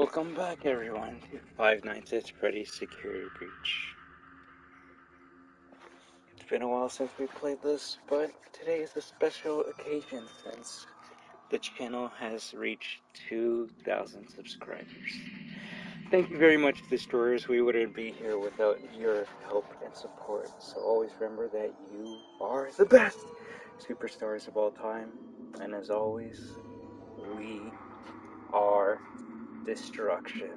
Welcome back, everyone, to Five Nights at Freddy's Security Breach. It's been a while since we played this, but today is a special occasion since the channel has reached 2,000 subscribers. Thank you very much, Destroyers. We wouldn't be here without your help and support, so always remember that you are the best superstars of all time, and as always, we are destruction.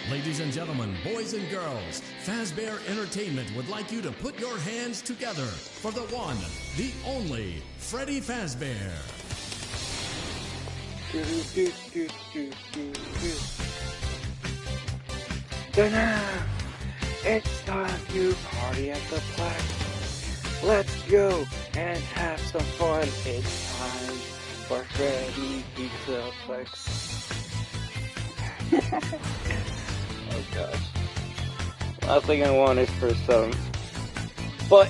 Ladies and gentlemen, boys and girls, Fazbear Entertainment would like you to put your hands together for the one, the only, Freddy Fazbear. It's time to party at the Plex. Let's go and have some fun. It's time for Freddy PIZZAPLEX. Oh gosh. Last thing I want is for some but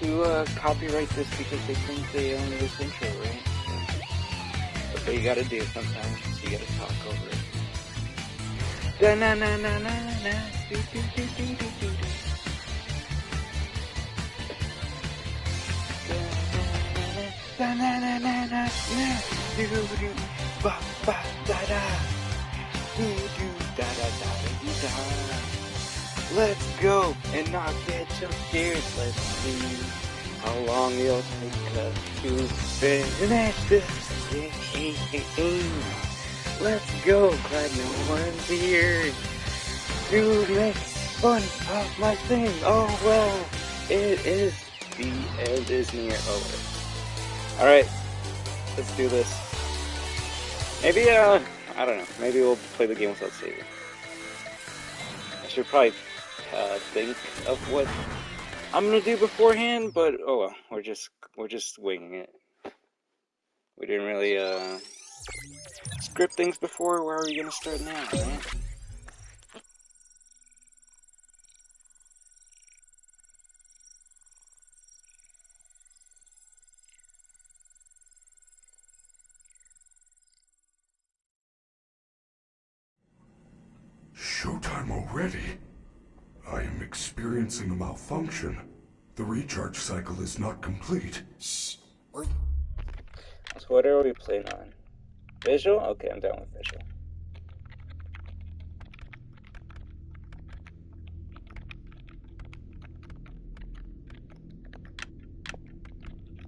to copyright this because they think they own this intro, right? That's what you gotta do sometimes. You gotta talk over it. Da-na-na-na-na-na. Do-do-do-do-do-do. Da-na-na-na-na-na. Do-do. Ba-ba-da-da. Let's go and not get so scared. Let's see how long it'll take us to finish this game. Let's go, glad no one's here to make fun of my thing. Oh well, it is the end is near. Oh, alright, let's do this. Maybe I don't know. Maybe we'll play the game without saving. I should probably think of what I'm gonna do beforehand, but oh well. We're just winging it. We didn't really script things before. Where are we gonna start now, right? Showtime already? I am experiencing a malfunction. The recharge cycle is not complete. Shh. What? So what are we playing on? Visual? Okay, I'm down with visual.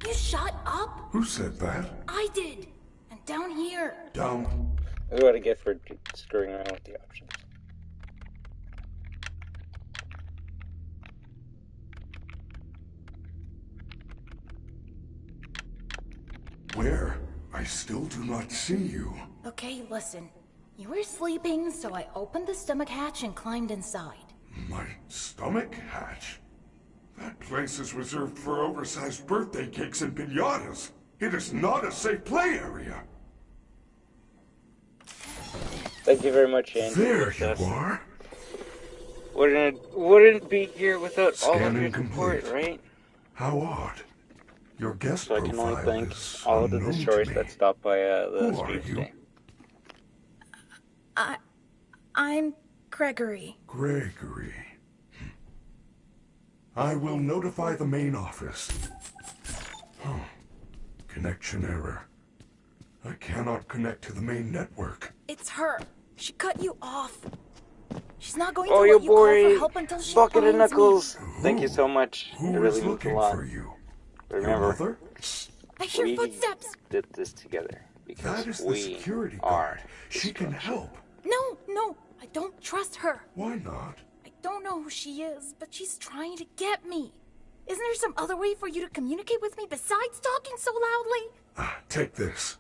You shut up? Who said that? I did. And down here. Down. This is what I get for screwing around with the options. Where? I still do not see you. Okay, listen. You were sleeping, so I opened the stomach hatch and climbed inside. My stomach hatch? That place is reserved for oversized birthday cakes and piñatas. It is not a safe play area. Thank you very much, Andy. There you are. Wouldn't be here without all of Scanning your support, complete. right? How odd. Your guest So I can only profile thank is all of the unknown to destroyers me. that stopped by the Who are stream you? today. I'm Gregory. Gregory. I will notify the main office. Oh, connection error. I cannot connect to the main network. It's her. She cut you off. She's not going Oh, to your let you call boy, for help until she Bucket of finds Knuckles. me. Thank you so much. Who It really is means a looking lot. for you? Remember, Your mother? I hear we footsteps. did this together because That is the we security are guard. She can help. No, I don't trust her. Why not? I don't know who she is, but she's trying to get me. Isn't there some other way for you to communicate with me besides talking so loudly? Take this.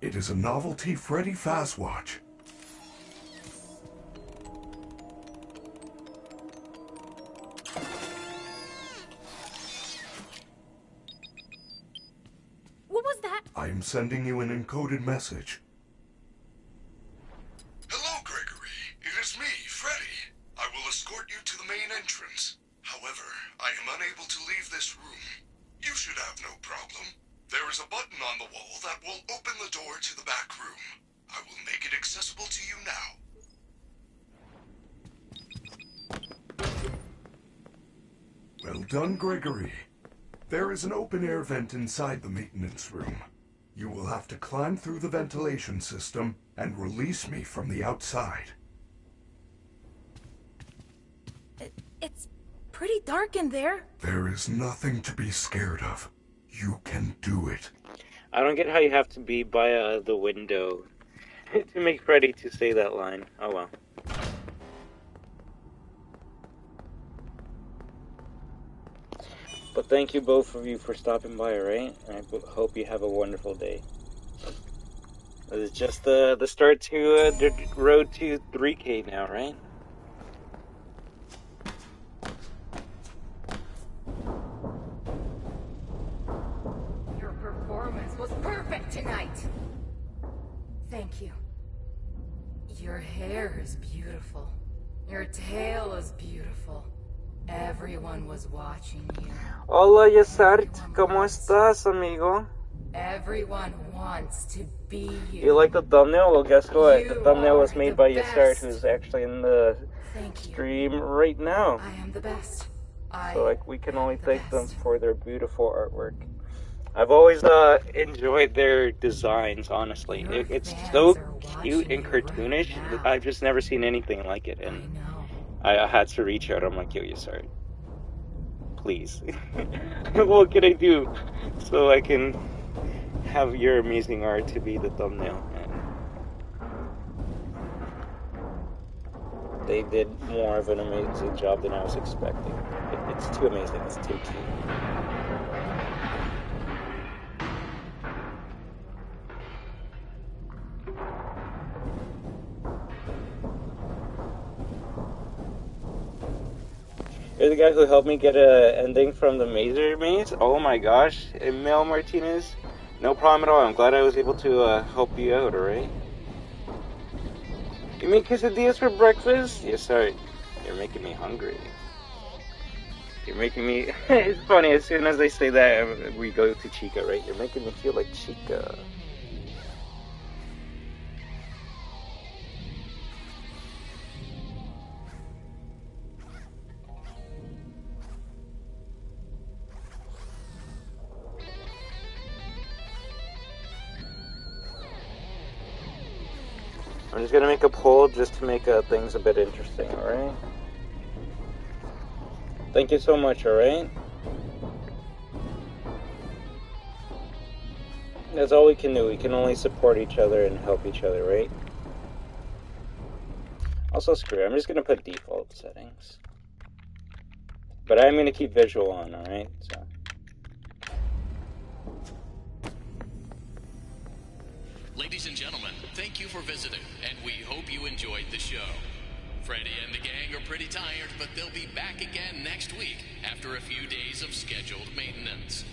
It is a novelty Freddy Faz watch. What was that? I am sending you an encoded message. Hello, Gregory. It is me, Freddy. I will escort you to the main entrance. However, I am unable to leave this room. You should have no problem. There is a button on the wall that will open the door to the back room. I will make it accessible to you now. Well done, Gregory. There is an open-air vent inside the maintenance room. You will have to climb through the ventilation system and release me from the outside. It's pretty dark in there. There is nothing to be scared of. You can do it. I don't get how you have to be by the window to make Freddy to say that line. Oh well. But thank you both of you for stopping by, alright? I hope you have a wonderful day. This is just the start to the road to 3K now, right? Your performance was perfect tonight. Thank you. Your hair is beautiful. Your tail is beautiful. Everyone was watching you. Hola, Yesart. ¿Cómo estás, amigo? Everyone wants to be you. You like the thumbnail? Well, guess what? You The thumbnail was are made the by Yesart, best. who's actually in the Thank you. stream right now. I am the best. So, like, we can only the thank them best. for their beautiful artwork. I've always enjoyed their designs, honestly. Your It's fans so are cute watching and you cartoonish. right now. I've just never seen anything like it, I and know. I had to reach out. I'm like, yo, Yesart, please. What can I do so I can have your amazing art to be the thumbnail? And they did more of an amazing job than I was expecting. It's too amazing. It's too cute. You're the guy who helped me get a ending from the Mazer Maze? Oh my gosh, Mel Martinez. No problem at all. I'm glad I was able to help you out, alright? You make quesadillas for breakfast? Yes, sorry. You're making me hungry. You're making me... It's funny, as soon as I say that, we go to Chica, right? You're making me feel like Chica. I'm just gonna make a poll just to make things a bit interesting, alright? Thank you so much, alright? That's all we can do. We can only support each other and help each other, right? Also, screw it. I'm just gonna put default settings. But I'm gonna keep visual on, alright? So. Ladies and gentlemen, thank you for visiting, and we hope you enjoyed the show. Freddy and the gang are pretty tired, but they'll be back again next week after a few days of scheduled maintenance.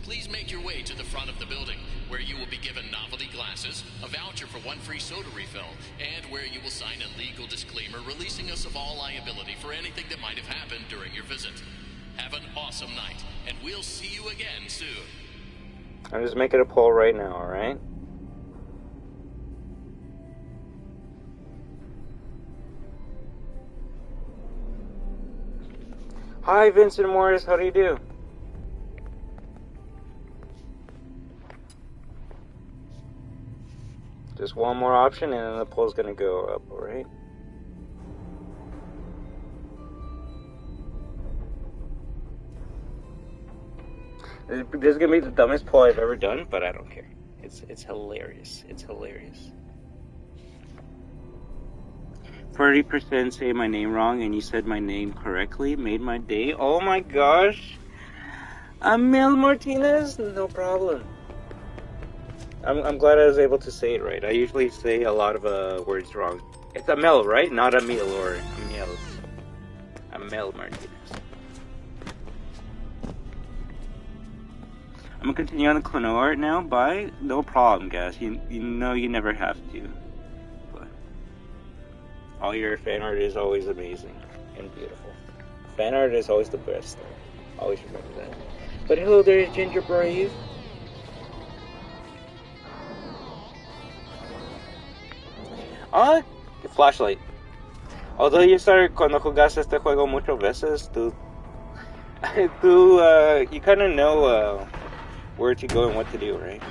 Please make your way to the front of the building, where you will be given novelty glasses, a voucher for 1 free soda refill, and where you will sign a legal disclaimer releasing us of all liability for anything that might have happened during your visit. Have an awesome night, and we'll see you again soon. I'm just making a poll right now, alright? Hi, Vincent Morris. How do you do? Just one more option, and then the poll's gonna go up, alright? This is gonna be the dumbest poll I've ever done, but I don't care. It's hilarious. It's hilarious. 30% say my name wrong, and you said my name correctly. Made my day. Oh my gosh. Mel Martinez? No problem. I'm glad I was able to say it right. I usually say a lot of words wrong. It's a Mel, right? Not a meal or a meal. A Mel Martinez. I'm gonna continue on the Clono art now. Bye. No problem, guys. You know you never have to. But all your fan art is always amazing and beautiful. Fan art is always the best. Always remember that. But hello there, Ginger Brave. Ah, flashlight. Although you started cuando jugaste este juego muchas veces, you kind of know where to go and what to do, right?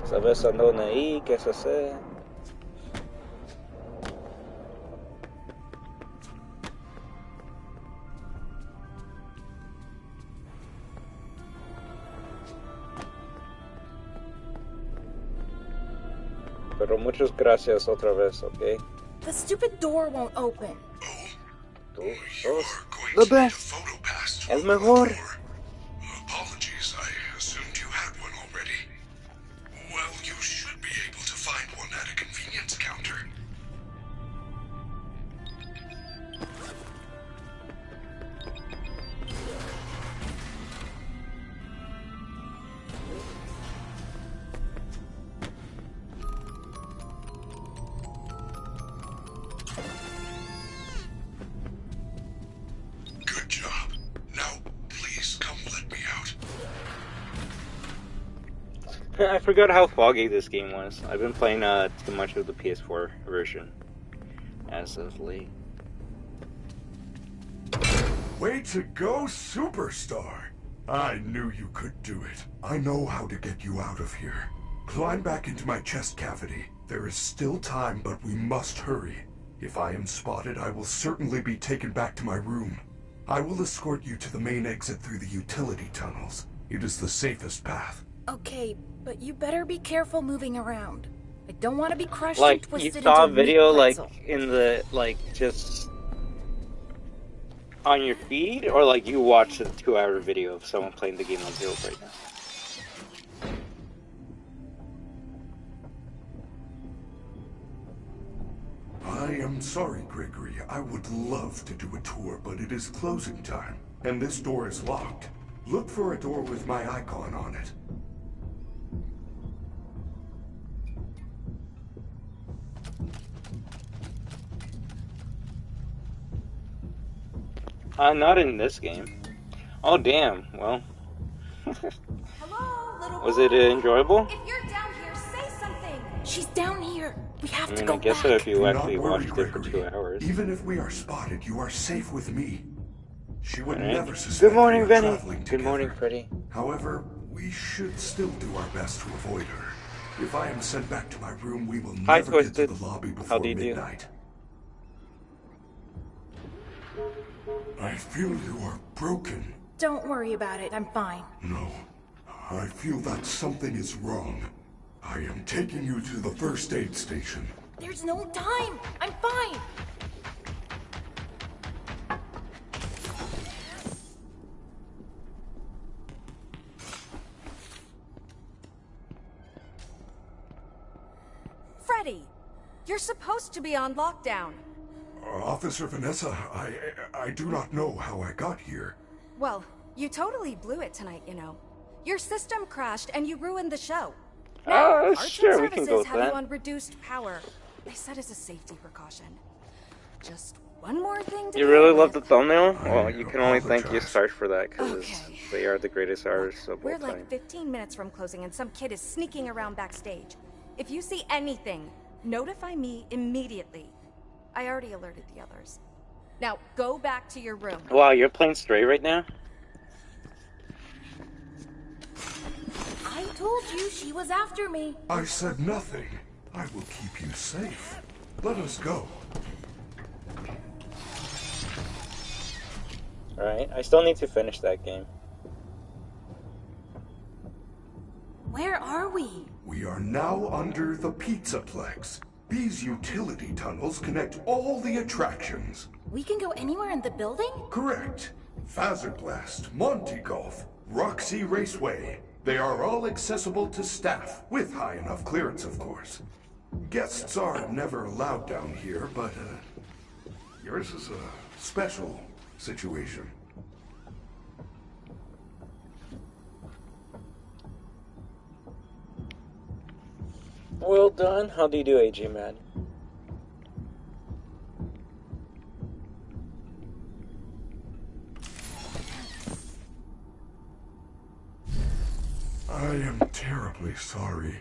Sabes a dónde ir, qué se hace. Pero muchas gracias otra vez, ¿ok? The stupid door won't open. You are going The to best. need a photo pass to El open the mejor. door. Apologies, I assumed you had one already. Well, you should be able to find one at a convenience counter. Good job. Now, please come let me out. I forgot how foggy this game was. I've been playing too much of the PS4 version as of late. Way to go, superstar! I knew you could do it. I know how to get you out of here. Climb back into my chest cavity. There is still time, but we must hurry. If I am spotted, I will certainly be taken back to my room. I will escort you to the main exit through the utility tunnels. It is the safest path. Okay, but you better be careful moving around. I don't want to be crushed and Like, you twisted saw a into meat video, like, pretzel. in the, like, just on your feed, or like you watched a 2-hour video of someone playing the game on Zero right now? I am sorry, Gregory. I would love to do a tour, but it is closing time, and this door is locked. Look for a door with my icon on it. Not in this game. Oh, damn. Well, Hello, little was boy. it enjoyable? If you're down here, say something. She's down here. We have I to mean, go I guess back. so if you Do not actually worry, watched it for Gregory. 2 hours. Even if we are spotted, you are safe with me. She would Alright. never suspect Good morning, we are Benny. traveling Good together. morning, Freddy. However, we should still do our best to avoid her. If I am sent back to my room, we will Hi, never get to Twisted. the lobby How before do you do? midnight. I feel you are broken. Don't worry about it. I'm fine. No, I feel that something is wrong. I am taking you to the first aid station. There's no time. I'm fine. Freddy, you're supposed to be on lockdown. Officer Vanessa, I do not know how I got here. Well, you totally blew it tonight, you know. Your system crashed and you ruined the show. Arts Sure, and we can Services go with have that. you on reduced power. They said as a safety precaution. Just one more thing to You deal really with. love the thumbnail? I Well, you can only thank apologize. YouStars for that, because Okay. they are the greatest artists of We're all time. like 15 minutes from closing and some kid is sneaking around backstage. If you see anything, notify me immediately. I already alerted the others. Now, go back to your room. Wow, you're playing Stray right now? I told you she was after me. I said nothing. I will keep you safe. Let us go. Alright, I still need to finish that game. Where are we? We are now under the PIZZAPLEX. These utility tunnels connect all the attractions. We can go anywhere in the building? Correct. PIZZAPLEX, Monty Golf, Roxy Raceway. They are all accessible to staff, with high enough clearance, of course. Guests are never allowed down here, but yours is a special situation. Well done. How do you do, AJ Man? I am terribly sorry.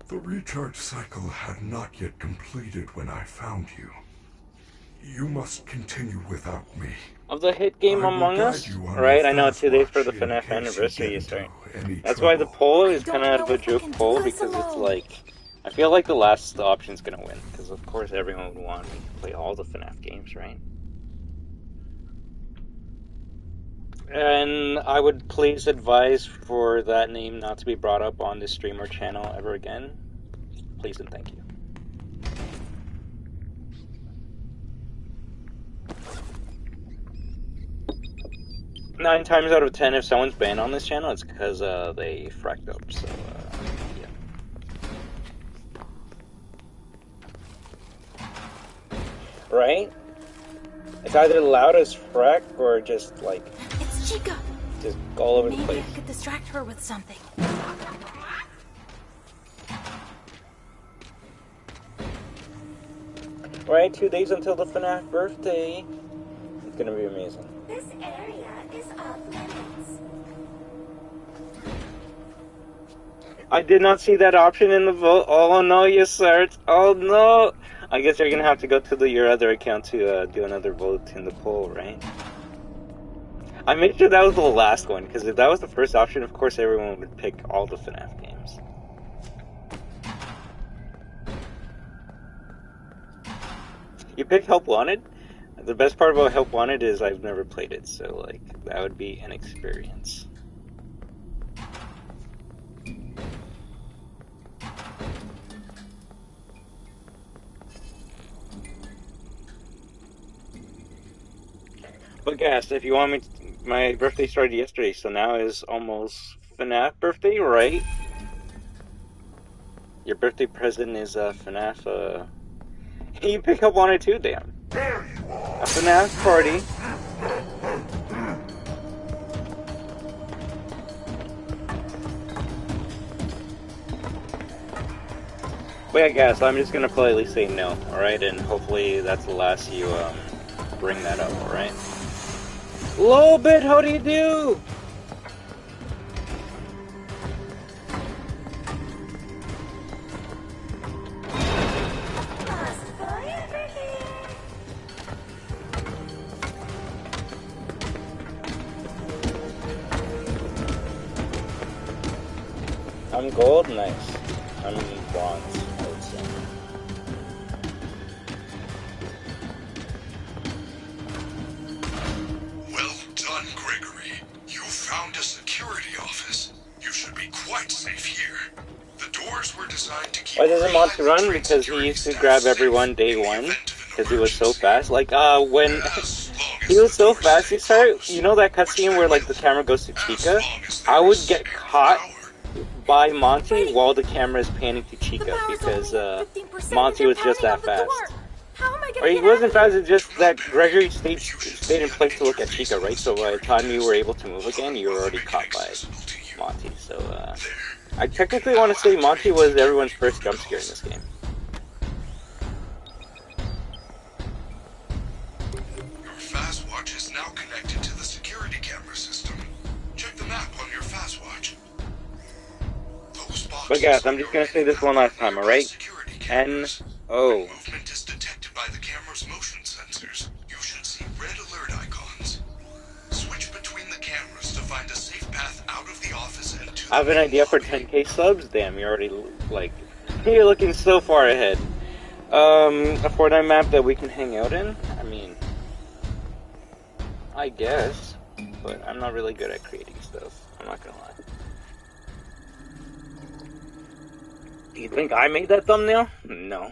The recharge cycle had not yet completed when I found you. You must continue without me. Of the hit game Among Us? Right, I know, 2 days for the FNAF anniversary is right. That's why the poll is kind of a joke poll, because it's like, I feel like the last option's gonna win, because of course everyone would want me to play all the FNAF games, right? And I would please advise for that name not to be brought up on this stream or channel ever again. Please and thank you. Nine times out of 10, if someone's banned on this channel, it's because they fracked up, so yeah. Right? It's either loud as frack or just like... It's Chica! Just all over the place. Maybe I could distract her with something. Right, 2 days until the FNAF birthday. It's gonna be amazing. This area is off limits. I did not see that option in the vote. Oh no, you sir. Oh no. I guess you're gonna have to go to your other account to do another vote in the poll, right? I made sure that was the last one, because if that was the first option, of course everyone would pick all the FNAF games. You picked Help Wanted? The best part about Help Wanted is I've never played it, so like that would be an experience. But guys, if you want me to, my birthday started yesterday, so now is almost FNAF birthday, right? Your birthday present is FNAF, you pick up on it too, damn. A FNAF party. But yeah, guys, I'm just gonna politely say no, alright? And hopefully that's the last you, bring that up, alright? Lowbit, how do you do? I'm gold, nice. I'm bronze, I would say. Well done, Gregory. You found a security office. You should be quite safe here. The doors were designed to keep... Why doesn't Monty run? Because he used to grab everyone day one, because he was so fast. Like, when he was so fast, you know that cutscene where, like, the camera goes to Chica? I would get caught by Monty while the camera is panning to Chica, because Monty was just that fast. Or he wasn't fast, it's just that Gregory stayed in place to look at Chica, right? So by the time you were able to move again, you were already caught by Monty. So I technically want to say Monty was everyone's first jump scare in this game. Your Fastwatch is now connected to the security camera system. Check the map on your Fastwatch. But guys, I'm just gonna say this one last time, alright? N-O. Movement is detected by the camera's motion sensors. You should see red alert icons. Switch between the cameras to find a safe path out of the office and to... I have an idea for 10k subs? Damn, you're already, like... You're looking so far ahead. A Fortnite map that we can hang out in? I mean... I guess. But I'm not really good at creating stuff. I'm not gonna lie. Do you think I made that thumbnail? No.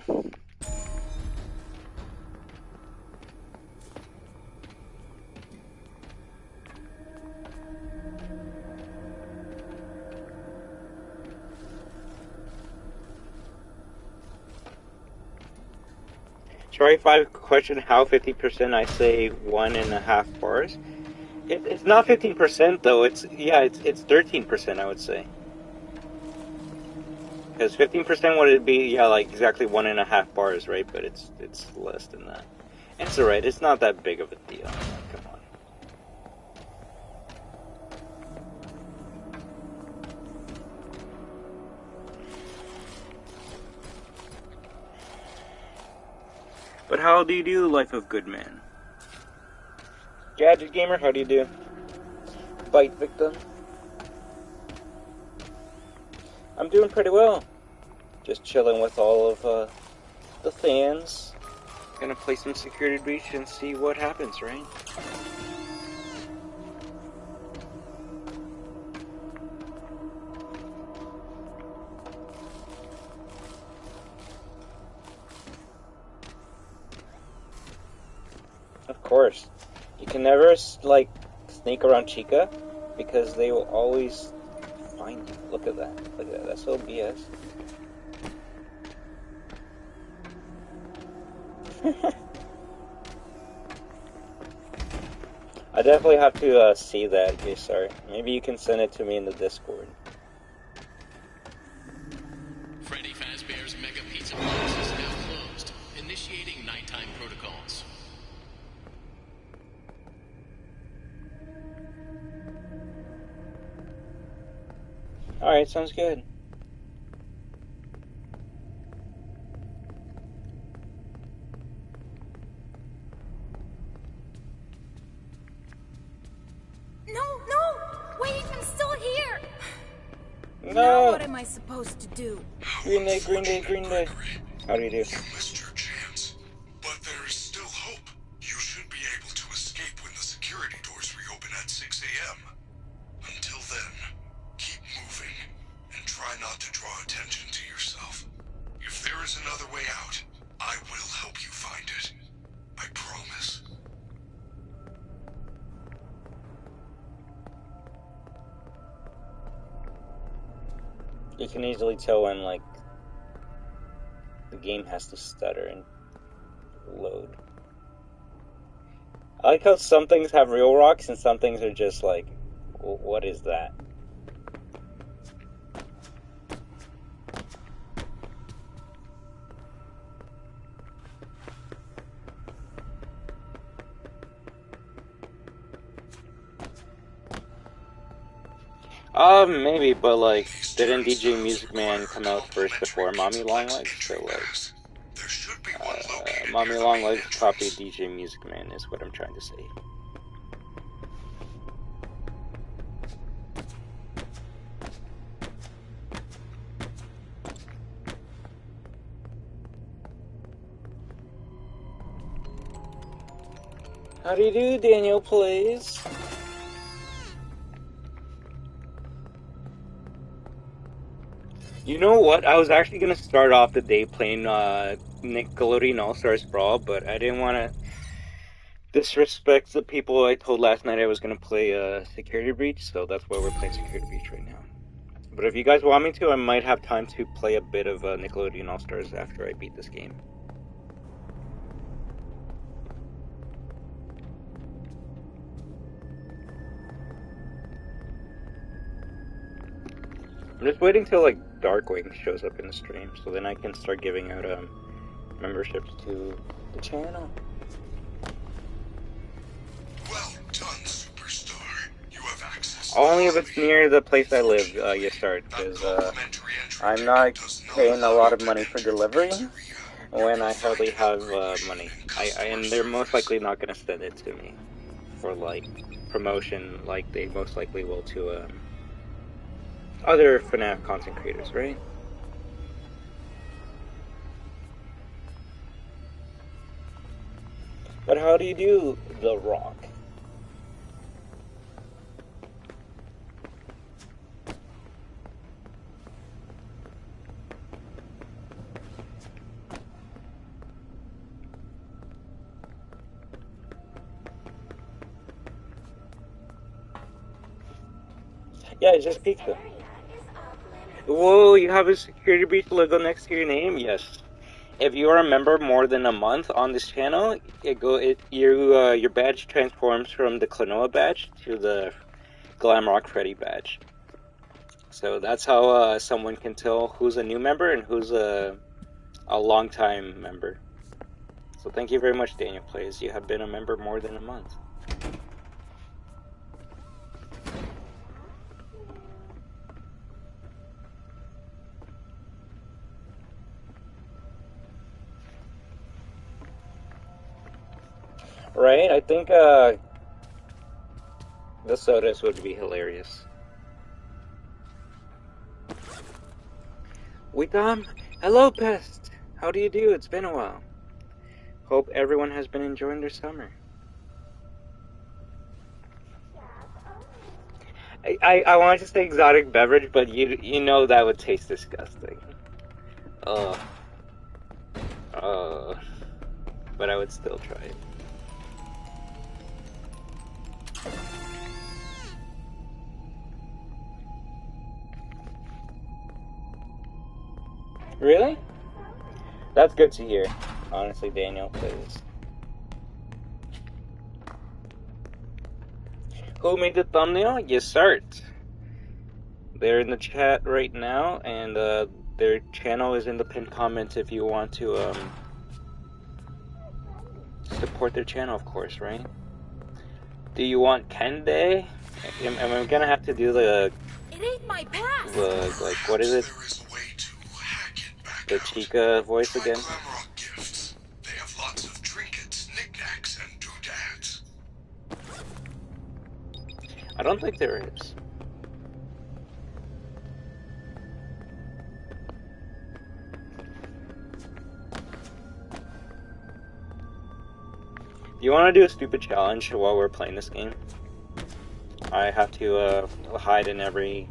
Try 5 question how 50%. I say 1.5 bars. It's not 15% though. It's 13%. I would say. Because 15% would it be like exactly 1.5 bars, right? But it's less than that. And it's alright. It's not that big of a deal. Come on. But how do you do, Life of Good Man? Gadget Gamer, how do you do? Bite Victim? I'm doing pretty well. Just chilling with all of the fans. Gonna play some Security Breach and see what happens, right? Of course. You can never, like, sneak around Chica, because they will always find you. Look at that. Look at that. That's so BS. I definitely have to see that, okay, sorry. Maybe you can send it to me in the Discord. Freddy Fazbear's Mega PIZZAPLEX is now closed, initiating nighttime protocols. Alright, sounds good. Now what am I supposed to do? Green Day, Green Day, Green Day. How do you do? You missed your chance, but there is still hope. You should be able to escape when the security doors reopen at 6 a.m. Until then, keep moving and try not to draw attention to yourself. If there is another way out, I will help you find it. I promise. You can easily tell when, like, the game has to stutter and load. I like how some things have real rocks and some things are just like, what is that? Maybe, but like, didn't DJ Music Man come out first before Mommy Longlegs? So like, Mommy Longlegs copied DJ Music Man is what I'm trying to say. How do you do, Daniel Plays? You know what? I was actually gonna start off the day playing Nickelodeon All-Stars Brawl, but I didn't want to disrespect the people I told last night I was gonna play Security Breach, so that's why we're playing Security Breach right now. But if you guys want me to, I might have time to play a bit of Nickelodeon All-Stars after I beat this game. I'm just waiting till like Darkwing shows up in the stream, so then I can start giving out memberships to the channel. Well done, superstar. You have access. Only if it's near the place I live, you start, because I'm not paying a lot of money for delivery when I hardly have money. And they're most likely not going to send it to me for like promotion, like they most likely will to other FNAF content creators, right? But how do you do, The Rock? Yeah, I just peeked them. Whoa, you have a Security Breach logo next to your name? Yes. if you are a member more than a month on this channel, your badge transforms from the Klonoa badge to the Glamrock Freddy badge. So that's how someone can tell who's a new member and who's a long-time member. So thank you very much, Daniel Plays. You have been a member more than a month. Right? I think the sodas would be hilarious. Witam, hello, Pest. How do you do? It's been a while. Hope everyone has been enjoying their summer. I wanted to say exotic beverage, but you know that would taste disgusting. But I would still try it. Really? That's good to hear. Honestly, Daniel, please. Who made the thumbnail? Yes, sir. They're in the chat right now, and their channel is in the pinned comments if you want to support their channel, of course, right? Do you want Kende? Am I gonna have to do the... It ain't my past! like, what is it? There is a way to hack it back The out. Chica voice Try again? Glamrock gifts. They have lots of trinkets, knickknacks, and doodads. I don't think there is. Do you want to do a stupid challenge while we're playing this game? I have to hide in every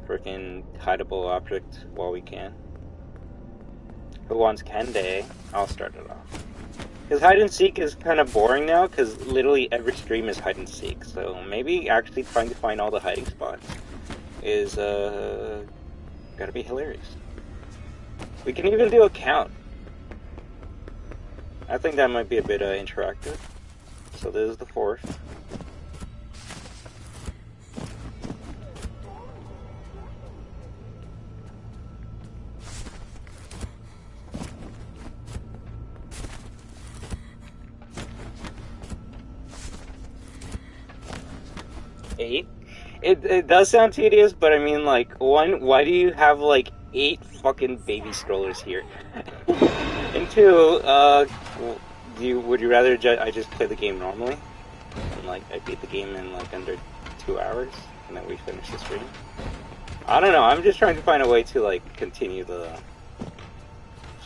freaking hideable object while we can. Who wants Kende? I'll start it off. Because hide and seek is kind of boring now, because literally every stream is hide and seek. So maybe actually trying to find all the hiding spots is gotta be hilarious. We can even do a count. I think that might be a bit interactive. So this is the fourth. Eight. It does sound tedious, but I mean, like, one, why do you have like 8 fucking baby strollers here? And 2, would you rather I just play the game normally? And like, I beat the game in like under 2 hours, and then we finish the stream? I don't know, I'm just trying to find a way to like continue the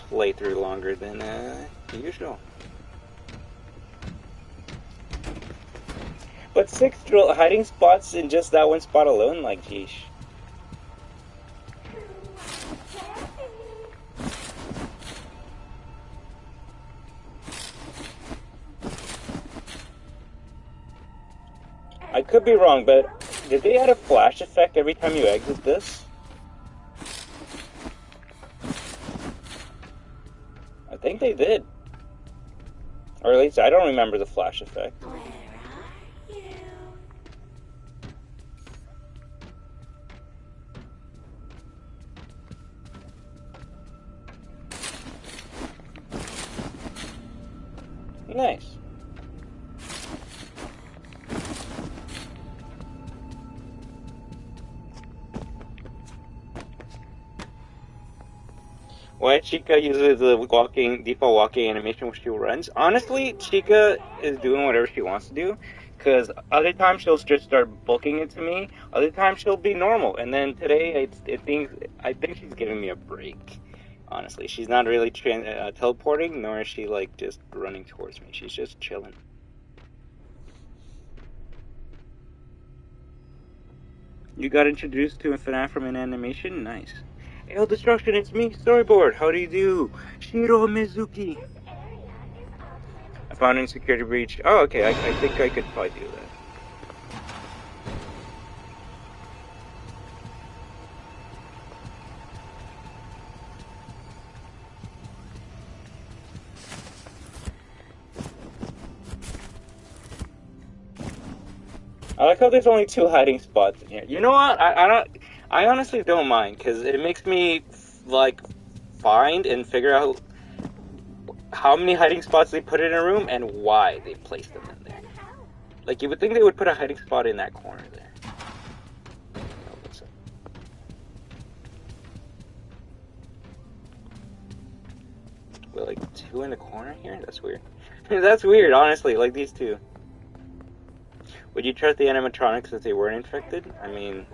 playthrough longer than usual. But 6 hiding spots in just that one spot alone, like, geesh. I could be wrong, but did they add a flash effect every time you exit this? I think they did. Or at least I don't remember the flash effect. Nice. Why Chica uses the default walking animation when she runs? Honestly, Chica is doing whatever she wants to do, because other times she'll just start booking it to me, other times she'll be normal, and then today I think she's giving me a break. Honestly, she's not really teleporting, nor is she like just running towards me. She's just chilling. You got introduced to a FNAF from an animation? Nice. Hail Destruction, it's me, Storyboard. How do you do? Shiro Mizuki. I found an security breach. Oh, okay, I think I could probably do that. I like how there's only 2 hiding spots in here. You know what? I honestly don't mind, because it makes me, like, find and figure out how many hiding spots they put in a room and why they placed them in there. Like, you would think they would put a hiding spot in that corner there. Oh, what's up? Well, like, 2 in the corner here? That's weird. That's weird, honestly, like these 2. Would you trust the animatronics if they weren't infected? I mean,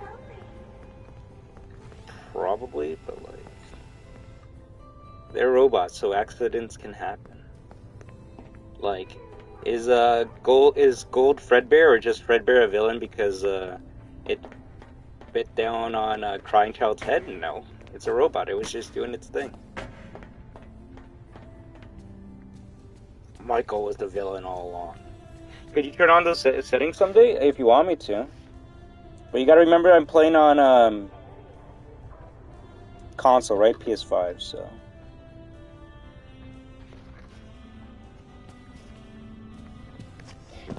probably, but like, they're robots, so accidents can happen. Like, is Gold Fredbear, or just Fredbear a villain because it bit down on a crying child's head? No, it's a robot. It was just doing its thing. Michael was the villain all along. Could you turn on those settings someday if you want me to? But you gotta remember I'm playing on console, right? PS5, so.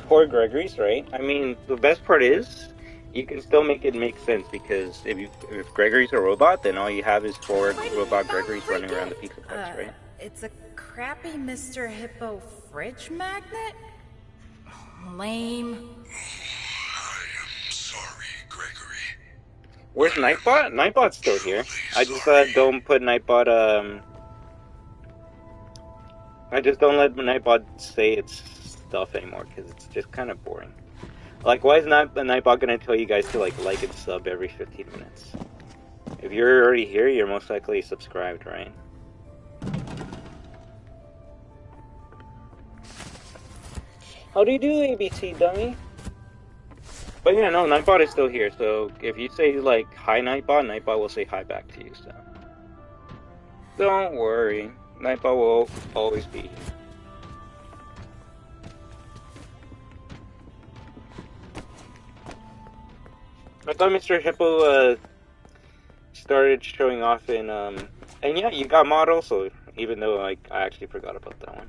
Poor Gregory's, right? I mean, the best part is you can still make it make sense, because if Gregory's a robot, then all you have is 4 robot Gregory's running around the PIZZAPLEX, right? It's a crappy Mr. Hippo fridge magnet? Lame. I am sorry, Gregory. Where's Nightbot? Nightbot's still here. I just don't put Nightbot, I just don't let Nightbot say its stuff anymore, because it's just kind of boring. Like, why is Nightbot gonna tell you guys to like and sub every 15 minutes? If you're already here, you're most likely subscribed, right? How do you do, ABC dummy? But yeah, no, Nightbot is still here, so if you say like hi Nightbot, Nightbot will say hi back to you, so don't worry, Nightbot will always be here. I thought Mr. Hippo started showing off in and yeah, you got mod also, even though I actually forgot about that one.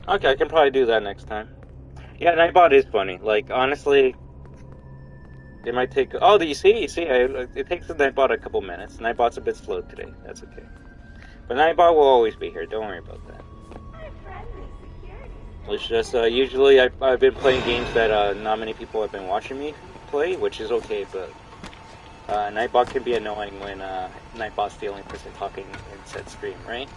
Okay, I can probably do that next time. Yeah, Nightbot is funny. Like, honestly, it might take... Oh, you see? It takes the Nightbot a couple minutes. Nightbot's a bit slow today. That's okay. But Nightbot will always be here. Don't worry about that. It's just, usually I've been playing games that not many people have been watching me play, which is okay, but Nightbot can be annoying when Nightbot's the only person talking in said stream, right?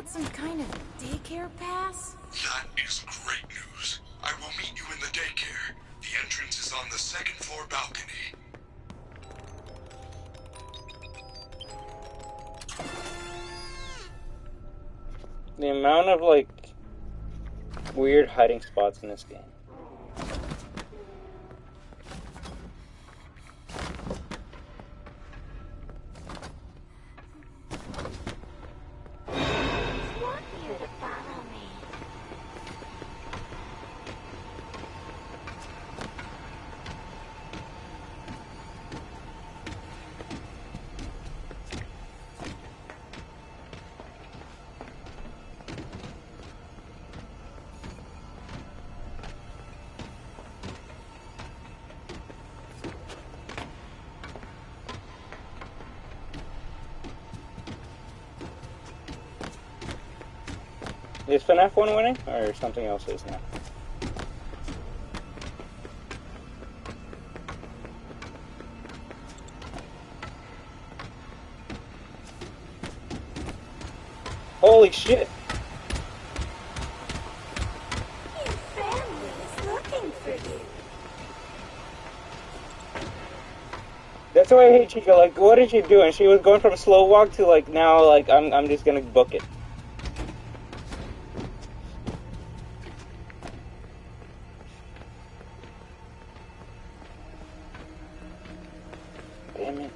Some kind of daycare pass? That is great news. I will meet you in the daycare. The entrance is on the 2nd floor balcony. The amount of, like, weird hiding spots in this game. Is FNAF 1 winning, or something else is now? Holy shit! Your family is looking for you. That's why I hate Chica. Like, what is she doing? She was going from slow walk to like now, like I'm just gonna book it. Damn it.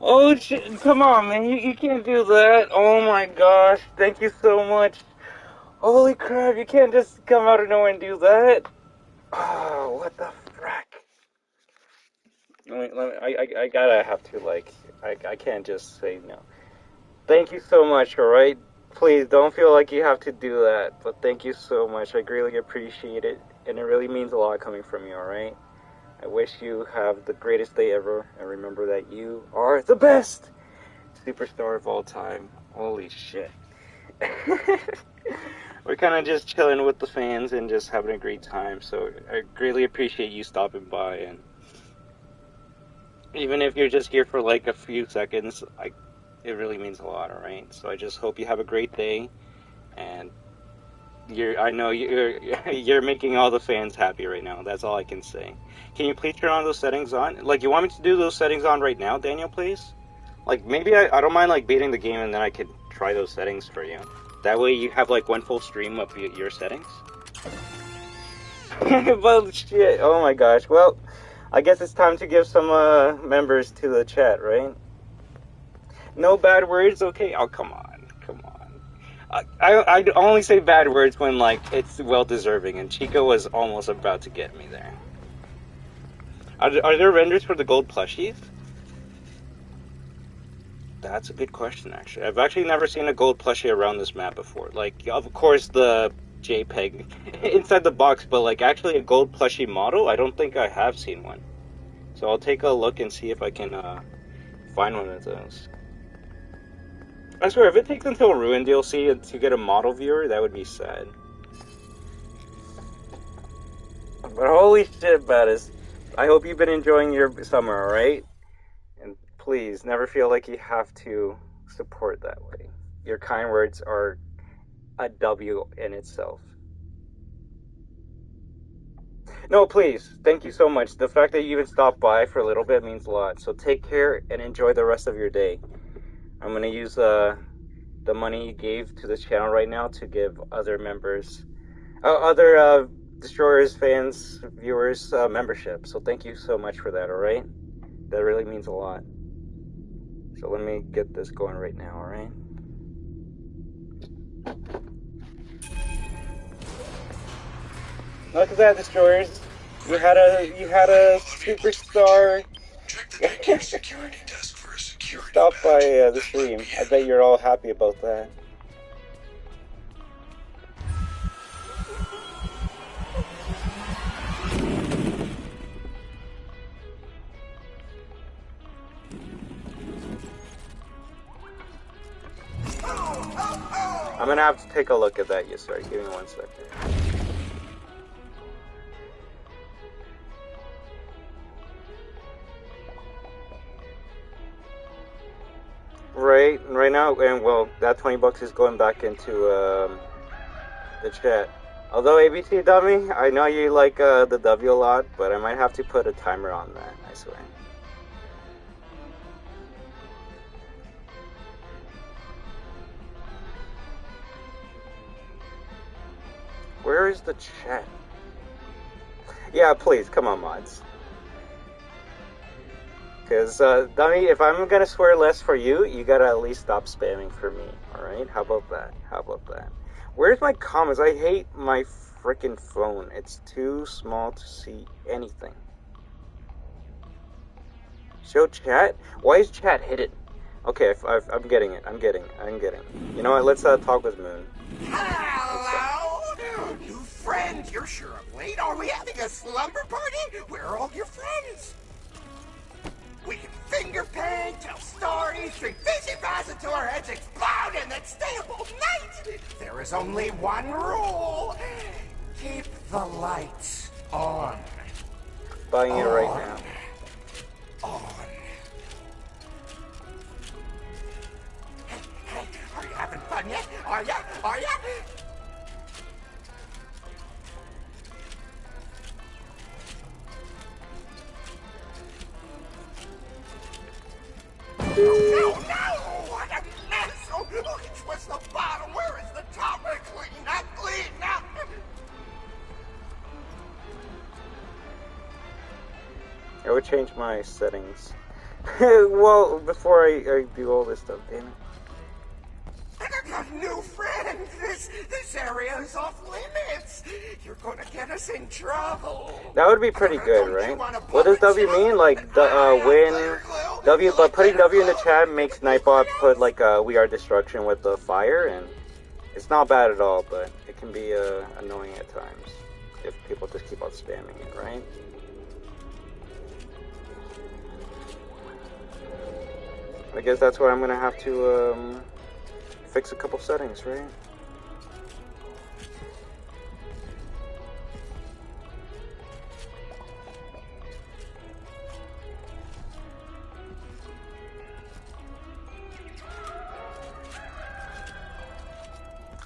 Oh shit, come on man, you can't do that. Oh my gosh, thank you so much. Holy crap, you can't just come out of nowhere and do that. Oh, what the frack. I gotta have to like, I can't just say no. Thank you so much, alright? Please don't feel like you have to do that, but thank you so much. I greatly appreciate it, and it really means a lot coming from you, alright? I wish you have the greatest day ever, and remember that you are the best superstar of all time. Holy shit. We're kind of just chilling with the fans and just having a great time, so I greatly appreciate you stopping by, and even if you're just here for like a few seconds, it really means a lot, alright? So I just hope you have a great day, and I know you're making all the fans happy right now. That's all I can say. Can you please turn on those settings on? Like, you want me to do those settings on right now, Daniel, please? Like, maybe I don't mind, like, beating the game and then I could try those settings for you. That way you have, like, one full stream of your settings. Well, shit. Oh my gosh. Well, I guess it's time to give some members to the chat, right? No bad words? Okay. Oh, come on. I only say bad words when, like, it's well-deserving, and Chica was almost about to get me there. Are there renders for the gold plushies? That's a good question, actually. I've actually never seen a gold plushie around this map before. Like, of course, the JPEG inside the box, but, like, actually a gold plushie model? I don't think I have seen one. So I'll take a look and see if I can find one of those. I swear, if it takes until Ruin DLC to get a model viewer, that would be sad. But holy shit, Battis. I hope you've been enjoying your summer, alright? And please, never feel like you have to support that way. Your kind words are a W in itself. No, please, thank you so much. The fact that you even stopped by for a little bit means a lot. So take care and enjoy the rest of your day. I'm going to use the money you gave to this channel right now to give other members, other Destroyers, fans, viewers, membership. So thank you so much for that, alright? That really means a lot. So let me get this going right now, alright? Look at that, Destroyers. You had a superstar. Stop by the stream. I bet you're all happy about that. I'm gonna have to take a look at that. Yes, sorry. Give me 1 second. Right now, and well, that 20 bucks is going back into the chat. Although ABC Dummy, I know you like the W a lot, but I might have to put a timer on that, I swear. Where is the chat? Yeah, please, come on, mods. Because, Dummy, if I'm gonna swear less for you, you gotta at least stop spamming for me, alright? How about that? How about that? Where's my comments? I hate my freaking phone. It's too small to see anything. Show chat? Why is chat hidden? Okay, I'm getting it. I'm getting. You know what? Let's talk with Moon. Hello! New friend, you're sure of late. Are we having a slumber party? Where are all your friends? We can finger paint, tell stories, drink fizzy bars until our heads explode, and then stay up all night. There is only one rule. Keep the lights on. Buying it right now. On. Hey, are you having fun yet? Are ya? Are ya? No! What a mess! Oh, what's the bottom? Where is the top? Clean up, clean up! I would change my settings. Well, before I do all this stuff, damn it. New friend, this area is off limits. You're gonna get us in trouble. That would be pretty good, right? What does W mean? Like, when W, but putting W in the chat makes Nightbot put like We Are Destruction with the fire, and it's not bad at all, but it can be annoying at times if people just keep on spamming it, right? I guess that's why I'm gonna have to fix a couple settings, right?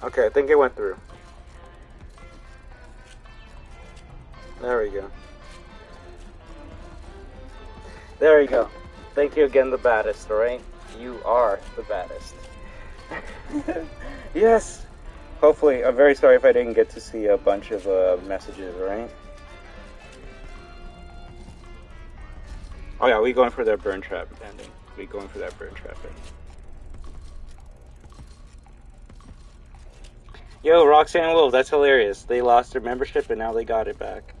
Okay, I think it went through. There we go. There you go. Thank you again, the baddest, alright? You are the baddest. Yes! Hopefully, I'm very sorry if I didn't get to see a bunch of messages, right? Oh yeah, we going for that burn trap ending. We going for that burn trap ending. Yo, Roxanne Wolf, that's hilarious. They lost their membership and now they got it back.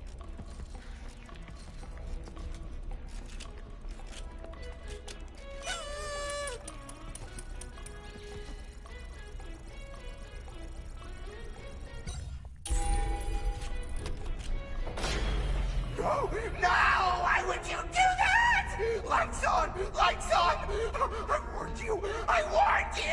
No! Why would you do that? Lights on! Lights on! I warned you! I warned you!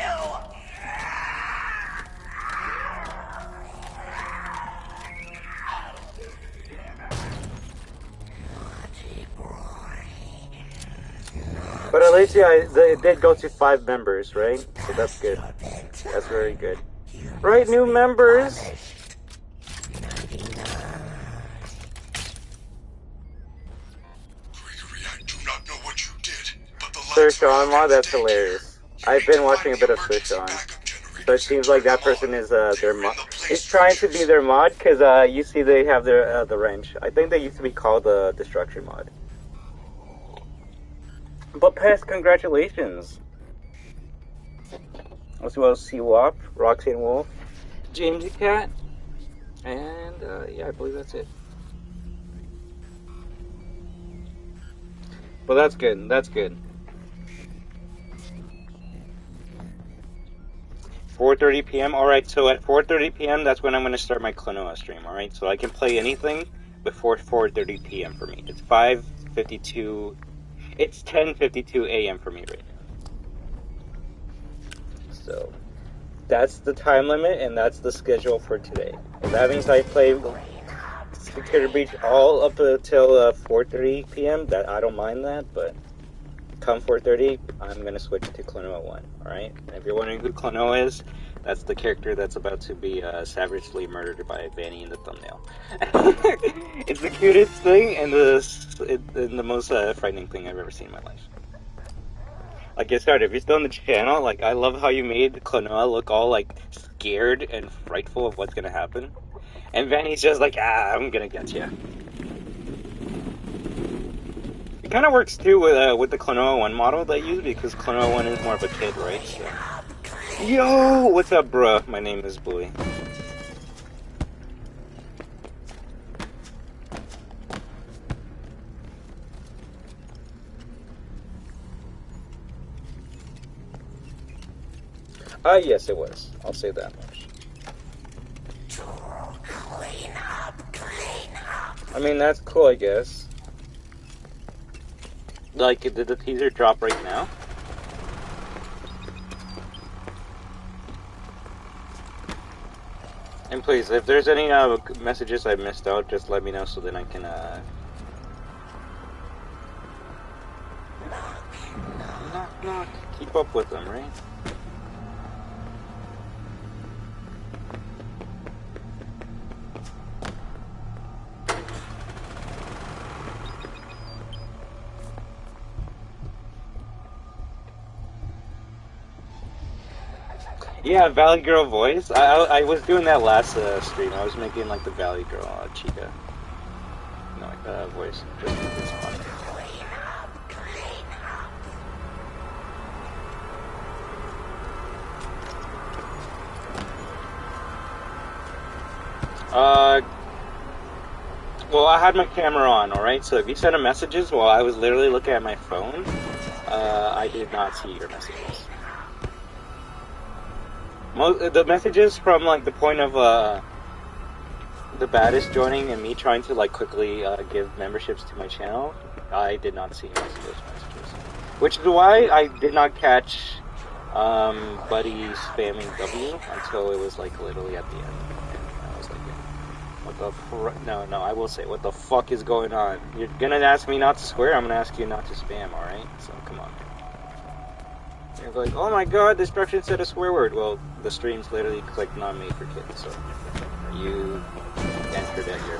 But at least, yeah, it did go to 5 members, right? So that's good. That's very good. Right, new members! Sir Sean mod, that's hilarious. I've been watching a bit of Sir Sean. So it seems like that person is their mod. He's trying to be their mod because you see they have their the wrench. I think they used to be called the Destruction mod. But Pest, congratulations. As well as C-Wop, Roxanne Wolf, Jamesy Cat, and yeah, I believe that's it. But that's good, that's good. 4:30 p.m. Alright, so at 4:30 p.m. that's when I'm going to start my Klonoa stream, alright? So I can play anything before 4:30 p.m. for me. It's 5:52... It's 10:52 a.m. for me right now. So, that's the time limit, and that's the schedule for today. And that means I play Security Breach all up until 4:30 p.m. That I don't mind that, but come 4:30, I'm going to switch to Klonoa 1, alright? And if you're wondering who Klonoa is, that's the character that's about to be savagely murdered by Vanny in the thumbnail. It's the cutest thing and the most frightening thing I've ever seen in my life. Like I started, if you're still on the channel, like I love how you made Klonoa look all like scared and frightful of what's gonna happen. And Vanny's just like, I'm gonna get you. It kind of works too with the Klonoa 1 model that you use, because Klonoa 1 is more of a kid, right? So. Yo, what's up, bruh? My name is Bluey. Yes, it was. I'll say that much. Clean up, clean up. I mean, that's cool, I guess. Like, did the teaser drop right now? And please, if there's any messages I missed out, just let me know so then I can, knock. Keep up with them, right? Yeah, Valley Girl voice. I was doing that last stream. I was making like the Valley Girl Chica, voice. Just it's funny. Well, I had my camera on, alright? So if you sent messages while I was literally looking at my phone, I did not see your messages. The messages from, like, the point of, the baddest joining and me trying to, like, quickly, give memberships to my channel, I did not see most of those messages. Which is why I did not catch, Buddy spamming W until it was, like, literally at the end. What the no, I will say, what the fuck is going on? You're gonna ask me not to swear, I'm gonna ask you not to spam, alright? So, come on. You're like, oh my god, this direction said a swear word. Well, the stream's literally clicked not made for kids, so you entered at your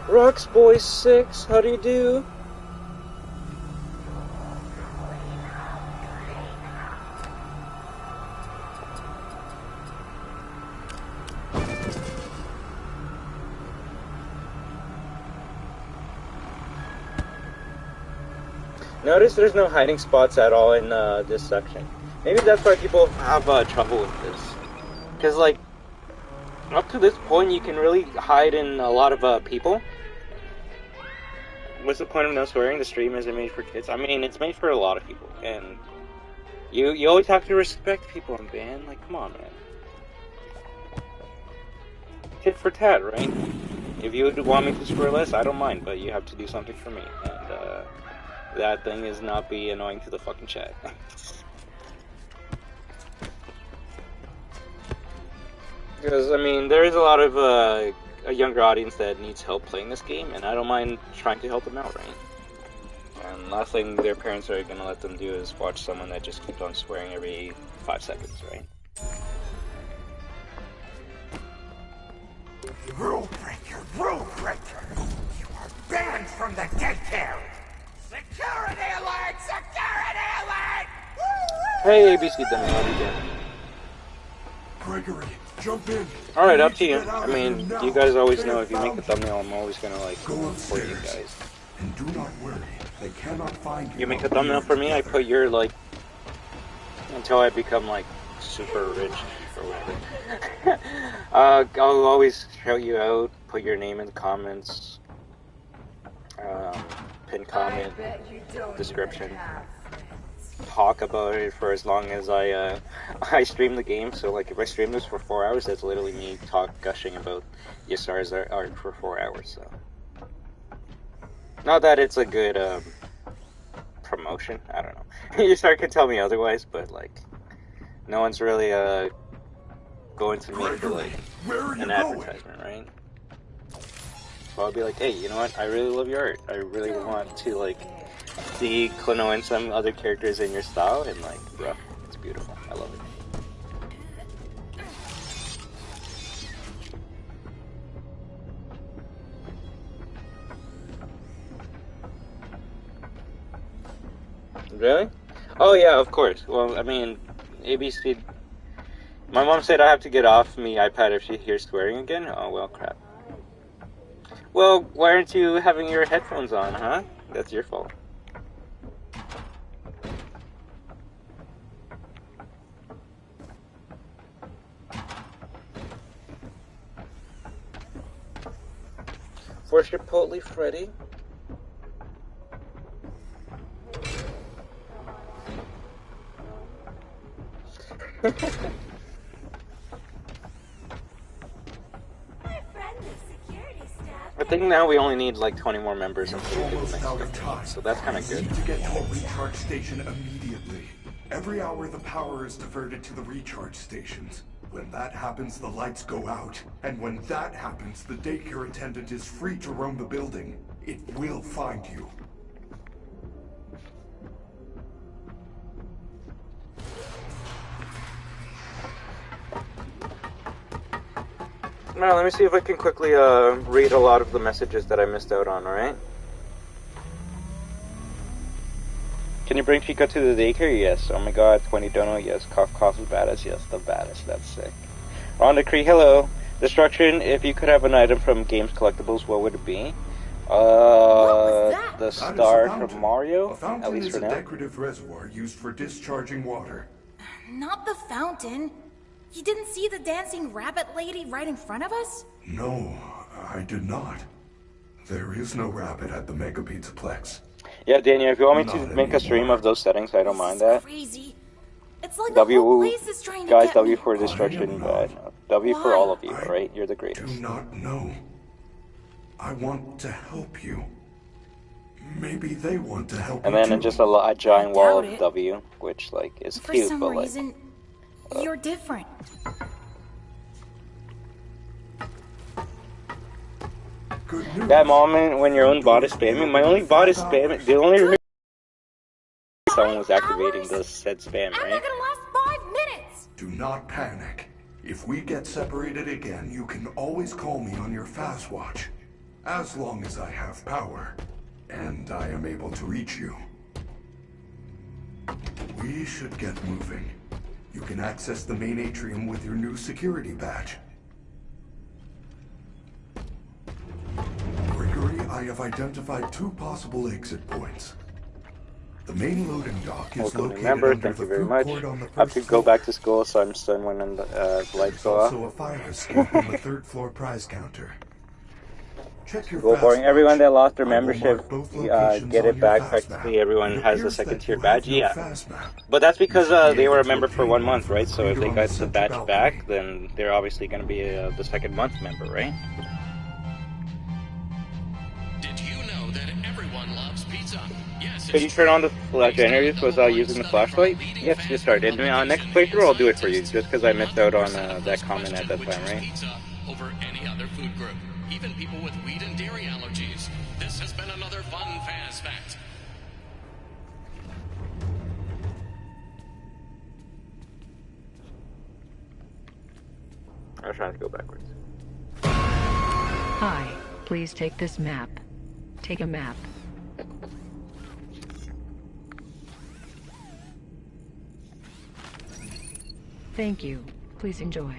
Rocks Boy 6, how do you do? Notice there's no hiding spots at all in this section. Maybe that's why people have trouble with this. Because, like, up to this point, you can really hide in a lot of people. What's the point of no swearing? The stream isn't made for kids. I mean, it's made for a lot of people. And you always have to respect people, man. Like, come on, man. Tit for tat, right? If you want me to swear less, I don't mind. But you have to do something for me. And, that thing is not be annoying to the fucking chat. Because, I mean, there is a lot of a younger audience that needs help playing this game, and I don't mind trying to help them out, right? And last thing their parents are gonna let them do is watch someone that just keeps on swearing every 5 seconds, right? Rule breaker! Rule breaker! You are banned from the daycare! Security alert! Security alert! Hey, ABC Dummy, how you doing? Gregory, jump in. Alright, up to you. I mean, you guys always know if you make a thumbnail, I'm always gonna, like, support you guys. And do not worry, they cannot find you. You make a thumbnail for me, I put your, like, until I become, like, super rich or whatever. I'll always shout you out, put your name in the comments, pin comment, description, talk about it for as long as I stream the game. So, like, if I stream this for 4 hours, that's literally me gushing about Yasar's art for 4 hours, so. Not that it's a good, promotion, I don't know. Yasar can tell me otherwise, but, like, no one's really, going to me for, like, an advertisement, right? So I'll be like, hey, you know what? I really love your art. I really want to, like, see Klonoa and some other characters in your style, and, like, bro, it's beautiful. I love it. Really? Oh, yeah, of course. Well, I mean, ABC... My mom said I have to get off me iPad if she hears swearing again. Oh, well, crap. Well, why aren't you having your headphones on, huh? That's your fault. for Chipotle Freddy. My friendly security staff. I think now we only need like 20 more members until we get the Almost next out of 15, time. so that's kind of good. Need to get to a recharge station immediately. Every hour the power is diverted to the recharge stations. When that happens, the lights go out. And when that happens, the daycare attendant is free to roam the building. It will find you. Now, let me see if I can quickly read a lot of the messages that I missed out on, alright? Can you bring Chica to the daycare? Yes. Oh my god, 20 dono? Yes. Cough is badass? Yes, the baddest. That's sick. Ron Decree, hello. Destruction, if you could have an item from Games Collectibles, what would it be? The star from Mario? A fountain At least is for a now. decorative reservoir used for discharging water. Not the fountain. You didn't see the dancing rabbit lady right in front of us? No, I did not. There is no rabbit at the Mega PIZZAPLEX. Yeah, Daniel, if you want me to Not make a stream anymore. of those settings, I don't mind that. Crazy. It's like W, the whole place is trying to guys, get W me. for I destruction, am but not. W for Why? all of you, I alright? You're the Do greatest. not know. I want to help you. Maybe they want to help And you then too. just a giant wall doubt of it. W, which, like, is For cute, some but, like... reason, you're different. Good news. That moment when your own bot is spamming, my only bot is spamming, the only reason someone was activating the said spam, And they're right? gonna last 5 minutes! Do not panic. If we get separated again, you can always call me on your fast watch. As long as I have power. And I am able to reach you. We should get moving. You can access the main atrium with your new security badge. Gregory, I have identified 2 possible exit points. The main loading dock is Welcome, located remember, under thank the you very food much. court on the I have first to go floor. back to school, so I'm stunned when the lights There's go off. also a fire escape on the 3rd floor prize counter. Check your Go fast boring. Everyone watch. that lost their I will membership, mark both locations get on it your back. fast Practically map. everyone It has a appears second that tier you badge, have no yeah. fast map. But that's because You should be they were a able to member for obtain 1 one month, from right? the So if they greeter on got the center badge balcony. back, then they're obviously going to be the second month member, right? Did you know that everyone loves pizza? Yes, Could you turn on the generators without using the flashlight? Yes, just started. Next playthrough, I'll do it for you, just because I missed out on that comment at that time, right? Pizza over any other food group, even people with wheat and dairy allergies. This has been another fun Faz Fact. I was trying to go backwards. Hi, please take this map. Take a map. Thank you. Please enjoy.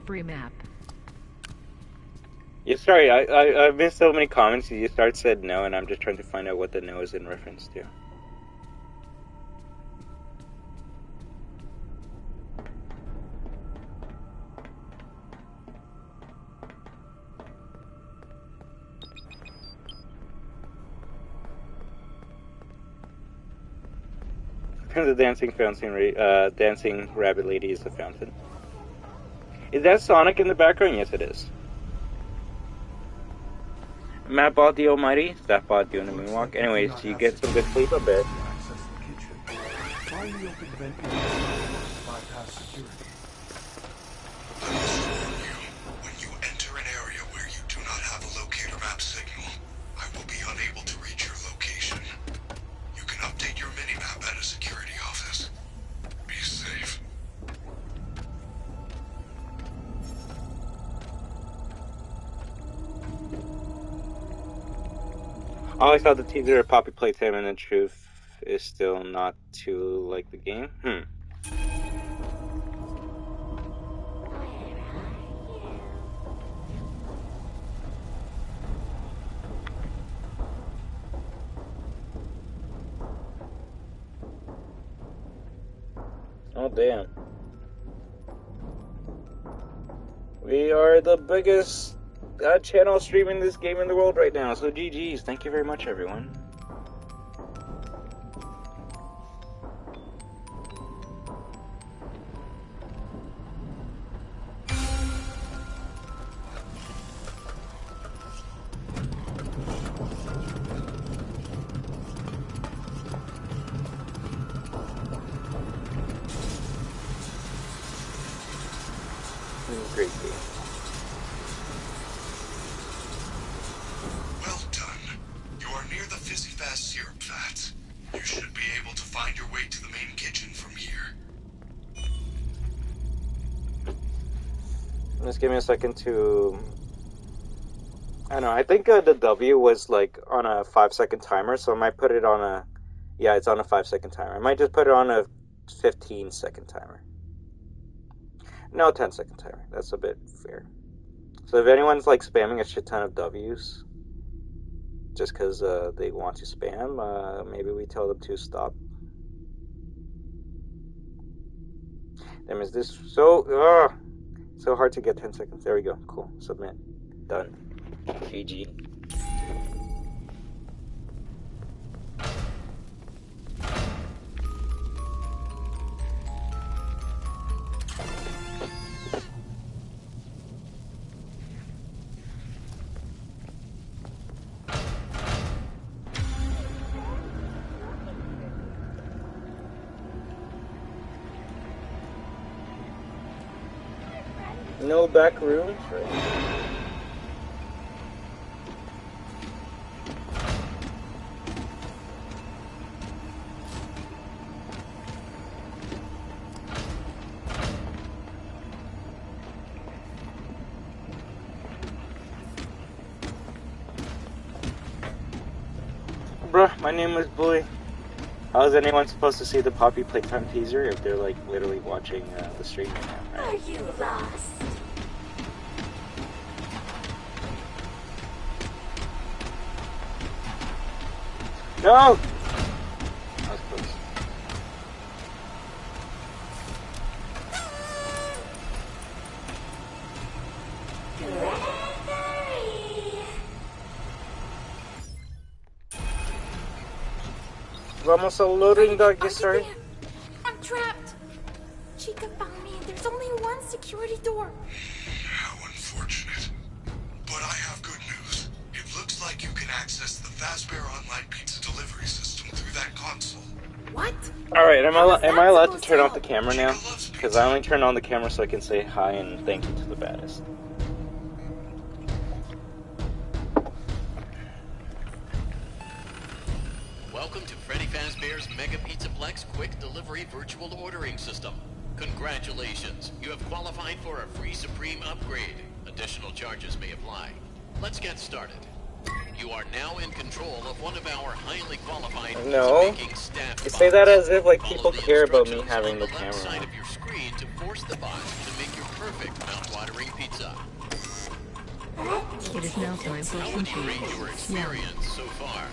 Free map. Yeah, sorry, I missed so many comments. You said no, and I'm just trying to find out what the no is in reference to. The dancing rabbit lady is the fountain. Is that Sonic in the background? Yes, it is. Matt bought the Almighty. Staff bought doing the moonwalk. Anyways, you get some good sleep a bit. Access the kitchen. Find the open vent in the kitchen to bypass security. I must warn you, when you enter an area where you do not have a locator map signal, I will be unable to reach your location. You can update your minimap at a security office. Be safe. I always thought the teaser Poppy Playtime and the truth is still not too like the game. Oh damn. We are the biggest channel streaming this game in the world right now. So GG's. Thank you very much, everyone. Great game. Well done. You are near the fizzy fast syrup vats. You should be able to find your way to the main kitchen from here. Just give me a second to... I don't know, I think the W was like on a 5-second timer, so I might put it on a... Yeah, it's on a 5-second timer. I might just put it on a 15-second timer. No, 10-second timer. That's a bit fair. So if anyone's like spamming a shit ton of W's, just because they want to spam, maybe we tell them to stop. Damn, is this so... so hard to get 10 seconds. There we go. Cool. Submit. Done. GG. No back rooms, right? Bruh, my name is Bully. How is anyone supposed to see the Poppy Playtime teaser if they're like literally watching the stream right now, right? Are you lost? No! That was close. Vamos a loading dog, yes, sorry. I'm trapped. Chica found me and there's only one security door. How unfortunate. But I have good news. It looks like you can access the Fazbear Online Pizza Delivery System through that console. What? Alright, am I allowed to turn off the camera now? Because I only turned on the camera so I can say hi and thank you to the baddest. Welcome to Freddy Fazbear's Mega PIZZAPLEX Quick Delivery Virtual Ordering System. Congratulations, you have qualified for a free Supreme upgrade. Additional charges may apply. Let's get started. You are now in control of one of our highly qualified pizza-making staff. You say that as if like people care about me having the camera. Follow the instructions on the left side of your screen to force the bot to make your perfect mouth-watering pizza. It is now time for How some would you rate cheese. your experience so far?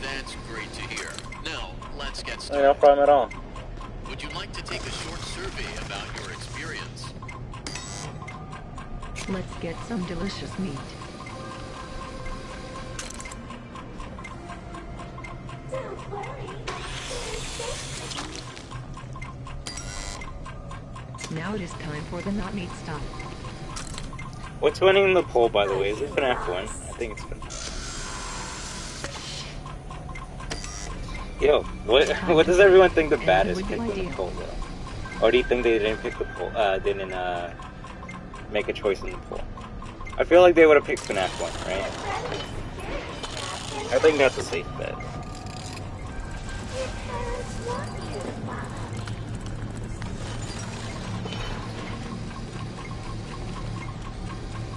That's great to hear. Now, let's get started. No problem at all. Would you like to take a short survey about your experience? Let's get some delicious meat. Don't worry. Now it is time for the not meat stuff. What's winning the poll, by the way? Is it FNAF 1? I think it's FNAF. Yo, what does everyone think the baddest picked in the poll, though? Or do you think they didn't pick the poll, didn't make a choice in the poll? I feel like they would have picked FNAF 1, right? I think that's a safe bet.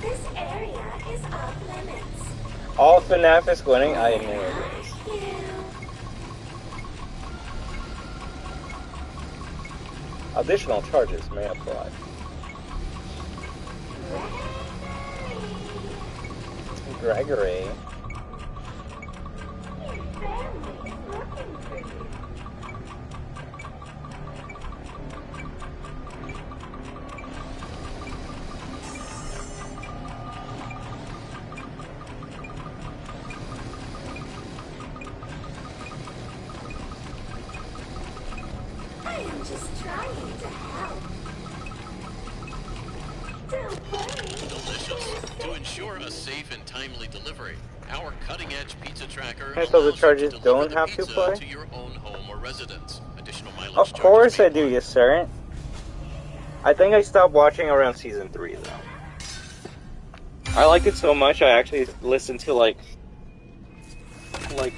This area is off limits. All FNAF is winning? I knew it was. Additional charges may apply. Gregory. just trying to help. Don't worry. Delicious. To ensure a safe and timely delivery, our cutting-edge pizza tracker And so the allows you to charges deliver don't the have to pizza play? to your own home or residence. Additional mileage Of charges course may I do, apply. yes sir. I think I stopped watching around season 3 though. I liked it so much I actually listened to like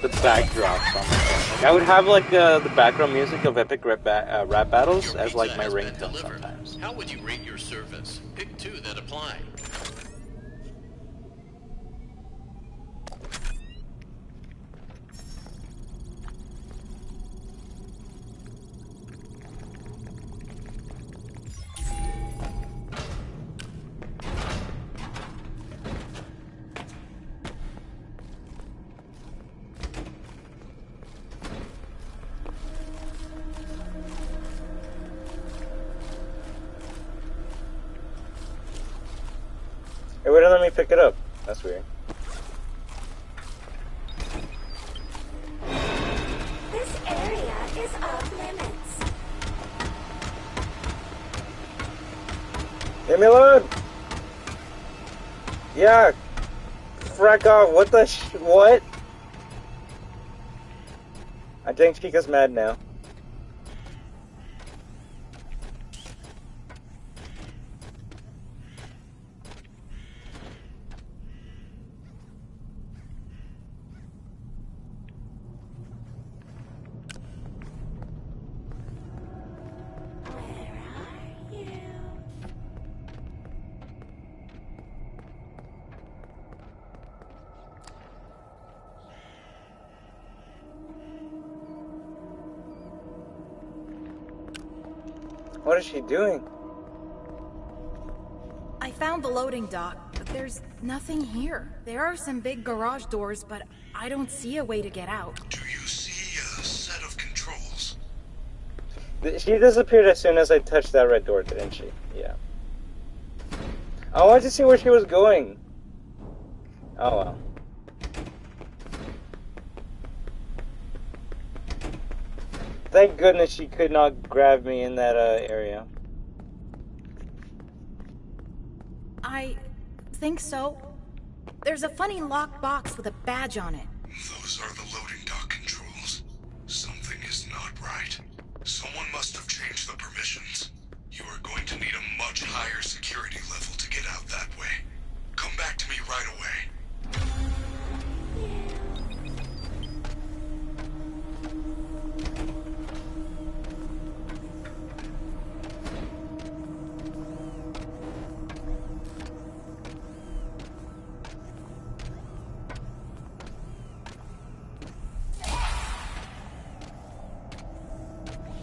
the backdrops on my phone. Like I would have like the background music of epic rap battles Your as like pizza my has been ringtone delivered. sometimes. How would you rate your service? Pick 2 that apply. It wouldn't let me pick it up. That's weird. This area is off limits. Leave me alone! Yeah! Frack off! What the what? I think Chica's mad now. What is she doing? I found the loading dock, but there's nothing here. There are some big garage doors, but I don't see a way to get out. Do you see a set of controls? She disappeared as soon as I touched that red door, didn't she? Yeah. I wanted to see where she was going. Oh well. Thank goodness she could not grab me in that area. I think so. There's a funny locked box with a badge on it. Those are the loading dock controls. Something is not right. Someone must have changed the permissions. You are going to need a much higher security level to get out that way. Come back to me right away.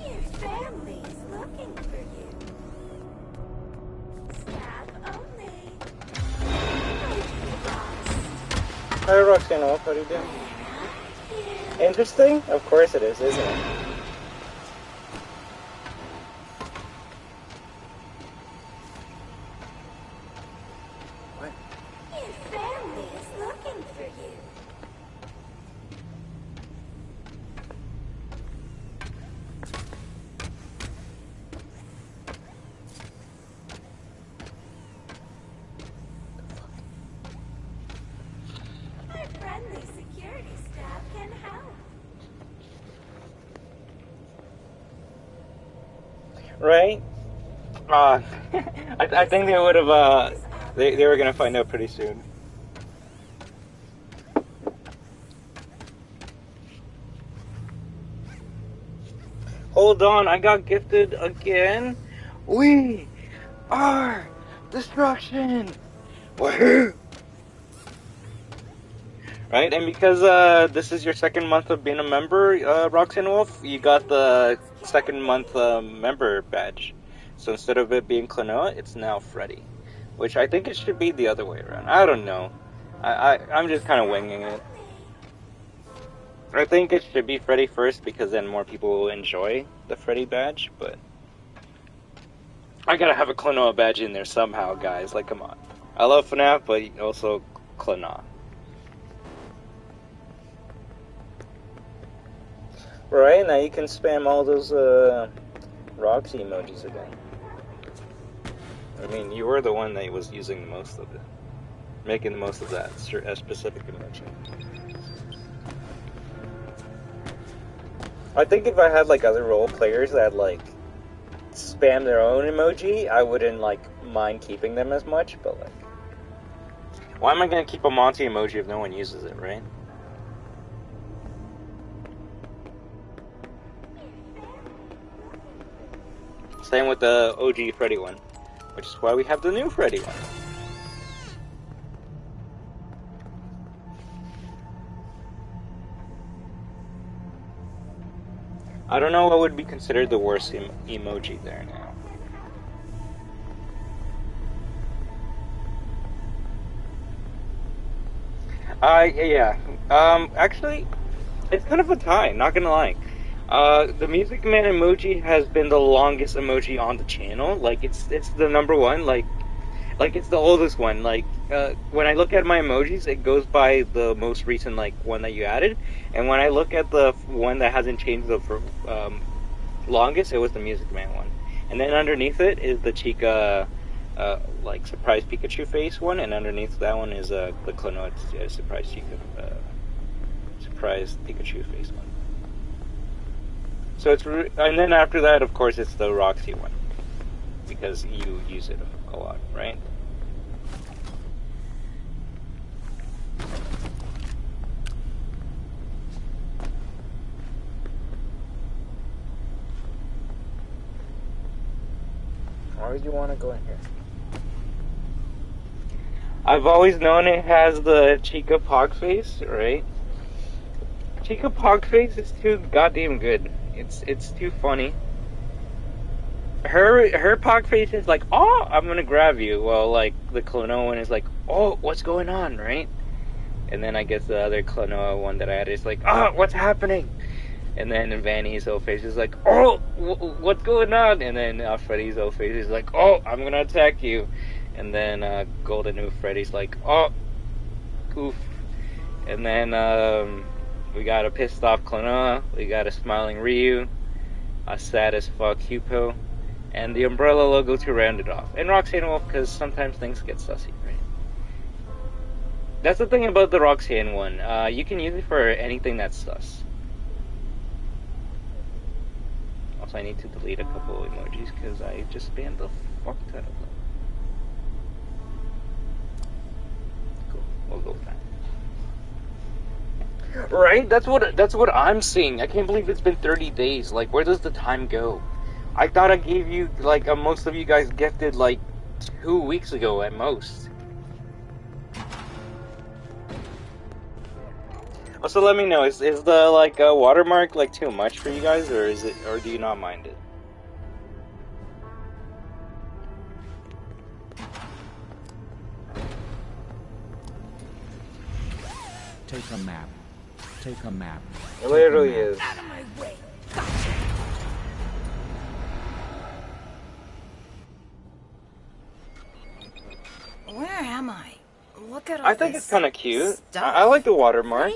Your family is looking for you. Staff only. Hi Roxanne, how do you do? Interesting? Of course it is, isn't it? What? Your family is looking for you. Our friendly security staff can help. Right? I think they would have, they were gonna find out pretty soon. Hold on, I got gifted again. We are destruction. WAHOO! Right, and because this is your second month of being a member, Roxanne Wolf, you got the second month member badge. So instead of it being Klonoa, it's now Freddy. Which I think it should be the other way around. I don't know. I'm just kind of winging it. I think it should be Freddy first because then more people will enjoy the Freddy badge, but I gotta have a Klonoa badge in there somehow, guys. Like, come on. I love FNAF, but also Klonoa. Right, now you can spam all those Roxy emojis again. I mean, you were the one that was using the most of it. Making the most of that specific emoji. I think if I had like other role players that like spam their own emoji, I wouldn't like mind keeping them as much, but like, why am I gonna keep a Monty emoji if no one uses it, right? Same with the OG Freddy one, which is why we have the new Freddy one. I don't know what would be considered the worst emoji there now. Yeah. Actually, it's kind of a tie, not gonna lie. The Music Man emoji has been the longest emoji on the channel. Like, it's the number one, like it's the oldest one. Like, when I look at my emojis, it goes by the most recent, like, one that you added. And when I look at the one that hasn't changed the longest, it was the Music Man one. And then underneath it is the Chica, like, surprise Pikachu face one. And underneath that one is the Klonoa surprise Chica, surprise Pikachu face one. So it's, and then after that, of course, it's the Roxy one. Because you use it a lot, right? Why would you want to go in here? I've always known it has the Chica Pog face, right? Chica Pog face is too goddamn good. It's too funny. Her Pog face is like, oh, I'm gonna grab you. Well, like, the Klonoa one is like, oh, what's going on, right? And then I guess the other Klonoa one that I had is like, oh, what's happening? And then Vanny's old face is like, oh, what's going on? And then Freddy's old face is like, oh, I'm gonna attack you. And then Golden New Freddy's like, oh, oof. And then we got a pissed off Klonoa, we got a smiling Ryu, a sad as fuck Hupo, and the umbrella logo to round it off. And Roxanne Wolf, because sometimes things get sussy, right? That's the thing about the Roxanne one. You can use it for anything that's sus. Also, I need to delete a couple emojis because I just banned the fuck out of them. Cool, we'll go with that. Right? That's what I'm seeing. I can't believe it's been 30 days. Like, where does the time go? I thought I gave you, like, most of you guys gifted, like, 2 weeks ago at most. Also, let me know, is the, like, watermark, like, too much for you guys, or do you not mind it? Take a map. Take a map. It literally is. Out of my way. Gotcha. Where am I? Look at all I think this it's kind of cute. stuff. I like the watermark.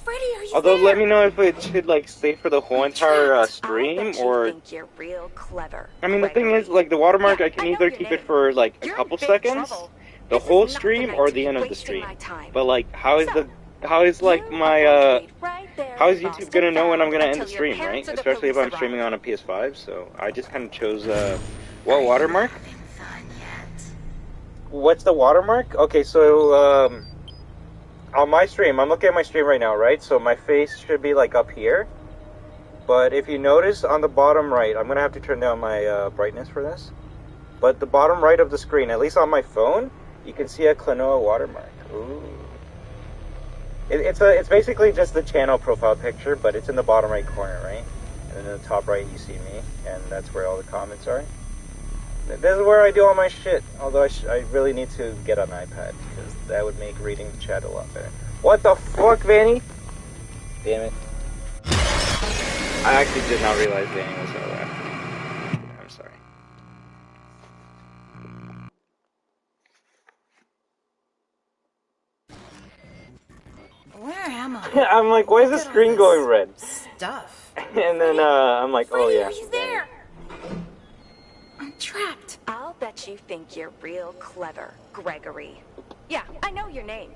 Freddy, are you Although, there? let me know if it should, like, stay for the whole entire stream, bet you or... think you're real clever. I mean, the thing is, like, the watermark, Yeah, I can I know either your keep name. it for, like, a You're in couple big seconds, trouble. the This whole is not stream, the or night the to end be of the wasting stream. my time. But, like, how is So, like, you my, wait right there how is in YouTube Boston gonna know when I'm gonna Town end the until stream, your right? parents or the Especially if I'm police streaming arrive. on a PS5, so I just kind of chose, what watermark? What's the watermark? Okay, so, on my stream, I'm looking at my stream right now, right? So my face should be, like, up here. But if you notice on the bottom right, I'm gonna have to turn down my, brightness for this. But the bottom right of the screen, at least on my phone, you can see a Klonoa watermark. Ooh. It's basically just the channel profile picture, but it's in the bottom right corner, right? And then in the top right, you see me, and that's where all the comments are. This is where I do all my shit. Although I really need to get an iPad, because that would make reading the chat a lot better. What the fuck, Vanny? Damn it. I actually did not realize Vanny was over after me. I'm sorry. Where am I? I'm like, why is the Look at all screen this going red? Stuff. And then I'm like, oh Freddy, yeah. are you there? bet you think you're real clever, Gregory. Yeah, I know your name.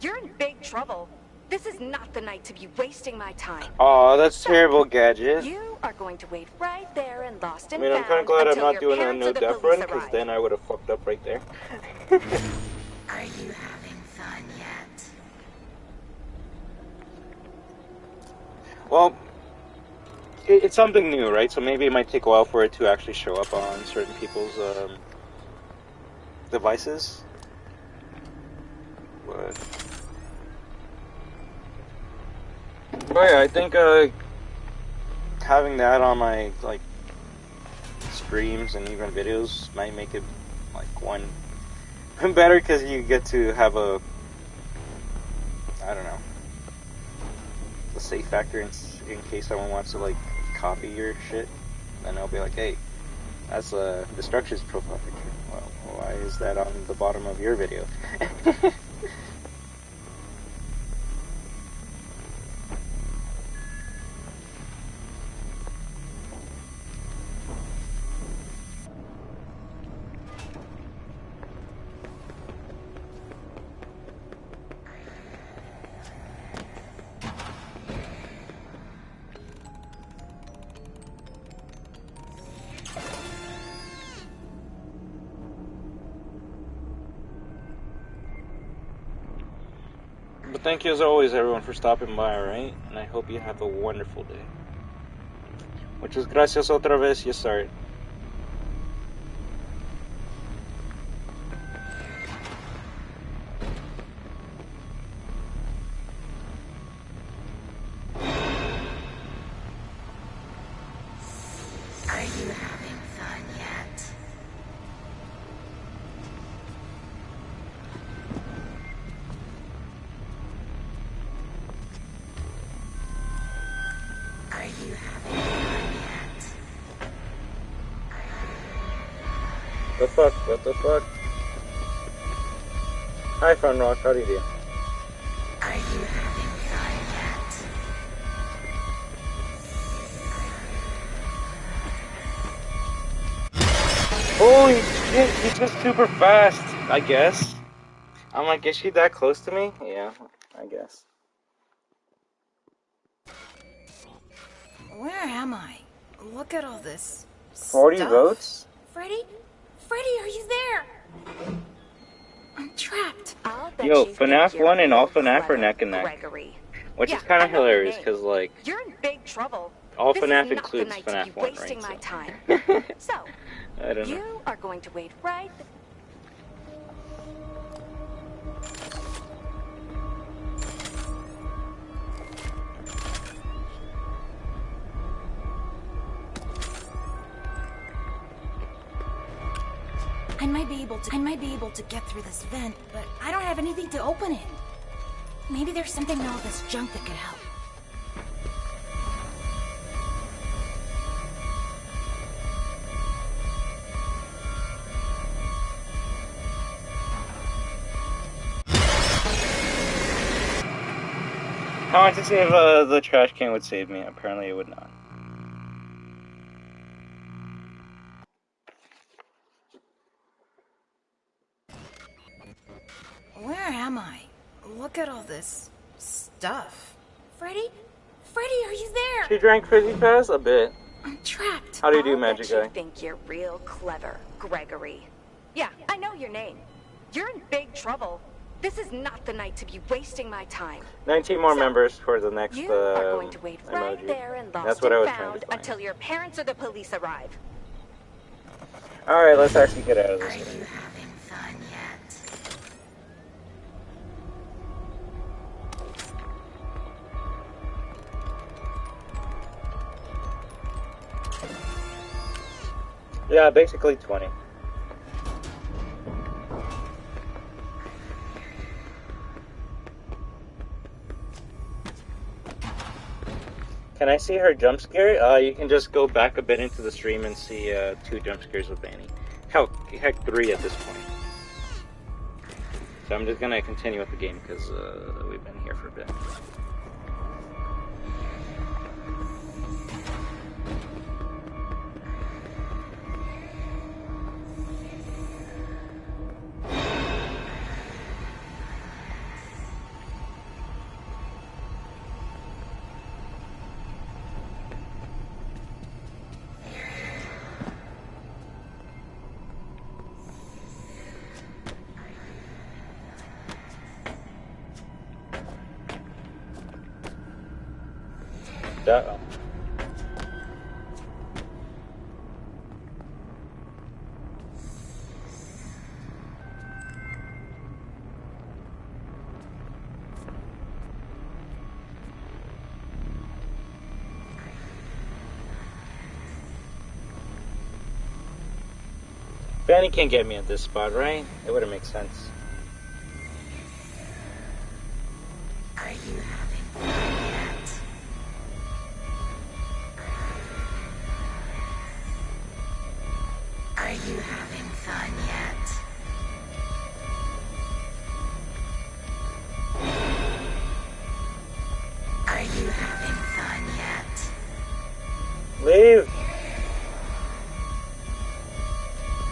You're in big trouble. This is not the night to be wasting my time. Aw, that's terrible, Gadget. You are going to wait right there and lost and I mean, I'm kind of found glad I'm until not your doing a parents or the no-death police run, because arrive. then I would have fucked up right there. Are you having fun yet? Well, it's something new, right? So maybe it might take a while for it to actually show up on certain people's devices. But yeah, I think having that on my like streams and even videos might make it like one better, because you get to have a, I don't know, a safe factor in case someone wants to like copy your shit. Then I'll be like, hey, that's Destruction's profile picture. Well, why is that on the bottom of your video? But thank you as always, everyone, for stopping by, right? And I hope you have a wonderful day. Muchas gracias otra vez, yes sir. Are you having fun yet? Are you having fun yet? The fuck? What the fuck? Hi, Fun Rock, how do you do? Are you having fun yet? Holy shit, he's just super fast, I guess. I'm like, is she that close to me? Yeah, I guess. Where am I? Look at all this 40 stuff. votes? Freddy? Freddy, are you there? I'm trapped. Yo, FNAF 1 and all FNAF are neck and neck. Gregory. Which Yeah, is kind I of know your hilarious, name. because, like, You're in big trouble. all This is FNAF not includes the night to FNAF be 1, wasting right? my time. So, So, I don't know. you are going to wait right. I might be able to get through this vent, but I don't have anything to open it. Maybe there's something in all this junk that could help. I wanted to see if the trash can would save me. Apparently it would not. Where am I? Look at all this stuff. Freddy? Freddy, are you there? She drank Fizzy Fast? A bit. I'm trapped. How do you do, I'll Magic bet you Guy? think you're real clever, Gregory. Yeah, I know your name. You're in big trouble. This is not the night to be wasting my time. 19 more members for the next You are going to wait right emoji. there and That's lost what I and was trying found to find. until your parents or the police arrive. Alright, let's actually get out of Are this. you having fun yet? Yeah, basically 20. Can I see her jump scare? You can just go back a bit into the stream and see 2 jump scares with Annie. Heck, 3 at this point. So I'm just gonna continue with the game because we've been here for a bit. Uh-oh. Fanny can't get me at this spot, right? It wouldn't make sense. Are you having fun yet? Are you having fun yet? Are you having fun yet? Leave!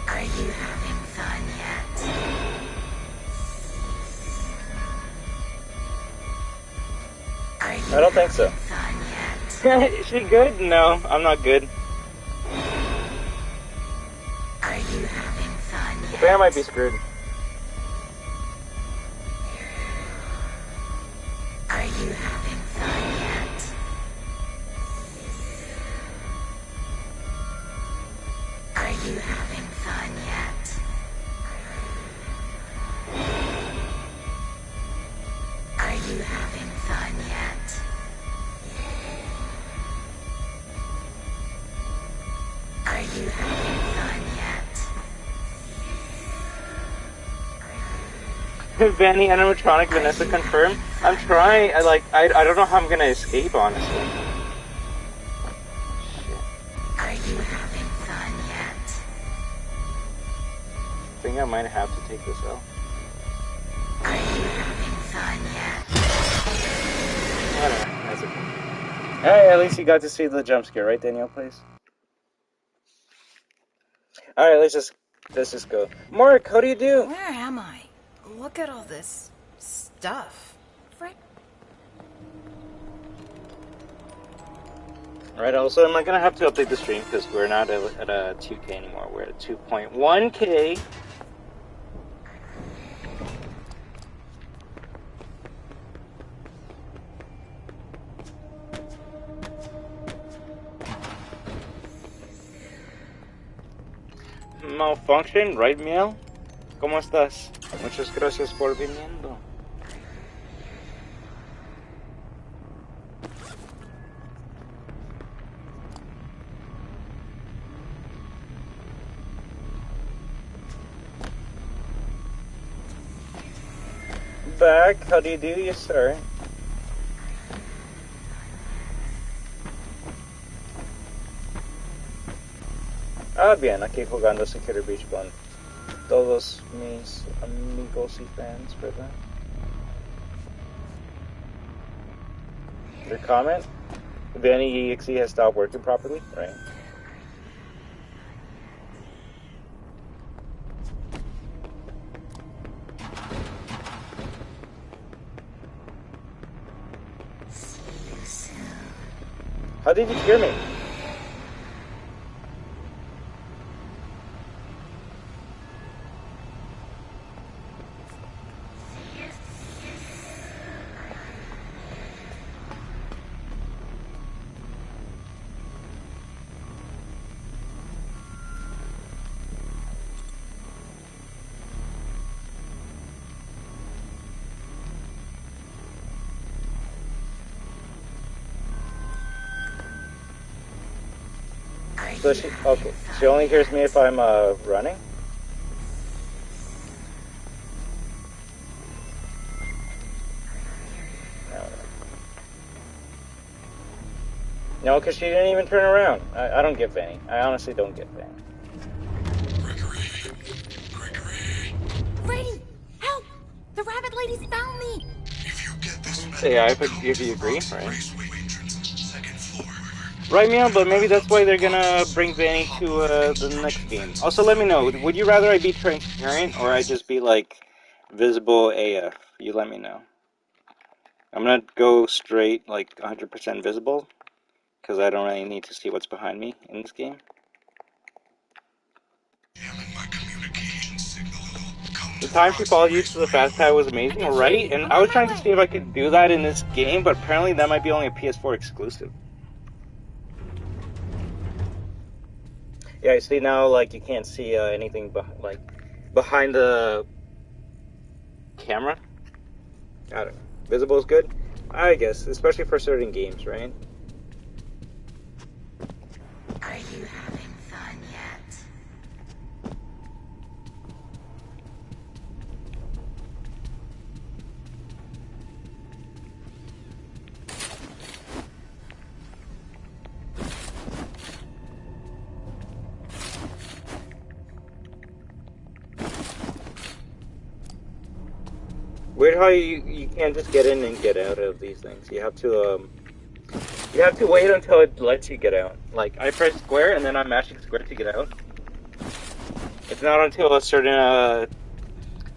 Are you having fun yet? Are you I don't think so. fun yet? Is she good? No, I'm not good. Are you having fun I yet? think I might be screwed. Are you having fun yet? Are you having fun yet? Are you having fun yet? Are you having fun yet? Vanny, animatronic, Vanessa confirmed. I'm trying. I don't know how I'm gonna escape, honestly. Shit. Are you having fun yet? I think I might have to take this out. Are you having fun yet? Whatever. That's okay. Hey, at least you got to see the jump scare, right, Danielle, please? Alright, let's just go. Mark, how do you do? Where am I? Look at all this stuff. Alright, also, am I gonna have to update the stream because we're not at a 2K anymore. We're at 2.1K. Malfunction, right, Miel? ¿Cómo estás? Muchas gracias por viniendo. Back, how do you do? Yes, sir. Bien, aquí jugando Security Beach con todos mis amigos y fans, ¿verdad? Your comment? Vanny EXE has stopped working properly, right? How did you hear me? So she only hears me if I'm running? No, because she didn't even turn around. I don't get Vanny. I honestly don't get Vanny. Freddy! Help! The rabbit ladies found me! Yeah, if you agree, right? Right, Meow, but maybe that's why they're gonna bring Vanny to the next game. Also, let me know, would you rather I be transparent or I just be, like, visible AF? You let me know. I'm gonna go straight, like, 100% visible, because I don't really need to see what's behind me in this game. The time she followed you to the fast pad was amazing, right? And I was trying to see if I could do that in this game, but apparently that might be only a PS4 exclusive. Yeah, see now, like, you can't see anything behind the camera. I don't know. Visible is good? I guess, especially for certain games, right? Are you having fun yet? Weird how you can't just get in and get out of these things. You have to wait until it lets you get out. Like, I press square and then I'm mashing square to get out. It's not until a certain,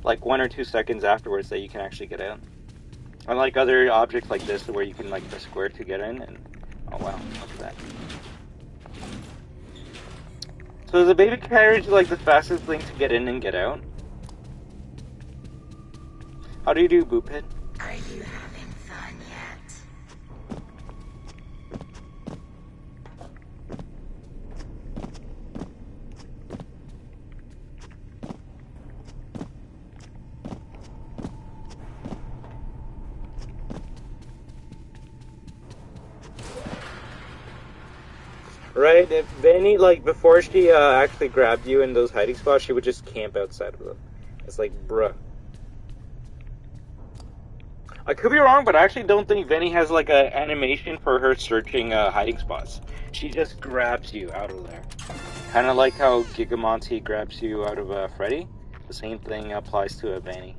like 1 or 2 seconds afterwards that you can actually get out. Unlike other objects like this where you can like press square to get in and, oh wow, look at that. So is the baby carriage like the fastest thing to get in and get out? How do you do, Boophead? Are you having fun yet? Right, if Benny, like, before she actually grabbed you in those hiding spots, she would just camp outside of them. It's like, bruh. I could be wrong, but I actually don't think Benny has, like, an animation for her searching hiding spots. She just grabs you out of there. Kind of like how Gigamonty grabs you out of Freddy. The same thing applies to Benny.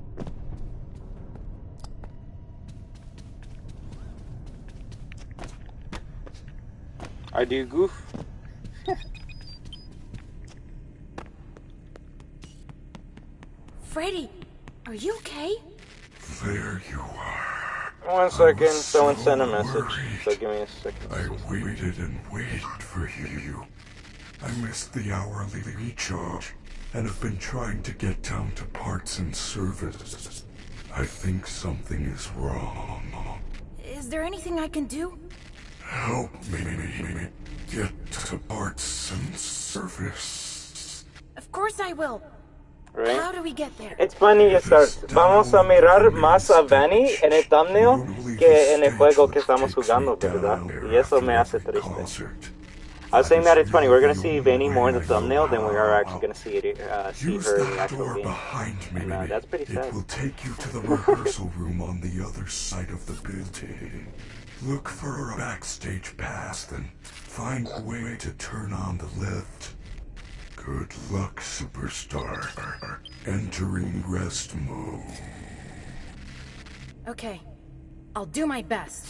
I do goof. Freddy, are you okay? There you are. 1 second, someone sent a message. So give me a second. I waited and waited for you. I missed the hourly recharge and have been trying to get down to parts and service. I think something is wrong. Is there anything I can do? Help me get to parts and service. Of course I will. Right? How do we get there? It's funny, you start. Vamos a mirar más a Benny en el thumbnail que en el juego que estamos jugando, ¿verdad? Y eso me hace triste. I was saying that it's funny. We're gonna see Benny more in the thumbnail than we are actually gonna see her in the actual game. And that's pretty sad. It will take you to the rehearsal room on the other side of the building. Look for a backstage pass, then find a way to turn on the lift. Good luck, superstar. Entering rest mode. Okay, I'll do my best.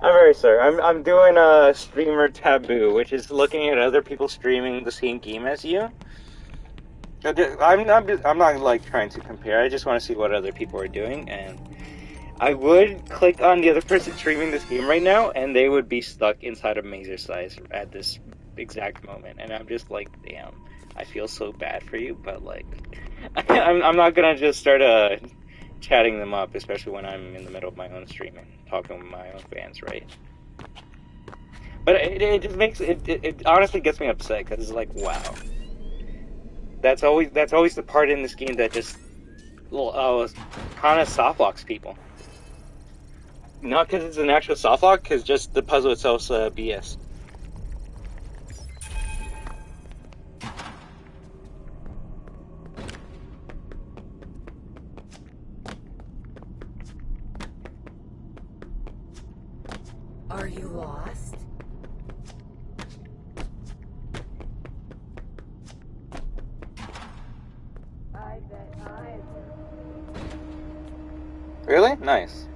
I'm very sorry. I'm doing a streamer taboo, which is looking at other people streaming the same game as you. I'm not like trying to compare. I just want to see what other people are doing, and I would click on the other person streaming this game right now, and they would be stuck inside of Mazer size at this exact moment. And I'm just like, damn, I feel so bad for you, but like, I'm not gonna just start chatting them up, especially when I'm in the middle of my own stream and talking with my own fans, right? But it just makes it honestly gets me upset because it's like, wow, that's always the part in this game that just kind of soft locks people. Not because it's an actual soft lock, because just the puzzle itself's BS. Are you lost? I bet I do. Really? Nice.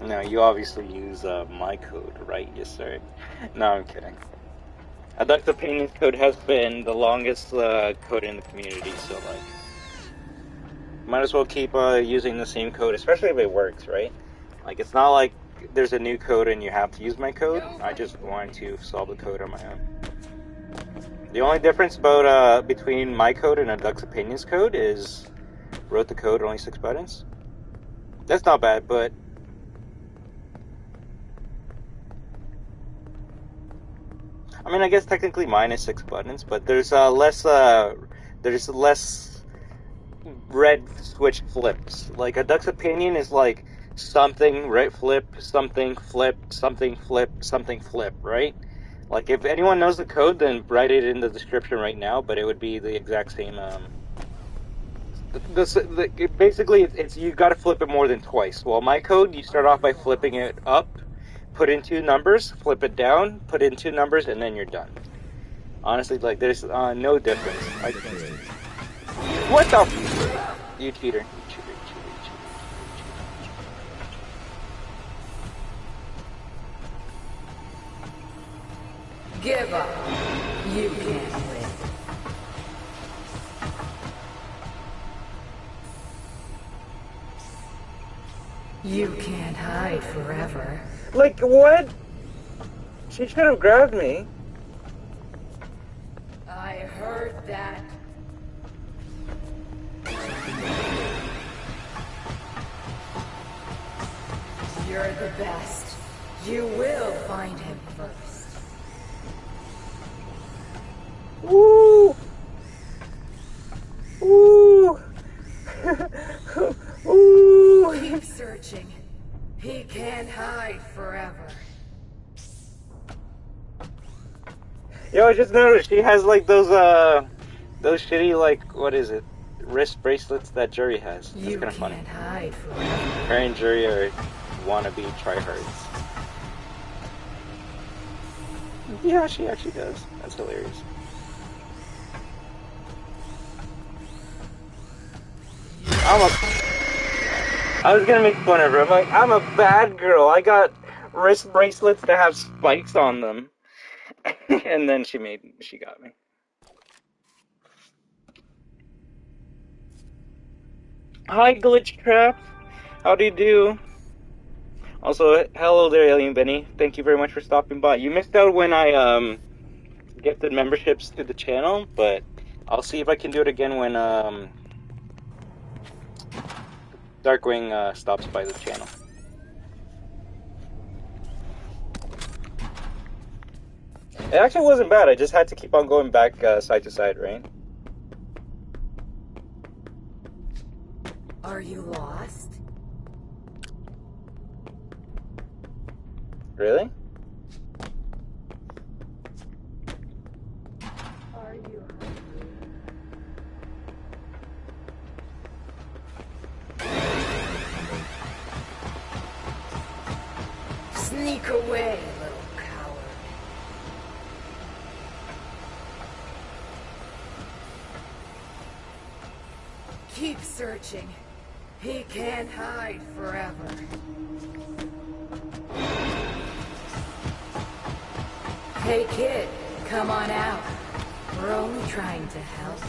No, you obviously use my code, right? Yes, sir. No, I'm kidding. Adult Opinions code has been the longest code in the community, so like, Might as well keep using the same code, especially if it works, right? Like, it's not like there's a new code and you have to use my code. I just want to solve the code on my own. The only difference about between my code and a Duck's Opinions code is wrote the code, only 6 buttons. That's not bad, but I mean, I guess technically mine is 6 buttons, but there's less red switch flips. Like a Duck's Opinion is like something right flip, something flip, something flip, something flip, right? Like if anyone knows the code, then write it in the description right now. But it would be the exact same. Basically, it's you got to flip it more than twice. Well, my code, you start off by flipping it up, put in 2 numbers, flip it down, put in 2 numbers, and then you're done. Honestly, like there's no difference. What the? You cheater! You cheater! Give up. You can't win. You can't hide forever. Like, what? She should have grabbed me. I heard that. You're the best. You will find him first. Woo! Woo! Ooh. Keep searching. He can't hide forever. Yo, I just noticed she has like those shitty, like, what is it? Wrist bracelets that Jury has. That's kind of funny. You can't hide forever. Her and Jury are wannabe tryhards. Yeah, she actually does. That's hilarious. I was gonna make fun of her. I'm like, I'm a bad girl. I got wrist bracelets that have spikes on them. And then she got me. Hi, Glitch Trap. How do you do? Also, hello there, Alien Benny. Thank you very much for stopping by. You missed out when I gifted memberships to the channel, but I'll see if I can do it again when Darkwing stops by the channel. It actually wasn't bad. I just had to keep on going back side to side, right? Are you lost? Really? Are you Sneak away, little coward. Keep searching. He can't hide forever. Hey kid, come on out. We're only trying to help.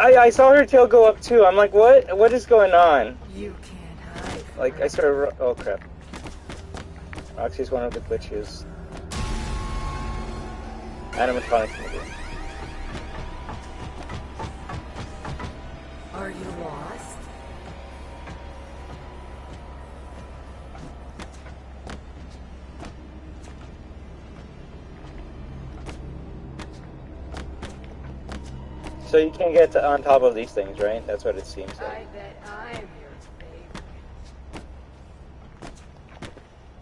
I saw her tail go up too. I'm like, what? What is going on? You can't hide. Like, I started. Oh crap. Roxy's one of the glitches. Animatronics movie. Are you lost? So you can't get on top of these things, right? That's what it seems like. I bet I'm your favorite.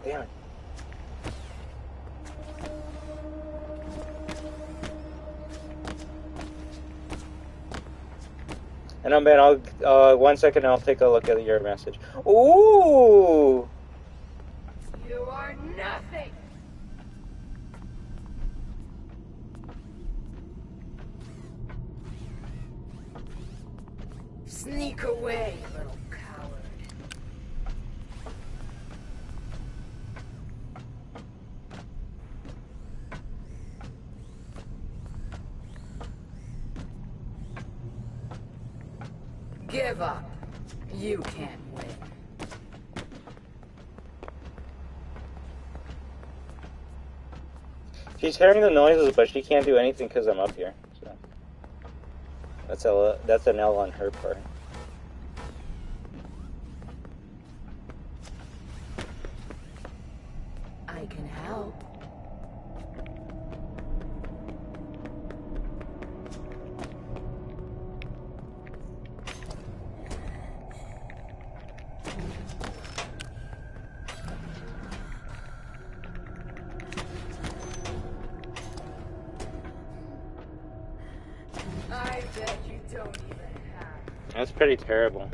Damn it. And oh man, I'll 1 second. I'll take a look at your message. Ooh. You are nothing. Sneak away, little coward. Give up. You can't win. She's hearing the noises, but she can't do anything because I'm up here. So that's an L on her part. I can help. I bet you don't even have. That's pretty terrible.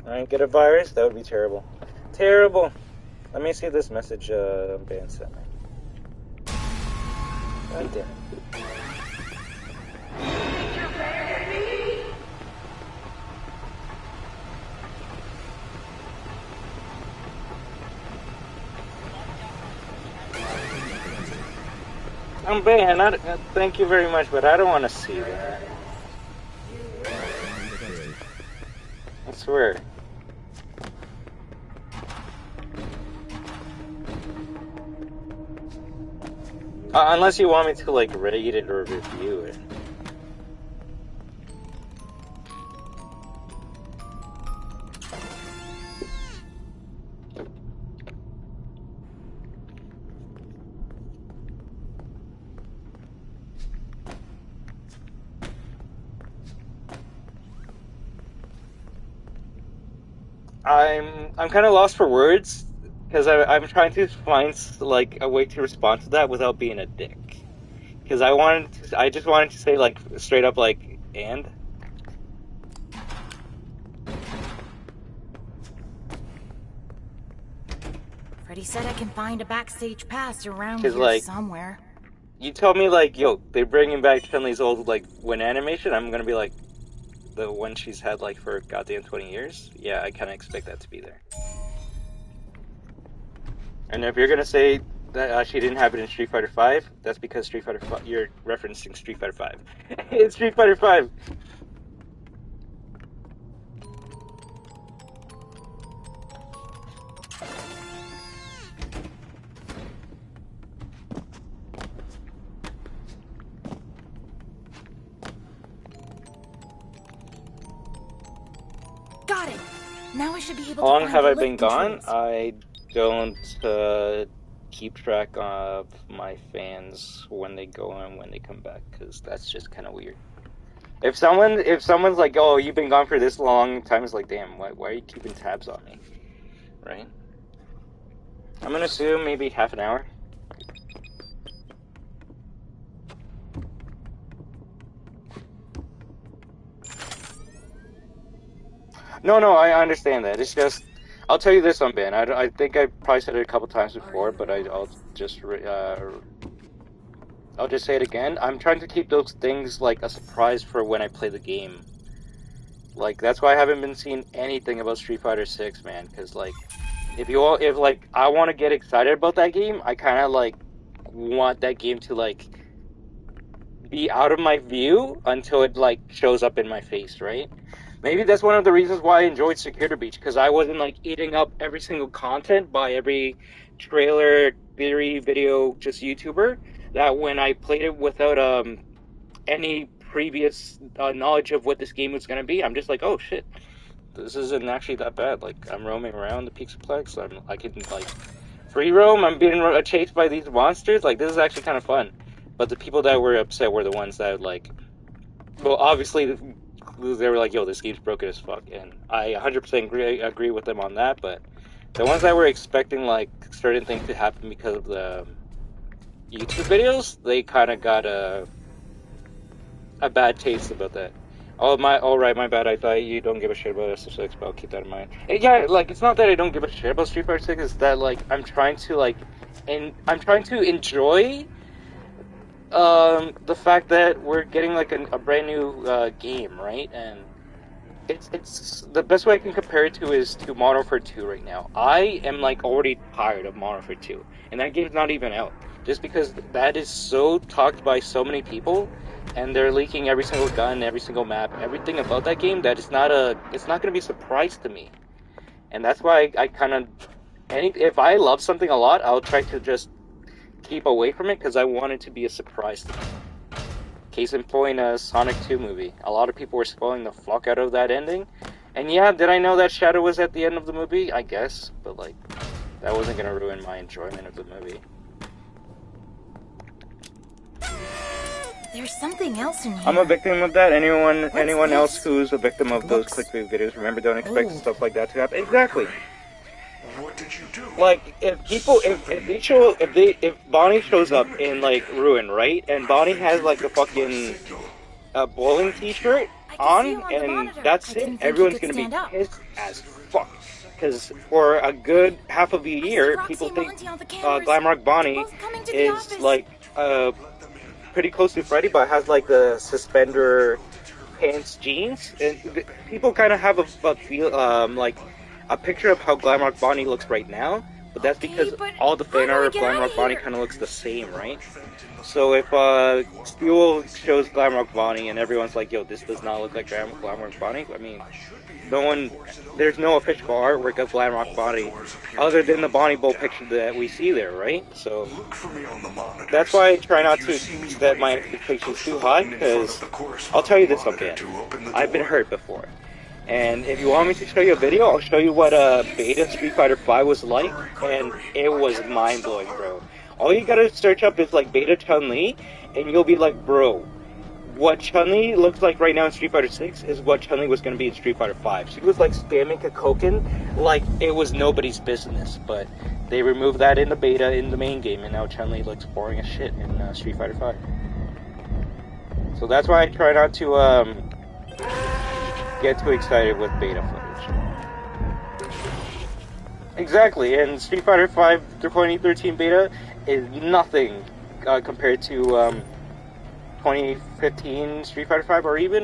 I get a virus? That would be terrible. Terrible! Let me see this message Ben sent me. God damn it. I'm Ben, thank you very much, but I don't want to see that. I swear. Unless you want me to, like, rate it or review it. I'm kind of lost for words. Because I'm trying to find, like, a way to respond to that without being a dick. Because I just wanted to say, like, straight up, like, and? Freddy said I can find a backstage pass around 'Cause, here like, somewhere. You tell me, like, yo, they're bringing back Chun-Li's old, like, Win animation, I'm gonna be like, the one she's had, like, for goddamn 20 years? Yeah, I kind of expect that to be there. And if you're gonna say that she didn't have it in Street Fighter V, that's because you're referencing Street Fighter V. It's Street Fighter V. Got it. Now I should be able to. How long find have the I lift been gone? controls. I don't keep track of my fans when they go and when they come back, because that's just kind of weird. If someone's like, oh, you've been gone for this long time, it's like, damn, why are you keeping tabs on me? Right? I'm gonna assume maybe half an hour. No, I understand that. It's just, I'll tell you this on Ben. I think I probably said it a couple times before, but I'll just say it again. I'm trying to keep those things like a surprise for when I play the game. Like, that's why I haven't been seeing anything about Street Fighter 6, man. Because, like, if I want to get excited about that game, I kind of, like, want that game to, like, be out of my view until it, like, shows up in my face, right? Maybe that's one of the reasons why I enjoyed Security Breach, because I wasn't, like, eating up every single content by every trailer, theory, video, just YouTuber, that when I played it without, any previous knowledge of what this game was going to be, I'm just like, oh, shit, this isn't actually that bad. Like, I'm roaming around the PIZZAPLEX, I can, like, free roam, I'm being chased by these monsters, like, this is actually kind of fun. But the people that were upset were the ones that, like, well, obviously, they were like, yo, this game's broken as fuck, and I 100% agree with them on that, but the ones that were expecting, like, certain things to happen because of the YouTube videos, they kind of got a bad taste about that. Oh right, my bad. I thought you don't give a shit about SF6, but I'll keep that in mind. Yeah, like, it's not that I don't give a shit about Street Fighter 6, it's that, like, I'm trying to enjoy, the fact that we're getting, like, a brand new, game, right? And it's, the best way I can compare it to is to Modern Warfare 2 right now. I am, like, already tired of Modern Warfare 2, and that game's not even out. Just because that is so talked by so many people, and they're leaking every single gun, every single map, everything about that game, that it's not going to be a surprise to me. And that's why I kind of, if I love something a lot, I'll try to just keep away from it, because I want it to be a surprise to me. Case in point, Sonic 2 movie. A lot of people were spoiling the fuck out of that ending. And yeah, did I know that Shadow was at the end of the movie? I guess. But, like, that wasn't going to ruin my enjoyment of the movie. There's something else in here. I'm a victim of that. Anyone else who's a victim of those clickbait videos, remember, don't expect stuff like that to happen. Exactly. What did you do? Like, if Bonnie shows up in, like, Ruin, right? And Bonnie has, like, a fucking bowling t-shirt on, and that's it. Everyone's gonna be pissed as fuck. Because for a good half of the year, people think Glamrock Bonnie is, like, pretty close to Freddy, but has, like, the suspender pants jeans. And people kind of have a feel, like, a picture of how Glamrock Bonnie looks right now, but that's because all the fan art of Glamrock Bonnie kind of looks the same, right? So if Spewel shows Glamrock Bonnie and everyone's like, yo, this does not look like Glamrock Bonnie, I mean, there's no official artwork of Glamrock Bonnie other than the Bonnie Bowl picture that we see there, right? So that's why I try not to set my expectations too high, because I'll tell you this, okay, I've been hurt before. And if you want me to show you a video, I'll show you what beta Street Fighter 5 was like, and it was mind-blowing, bro. All you gotta search up is, like, beta Chun-Li, and you'll be like, bro, what Chun-Li looks like right now in Street Fighter 6 is what Chun-Li was gonna be in Street Fighter 5. She was, like, spamming Kakoken like it was nobody's business, but they removed that in the beta in the main game, and now Chun-Li looks boring as shit in Street Fighter 5. So that's why I try not to, get too excited with beta footage. Exactly, and Street Fighter 5 2013 beta is nothing compared to 2015 Street Fighter 5 or even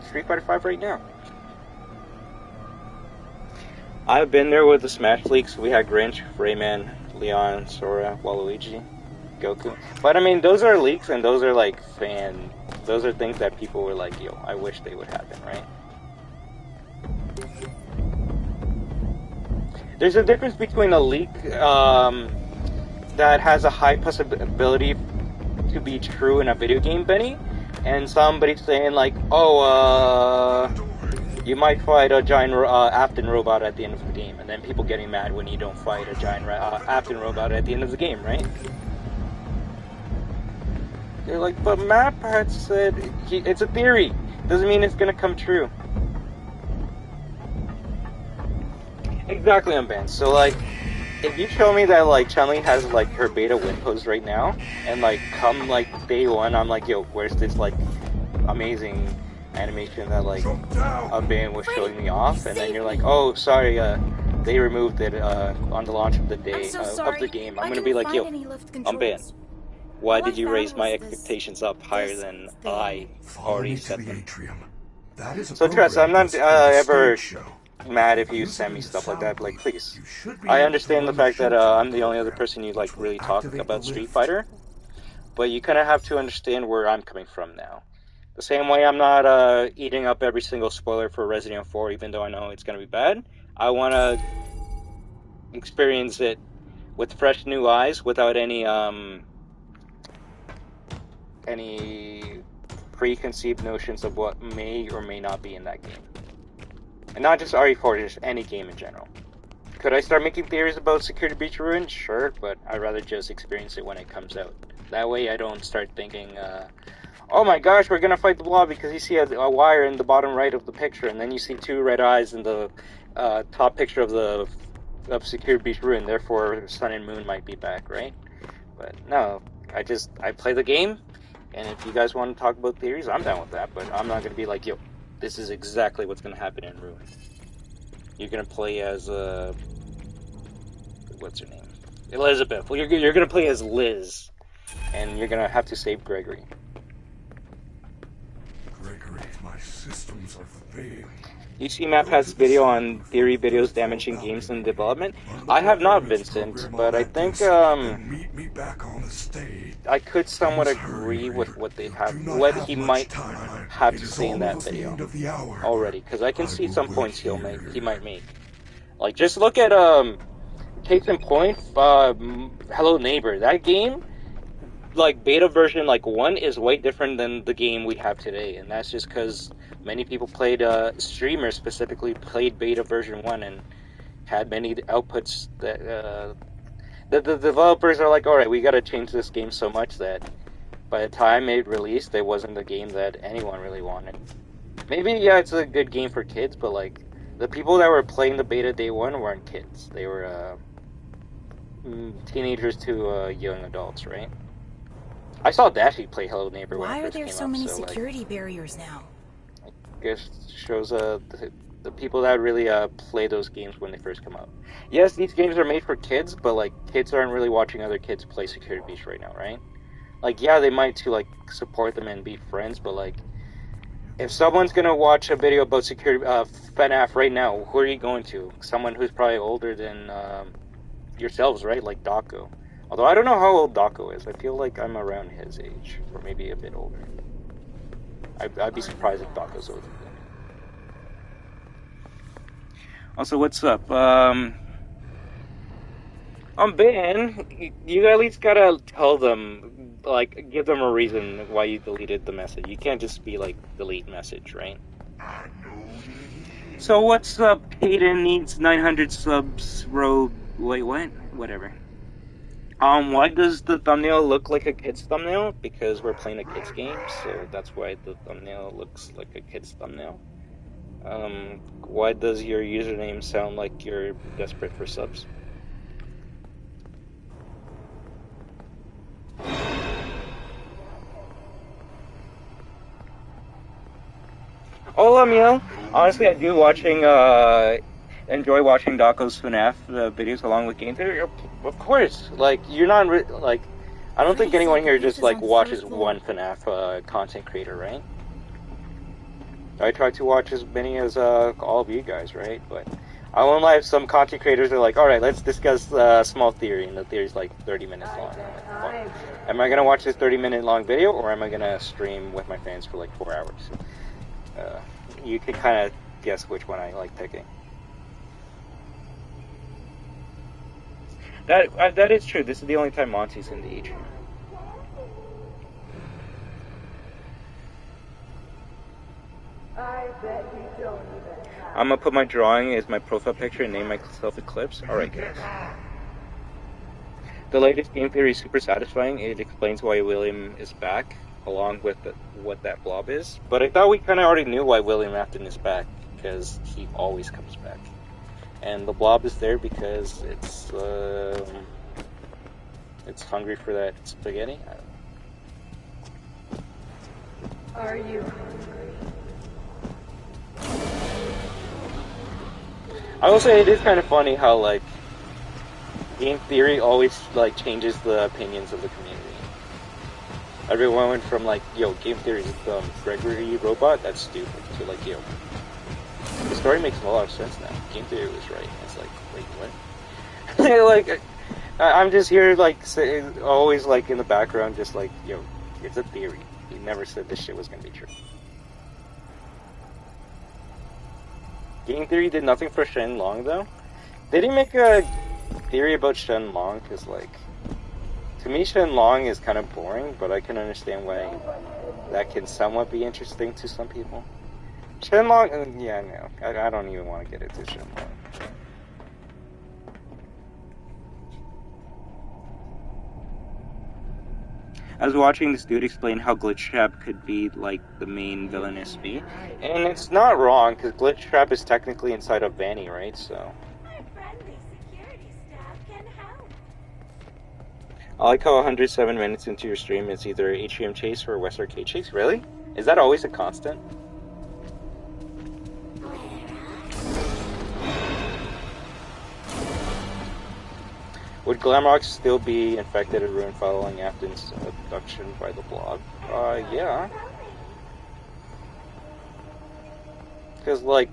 Street Fighter 5 right now. I've been there with the Smash leaks. We had Grinch, Rayman, Leon, Sora, Waluigi, Goku. But I mean, those are leaks, and those are like those are things that people were like, yo, I wish they would happen, right? There's a difference between a leak that has a high possibility to be true in a video game, Benny, and somebody saying like, oh, you might fight a giant Afton robot at the end of the game, and then people getting mad when you don't fight a giant Afton robot at the end of the game, right? They're like, but Map had said it's a theory. Doesn't mean it's gonna come true. Exactly, Unbanned. So like, if you show me that like Chun-Li has like her beta win pose right now, and like come like day one, I'm like, yo, where's this like amazing animation that like Unbanned was showing me off? And then you're like, oh, sorry, they removed it on the launch of the day of the game. I'm gonna be like, yo, Unbanned. Why did you raise my expectations up higher than I already set them? So Tress, I'm not ever mad if you send me stuff like that, like, please. I understand the fact that I'm the only other person you like really talk about Street Fighter, but you kind of have to understand where I'm coming from now. The same way I'm not eating up every single spoiler for Resident Evil 4, even though I know it's going to be bad. I want to experience it with fresh new eyes, without any preconceived notions of what may or may not be in that game. And not just RE4, just any game in general. Could I start making theories about Security Breach Ruin? Sure, but I'd rather just experience it when it comes out. That way I don't start thinking, oh my gosh, we're gonna fight the blob because you see a wire in the bottom right of the picture, and then you see two red eyes in the top picture of Security Breach Ruin, therefore Sun and Moon might be back, right? But no, I play the game, And if you guys want to talk about theories, I'm down with that. But I'm not going to be like, yo, this is exactly what's going to happen in Ruin. You're going to play as, what's her name? Elizabeth. Well, you're going to play as Liz. And you're going to have to save Gregory. Gregory, my systems are failing. UCMap has video on theory videos damaging games in development. I have not, Vincent, but I think Meet me back on the stage. I could somewhat agree with what they have, what he might have to say in that video already, because I can see some points he might make. Like, just look at case in point, Hello Neighbor. That game, like beta version like 1 is way different than the game we have today, and that's just because many people played, streamers specifically played beta version 1 and had many outputs that the developers are like, alright, we gotta change this game so much that by the time it released, it wasn't the game that anyone really wanted. Maybe, yeah, it's a good game for kids, but like, the people that were playing the beta day 1 weren't kids. They were teenagers to young adults, right? I saw Dashi play Hello Neighbor when it first came out. Why are there so many security barriers now? I guess shows the people that really play those games when they first come out. Yes, these games are made for kids, but like kids aren't really watching other kids play Security Beast right now, right? Like, yeah, they might to like support them and be friends, but like if someone's gonna watch a video about security FNAF right now, who are you going to? Someone who's probably older than yourselves, right? Like Daco. Although I don't know how old Daco is. I feel like I'm around his age, or maybe a bit older. I'd be surprised if Daco's older. Also, what's up? Ben, you at least gotta tell them, like, give them a reason why you deleted the message. You can't just be like, delete message, right? So what's up? Hayden needs 900 subs. Wait, what? Whatever. Why does the thumbnail look like a kid's thumbnail? Because we're playing a kid's game, so that's why the thumbnail looks like a kid's thumbnail. Why does your username sound like you're desperate for subs? Oh, Amiel, honestly, I do enjoy watching Daco's FNAF videos along with game theory. Of course, like, you're not, like, I don't think anyone here just, like, watches one FNAF content creator, right? I try to watch as many as all of you guys, right? But I won't lie, some content creators are like, alright, let's discuss small theory, and the theory's like 30 minutes long. I'm like, well, am I gonna watch this 30-minute long video, or am I gonna stream with my fans for like 4 hours? You can kind of guess which one I like picking. That is true. This is the only time Monty's in the atrium. I'm gonna put my drawing as my profile picture and name myself Eclipse. Alright, guys. The latest game theory is super satisfying. It explains why William is back, along with what that blob is. But I thought we kind of already knew why William Afton is back, because he always comes back. And the blob is there because it's hungry for that spaghetti. Are you hungry? I will say it is kind of funny how, like, game theory always, like, changes the opinions of the community. Everyone went from, like, yo, game theory is dumb, Gregory robot, that's stupid, to, like, yo, the story makes a lot of sense now. Game theory was right. It's like, wait, what? Like, I'm just here, like, always, like, in the background, just like, yo, it's a theory. He never said this shit was gonna be true. Game theory did nothing for Shen Long, though. They didn't make a theory about Shen Long, because, like, to me, Shen Long is kind of boring, but I can understand why that can somewhat be interesting to some people. Shen Long, yeah, no, I don't even want to get into Shen Long. I was watching this dude explain how Glitch Trap could be like the main villainous B, and it's not wrong, because Glitch Trap is technically inside of Vanny, right? So. I like how 107 minutes into your stream it's either Atrium Chase or West Arcade Chase. Really? Is that always a constant? Would Glamrock still be infected and ruined following Afton's abduction by the blog? Yeah. Because, like,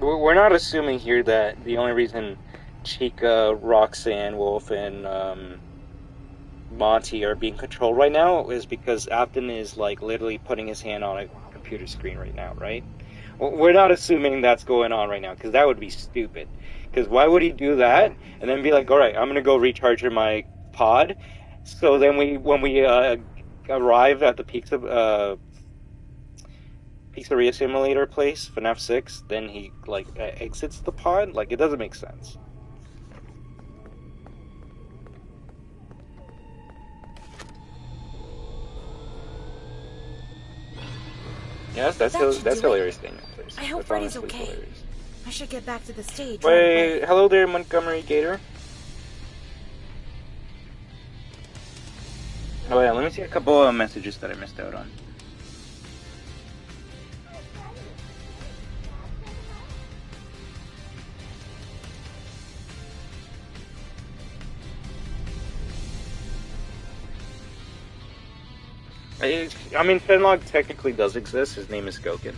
we're not assuming here that the only reason Chica, Roxanne, Wolf, and Monty are being controlled right now is because Afton is, like, literally putting his hand on a computer screen right now, right? We're not assuming that's going on right now, because that would be stupid. Because why would he do that and then be like, all right, I'm gonna go recharge in my pod. So then when we arrive at the Pizzeria Simulator place, FNAF 6, then he like exits the pod. Like, it doesn't make sense. Yes, that's hilarious, Daniel. Please. I hope Freddy's okay. Hilarious. I should get back to the stage. Wait, hello there, Montgomery Gator. Oh yeah, let me see a couple of messages that I missed out on. I mean, Fenlog technically does exist. His name is Gokin.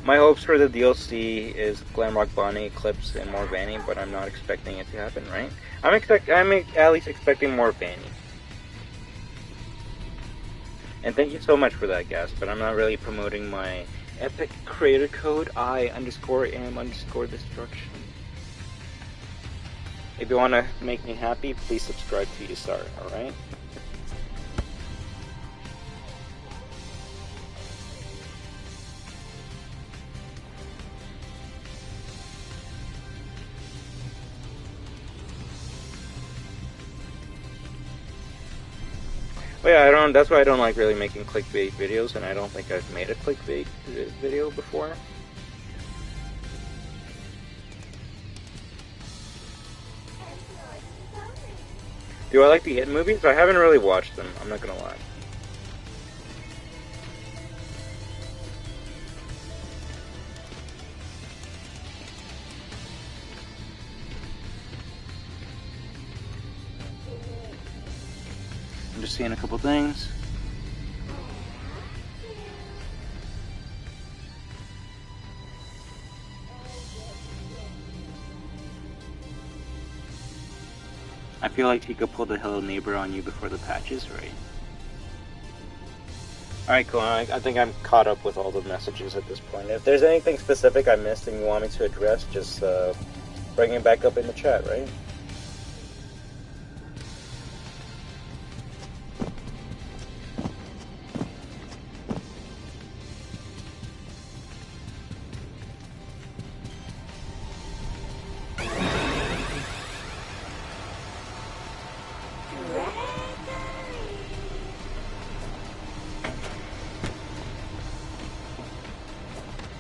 My hopes for the DLC is Glamrock, Bonnie, Eclipse, and more Vanny, but I'm not expecting it to happen, right? I'm at least expecting more Vanny. And thank you so much for that, Gas, but I'm not really promoting my epic creator code, I_am_destruction. If you want to make me happy, please subscribe to Yasar, alright? But yeah, that's why I don't like really making clickbait videos, and I don't think I've made a clickbait video before. Do I like the Hit movies? I haven't really watched them, I'm not gonna lie. I'm just seeing a couple things. I feel like Chica pulled the Hello Neighbor on you before the patches, right? Alright, cool. I think I'm caught up with all the messages at this point. If there's anything specific I missed and you want me to address, just bring it back up in the chat, right?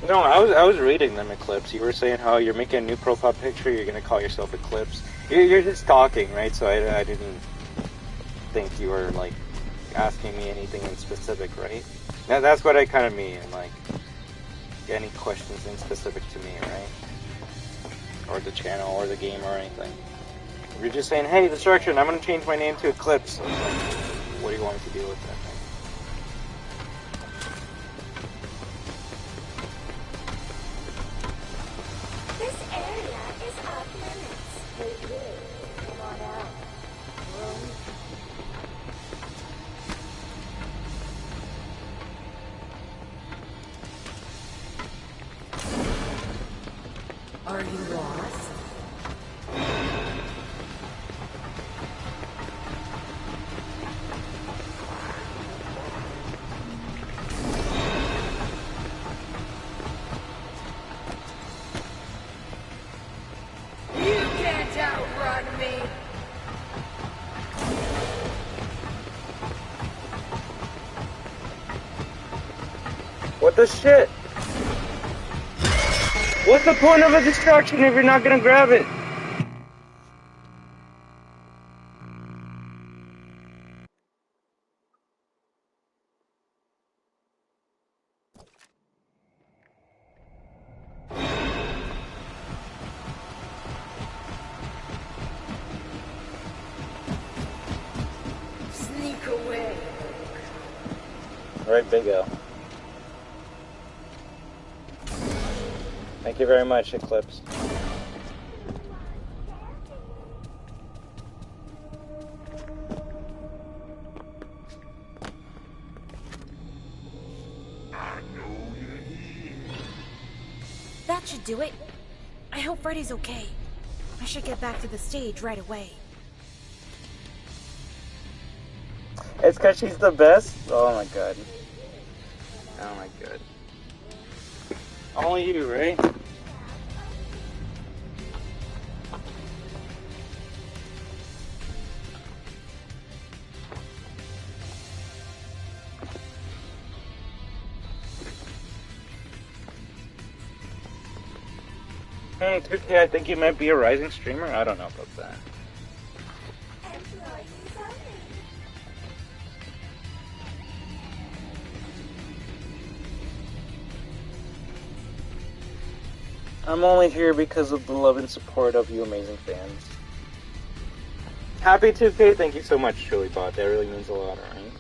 No, I was reading them, Eclipse. You were saying how you're making a new profile picture, you're gonna call yourself Eclipse. You're just talking, right? So I didn't think you were, like, asking me anything in specific, right? That's what I kind of mean, like, any questions in specific to me, right? Or the channel, or the game, or anything. If you're just saying, hey, Destruction, I'm gonna change my name to Eclipse. Like, what do you want me to do with that? Are you lost? You can't outrun me! What the shit? What's the point of a distraction if you're not gonna grab it? Alright, Big O. Thank you very much, Eclipse. That should do it. I hope Freddy's okay. I should get back to the stage right away. It's because she's the best? Oh my god. Oh my god. Only you, right? Hey, 2K, I think you might be a rising streamer? I don't know about that. I'm only here because of the love and support of you amazing fans. Happy 2K, thank you so much, Chilibot. That really means a lot, alright?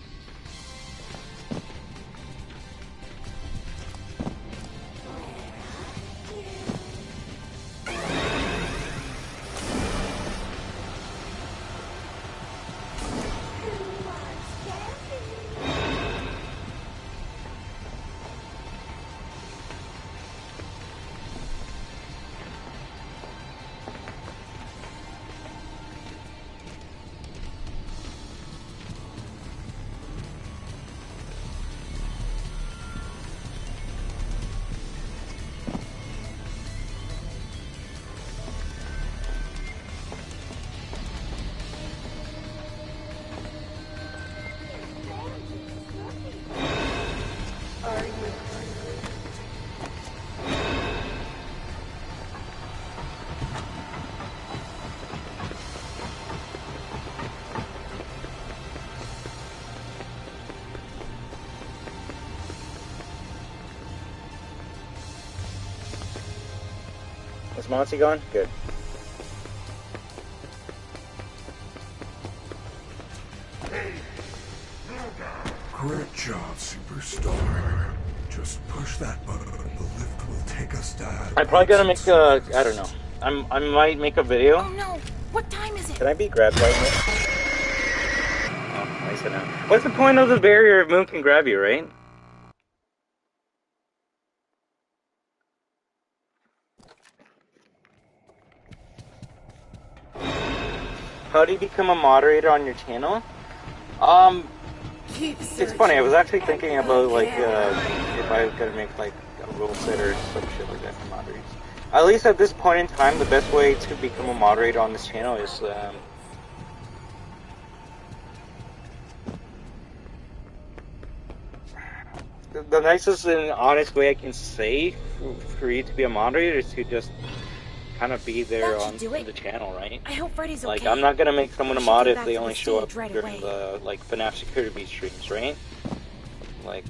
Is Monty gone? Good. Great job, superstar. Just push that button. The lift will take us down. I'm probably gonna make a, I don't know. I might make a video. Oh no! What time is it? Can I be grabbed by Moon? Oh, nice to know. What's the point of the barrier if Moon can grab you, right? How do you become a moderator on your channel? It's funny, I was actually thinking about, like, if I was gonna make, like, a rule set or some shit like that for moderators. At least at this point in time, the best way to become a moderator on this channel is, the nicest and honest way I can say for you to be a moderator is to just kind of be there on the channel, right? I hope Freddy's like, okay. I'm not gonna make someone a mod if they only show up right during the, like, FNAF Security Beat streams, right? Like,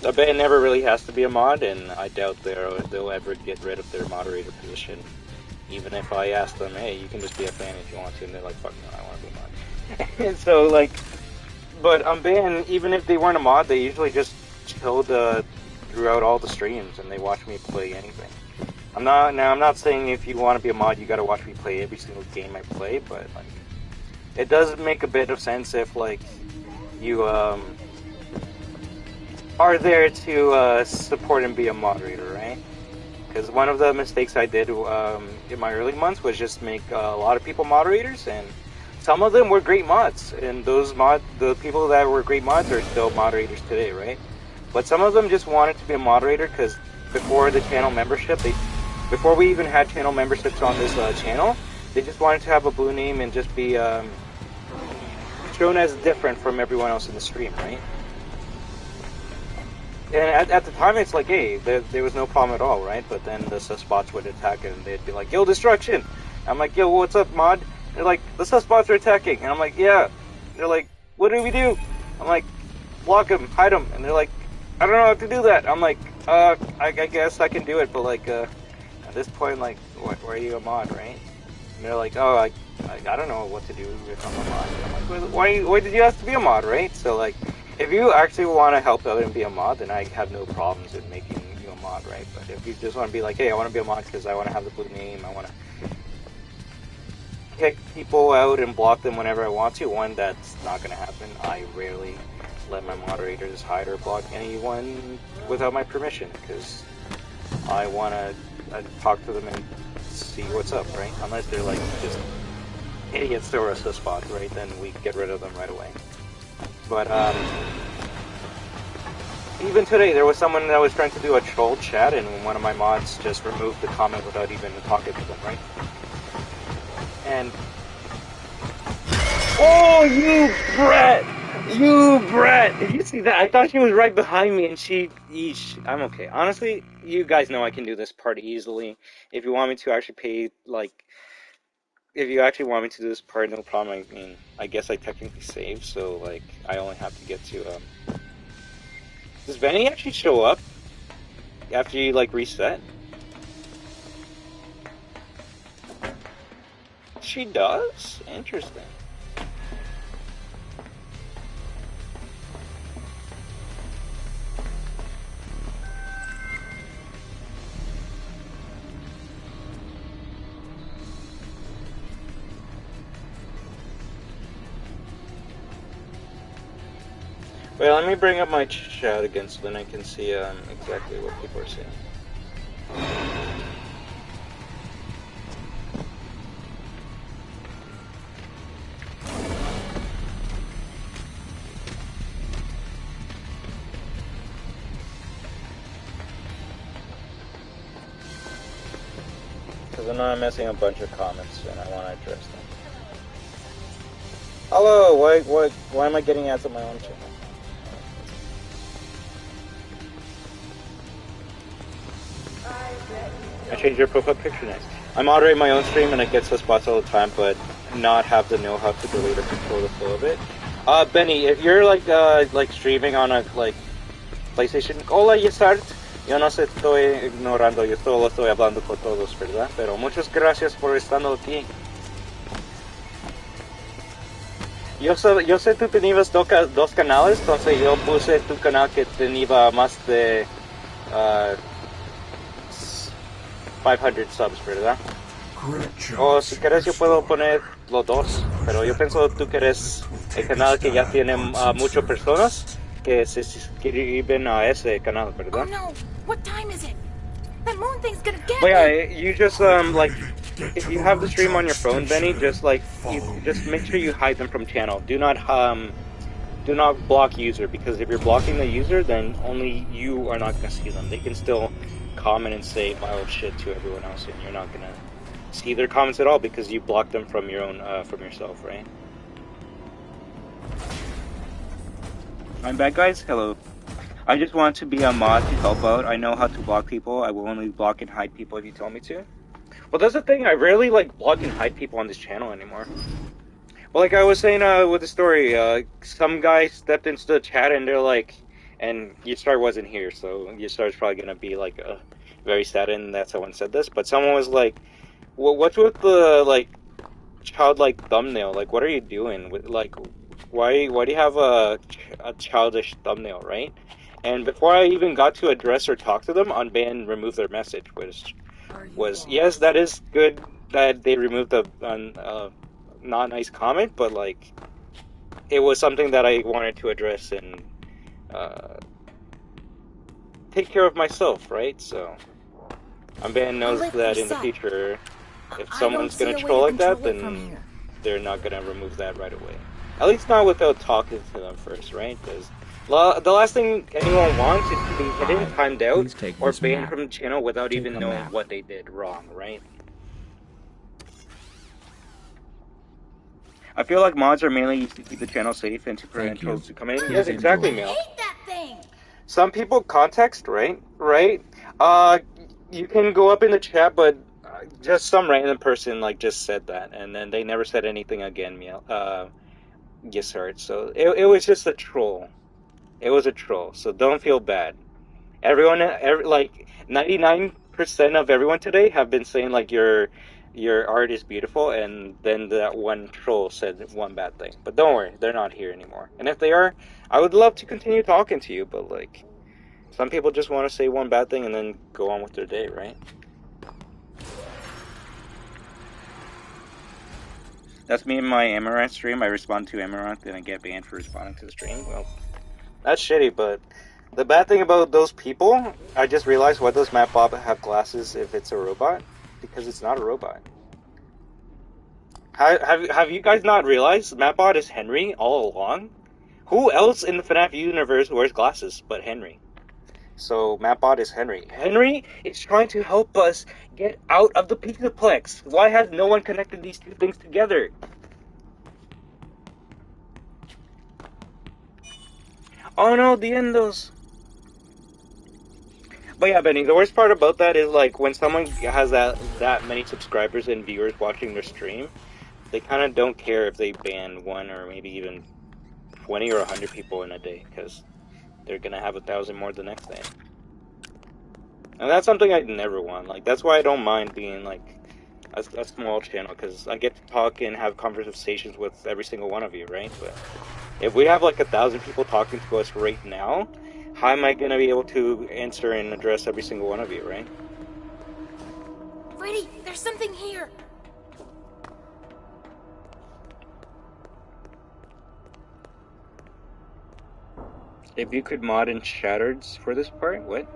I bet it never really has to be a mod, and I doubt they'll ever get rid of their moderator position. Even if I ask them, hey, you can just be a fan if you want to, and they're like, fuck no, I want to be a mod. And so, like, but I'm betting even if they weren't a mod, they usually just chilled throughout all the streams, and they watch me play anything. I'm not saying if you want to be a mod, you gotta watch me play every single game I play, but, like, it does make a bit of sense if, like, you, are there to, support and be a moderator, right? Because one of the mistakes I did, in my early months was just make a lot of people moderators, and some of them were great mods, and the people that were great mods are still moderators today, right? But some of them just wanted to be a moderator because before the channel membership, before we even had channel memberships on this channel, they just wanted to have a blue name and just be shown as different from everyone else in the stream, right? And at the time, it's like, hey, there was no problem at all, right? But then the susbots would attack and they'd be like, yo, destruction! I'm like, yo, what's up, mod? They're like, the susbots are attacking. And I'm like, yeah. They're like, what do we do? I'm like, block them, hide them. And they're like, I don't know how to do that. I'm like, I guess I can do it, but, like, at this point, like, why are you a mod, right? And they're like, oh, I don't know what to do if I'm a mod. And I'm like, why did you have to be a mod, right? So, like, If you actually want to help out and be a mod, then I have no problems in making you a mod, right? But if you just want to be like, hey, I want to be a mod because I want to have the blue name, I want to kick people out and block them whenever I want to, one, that's not going to happen. I rarely let my moderators hide or block anyone without my permission, because I want to talk to them and see what's up, right? Unless they're like just idiots that were a spot, right? Then we get rid of them right away. But even today, there was someone that was trying to do a troll chat, and one of my mods just removed the comment without even talking to them, right? And oh, you brat! You brat! Did you see that? I thought she was right behind me, and I'm okay. Honestly, you guys know I can do this part easily. If you want me to actually pay, like, if you actually want me to do this part, no problem. I mean, I guess I technically saved, so, like, I only have to get to, Does Benny actually show up after you, like, reset? She does? Interesting. Wait, let me bring up my chat again so then I can see exactly what people are saying. Because I know I'm missing a bunch of comments and I want to address them. Hello, why am I getting ads on my own channel? I changed your profile picture next. I moderate my own stream and I get spots all the time, but not have the know-how to delete or control the flow of it. Benny, if you're like streaming on a like PlayStation, hola Yesart, yo no se estoy ignorando, yo solo estoy hablando con todos, ¿verdad? Pero muchas gracias por estando aquí. Yo sé tú tenías dos canales, entonces yo puse tu canal que tenía más de 500 subs, ¿verdad? O si quieres yo puedo poner los dos, pero yo pienso tú que eres el canal que ya tiene muchas personas que se suscriben a ese canal, ¿verdad? Oh no! What time is it? That moon thing's gonna get But yeah, me! you just like if you have the stream on your phone, Benny, just like just make sure you hide them from channel. Do not block user, because if you're blocking the user, then only you are not gonna see them. They can still comment and say wild shit to everyone else, and you're not gonna see their comments at all because you blocked them from your own from yourself, right? I'm back, guys. Hello. I just want to be a mod to help out. I know how to block people. I will only block and hide people if you tell me to. Well, that's the thing. I rarely like block and hide people on this channel anymore. Well, like I was saying with the story, some guy stepped into the chat and they're like, and Yustar wasn't here, so Yustar's probably gonna be like very saddened that someone said this. But someone was like, "Well, what's with the like childlike thumbnail? Like, what are you doing? Like, why do you have a childish thumbnail, right?" And before I even got to address or talk to them, Unban removed their message, which was yes, that is good that they removed the not nice comment, but like it was something that I wanted to address and take care of myself, right? So Unban knows that in the future, if someone's gonna troll like that, then they're not gonna remove that right away. At least not without talking to them first, right? Because the last thing anyone wants is to be hidden, timed out, or banned from the channel without even knowing what they did wrong, right? I feel like mods are mainly used to keep the channel safe and to prevent trolls to come in. Yes, exactly, Mel. I hate that thing! Some people context, right? You can go up in the chat, but just some random person like just said that, and then they never said anything again, Mel. Yes, sir. So it was just a troll. It was a troll. So don't feel bad. Everyone, like 99% of everyone today have been saying like you're your art is beautiful, and then that one troll said one bad thing. But don't worry, they're not here anymore. And if they are, I would love to continue talking to you, but like, some people just want to say one bad thing and then go on with their day, right? That's me in my Amaranth stream. I respond to Amaranth and I get banned for responding to the stream. Well, that's shitty, but the bad thing about those people, I just realized why does Mapbob have glasses if it's a robot? Because it's not a robot. Have you guys not realized Mapbot is Henry all along? Who else in the FNAF universe wears glasses but Henry? So Mapbot is Henry. Henry is trying to help us get out of the PIZZAPLEX. Why has no one connected these two things together? Oh no, the endos. But yeah, Benny, the worst part about that is like when someone has that many subscribers and viewers watching their stream, they kind of don't care if they ban 1 or maybe even 20 or 100 people in a day, because they're gonna have 1,000 more the next day. And that's something I never want. Like, that's why I don't mind being like a small channel, because I get to talk and have conversations with every single one of you, right? But if we have like 1,000 people talking to us right now, how am I gonna be able to answer and address every single one of you, right? Freddy, there's something here. If you could mod in Shattereds for this part, what?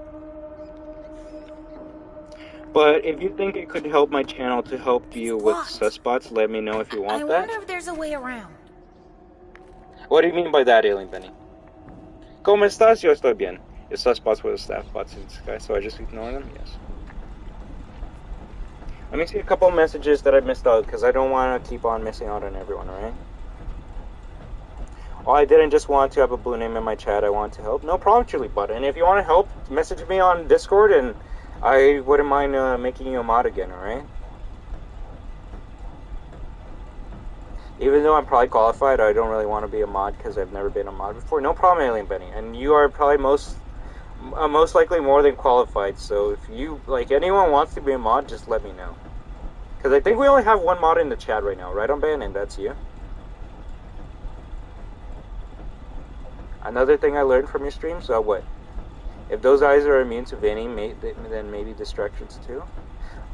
But if you think it could help my channel to help you with sussbots, let me know if you want that. I wonder if there's a way around. What do you mean by that, Alien Benny? ¿Cómo estás? Yo estoy bien. If sussbots were the staff bots in this guy, so I just ignore them? Yes. Let me see a couple messages that I missed out, because I don't want to keep on missing out on everyone, alright? Oh, I didn't just want to have a blue name in my chat, I want to help. No problem, Chili Butt. And if you want to help, message me on Discord, and I wouldn't mind making you a mod again, alright? Even though I'm probably qualified, I don't really want to be a mod because I've never been a mod before. No problem, Alien Benny. And you are probably most likely more than qualified. So if you, like, anyone wants to be a mod, just let me know. Because I think we only have one mod in the chat right now, right on Ben? And that's you. Another thing I learned from your streams, what? If those eyes are immune to Vinny, then maybe distractions too?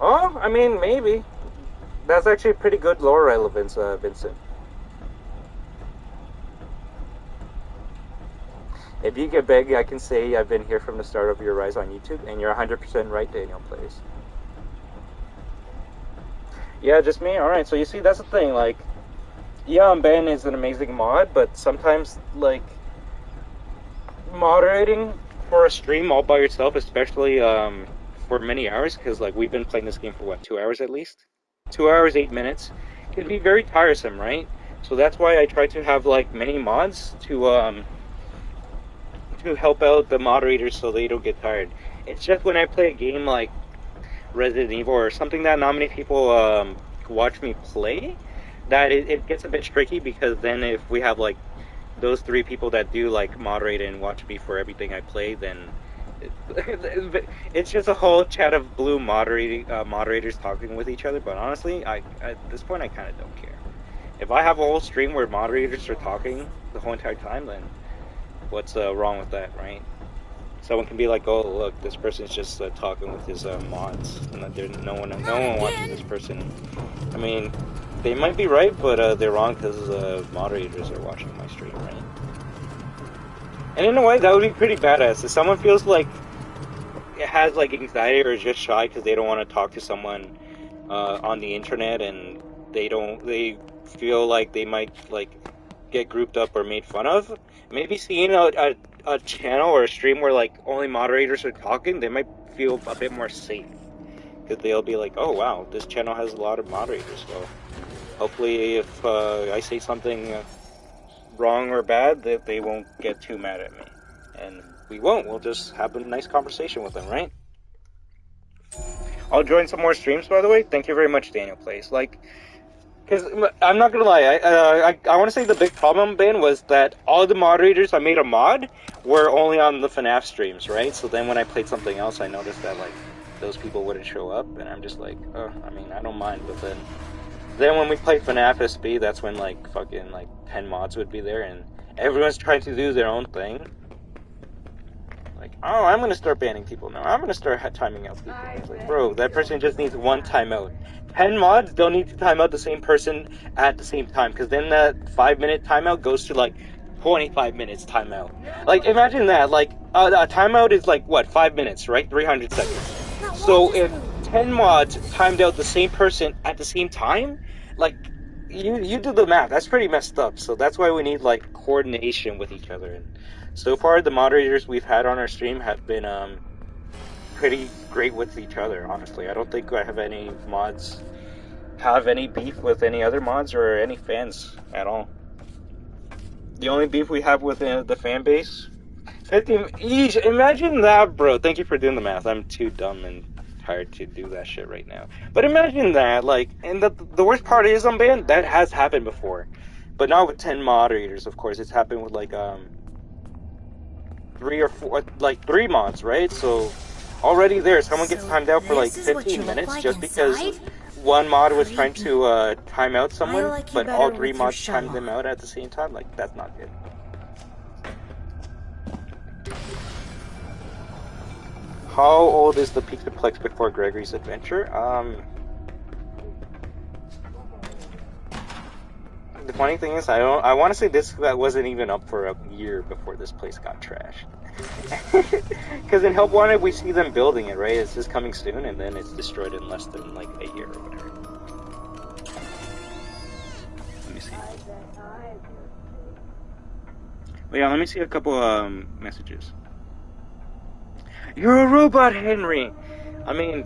Oh, I mean, maybe. That's actually pretty good lore relevance, Vincent. If you get big, I can say I've been here from the start of your rise on YouTube, and you're 100% right, Daniel Plays. Yeah, just me? Alright, so you see, that's the thing, like, yeah, Ben is an amazing mod, but sometimes, like, moderating for a stream all by yourself, especially for many hours, because, like, we've been playing this game for, what, 2 hours at least? 2 hours, 8 minutes, can be very tiresome, right? So that's why I try to have, like, many mods to help out the moderators so they don't get tired. It's just when I play a game like Resident Evil or something that not many people watch me play, that it gets a bit tricky, because then if we have, like, those 3 people that do, like, moderate and watch me for everything I play, then it's just a whole chat of blue moderators talking with each other. But honestly, at this point I kind of don't care. If I have a whole stream where moderators are talking the whole entire time, then what's wrong with that, right? Someone can be like, oh look, this person's just talking with his mods, and no one watching this person. I mean, they might be right, but they're wrong, because moderators are watching my stream, right? And in a way, that would be pretty badass. If someone feels like it has, like, anxiety or is just shy because they don't want to talk to someone on the internet, and they feel like they might, like, get grouped up or made fun of, maybe seeing a channel or a stream where, like, only moderators are talking, they might feel a bit more safe. Because they'll be like, oh wow, this channel has a lot of moderators, so hopefully if I say something wrong or bad, that they won't get too mad at me. And we won't, we'll just have a nice conversation with them, right? I'll join some more streams, by the way. Thank you very much, Daniel Plays. Like, because I'm not gonna lie, I want to say the big problem, Ben, was that all the moderators I made a mod were only on the FNAF streams, right? So then when I played something else, I noticed that, like, those people wouldn't show up, and I'm just like, oh, I mean, I don't mind, but then when we play FNAF SB, that's when, like, fucking, like, 10 mods would be there, and everyone's trying to do their own thing. Like, oh, I'm gonna start banning people now. I'm gonna start timing out people. It's like, bro, that person just needs one timeout. 10 mods don't need to time out the same person at the same time, because then that 5-minute timeout goes to, like, 25 minutes timeout. Like, imagine that. Like, a timeout is, like, what, 5 minutes, right? 300 seconds. So if 10 mods timed out the same person at the same time, like, you do the math. That's pretty messed up. So that's why we need, like, coordination with each other. And so far, the moderators we've had on our stream have been pretty great with each other, honestly. I don't think I have any mods have any beef with any other mods or any fans at all. The only beef we have with the fan base, 50 each. Imagine that, bro. Thank you for doing the math. I'm too dumb and tired to do that shit right now. But imagine that, like, and the worst part is, man, that has happened before. But not with 10 moderators, of course. It's happened with, like, 3 or 4, like, 3 mods, right? So, already there, someone gets timed out for, like, 15 minutes just because one mod was trying to time out someone, but all 3 mods timed them out at the same time. Like, that's not good. How old is the PIZZAPLEX before Gregory's adventure? The funny thing is, I want to say this wasn't even up for a year before this place got trashed. Because in Help Wanted, we see them building it, right? It's just coming soon, and then it's destroyed in less than, like, a year or whatever. Let me see. But yeah, let me see a couple messages. You're a robot, Henry! I mean,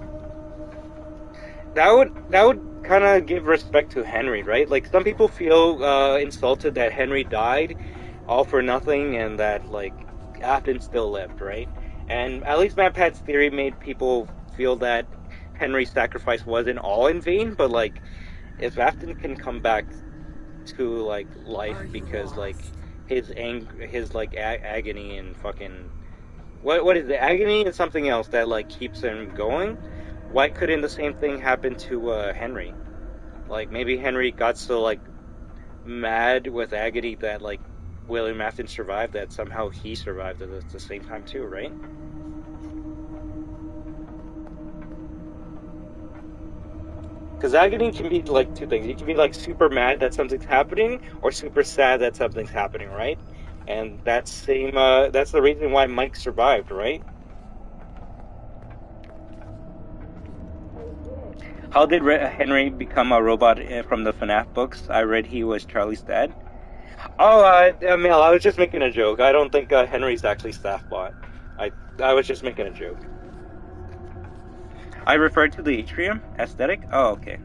that would kind of give respect to Henry, right? Like, some people feel insulted that Henry died all for nothing and that, like, Afton still lived, right? And at least MatPat's theory made people feel that Henry's sacrifice wasn't all in vain, but, like, if Afton can come back to, like, life because, like, his agony and fucking... What is it? Agony is something else that, like, keeps him going? Why couldn't the same thing happen to Henry? Like, maybe Henry got so, like, mad with agony that, like, William Afton survived, that somehow he survived at the same time too, right? Because agony can be, like, two things. You can be, like, super mad that something's happening, or super sad that something's happening, right? And that's the reason why Mike survived, right? How did Henry become a robot from the FNAF books? I read he was Charlie's dad. Oh, Mel, I was just making a joke. I don't think Henry's actually Staffbot. I was just making a joke. I referred to the atrium aesthetic? Oh, okay.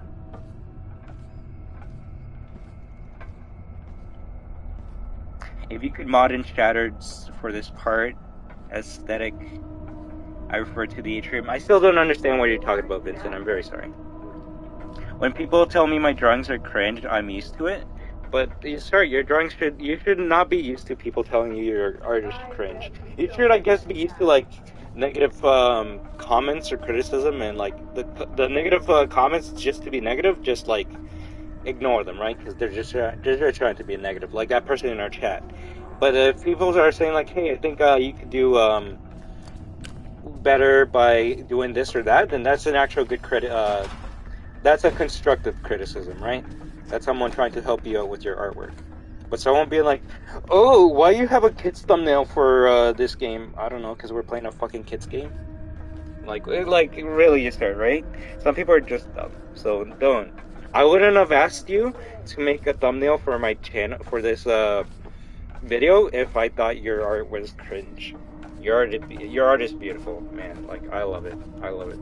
If you could mod in Shattered for this part, aesthetic, I refer to the atrium. I still don't understand what you're talking about, Vincent. I'm very sorry. When people tell me my drawings are cringe, I'm used to it. But, sir, your drawings you should not be used to people telling you your art is cringe. You should, I guess, be used to, like, negative comments or criticism, and, like, the negative comments just to be negative, just, like, ignore them, right? Because they're just trying to be negative, like that person in our chat. But if people are saying, like, hey, I think you could do better by doing this or that, then that's an actual good that's a constructive criticism, right? That's someone trying to help you out with your artwork. But someone being like, oh, why you have a kid's thumbnail for this game? I don't know, because we're playing a fucking kid's game. Like really, you start, right? Some people are just dumb, so don't. I wouldn't have asked you to make a thumbnail for my channel, for this video, if I thought your art was cringe. Your art is beautiful, man. Like, I love it. I love it.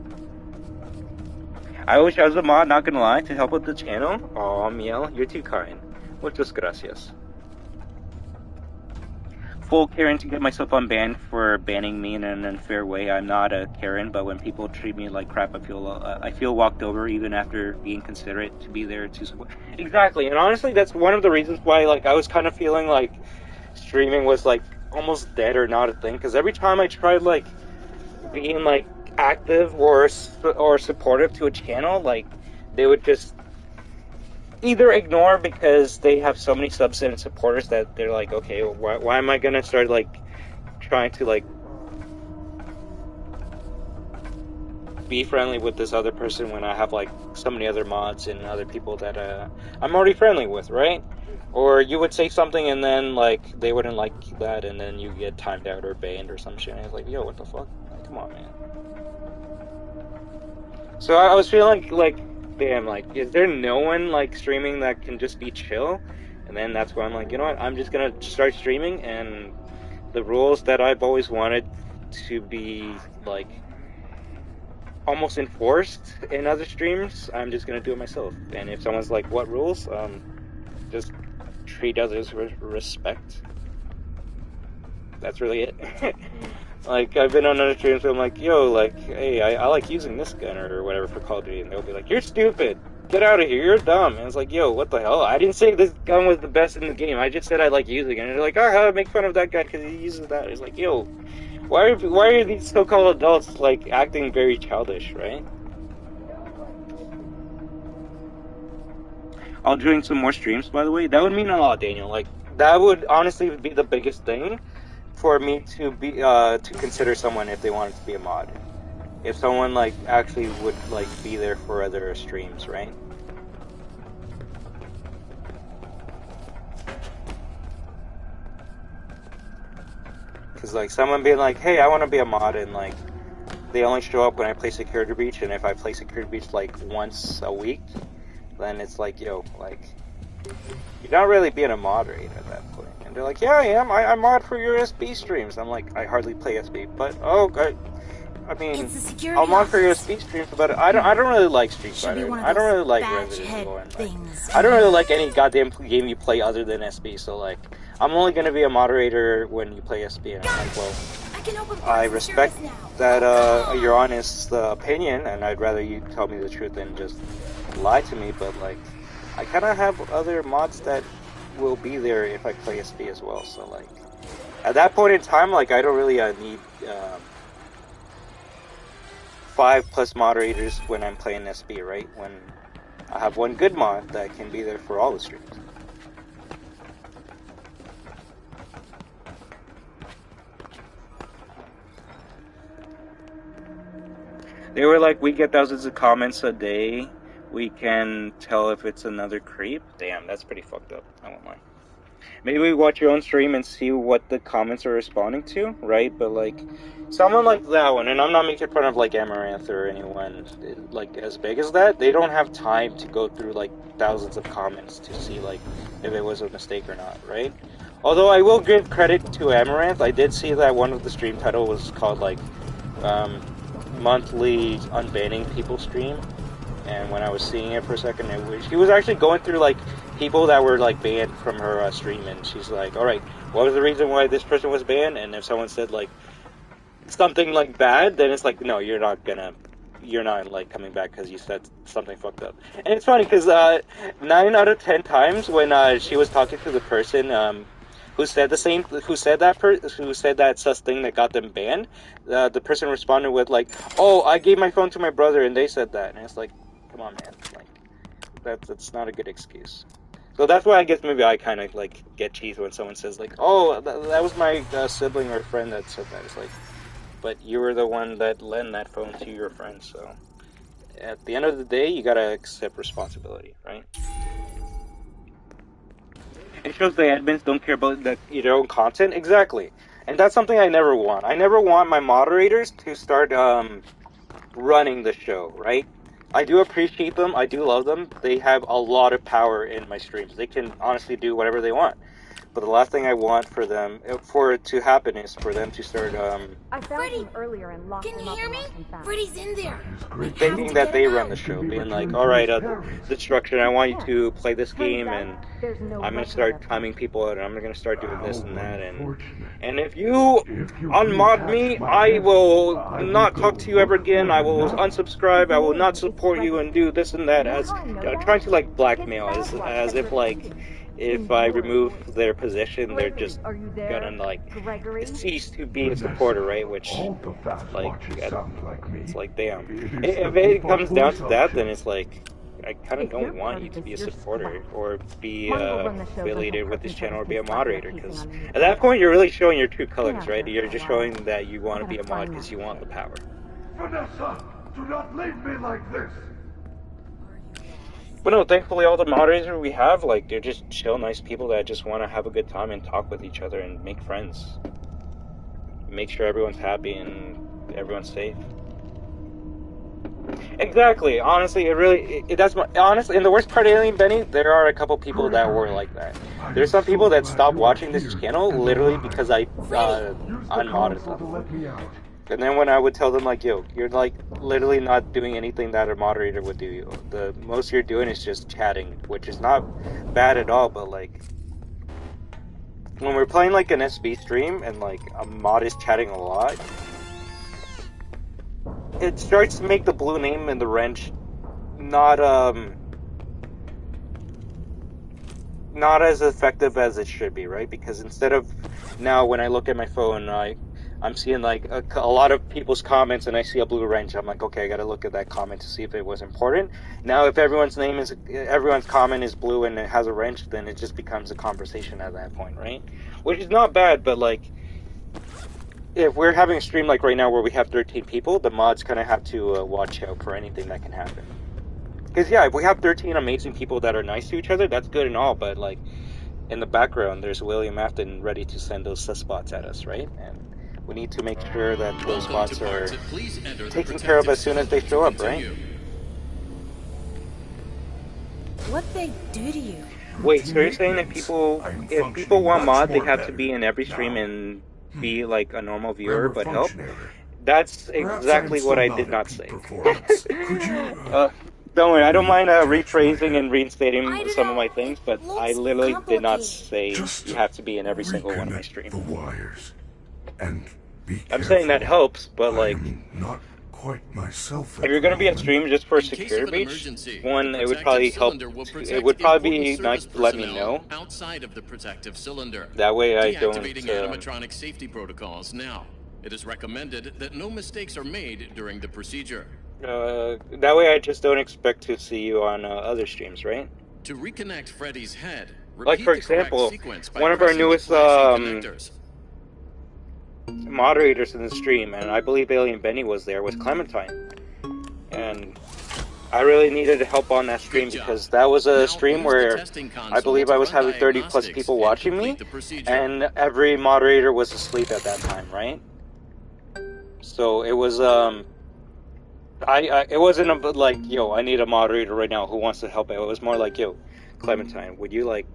I wish I was a mod, not gonna lie, to help with the channel. Aw, Miel, you're too kind. Muchas gracias. Full Karen to get myself unbanned for banning me in an unfair way. I'm not a Karen, but when people treat me like crap, I feel walked over, even after being considerate to be there to support. Exactly, and honestly, that's one of the reasons why, like, I was kind of feeling like streaming was, like, almost dead or not a thing, because every time I tried, like, being, like, active or supportive to a channel, like they would just either ignore because they have so many subs and supporters that they're like, okay, well, why am I gonna start like trying to like be friendly with this other person when I have like so many other mods and other people that I'm already friendly with, right? Or you would say something and then like they wouldn't like that and then you get timed out or banned or some shit. And it's like, yo, what the fuck? Like, come on, man. So I was feeling like, damn, like, is there no one like streaming that can just be chill? And then that's why I'm like, you know what? I'm just gonna start streaming, and the rules that I've always wanted to be like almost enforced in other streams, I'm just gonna do it myself. And if someone's like, what rules? Just treat others with respect. That's really it. Like, I've been on other streams where I'm like, yo, like, hey, I like using this gun or whatever for Call of Duty, and they'll be like, you're stupid, get out of here, you're dumb. And it's like, yo, what the hell? I didn't say this gun was the best in the game, I just said I like using it. And they're like, oh, make fun of that guy because he uses that. It's like, yo, why are these so-called adults, like, acting very childish, right? I'll join some more streams, by the way. That would mean a lot, Daniel. Like, that would honestly be the biggest thing for me to be to consider someone if they wanted to be a mod. If someone like actually would like be there for other streams, right? Because like someone being like, hey, I want to be a mod, and like they only show up when I play Security Breach, and if I play Security Breach like once a week, then it's like, yo, like you're not really being a moderator at that point. And they're like, yeah, I am. I mod for your SB streams. I'm like, I hardly play SB, but I mean, I'll mod for your SB streams, but I don't really like Street Fighter. I don't really like Resident Evil. Like, I don't really like any goddamn game you play other than SB. So like, I'm only gonna be a moderator when you play SB. And I'm like, well, I respect that your honest opinion, and I'd rather you tell me the truth than just lie to me. But like, I kind of have other mods that will be there if I play SB as well. So like, at that point in time, like, I don't really need 5+ moderators when I'm playing SB, right? When I have one good mod that can be there for all the streams. They were like, we get thousands of comments a day. We can tell if it's another creep. Damn, that's pretty fucked up. I won't lie. Maybe watch your own stream and see what the comments are responding to, right? But like, someone like that one, and I'm not making fun of like Amaranth or anyone like as big as that, they don't have time to go through like thousands of comments to see like if it was a mistake or not, right? Although I will give credit to Amaranth, I did see that one of the stream title was called like monthly unbanning people stream. And when I was seeing it for a second, she was actually going through like people that were like banned from her stream, and she's like, all right, what was the reason why this person was banned? And if someone said like something like bad, then it's like, no, you're not like coming back because you said something fucked up. And it's funny because 9 out of 10 times when she was talking to the person who said that sus thing that got them banned, the person responded with like, oh, I gave my phone to my brother and they said that. And it's like, come on, man, like that's not a good excuse. So that's why I guess maybe I kind of like get cheese when someone says like, oh, that was my sibling or friend that said that. It's like, but you were the one that lent that phone to your friend. So at the end of the day, you gotta accept responsibility, right? It shows the admins don't care about their own content. Exactly. And that's something I never want. I never want my moderators to start running the show, right? I do appreciate them. I do love them. They have a lot of power in my streams. They can honestly do whatever they want. But the last thing I want for them, for it to happen, is for them to start, I found him earlier and locked him up. Can you hear me? Freddy's in there. Thinking that they run the show, being like, alright, Destruction, I want you to play this game, and I'm gonna start timing people out, and I'm gonna start doing this and that, and if you unmod me, I will not talk to you ever again, I will unsubscribe, I will not support you, and do this and that, as trying to, like, blackmail, as if, like, if I remove their position, they're just gonna like cease to be a supporter, right? Which, like, it's like, damn. If it comes down to that, then it's like, I kind of don't want you to be a supporter or be affiliated with this channel or be a moderator, because at that point you're really showing your true colors, right? You're just showing that you want to be a mod because you want the power. Vanessa, do not leave me like this. But no, thankfully all the moderators we have, like, they're just chill, nice people that just want to have a good time and talk with each other and make friends. Make sure everyone's happy and everyone's safe. Exactly. Honestly, honestly, and the worst part of Alien Benny, there are a couple people that were like that. There's some people that stopped watching this channel literally because I unmodded them. And then when I would tell them, like, yo, you're like literally not doing anything that a moderator would do. The most you're doing is just chatting, which is not bad at all, but like, when we're playing like an SB stream and like a mod is chatting a lot, it starts to make the blue name and the wrench not as effective as it should be, right? Because instead of now when I look at my phone, I'm seeing like a lot of people's comments and I see a blue wrench, I'm like, okay, I gotta look at that comment to see if it was important. Now if everyone's comment is blue and it has a wrench, then it just becomes a conversation at that point, right? Which is not bad, but like, if we're having a stream like right now where we have 13 people, the mods kind of have to watch out for anything that can happen. Because yeah, if we have 13 amazing people that are nice to each other, that's good and all, but like, in the background, there's William Afton ready to send those sussbots at us, right? And we need to make sure that those bots are taken care of as soon as they show up, right? What'd they do to you? Wait, so you're saying that if people want mod, they have to be in every stream and be like a normal viewer but help? That's exactly what I did not say. Don't worry, I don't mind rephrasing and reinstating some of my things, but I literally did not say you have to be in every single one of my streams. I'm saying that helps, but like, not quite myself. If you're gonna be on stream just for a security breach, one, it would probably help. It would probably be nice to let me know. Outside of the protective cylinder. That way I don't. Deactivating animatronic safety protocols now. It is recommended that no mistakes are made during the procedure. That way I just don't expect to see you on other streams, right? To reconnect Freddy's head, like for example, one of our newest moderators in the stream, and I believe Alien Benny was there, was Clementine. And I really needed help on that stream because that was a stream where I believe I was having 30 plus people watching me, and every moderator was asleep at that time, right? So it was, it wasn't like, yo, I need a moderator right now who wants to help out. It was more like, yo, Clementine, would you like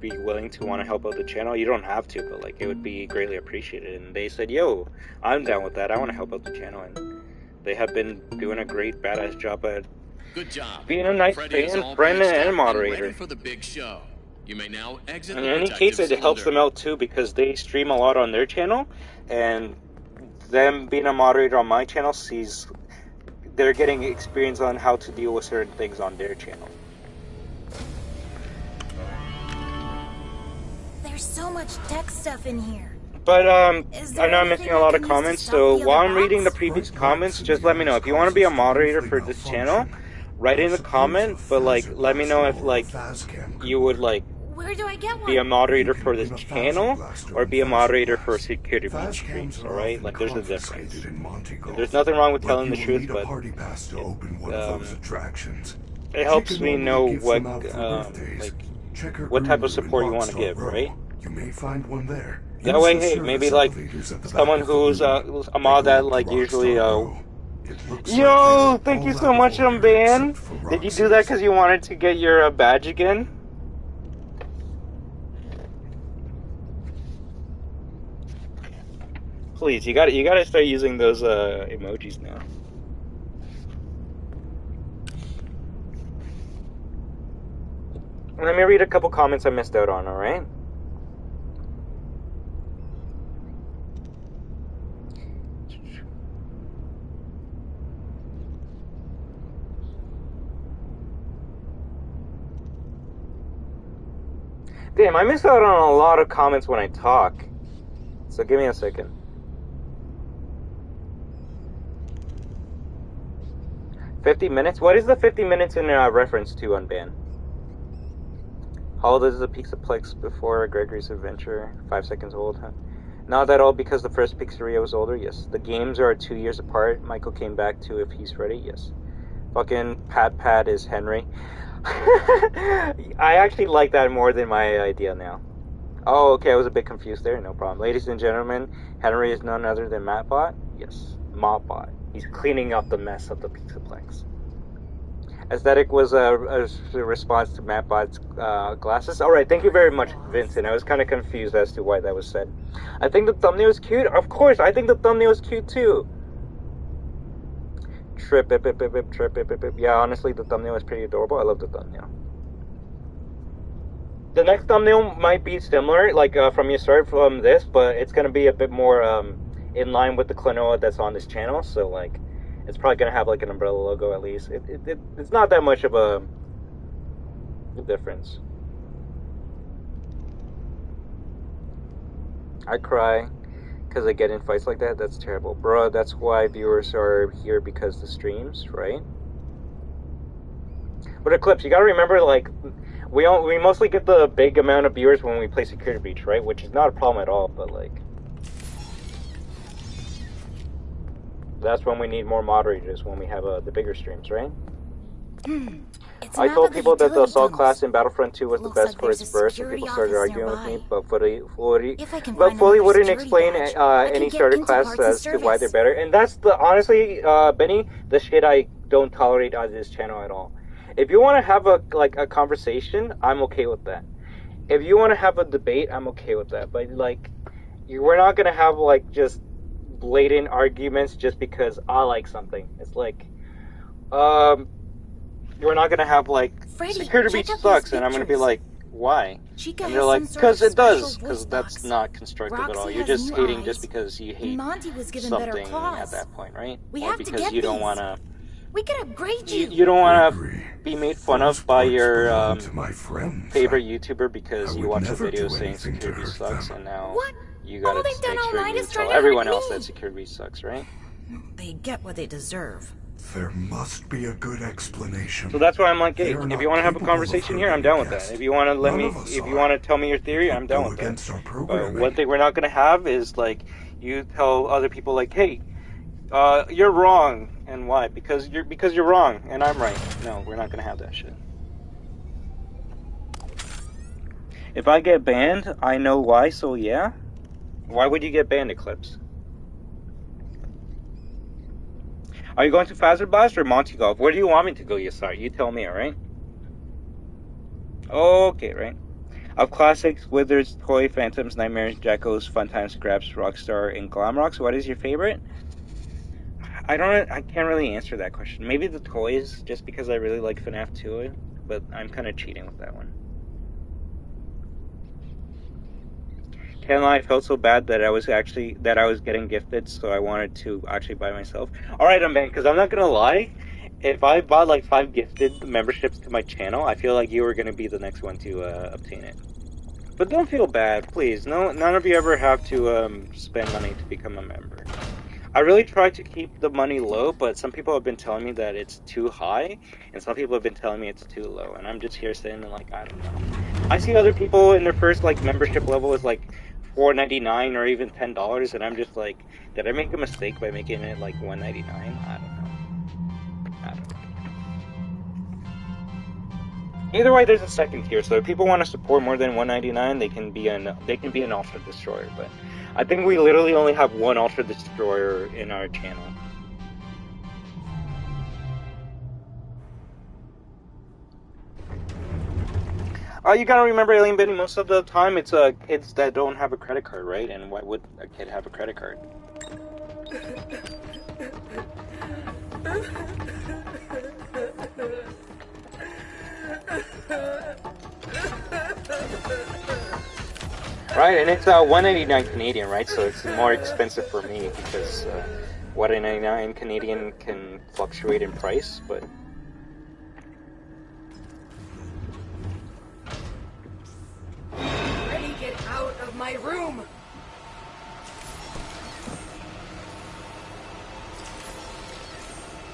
be willing to want to help out the channel? You don't have to, but like, it would be greatly appreciated. And they said, yo, I'm down with that. I want to help out the channel. And they have been doing a great badass job at being a nice friend and a moderator. For the big show. You may now exit in any case, it helps them out too because they stream a lot on their channel, and them being a moderator on my channel they're getting experience on how to deal with certain things on their channel. There's so much tech stuff in here. But I know I'm missing a lot of comments, so while I'm reading the previous comments, just let me know if you want to be a moderator for this channel. Write in the comment, but like, let me know if like you would like Where do I get one? be a moderator for this channel or be a moderator for security breach streams. All right, like there's a difference. There's nothing wrong with telling the truth, but it helps me know what what type of support you want to give, right? You may find one there. That way, hey, maybe like someone who's a mod that like usually yo, thank you so much, Van. Did you do that because you wanted to get your badge again? Please, you gotta start using those emojis now. Let me read a couple comments I missed out on, alright? Damn, I miss out on a lot of comments when I talk. So give me a second. $50? What is the 50 minutes in reference to, Unban? How old is the PIZZAPLEX before Gregory's adventure? 5 seconds old, huh? Not that old because the first Pizzeria was older, yes. The games are 2 years apart. Michael came back to If He's Ready, yes. Fucking Pat is Henry. I actually like that more than my idea now. Oh, okay, I was a bit confused there, no problem. Ladies and gentlemen, Henry is none other than Mattbot. Yes, Mopbot. He's cleaning up the mess of the PIZZAPLEX. Aesthetic was a response to Mattbot's glasses. Alright, thank you very much, Vincent. I was kind of confused as to why that was said. I think the thumbnail is cute. Of course, I think the thumbnail is cute too. Trip. Yeah, honestly, the thumbnail is pretty adorable. I love the thumbnail. The next thumbnail might be similar, like from you start from this, but it's going to be a bit more in line with the Klonoa that's on this channel. So, like, it's probably going to have, like, an umbrella logo at least. It's not that much of a difference. I cry because I get in fights like that. That's terrible. Bro, that's why viewers are here, because the streams, right? But Eclipse, you got to remember, like, we mostly get the big amount of viewers when we play Security Breach, right? Which is not a problem at all, but, like, that's when we need more moderators, when we have the bigger streams, right? I told people that the assault class in Battlefront 2 was the best for its burst, and people started arguing with me, but Fully wouldn't explain any starter class as to why they're better. And that's honestly, Benny, the shit I don't tolerate on this channel at all. If you want to have a conversation, I'm okay with that. If you want to have a debate, I'm okay with that. But, like, we're not going to have, like, just blatant arguments just because I like something. It's like, we're not going to have, like, Freddy, Security Breach sucks, and I'm going to be like, why? Chica and they're like, because it does, because box. that's not constructive Roxy at all. You're has just new hating eyes, just because you hate Monty was given better something claws. at that point, right? We or have to because get you don't these. want to... We can upgrade you. You don't want to be made fun of by your my friends. favorite YouTuber because you watch a never video do saying anything to Security hurt sucks, them. and now What? you gotta All they've make done all sure night you is try tell to everyone hurt else me. that Security sucks, right? They get what they deserve. There must be a good explanation. So that's why I'm like, hey, They're if you want to have a conversation here, I'm down with that. If you want to if you want to tell me your theory, I'm down with that. But one thing we're not gonna have is like you tell other people like, hey, you're wrong, and why? Because you're wrong, and I'm right. No, we're not gonna have that shit. If I get banned, I know why. So yeah, why would you get banned, Eclipse? Are you going to Fazer Blast or Monty Golf? Where do you want me to go, Yasar? You tell me, alright? Okay, right. Of classics, Withers, Toy, Phantoms, Nightmares, Jackals, Fun Times, Scraps, Rockstar, and Glamrocks, what is your favorite? I can't really answer that question. Maybe the toys, just because I really like FNAF 2, but I'm kind of cheating with that one. Can't lie, I felt so bad that I was getting gifted, so I wanted to actually buy myself. Alright, I'm banned, because I'm not gonna lie, if I bought like 5 gifted memberships to my channel, I feel like you were gonna be the next one to obtain it. But don't feel bad, please. No, none of you ever have to spend money to become a member. I really try to keep the money low, but some people have been telling me that it's too high, and some people have been telling me it's too low, and I'm just here sitting and like, I don't know. I see other people in their first like membership level is like $4.99 or even $10, and I'm just like, did I make a mistake by making it like $1.99? I don't know. Either way, there's a second tier, so if people want to support more than $1.99, they can be an Ultra Destroyer, but I think we literally only have one Ultra Destroyer in our channel. You gotta remember, Alien Benny, most of the time it's kids that don't have a credit card, right? And why would a kid have a credit card? Right, and it's $1.99 Canadian, right? So it's more expensive for me because $1.99 Canadian can fluctuate in price, but. my room!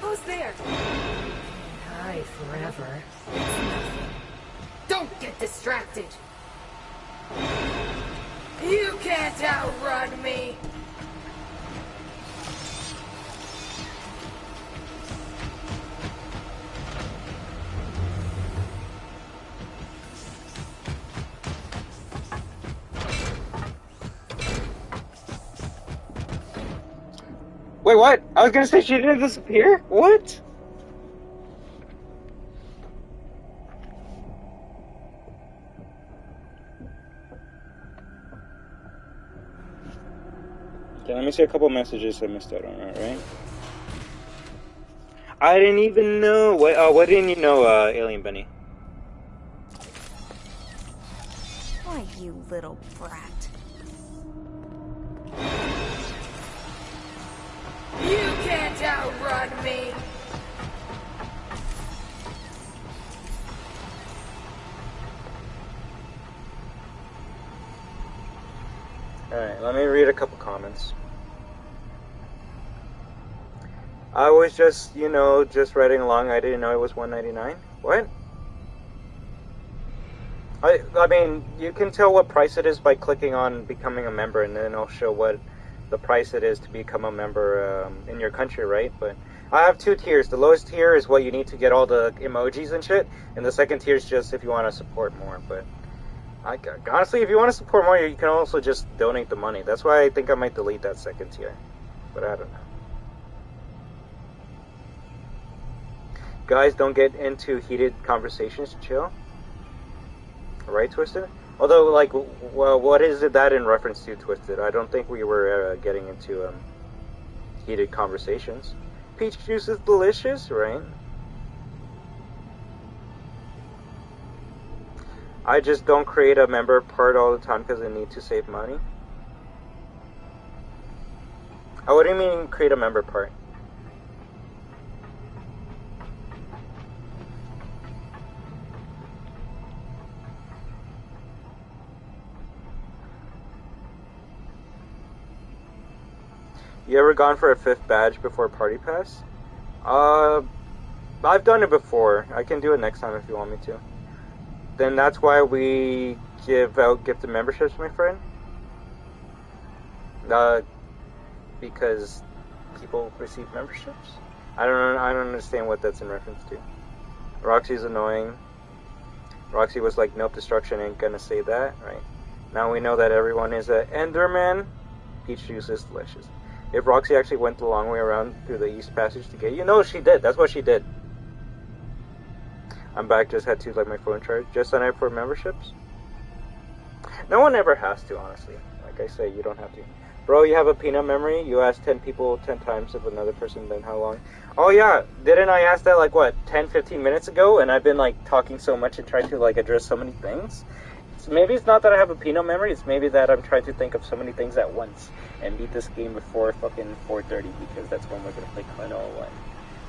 Who's there? Can't hide forever. It's nothing. Don't get distracted! You can't outrun me! Wait, what? I was gonna say she didn't disappear? What? Okay, let me see a couple messages I missed out on, right? I didn't even know. What didn't you know, Alien Benny? Why, you little brat. You can't outrun me! Alright, let me read a couple comments. I was just, just writing along. I didn't know it was $1.99. What? I mean, you can tell what price it is by clicking on becoming a member, and then it'll show what the price it is to become a member in your country, right? But I have two tiers. The lowest tier is what you need to get all the emojis and shit, and the second tier is just if you want to support more. But honestly, if you want to support more, you can also just donate the money. That's why I think I might delete that second tier, but I don't know. Guys, don't get into heated conversations. Chill. Right, Twisted? Although, like, well, what is it that in reference to, Twisted? I don't think we were getting into heated conversations. Peach juice is delicious, right? I just don't create a member part all the time because I need to save money. Oh, what do you mean create a member part? You ever gone for a 5th badge before Party Pass? I've done it before. I can do it next time if you want me to. Then that's why we give out gifted memberships, my friend. Because people receive memberships? I don't understand what that's in reference to. Roxy's annoying. Roxy was like, nope, destruction ain't gonna say that, right? Now we know that everyone is a Enderman. Peach juice is delicious. If Roxy actually went the long way around through the East Passage to get you, no, she did. That's what she did. I'm back. Just had to let my phone charge. Just sign up for memberships. No one ever has to, honestly. Like I say, you don't have to. Bro, you have a peanut memory. You asked 10 people 10 times if another person, then how long? Oh yeah, didn't I ask that like what 10-15 minutes ago? And I've been like talking so much and trying to like address so many things. Maybe it's not that I have a peanut memory, it's maybe that I'm trying to think of so many things at once and beat this game before fucking 4:30 because that's when we're gonna play Clan 01.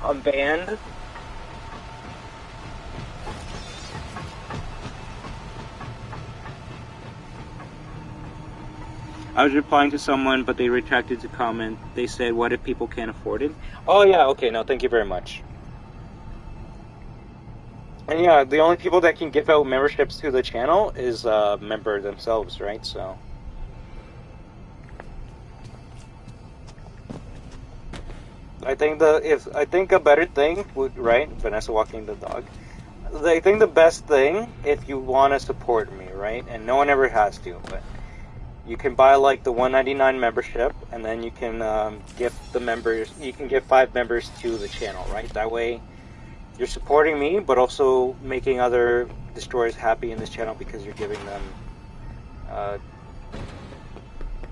I'm banned. I was replying to someone, but they retracted the comment. They said, what if people can't afford it? Oh yeah, okay, no, thank you very much. And yeah, the only people that can give out memberships to the channel is member themselves, right? So I think a better thing would, right? Vanessa walking the dog. I think the best thing if you want to support me, right? And no one ever has to, but you can buy like the $1.99 membership, and then you can gift the members. You can give 5 members to the channel, right? That way you're supporting me, but also making other destroyers happy in this channel because you're giving them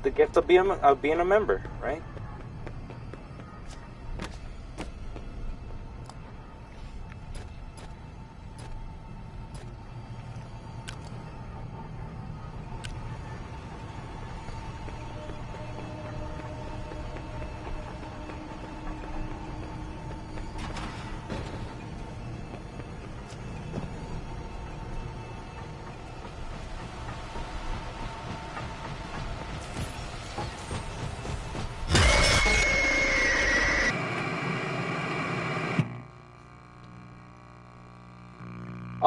the gift of being a member, right?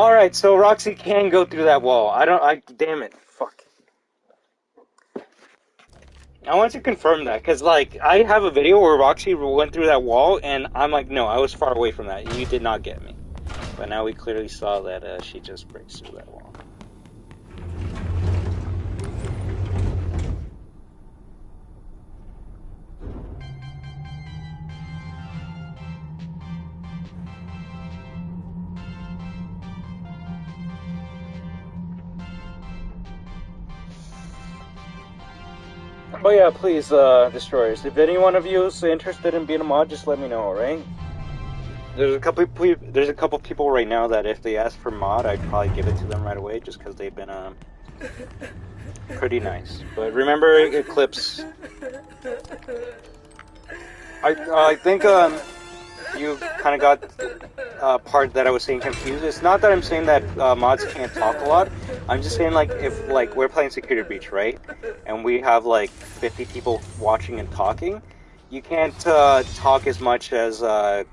Alright, so Roxy can go through that wall. Damn it. Fuck. I want to confirm that, because, like, I have a video where Roxy went through that wall, and I'm like, no, I was far away from that. You did not get me. But now we clearly saw that she just breaks through that wall. But yeah, please, Destroyers, if any one of you is interested in being a mod, just let me know, alright? There's a couple people right now that if they ask for mod, I'd probably give it to them right away, just because they've been, pretty nice. But remember, Eclipse, I think, you kind of got part that I was saying confused. It's not that I'm saying that mods can't talk a lot. I'm just saying, like, if, like, we're playing Security Breach, right? And we have, like, 50 people watching and talking, you can't talk as much as a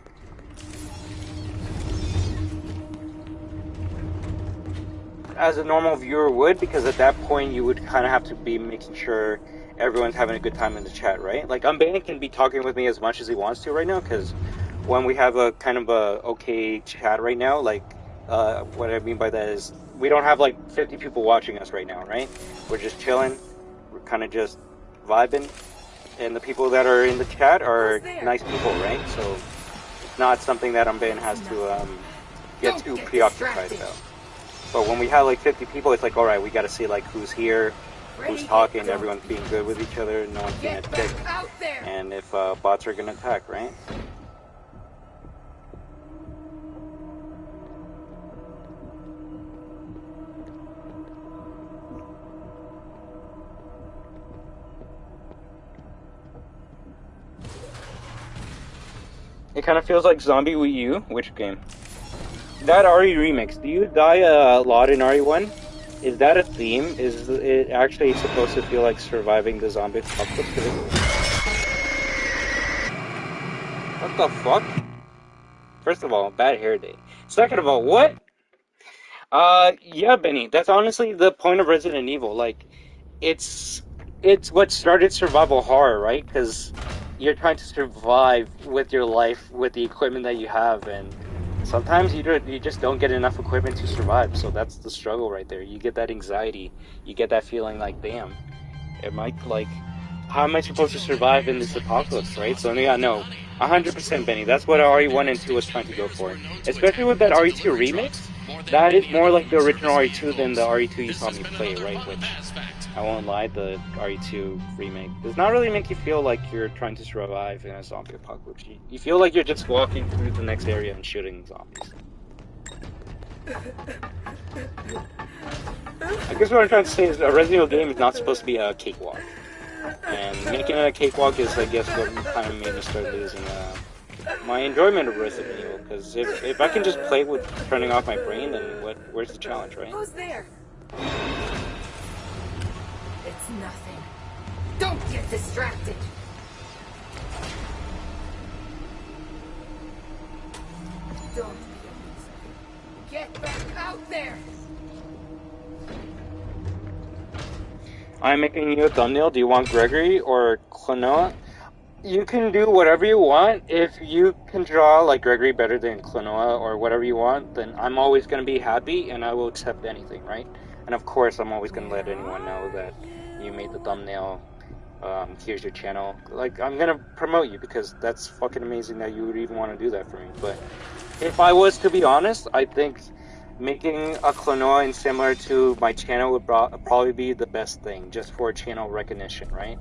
normal viewer would, because at that point you would kind of have to be making sure everyone's having a good time in the chat, right? Like, Unbanned can be talking with me as much as he wants to right now, because when we have a kind of a okay chat right now, like, what I mean by that is, we don't have like 50 people watching us right now, right? We're just chilling, we're kind of just vibing, and the people that are in the chat are nice people, right? So it's not something that Unbanned has to get too preoccupied about. But when we have like 50 people, it's like, alright, we gotta see like who's here, who's talking, everyone's being good with each other, no one's being a dick, and if bots are gonna attack, right? It kind of feels like Zombie Wii U. Which game? That RE remix. Do you die a lot in RE1? Is that a theme? Is it actually supposed to feel like surviving the zombie apocalypse? What the fuck? First of all, bad hair day. Second of all, what? Yeah, Benny. That's honestly the point of Resident Evil. Like, it's what started survival horror, right? Because you're trying to survive with your life, with the equipment that you have, and sometimes you just don't get enough equipment to survive. So that's the struggle right there. You get that anxiety, you get that feeling like, damn, how am I supposed to survive in this apocalypse, right? So yeah, no, 100% Benny. That's what RE1 and 2 was trying to go for, especially with that RE2 remix. That is more like the original RE2 than the RE2 you saw me play, right? Which, I won't lie, the RE2 remake does not really make you feel like you're trying to survive in a zombie apocalypse. You feel like you're just walking through the next area and shooting zombies. I guess what I'm trying to say is a Resident Evil game is not supposed to be a cakewalk. And making it a cakewalk is, I guess, what kind of made me start losing my enjoyment of Resident Evil. Because if I can just play with turning off my brain, then where's the challenge, right? Who's there? It's nothing. Don't get distracted. Don't be a loser. Get back out there. I'm making you a thumbnail. Do you want Gregory or Klonoa? You can do whatever you want. If you can draw like Gregory better than Klonoa or whatever you want, then I'm always going to be happy and I will accept anything, right? And of course, I'm always going to let anyone know that you made the thumbnail. Here's your channel. Like, I'm going to promote you because that's fucking amazing that you would even want to do that for me. But if I was to be honest, I think making a Klonoa and similar to my channel would probably be the best thing, just for channel recognition, right?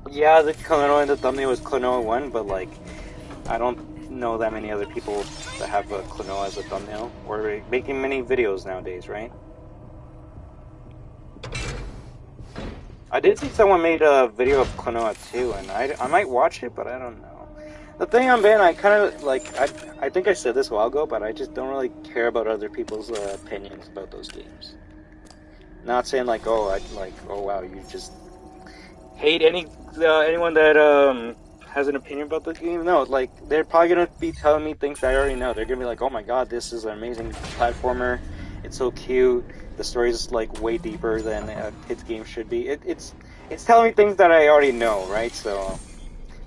Yeah, the Klonoa in the thumbnail was Klonoa 1, but like, I don't know that many other people that have a Klonoa as a thumbnail. We're making many videos nowadays, right? I did see someone made a video of Klonoa 2, and I might watch it, but I don't know. The thing I'm Ben, I kind of, like, I think I said this a while ago, but I just don't really care about other people's opinions about those games. Not saying, like, oh, oh wow, you just hate anyone that has an opinion about the game. No, like, they're probably gonna be telling me things I already know. They're gonna be like, oh my god, this is an amazing platformer. It's so cute. The story's like way deeper than a kid's game should be. It's telling me things that I already know, right? So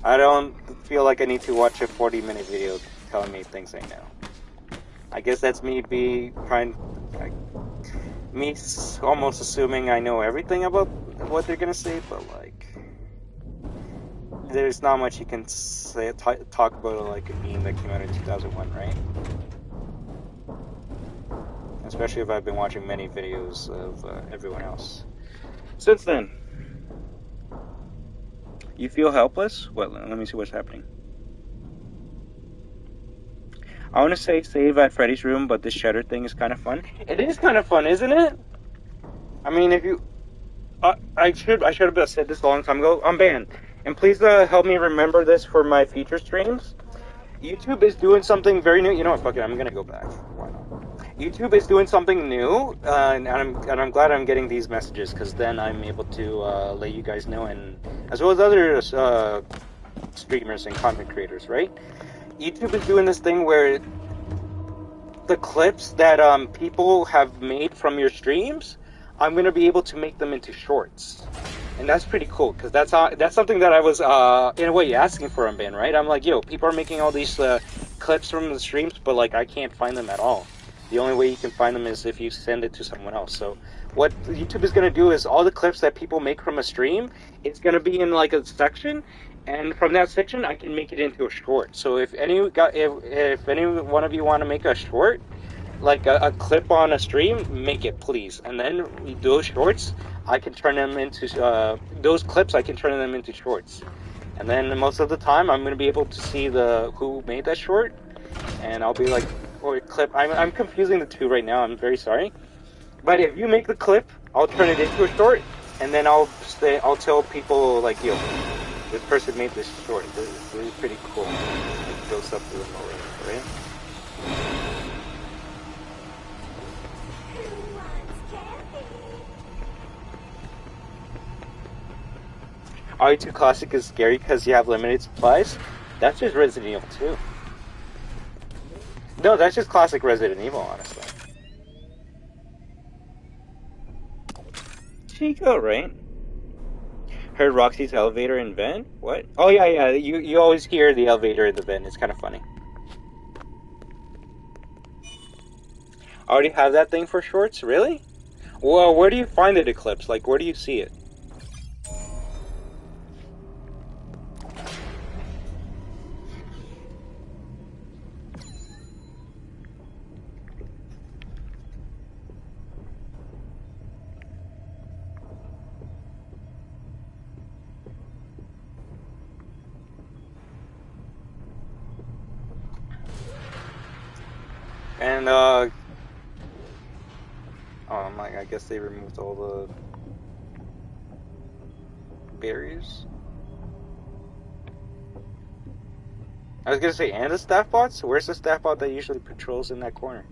I don't feel like I need to watch a 40-minute video telling me things I know. I guess that's me almost assuming I know everything about what they're gonna say, but like, there's not much you can say, talk about like a game that came out in 2001, right? Especially if I've been watching many videos of everyone else since then. You feel helpless? What? Let me see what's happening. I want to say save at Freddy's room, but this shutter thing is kind of fun. It is kind of fun, isn't it? I mean, if you... I should have said this a long time ago. I'm banned. And please help me remember this for my future streams. YouTube is doing something very new. You know what? Fuck it. I'm going to go back. Why not? YouTube is doing something new, and I'm glad I'm getting these messages, because then I'm able to let you guys know, and as well as other streamers and content creators, right? YouTube is doing this thing where the clips that people have made from your streams, I'm going to be able to make them into shorts. And that's pretty cool, because that's something that I was, in a way, asking for on Ben, right? I'm like, yo, people are making all these clips from the streams, but, like, I can't find them at all. The only way you can find them is if you send it to someone else. So what YouTube is going to do is all the clips that people make from a stream, it's going to be in, like, a section, and from that section, I can make it into a short. So if any one of you want to make a short, like a clip on a stream, make it, please. And then those shorts, I can turn them into those clips. I can turn them into shorts. And then most of the time, I'm going to be able to see who made that short, and I'll be like, or clip. I'm confusing the two right now. I'm very sorry. But if you make the clip, I'll turn it into a short, and then I'll tell people like, yo, this person made this short. This is really pretty cool. It goes up to the lower, right? RE2 Classic is scary because you have limited supplies. That's just Resident Evil 2. No, that's just classic Resident Evil, honestly. Chico, right? Heard Roxy's elevator in vent? What? Oh yeah. You always hear the elevator in the vent. It's kind of funny. I already have that thing for shorts? Really? Well, where do you find it, Eclipse? Like, where do you see it? And, oh my, I guess they removed all the barriers. I was gonna say, and the staff bots? Where's the staff bot that usually patrols in that corner?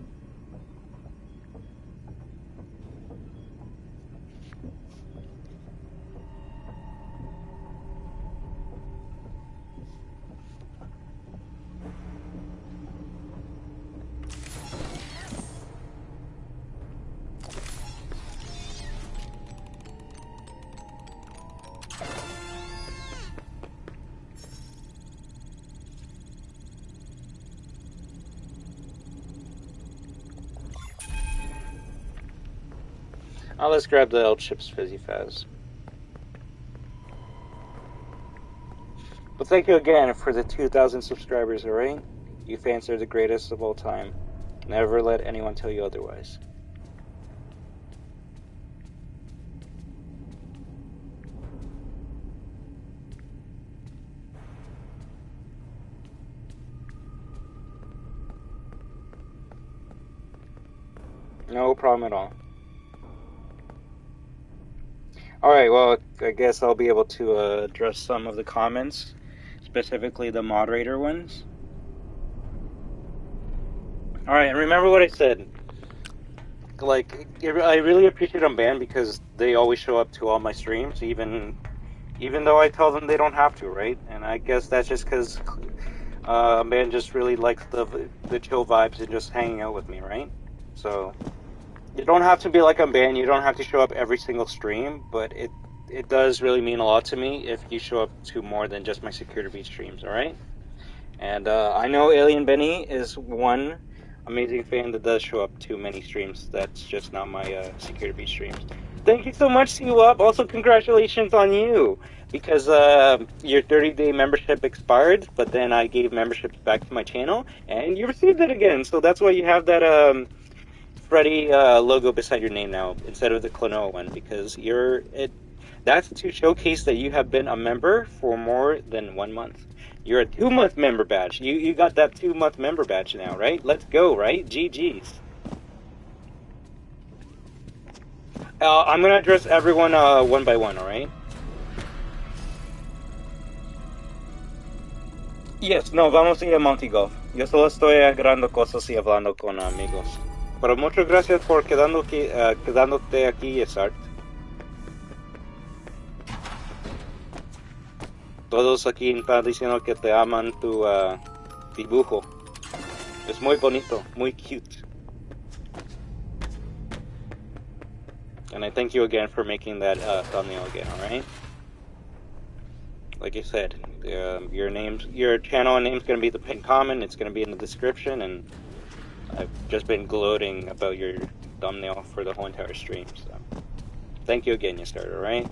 Let's grab the L Chips Fizzy Faz. But thank you again for the 2,000 subscribers, alright? You fans are the greatest of all time. Never let anyone tell you otherwise. No problem at all. Alright, well, I guess I'll be able to address some of the comments, specifically the moderator ones. Alright, and remember what I said. Like, I really appreciate Unbanned because they always show up to all my streams, even even though I tell them they don't have to, right? And I guess that's just because a man just really likes the chill vibes and just hanging out with me, right? So you don't have to be like a man. You don't have to show up every single stream, but it does really mean a lot to me if you show up to more than just my Security Beat streams, all right? And I know Alien Benny is one amazing fan that does show up to many streams. That's just not my Security Beat streams. Thank you so much, C-Wop. Also, congratulations on you, because your 30-day membership expired, but then I gave memberships back to my channel, and you received it again. So that's why you have that Freddy logo beside your name now, instead of the Klonoa one, because that's to showcase that you have been a member for more than 1 month. You're a 2-month member badge. You got that 2-month member badge now, right? Let's go, right? GG's. I'm gonna address everyone one by one, alright? Yes, no, vamos a ir a Monty Golf. Yo solo estoy agarrando cosas y hablando con amigos. Pero muchas gracias por quedándote aquí, Sart. Todos aquí están diciendo que te aman tu dibujo. Es muy bonito, muy cute. And I thank you again for making that thumbnail again, alright? Like I said, your channel name's gonna be the pinned comment, it's gonna be in the description, and I've just been gloating about your thumbnail for the whole entire stream, so. Thank you again, you started, alright?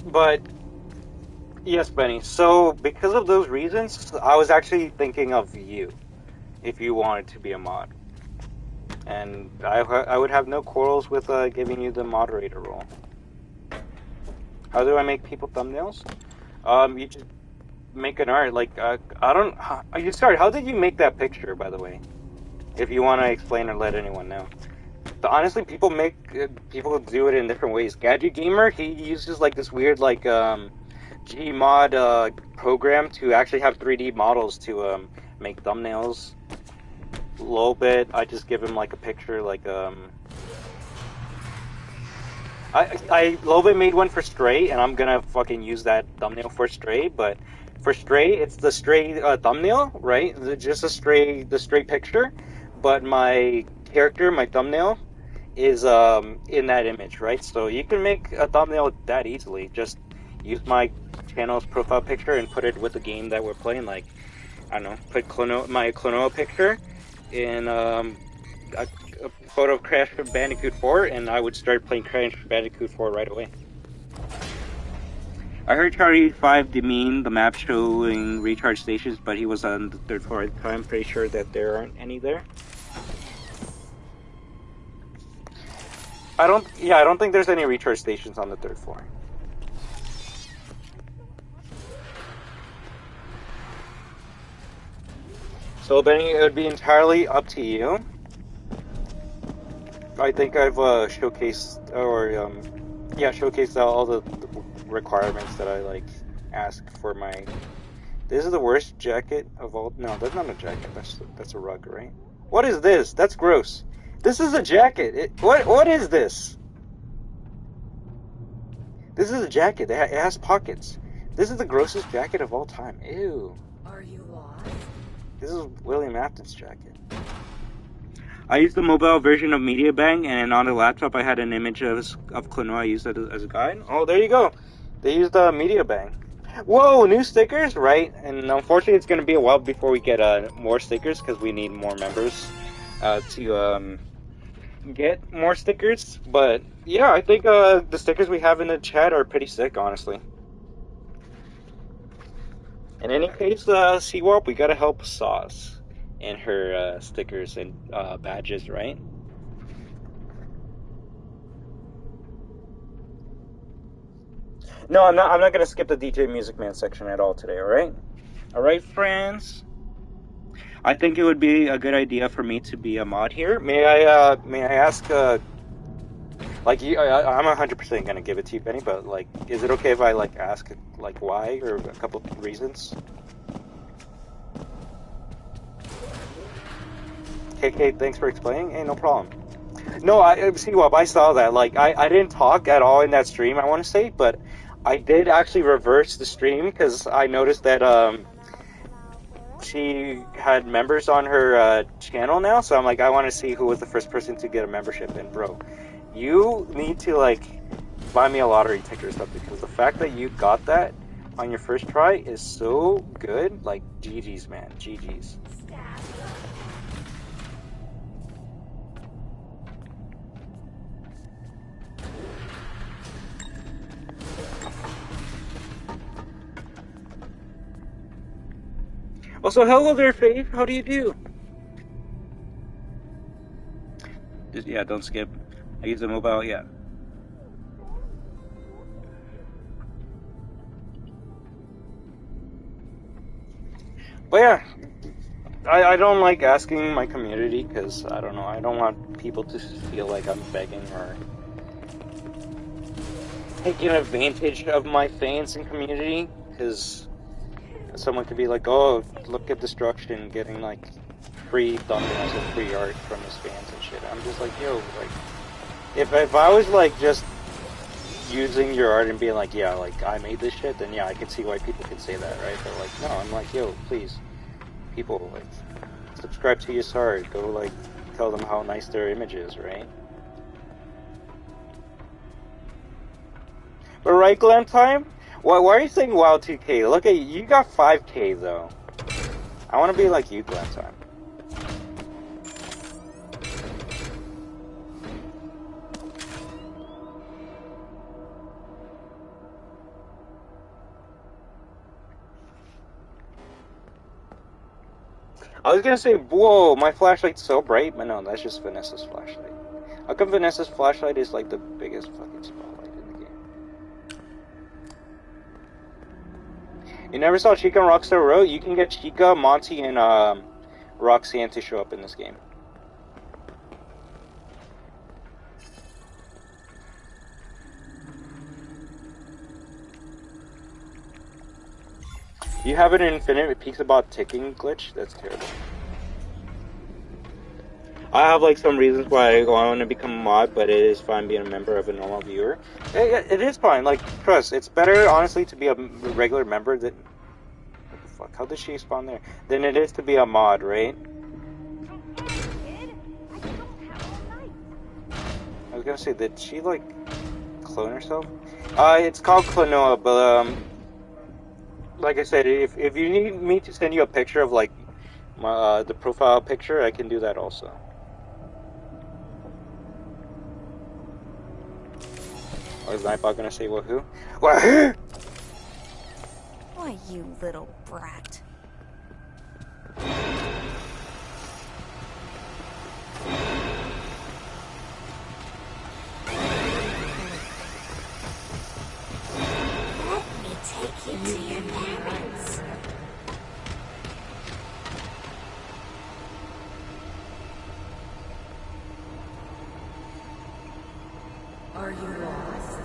But yes, Benny. So because of those reasons, I was actually thinking of you, if you wanted to be a mod, and I would have no quarrels with giving you the moderator role. How do I make people thumbnails? You just make an art. Like you started. How did you make that picture, by the way? If you want to explain or let anyone know. But honestly, people do it in different ways. Gadget Gamer, he uses like this weird like Gmod program to actually have 3D models to make thumbnails. A little bit. I just give him like a picture, like I little bit made one for Stray, and I'm gonna fucking use that thumbnail for Stray. But for Stray, it's the Stray thumbnail, right? Just the Stray picture. But my character, my thumbnail, is in that image, right? So you can make a thumbnail that easily. Just use my channel's profile picture and put it with the game that we're playing. Like, I don't know, put my Klonoa picture in a photo of Crash Bandicoot 4, and I would start playing Crash Bandicoot 4 right away. I heard Charlie 5 demean the map showing recharge stations, but he was on the 3rd floor. I'm pretty sure that there aren't any there. I don't think there's any recharge stations on the 3rd floor. So Benny, it would be entirely up to you. I think I've showcased all the requirements that I like ask for my. This is the worst jacket of all. No, that's not a jacket. That's a rug, right? What is this? That's gross. This is a jacket. What is this? This is a jacket. It has pockets. This is the grossest jacket of all time. Ew. Are you lost? This is William Afton's jacket. I used the mobile version of MediaBang, and on the laptop I had an image of Klonoa. I used it as a guide. Oh, there you go. They used MediaBang. Whoa, new stickers, right? And unfortunately, it's going to be a while before we get more stickers because we need more members to get more stickers. But yeah, I think the stickers we have in the chat are pretty sick, honestly. In any case, C-Wop, we gotta help Sauce and her stickers and badges, right? No, I'm not gonna skip the DJ Music Man section at all today, alright? Alright, friends? I think it would be a good idea for me to be a mod here. May I ask, like, I'm 100% gonna give it to you, Benny, but, like, is it okay if I, like, ask, like, why, or a couple of reasons? okay, thanks for explaining. Hey, no problem. No, I saw that. Like, I didn't talk at all in that stream, I want to say, but I did actually reverse the stream because I noticed that she had members on her channel now, so I'm like, I want to see who was the first person to get a membership. And bro, you need to like buy me a lottery ticket or something, because the fact that you got that on your first try is so good. Like, GG's, man, GG's. Also, hello there, Faith. How do you do? Just, yeah, don't skip. I use the mobile, yeah. But yeah, I don't like asking my community because, I don't know, I don't want people to feel like I'm begging or taking advantage of my fans and community, because someone could be like, oh, look at Destruction getting like free thumbnails and free art from his fans and shit. I'm just like, yo, like, if I was like just using your art and being like, yeah, like I made this shit, then yeah, I could see why people could say that, right? But like, no, I'm like, yo, please, people, like, subscribe to your art, go like tell them how nice their image is, right? But right, Glam Time? Why are you saying WoW 2K? Look at you, you got 5K though. I want to be like you, Glam Time. I was gonna say, whoa, my flashlight's so bright, but no, that's just Vanessa's flashlight. How come Vanessa's flashlight is like the biggest fucking spotlight in the game? You never saw Chica and Rockstar Road? You can get Chica, Monty, and Roxanne to show up in this game. You have an infinite Pizzaplex's ticking glitch? That's terrible. I have like some reasons why I want to become a mod, but it is fine being a member of a normal viewer. It is fine, like, trust, it's better, honestly, to be a regular member than... What the fuck, how did she spawn there? Than it is to be a mod, right? I was gonna say, did she, like, clone herself? It's called Klonoa, but, like I said, if you need me to send you a picture of, like, my, the profile picture, I can do that also. Or is Nightbot gonna say WAHOO? WAHOO! Why, you little brat. Let me take you to your parents. Are you lost?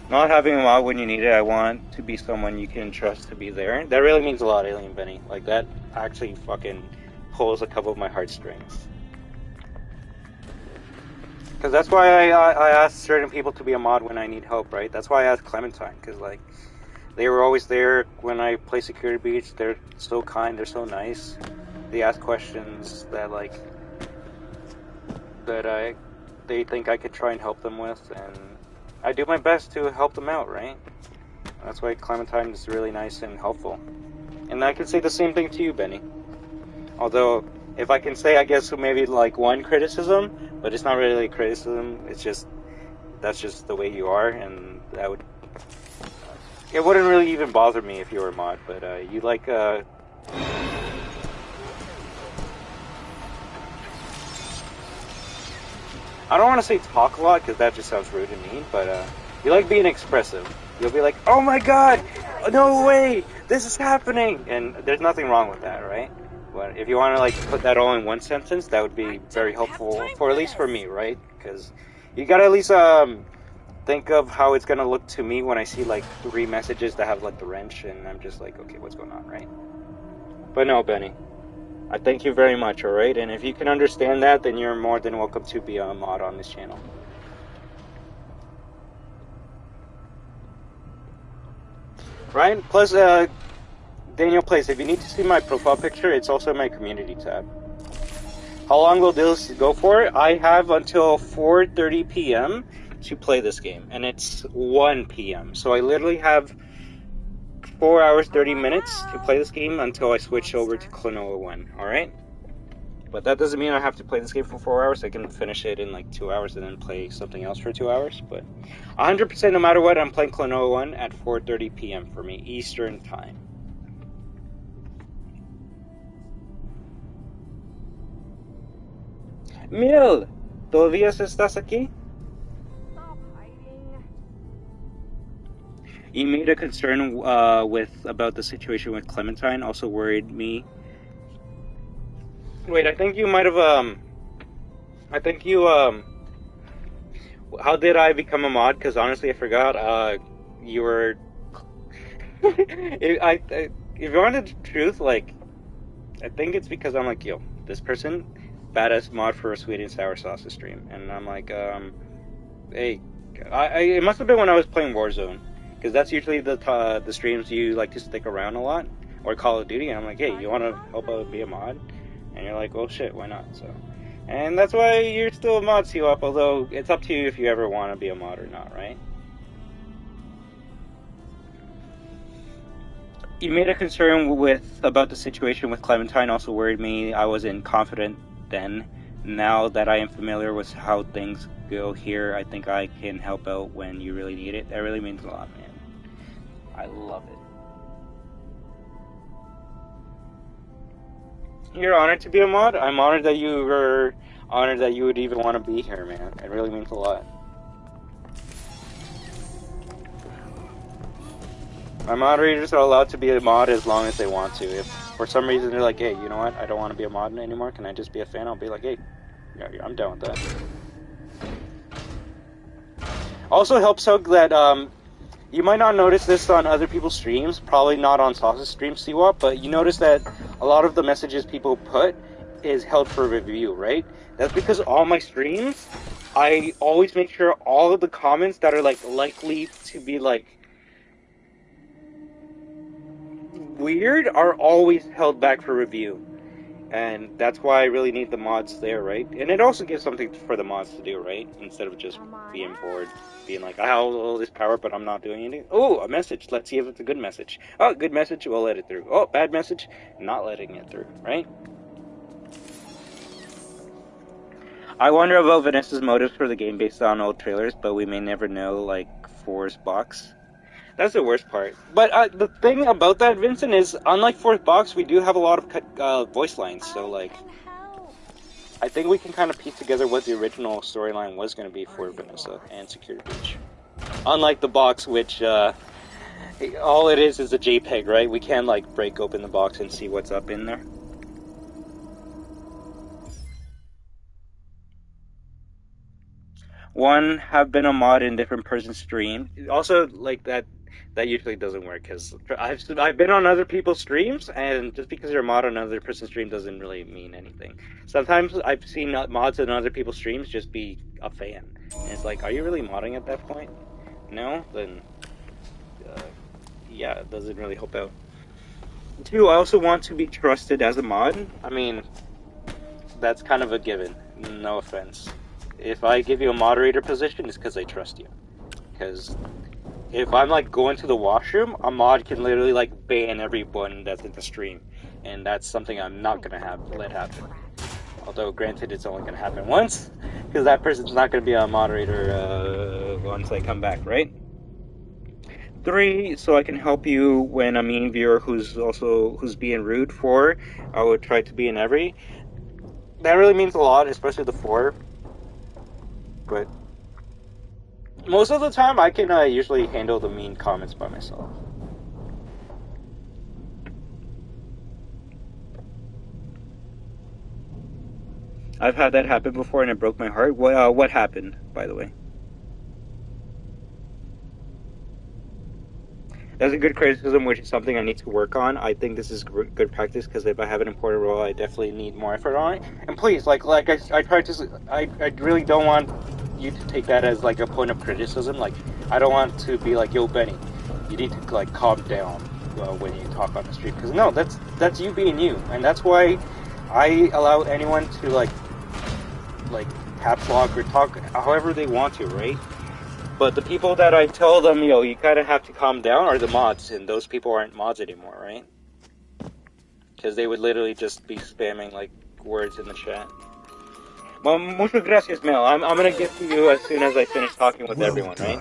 Not having a mod when you need it, I want to be someone you can trust to be there. That really means a lot, Alien Benny. Like, that actually fucking pulls a couple of my heartstrings. Because that's why I ask certain people to be a mod when I need help, right? That's why I asked Clementine, because, like, they were always there when I play Security Beach. They're so kind, they're so nice. They ask questions that, like, that they think I could try and help them with, and I do my best to help them out, right? That's why Clementine is really nice and helpful. And I can say the same thing to you, Benny. Although, if I can say, I guess, maybe like one criticism, but it's not really a criticism, it's just, that's just the way you are, and that would, it wouldn't really even bother me if you were a mod, but you like, I don't want to say talk a lot, because that just sounds rude to me, but you like being expressive. You'll be like, oh my god, no way, this is happening, and there's nothing wrong with that, right? But if you want to like put that all in one sentence, that would be very helpful for at least for me, right? Because you gotta at least think of how it's gonna look to me when I see like 3 messages that have like the wrench, and I'm just like, okay, what's going on, right? But no, Benny, I thank you very much, alright? And if you can understand that, then you're more than welcome to be a mod on this channel. Right? Plus, Daniel Place, if you need to see my profile picture, it's also in my community tab. How long will this go for? I have until 4:30 p.m. to play this game, and it's 1 p.m. So I literally have 4 hours, 30 minutes to play this game until I switch over to Klonoa 1, alright? But that doesn't mean I have to play this game for 4 hours. I can finish it in like 2 hours and then play something else for 2 hours. But 100% no matter what, I'm playing Klonoa 1 at 4:30 p.m. for me, Eastern Time. Miel, ¿todavía estás aquí? Stop hiding. You made a concern about the situation with Clementine. Also worried me. Wait, I think you might have how did I become a mod? Because honestly, I forgot. You were. If you wanted the truth, like, I think it's because I'm like, yo, this person, badass mod for a sweet and sour sausage stream, and I'm like, hey, it must have been when I was playing Warzone, because that's usually the streams you like to stick around a lot, or Call of Duty, and I'm like, hey, you want to help out be a mod? And you're like, well, shit, why not? So, and that's why you're still a mod, C-Wop, although it's up to you if you ever want to be a mod or not, right? You made a concern about the situation with Clementine. Also worried me. I wasn't confident then. Now that I am familiar with how things go here, I think I can help out when you really need it. That really means a lot, man. I love it. You're honored to be a mod. I'm honored that you were honored that you would even want to be here, man. It really means a lot. My moderators are allowed to be a mod as long as they want to. If for some reason they're like, hey, you know what, I don't want to be a mod anymore, can I just be a fan? I'll be like, hey, yeah, I'm down with that. Also helps out that you might not notice this on other people's streams, probably not on Sauce's stream, C-Wop, but you notice that a lot of the messages people put is held for review, right? That's because all my streams, I always make sure all of the comments that are like likely to be like weird are always held back for review. And that's why I really need the mods there, right? And it also gives something for the mods to do, right? Instead of just being bored, being like, I have all this power, but I'm not doing anything. Oh, a message. Let's see if it's a good message. Oh, good message, we'll let it through. Oh, bad message, not letting it through, right? I wonder about Vanessa's motives for the game based on old trailers, but we may never know, like, Four's Box. That's the worst part. But the thing about that, Vincent, is unlike Fourth Box, we do have a lot of voice lines. So, like, I think we can kind of piece together what the original storyline was going to be for Vanessa and Security Breach. Unlike the box, which all it is a JPEG, right? We can like break open the box and see what's up in there. One, have been a mod in different person's stream. Also, like that usually doesn't work because I've been on other people's streams, and just because you're a mod on another person's stream doesn't really mean anything. Sometimes I've seen mods on other people's streams just be a fan, and it's like, are you really modding at that point? No, then yeah, it doesn't really help out. Two, I also want to be trusted as a mod. I mean, that's kind of a given. No offense. If I give you a moderator position, it's because I trust you. Because if I'm like going to the washroom, a mod can literally like ban everyone that's in the stream, and that's something I'm not gonna let happen. Although, granted, it's only gonna happen once, because that person's not gonna be a moderator once I come back, right? 3, so I can help you when a mean viewer who's being rude. 4, I would try to be in every. That really means a lot, especially the 4. But most of the time, I can usually handle the mean comments by myself. I've had that happen before and it broke my heart. What happened, by the way? That's a good criticism, which is something I need to work on. I think this is good practice because if I have an important role, I definitely need more effort on it. And please, like I tried to, I really don't want you to take that as like a point of criticism. Like I don't want to be like, yo, Benny, you need to like calm down when you talk on the street. Because no, that's you being you, and that's why I allow anyone to like caps lock or talk however they want to, right? But the people that I tell them, yo, you kind of have to calm down are the mods, and those people aren't mods anymore, right? Because they would literally just be spamming, like, words in the chat. Well, muchas gracias, Mel. I'm gonna get to you as soon as I finish talking with everyone, right?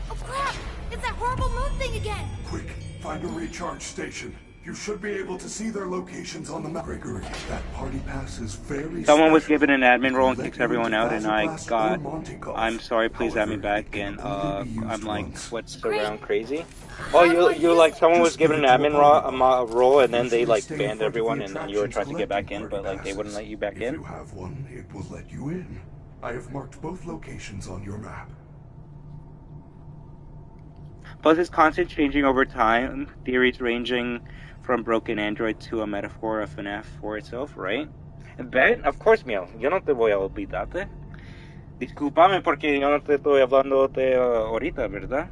Oh crap! It's that horrible moon thing again! Quick, find a recharge station. You should be able to see their locations on the map. Gregory, that party pass is very Someone was special. given an admin role and kicks everyone out, and I got, I'm sorry, please add me back, and I'm like, what's around crazy? Oh, you like, someone was given an admin role, and then they like banned everyone, and then you were trying to get back in, but like they wouldn't let you back in? If you have one, it will let you in. I have marked both locations on your map. Plus, it's constant changing over time, theories ranging from broken Android to a metaphor of FNAF for itself, right? Bet, of course, Miel. Yo no te voy a olvidarte. Discúlpame porque yo no te estoy hablándote ahorita, ¿verdad?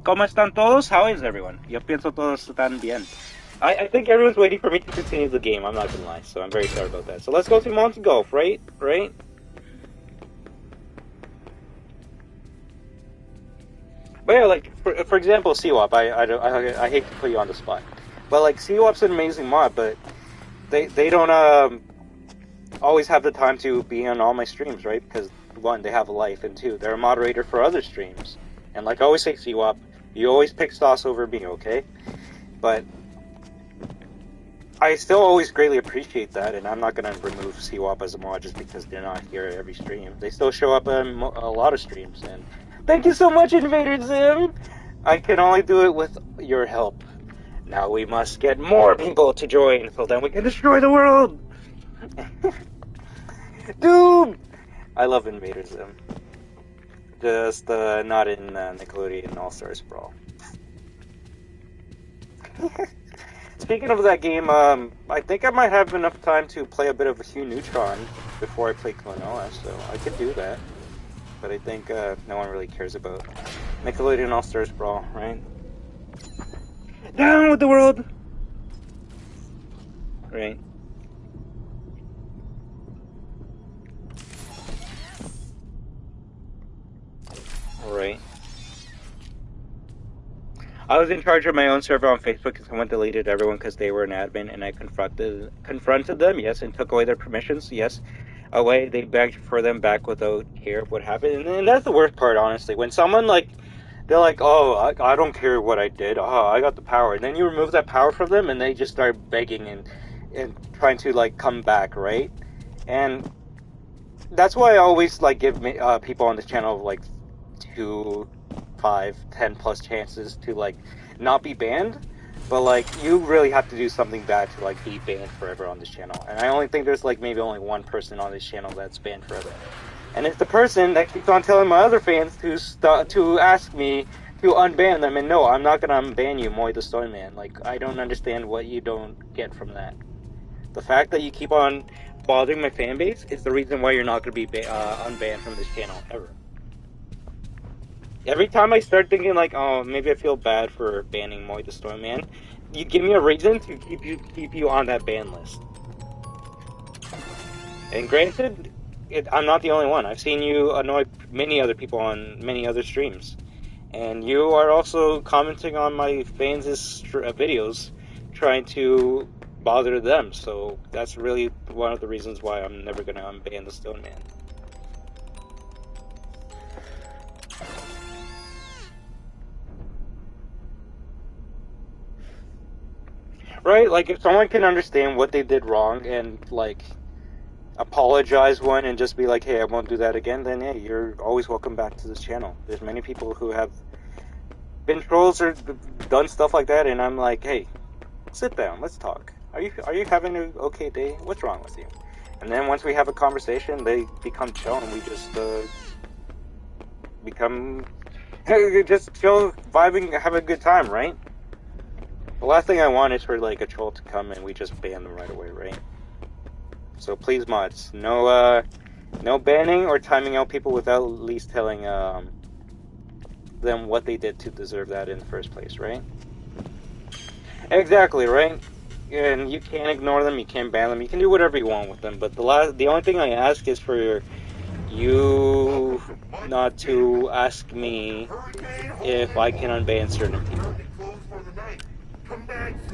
¿Cómo están todos? How is everyone? Yo pienso todos están bien. I think everyone's waiting for me to continue the game, I'm not gonna lie, so I'm very sorry about that. So let's go to Monty Golf, right? Right? But yeah, like, for example, CWAP, I hate to put you on the spot. But, like, CWAP's an amazing mod, but they don't always have the time to be on all my streams, right? Because, one, they have a life, and two, they're a moderator for other streams. And like I always say, CWAP, you always pick Sauce over me, okay? But I still always greatly appreciate that, and I'm not going to remove CWAP as a mod just because they're not here at every stream. They still show up on a lot of streams, and thank you so much, Invader Zim! I can only do it with your help. Now we must get more people to join, so then we can destroy the world! Dude! I love Invader Zim. Just not in Nickelodeon All-Stars Brawl. Speaking of that game, I think I might have enough time to play a bit of Hugh Neutron before I play Klonoa, so I could do that. But I think no one really cares about Nickelodeon All-Stars Brawl, right? Down with the world! Right. Right. I was in charge of my own server on Facebook and someone deleted everyone because they were an admin, and I confronted them, yes, and took away their permissions, yes. Away, they begged for them back without care of what happened, and that's the worst part, honestly. When someone, like, they're like, oh, I don't care what I did, oh, I got the power, and then you remove that power from them, and they just start begging and trying to, like, come back, right? And that's why I always, like, give people on this channel, like, 2, 5, 10 plus chances to like not be banned, but like you really have to do something bad to like be banned forever on this channel. And I only think there's like maybe only one person on this channel that's banned forever, and it's the person that keeps on telling my other fans to ask me to unban them. And no, I'm not gonna unban you, Moy the Storyman. Like, I don't understand what you don't get from that. The fact that you keep on bothering my fan base is the reason why you're not gonna be unbanned from this channel ever. Every time I start thinking like, oh, maybe I feel bad for banning Moy the Storyman, you give me a reason to keep you on that ban list. And granted, I'm not the only one. I've seen you annoy many other people on many other streams. And you are also commenting on my fans' videos, trying to bother them. So that's really one of the reasons why I'm never going to unban the Stone Man. Right? Like, if someone can understand what they did wrong and, like, apologize one and just be like, hey, I won't do that again, then, hey, you're always welcome back to this channel. There's many people who have been trolls or done stuff like that, and I'm like, hey, sit down, let's talk. Are you having an okay day? What's wrong with you? And then once we have a conversation, they become chill, and we just become just chill, vibing, have a good time, right? The last thing I want is for like a troll to come and we just ban them right away, right? So please, mods, no banning or timing out people without at least telling them what they did to deserve that in the first place, right? Exactly, right? And you can't ignore them, you can't ban them, you can do whatever you want with them, but the only thing I ask is for you not to ask me if I can unban certain people.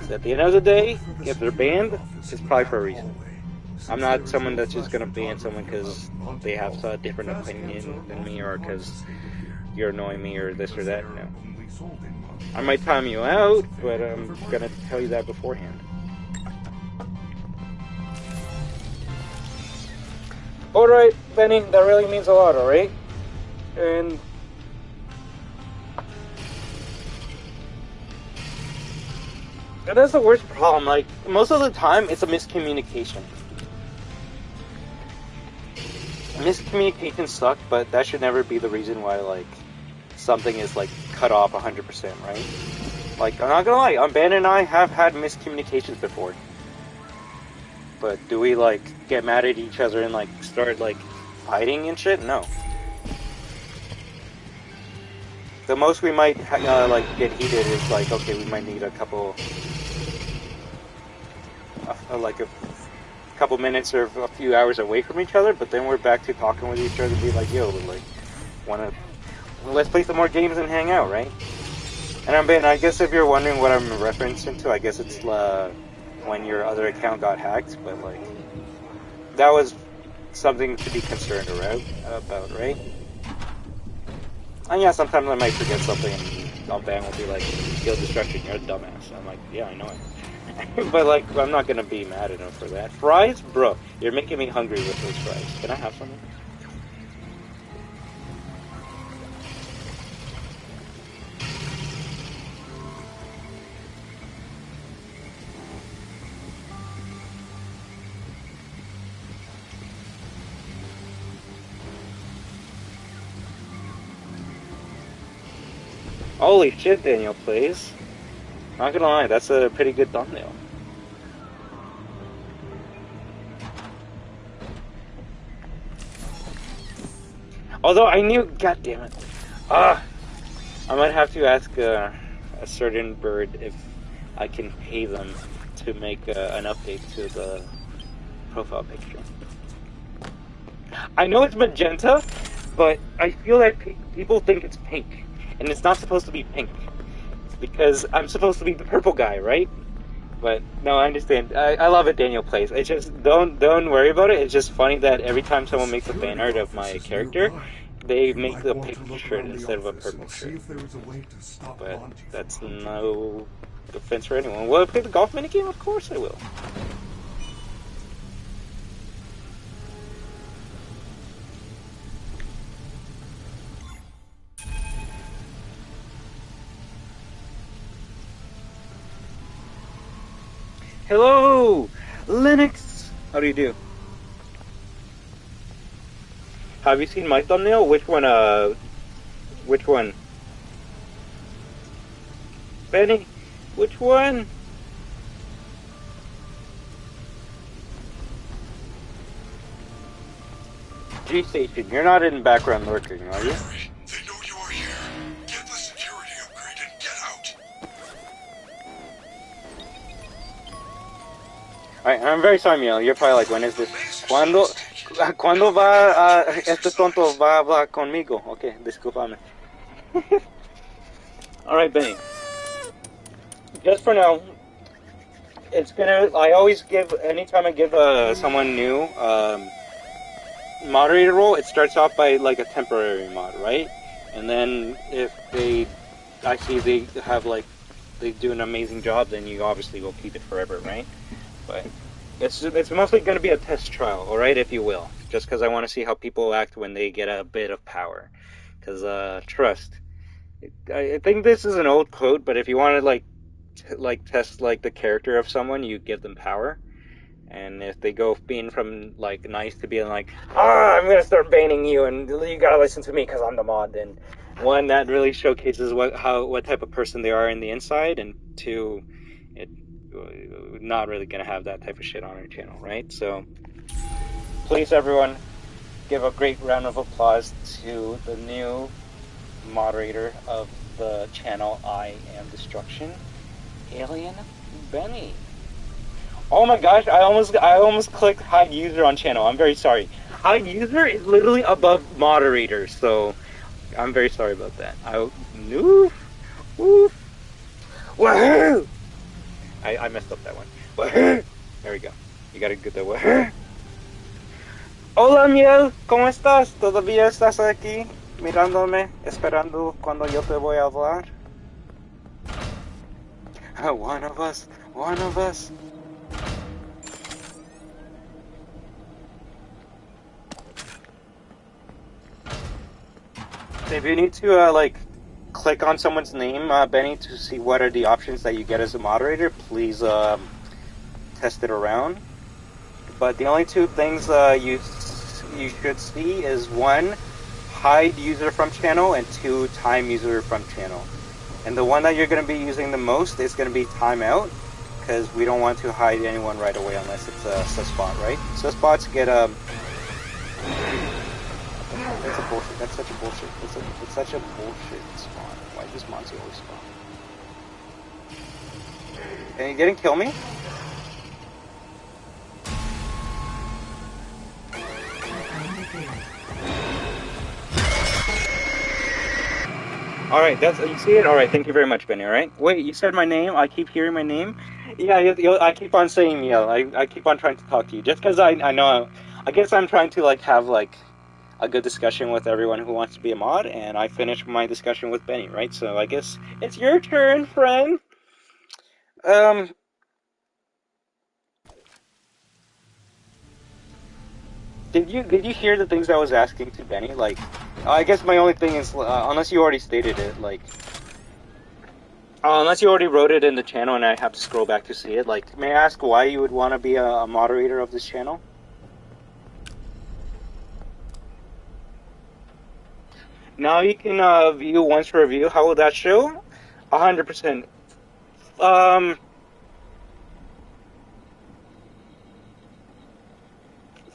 So at the end of the day, if they're banned, it's probably for a reason. I'm not someone that's just gonna ban someone because they have a different opinion than me, or because you're annoying me, or this or that. No. I might time you out, but I'm gonna tell you that beforehand. Alright, Benny, that really means a lot, alright? And that's the worst problem. Like, most of the time, it's a miscommunication. Miscommunications suck, but that should never be the reason why, like, something is, like, cut off 100%, right? Like, I'm not gonna lie, Unbanned and I have had miscommunications before. But do we, like, get mad at each other and, like, start, like, fighting and shit? No. The most we might, like, get heated is, like, okay, we might need a couple, like, a couple minutes or a few hours away from each other, but then we're back to talking with each other and be like, yo, like, let's play some more games and hang out, right? And I guess if you're wondering what I'm referencing to, I guess it's, when your other account got hacked, but, like, that was something to be concerned about, right? And yeah, sometimes I might forget something and Unbanned will be like, skill destruction, you're a dumbass. I'm like, yeah, I know it. But, like, I'm not gonna be mad at him for that. Fries? Bro, you're making me hungry with those fries. Can I have some? Holy shit, Daniel plays. Not gonna lie, that's a pretty good thumbnail. Although I knew, god damn it. I might have to ask a certain bird if I can pay them to make an update to the profile picture. I know it's magenta, but I feel that people think it's pink. And it's not supposed to be pink. Because I'm supposed to be the purple guy, right? But, no, I understand. I love it, Daniel plays. It's just, don't worry about it. It's just funny that every time someone makes a fan art of my character, they make the pink shirt instead of a purple shirt. But that's no offense for anyone. Will I play the golf minigame? Of course I will. Hello, Linux. How do you do? Have you seen my thumbnail? Which one? Which one? Benny, which one? G-Station, you're not in background lurking, are you? They know you are here. Get the security upgrade and get out. Alright, I'm very sorry, Miguel. You're probably like, when is this? ¿Cuándo va este tonto va a hablar conmigo? Okay, discúlpame. Alright, Benny. Just for now, I always give, anytime I give someone new moderator role, it starts off by like a temporary mod, right? And then if I see they have like, they do an amazing job, then you obviously will keep it forever, right? But it's mostly going to be a test trial, alright, if you will. Just because I want to see how people act when they get a bit of power. Because, trust. I think this is an old quote, but if you want to, like, test like the character of someone, you give them power. And if they go being from like nice to being like, I'm gonna start banning you, and you gotta listen to me because I'm the mod, then one, that really showcases what type of person they are in the inside, and two, it not really gonna have that type of shit on our channel, right? So please, everyone, give a great round of applause to the new moderator of the channel I Am Destruction, Alien Benny. Oh my gosh, I almost clicked hide user on channel. I'm very sorry. Hide user is literally above moderator, so I'm very sorry about that. Woohoo! I messed up that one. Woohoo! There we go. You gotta get that woohoo. Hola Miel, ¿cómo estás? ¿Todavía estás aquí mirándome, esperando cuando yo te voy a hablar? One of us, one of us. If you need to like click on someone's name, Benny, to see what are the options that you get as a moderator, please test it around. But the only two things you should see is one, hide user from channel, and two, time user from channel. And the one that you're going to be using the most is going to be timeout, because we don't want to hide anyone right away unless it's a susbot, right? Susbots get That's a bullshit. That's such a bullshit. It's such a bullshit spawn. Why does Monty always spawn? Are you getting kill me? Alright, you see it? Alright, thank you very much, Benny, alright? Wait, you said my name? I keep hearing my name? Yeah, I keep on saying Miel. I keep on trying to talk to you. Just because I know, I guess I'm trying to, like, have, like, a good discussion with everyone who wants to be a mod, and I finished my discussion with Benny, right? So I guess it's your turn, friend. Did you hear the things I was asking to Benny? Like, I guess my only thing is, unless you already stated it, like, unless you already wrote it in the channel and I have to scroll back to see it, like, may I ask why you would want to be a moderator of this channel? Now you can view once review. How will that show? 100%.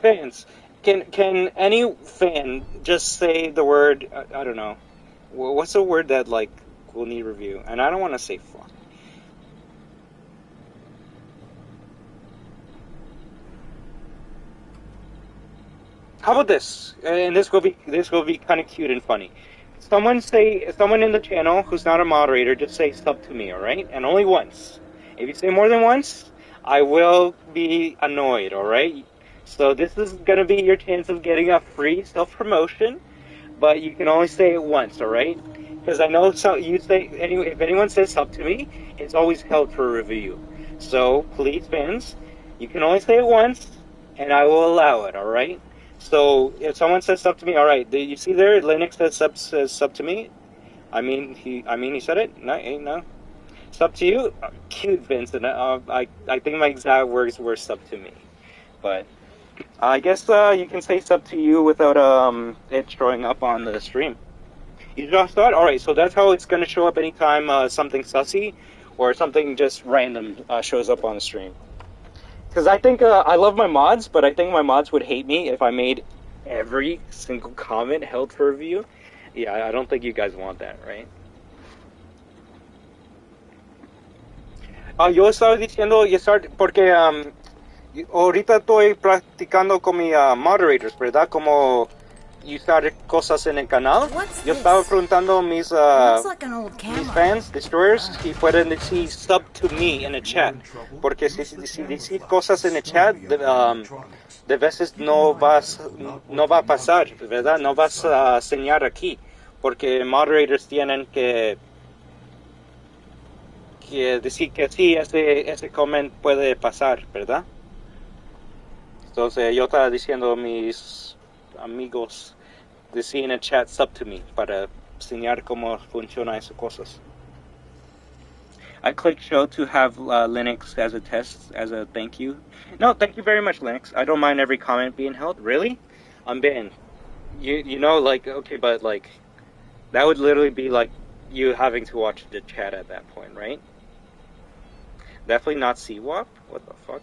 Fans. Can any fan just say the word, I don't know, what's a word that, like, will need review? And I don't want to say fuck. How about this? And this will be kind of cute and funny. Someone in the channel who's not a moderator, just say sub to me, alright? And only once. If you say more than once, I will be annoyed, alright? So this is gonna be your chance of getting a free self-promotion, but you can only say it once, alright? Because I know if anyone says sub to me, it's always held for review. So please, fans, you can only say it once, and I will allow it, alright? So if someone says sub to me, all right, you see there, Linux says sub to me. I mean he said it. No. Sub to you, cute, Vincent. I think my exact words were sub to me, but I guess you can say sub to you without it showing up on the stream. You just thought, all right. So that's how it's gonna show up anytime something sussy or something just random shows up on the stream. Because I think, I love my mods, but I think my mods would hate me if I made every single comment held for review. Yeah, I don't think you guys want that, right? Yo estaba diciendo, porque ahorita estoy practicando con mis moderators, ¿verdad? Como usar cosas en el canal. Yo estaba preguntando a mis fans, destroyers, si pueden decir sub to me en el chat. Porque si decir cosas en el chat, de veces no va a pasar, ¿verdad? No vas a enseñar aquí. Porque moderators tienen que decir que sí, ese comment puede pasar, ¿verdad? Entonces yo estaba diciendo a mis amigos decir en el chat sub to me para enseñar cómo funcionan esas cosas. I clicked show to have Linux as a test, as a thank you. No, thank you very much, Linux. I don't mind every comment being held. Really? I'm banned. You know, like, okay, but, like, that would literally be, like, you having to watch the chat at that point, right? Definitely not CWAP? What the fuck?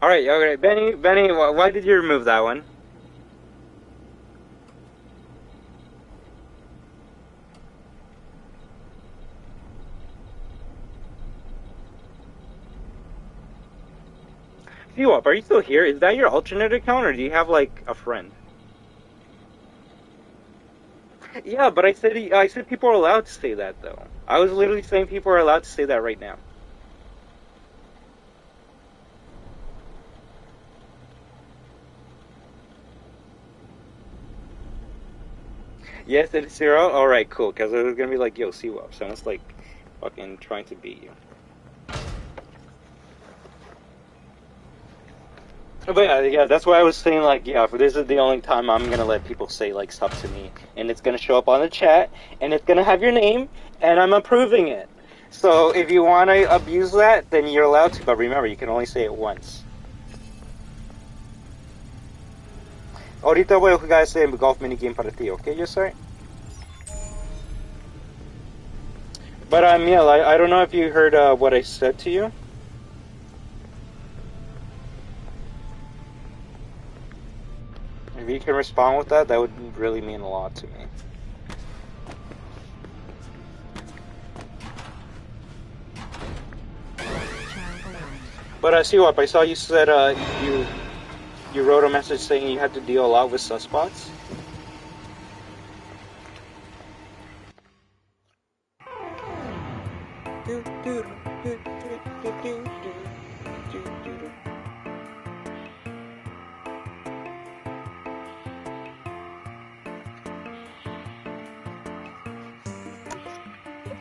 Alright, okay, Benny, why did you remove that one? CWAP, are you still here? Is that your alternate account, or do you have, like, a friend? Yeah, but I said people are allowed to say that, though. I was literally saying people are allowed to say that right now. Yes, it's 0? Alright, cool, because it was gonna be like, yo, CWAP, so it's like fucking trying to beat you. But yeah, that's why I was saying, like, yeah, this is the only time I'm gonna let people say, like, stuff to me, and it's gonna show up on the chat, and it's gonna have your name, and I'm approving it. So if you wanna abuse that, then you're allowed to, but remember, you can only say it once. Ahorita voy a jugar ese golf minigame para ti, okay, yes sir? But, Miel, I don't know if you heard what I said to you. If you can respond with that, that would really mean a lot to me. But I see what I saw. You said you wrote a message saying you had to deal a lot with sunspots.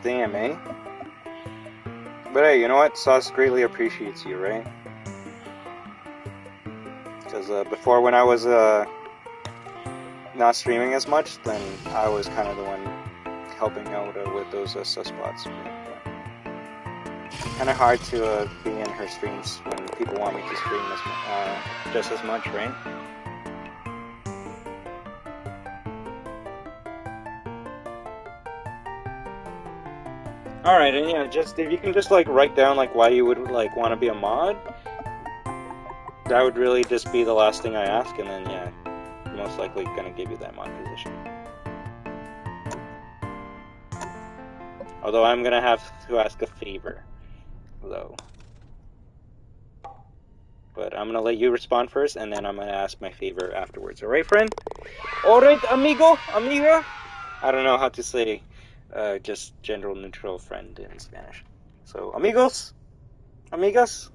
Damn, eh? But hey, you know what? Sauce greatly appreciates you, right? Because before, when I was not streaming as much, then I was kind of the one helping out with those sunspots. Kind of hard to be in her streams when people want me to stream just as much, right? Alright, and yeah, just if you can just like write down like why you would like want to be a mod, that would really just be the last thing I ask, and then yeah, I'm most likely gonna give you that mod position. Although I'm gonna have to ask a favor, though. But I'm gonna let you respond first, and then I'm gonna ask my favor afterwards. Alright, friend? Alright, amigo, amiga? I don't know how to say just general neutral friend in Spanish. So, amigos? Amigas?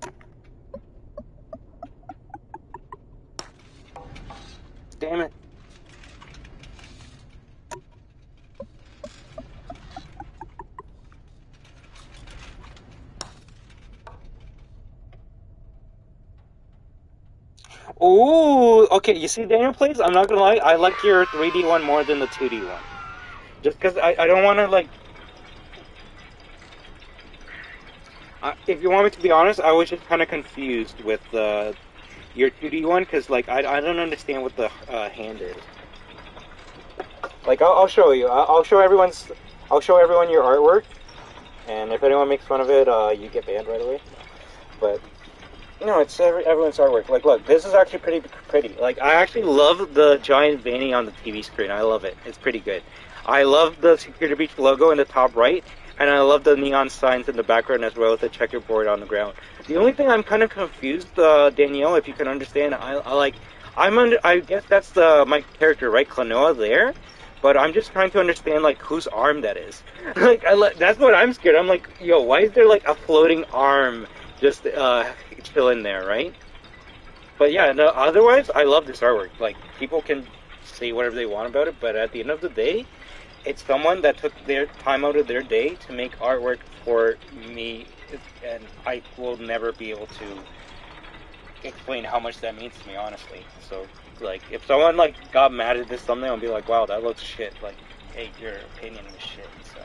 Damn it. Ooh, okay, you see Daniel plays? I'm not gonna lie, I like your 3D one more than the 2D one. Just because I don't want to, like... if you want me to be honest, I was just kind of confused with your 2D one, because, like, I don't understand what the hand is. Like, I'll show you. I'll show everyone your artwork, and if anyone makes fun of it, you get banned right away. But... no, it's everyone's artwork. Like, look, this is actually pretty. Like, I actually love the giant veiny on the TV screen. I love it. It's pretty good. I love the Security Beach logo in the top right, and I love the neon signs in the background as well as the checkerboard on the ground. The only thing I'm kind of confused, Danielle, if you can understand, I guess that's my character, right, Klonoa there, but I'm just trying to understand, like, whose arm that is. Like, that's what I'm scared. I'm like, yo, why is there, like, a floating arm just, chilling there, right? But yeah, no, otherwise, I love this artwork. Like, people can say whatever they want about it, but at the end of the day, it's someone that took their time out of their day to make artwork for me, and I will never be able to explain how much that means to me, honestly. So, like, if someone, like, got mad at this thumbnail and be like, wow, that looks shit, like, hey, your opinion is shit, so.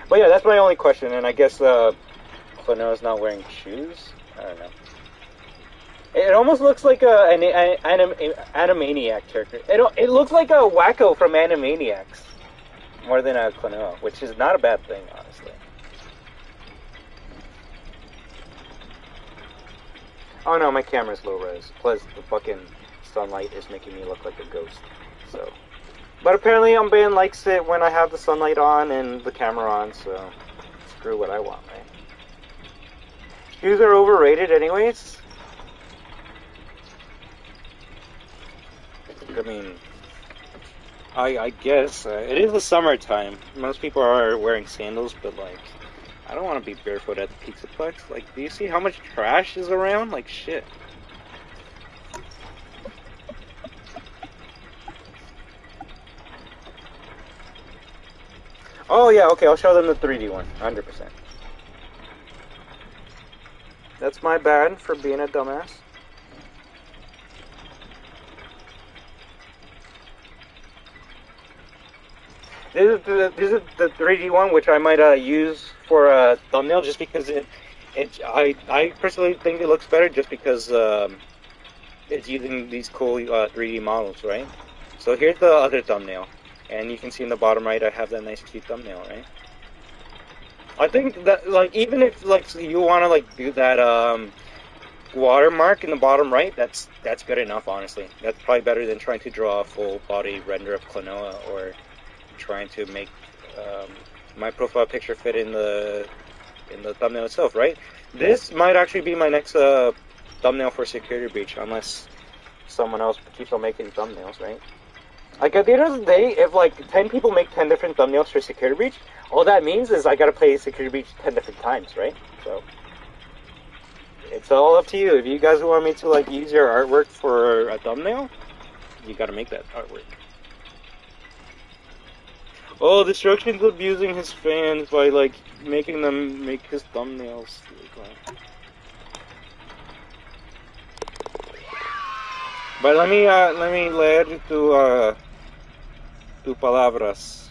But yeah, that's my only question, and I guess Klonoa's not wearing shoes? I don't know. It almost looks like an Animaniac character. It looks like a WAHOO from Animaniacs. More than a Klonoa, which is not a bad thing, honestly. Oh no, my camera's low res. Plus, the fucking sunlight is making me look like a ghost. So, but apparently, Ben likes it when I have the sunlight on and the camera on. So, screw what I want, right? Shoes are overrated, anyways. I mean, I guess it is the summertime. Most people are wearing sandals, but like, I don't want to be barefoot at the PIZZAPLEX. Like, do you see how much trash is around? Like, shit. Oh yeah, okay, I'll show them the 3D one, 100%. That's my bad for being a dumbass. This is the 3D one, which I might use for a thumbnail, just because I personally think it looks better, just because it's using these cool 3D models, right? So here's the other thumbnail, and you can see in the bottom right, I have that nice cute thumbnail, right? I think that, like, even if like you want to like do that watermark in the bottom right, that's good enough, honestly. That's probably better than trying to draw a full body render of Klonoa, or trying to make my profile picture fit in the thumbnail itself, right? This might actually be my next thumbnail for Security Breach, unless someone else keeps on making thumbnails, right? Like, at the end of the day, if like 10 people make 10 different thumbnails for Security Breach, all that means is I gotta play Security Breach 10 different times, right? So it's all up to you. If you guys want me to like use your artwork for a thumbnail, you gotta make that artwork. Oh, Destruction's abusing his fans by like making them make his thumbnails. But let me leer tu palabras,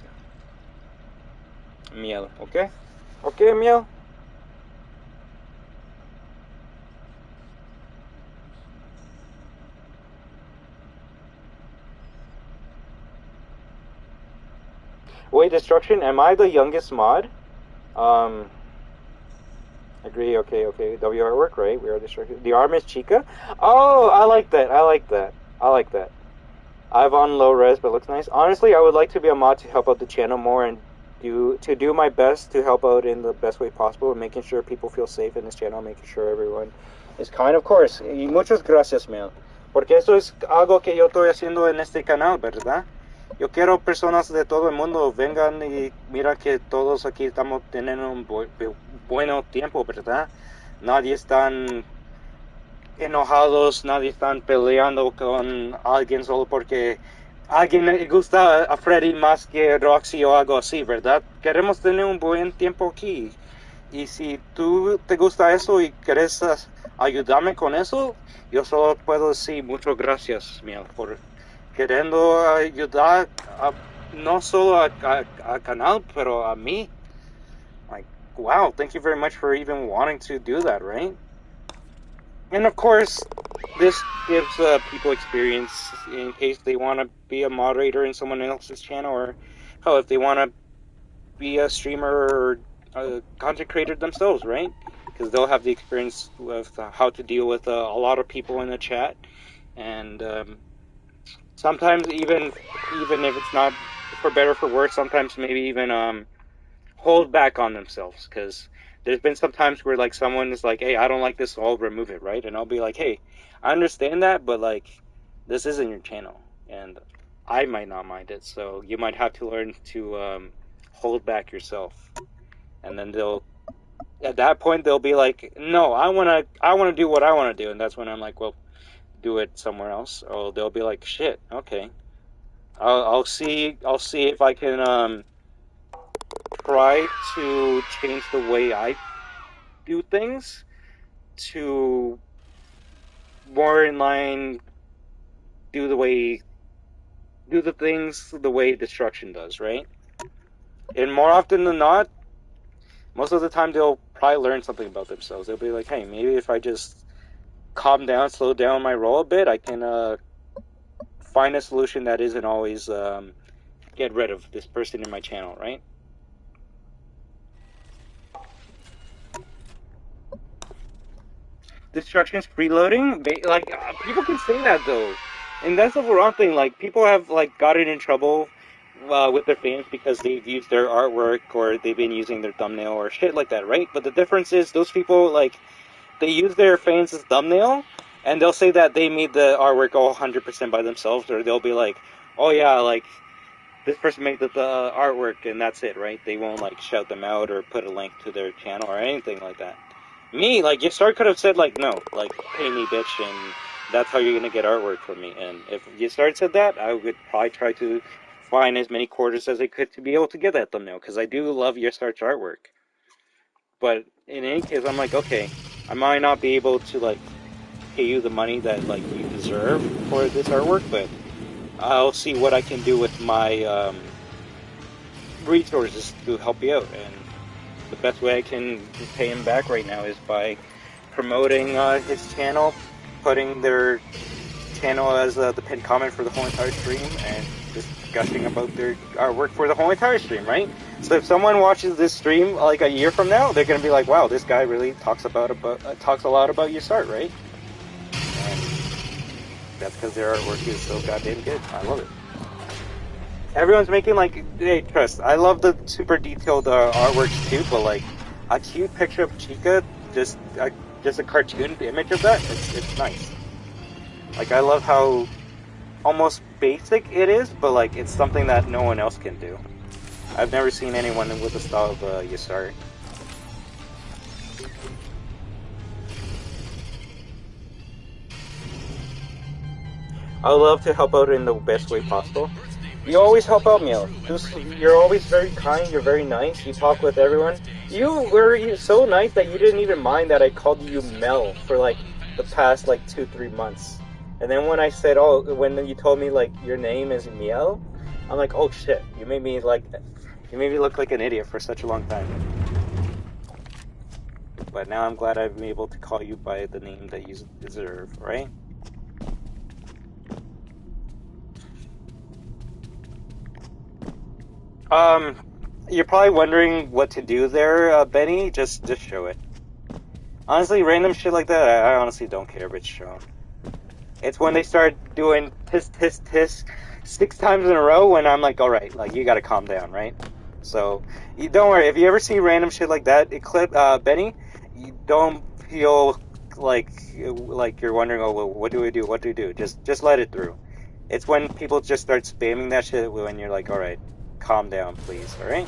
Miel. Okay? Okay, Miel. Wait, Destruction, am I the youngest mod? Agree, okay. W artwork, right? We are Destruction. The arm is Chica? Oh, I like that. I've on low res, but looks nice. Honestly, I would like to be a mod to help out the channel more and do my best to help out in the best way possible, and making sure people feel safe in this channel, making sure everyone is kind, of course. Y muchas gracias, Mel. Porque eso es algo que yo estoy haciendo en este canal, ¿verdad? Yo quiero personas de todo el mundo vengan y mira que todos aquí estamos teniendo un buen tiempo, ¿verdad? Nadie están enojados, nadie están peleando con alguien solo porque alguien le gusta a Freddy más que Roxy o algo así, ¿verdad? Queremos tener un buen tiempo aquí. Y si tú te gusta eso y quieres ayudarme con eso, yo solo puedo decir muchas gracias, Miel, por queriendo ayudar no solo a canal, pero a mí. Like, wow, thank you very much for even wanting to do that, right? And of course, this gives people experience in case they want to be a moderator in someone else's channel, or hell, if they want to be a streamer or a content creator themselves, right? Because they'll have the experience with how to deal with a lot of people in the chat, and sometimes even if it's not for better or for worse, sometimes maybe even hold back on themselves, because there's been some times where like someone is like, hey, I don't like this, so I'll remove it, right? And I'll be like, hey, I understand that, but like, this isn't your channel, and I might not mind it, so you might have to learn to hold back yourself. And then at that point they'll be like, no, I wanna do what I wanna do, and that's when I'm like, well, do it somewhere else. Or they'll be like, shit, okay, I'll see if I can try to change the way I do things to more in line, do the way do the things the way Destruction does, right? And more often than not, most of the time they'll probably learn something about themselves. They'll be like, hey, maybe if I just calm down, slow down my roll a bit, I can find a solution that isn't always get rid of this person in my channel, right? Destruction's freeloading? Like, people can say that though. And that's the wrong thing. Like, people have, like, gotten in trouble with their fans because they've used their artwork or they've been using their thumbnail or shit like that, right? But the difference is those people, like, they use their fans' thumbnail and they'll say that they made the artwork all 100% by themselves, or they'll be like, oh yeah, like, this person made the artwork and that's it, right? They won't, like, shout them out or put a link to their channel or anything like that. Me, like, Yasar could have said, like, no, like, pay me, bitch, and that's how you're gonna get artwork from me. And if Yasar said that, I would probably try to find as many quarters as I could to be able to get that thumbnail, because I do love Yasar's artwork. But in any case, I'm like, okay, I might not be able to, like, pay you the money that, like, you deserve for this artwork, but I'll see what I can do with my resources to help you out. And the best way I can pay him back right now is by promoting his channel, putting their channel as the pinned comment for the whole entire stream, and just gushing about their artwork for the whole entire stream, right? So if someone watches this stream like a year from now, they're gonna be like, wow, this guy really talks a lot about your art, right? And that's because their artwork is so goddamn good. I love it. Everyone's making, like, hey, trust, I love the super detailed artworks too, but, like, a cute picture of Chica, just a cartoon image of that, it's nice. Like, I love how almost basic it is, but, like, it's something that no one else can do. I've never seen anyone with the style of Yasar. I would love to help out in the best way possible. You always help out, Mel. You're always very kind, you're very nice, you talk with everyone. You were so nice that you didn't even mind that I called you Mel for, like, the past, like, 2-3 months. And then when I said, when you told me, like, your name is Miel, I'm like, oh shit, you made me look like an idiot for such a long time. But now I'm glad I'm able to call you by the name that you deserve, right? You're probably wondering what to do there, Benny. Just show it. Honestly, random shit like that, I honestly don't care if it's shown. It's when they start doing tisk, tisk, tisk 6 times in a row when I'm like, alright, like, you gotta calm down, right? So, don't worry, if you ever see random shit like that, Benny, you don't feel like you're wondering, oh, well, what do we do? What do we do? Just let it through. It's when people just start spamming that shit when you're like, alright, calm down, please, alright?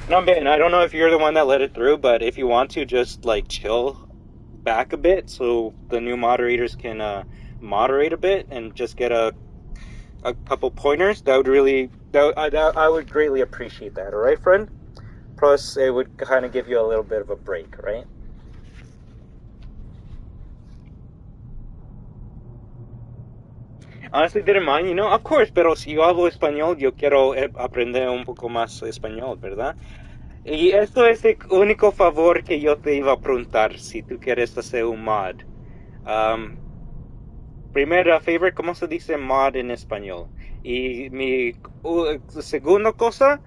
No, Ben, I don't know if you're the one that let it through, but if you want to, just, like, chill back a bit so the new moderators can moderate a bit and just get a couple pointers, I would greatly appreciate that, alright, friend? Plus, it would kind of give you a little bit of a break, right? Honestly, didn't mind, you know, of course, pero si yo hablo español, yo quiero aprender un poco más español, ¿verdad? Y esto es el único favor que yo te iba a preguntar, si tú quieres hacer un mod. Primera favor, ¿cómo se dice mod en español? Y mi segunda cosa,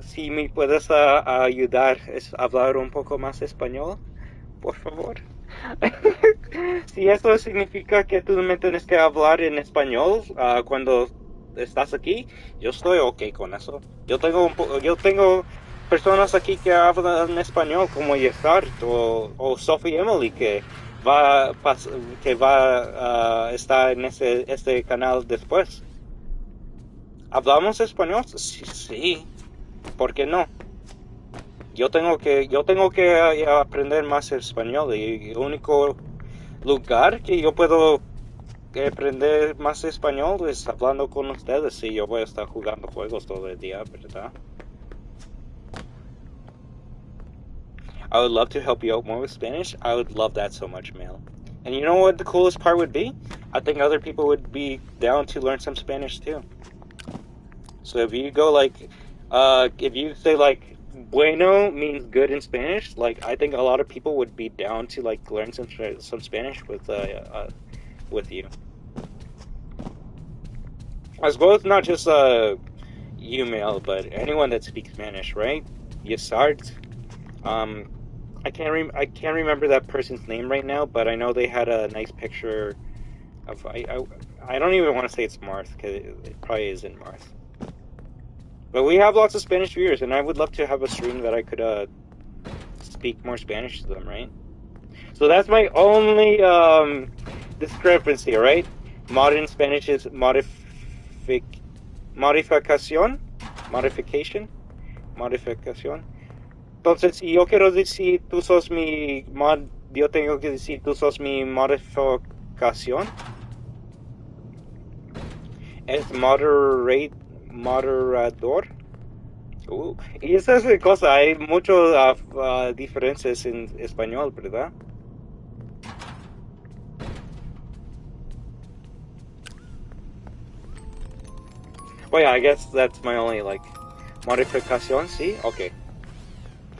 si me puedes ayudar a hablar un poco más español, por favor. Si eso significa que tú me tienes que hablar en español cuando estás aquí, yo estoy ok con eso. Yo tengo personas aquí que hablan español como Yesart o Sophie Emily que va a estar en este canal después. ¿Hablamos español? Sí. ¿Por qué no? Yo tengo que aprender más español y el único lugar que yo puedo aprender más español es hablando con ustedes y yo voy a estar jugando juegos todo el día, ¿verdad? I would love to help you out more with Spanish. I would love that so much, Mel. And you know what the coolest part would be? I think other people would be down to learn some Spanish too. So if you go like, if you say like, bueno means good in Spanish, like I think a lot of people would be down to like learn some Spanish with you. As well as not just you male, but anyone that speaks Spanish, right? Yesart. I can't remember that person's name right now, but I know they had a nice picture of I don't even want to say it's Marth because it probably isn't Marth. But we have lots of Spanish viewers, and I would love to have a stream that I could speak more Spanish to them, right? So that's my only discrepancy, right? Modern Spanish is modificación. Entonces, si yo quiero decir tú sos mi yo tengo que decir tú sos mi modificación. Es moderador. Y esa es la cosa, hay muchas diferencias en español, ¿verdad? Well, yeah, I guess that's my only, like, modificación, ¿sí? Okay.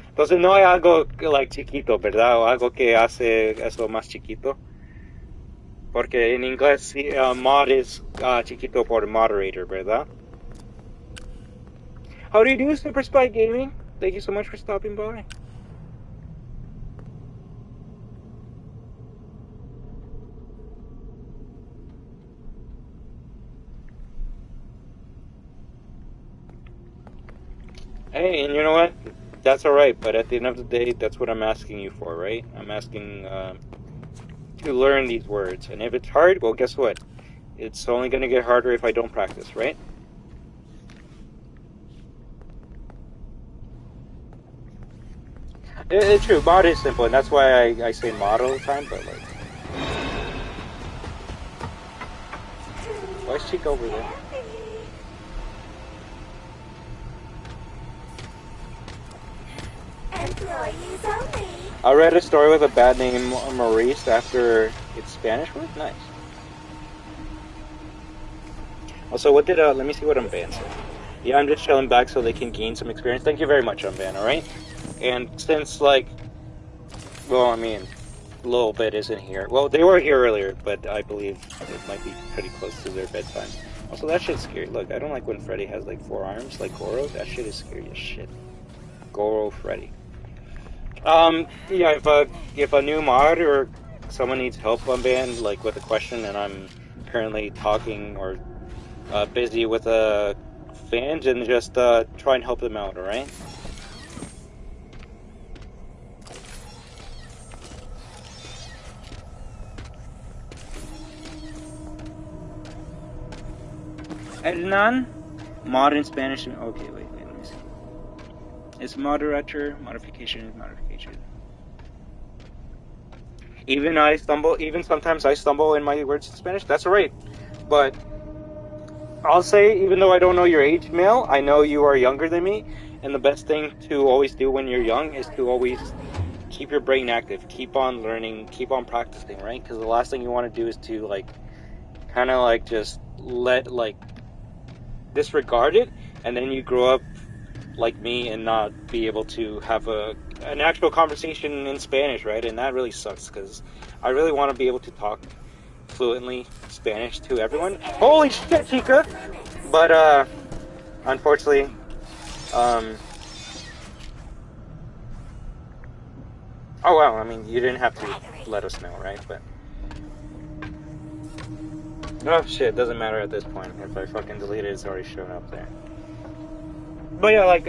Entonces no hay algo, like, chiquito, ¿verdad? O algo que hace eso más chiquito. Porque en inglés, sí, mod es chiquito por moderator, ¿verdad? How do you do, Super Spy Gaming? Thank you so much for stopping by. Hey, and you know what? That's alright, but at the end of the day, that's what I'm asking you for, right? I'm asking to learn these words. And if it's hard, well, guess what? It's only going to get harder if I don't practice, right? It's true, mod is simple, and that's why I say mod all the time, but like... Why is Chica over there? I read a story with a bad name, Maurice, after its Spanish word. Nice. Also, what did, let me see what Unban said. Yeah, I'm just chilling back so they can gain some experience. Thank you very much, Unban, alright? And since, like, well, I mean, a little bit isn't here. Well, they were here earlier, but I believe it might be pretty close to their bedtime. Also, that shit's scary. Look, I don't like when Freddy has, like, 4 arms, like Goro. That shit is scary as shit. Goro Freddy. Yeah, if a new mod or someone needs help on band, like with a question, and I'm currently talking or busy with a fan, then just try and help them out, alright? Hernan? Mod in Spanish. Okay, wait, let me see. It's moderator, modification. Even sometimes I stumble in my words in Spanish. That's alright. But I'll say, even though I don't know your age, male, I know you are younger than me, and the best thing to always do when you're young is to always keep your brain active, keep on learning, keep on practicing, right? Because the last thing you want to do is to, like, kind of, like, just let, like, disregard it, and then you grow up like me and not be able to have an actual conversation in Spanish, right? And that really sucks, because I really want to be able to talk fluently Spanish to everyone. Holy shit, Chica! But, unfortunately, oh well, I mean, you didn't have to let us know, right? But, oh shit, doesn't matter at this point. If I fucking delete it, it's already shown up there. But yeah, like,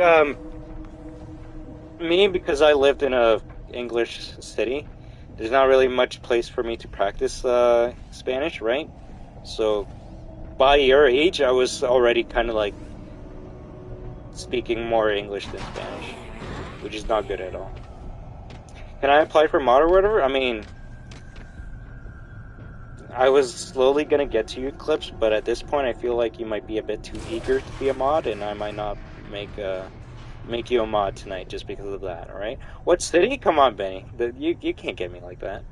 me, because I lived in a English city, there's not really much place for me to practice Spanish, right? So, by your age, I was already kind of like speaking more English than Spanish, which is not good at all. Can I apply for mod or whatever? I mean, I was slowly gonna get to you, Clips, but at this point I feel like you might be a bit too eager to be a mod, and I might not make you a mod tonight just because of that, alright? What city? Come on, Benny. You can't get me like that.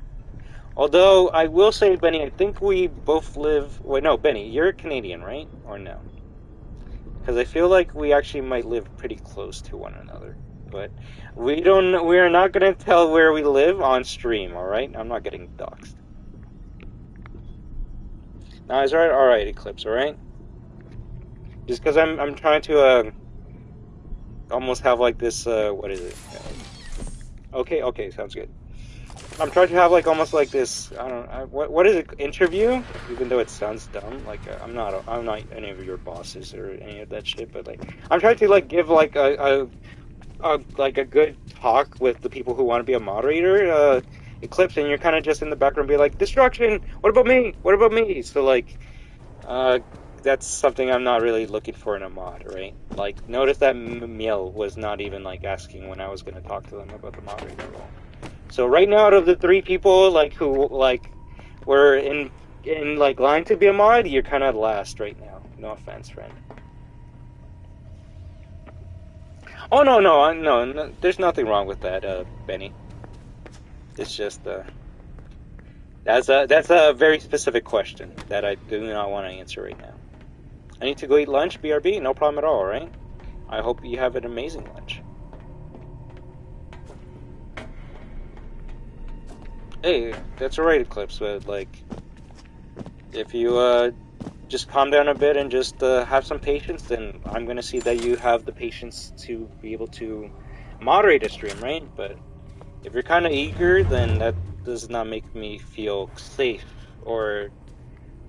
Although, I will say, Benny, I think we both live... Wait, no, Benny, you're Canadian, right? Or no? Because I feel like we actually might live pretty close to one another. But we are not going to tell where we live on stream, alright? I'm not getting doxxed. Now, is that alright, Eclipse, alright? Just because I'm trying to, almost have, like, this, what is it? Okay, sounds good. I'm trying to have, like, almost like this, I don't know, what is it, interview? Even though it sounds dumb, like, I'm not any of your bosses or any of that shit, but, like, I'm trying to, like, give, like, a good talk with the people who want to be a moderator, Eclipse, and you're kind of just in the background be like, destruction, what about me? What about me? So, like, that's something I'm not really looking for in a mod, right? Like, notice that Miel was not even, like, asking when I was going to talk to them about the moderator role. So right now, out of the 3 people, like, who, like, were in like, line to be a mod, you're kind of last right now. No offense, friend. Oh, no, there's nothing wrong with that, Benny. It's just, that's a very specific question that I do not want to answer right now. I need to go eat lunch, BRB, no problem at all, right? I hope you have an amazing lunch. Hey, that's alright, Eclipse, but, like, if you, just calm down a bit and just, have some patience, then I'm gonna see that you have the patience to be able to moderate a stream, right? But if you're kind of eager, then that does not make me feel safe, or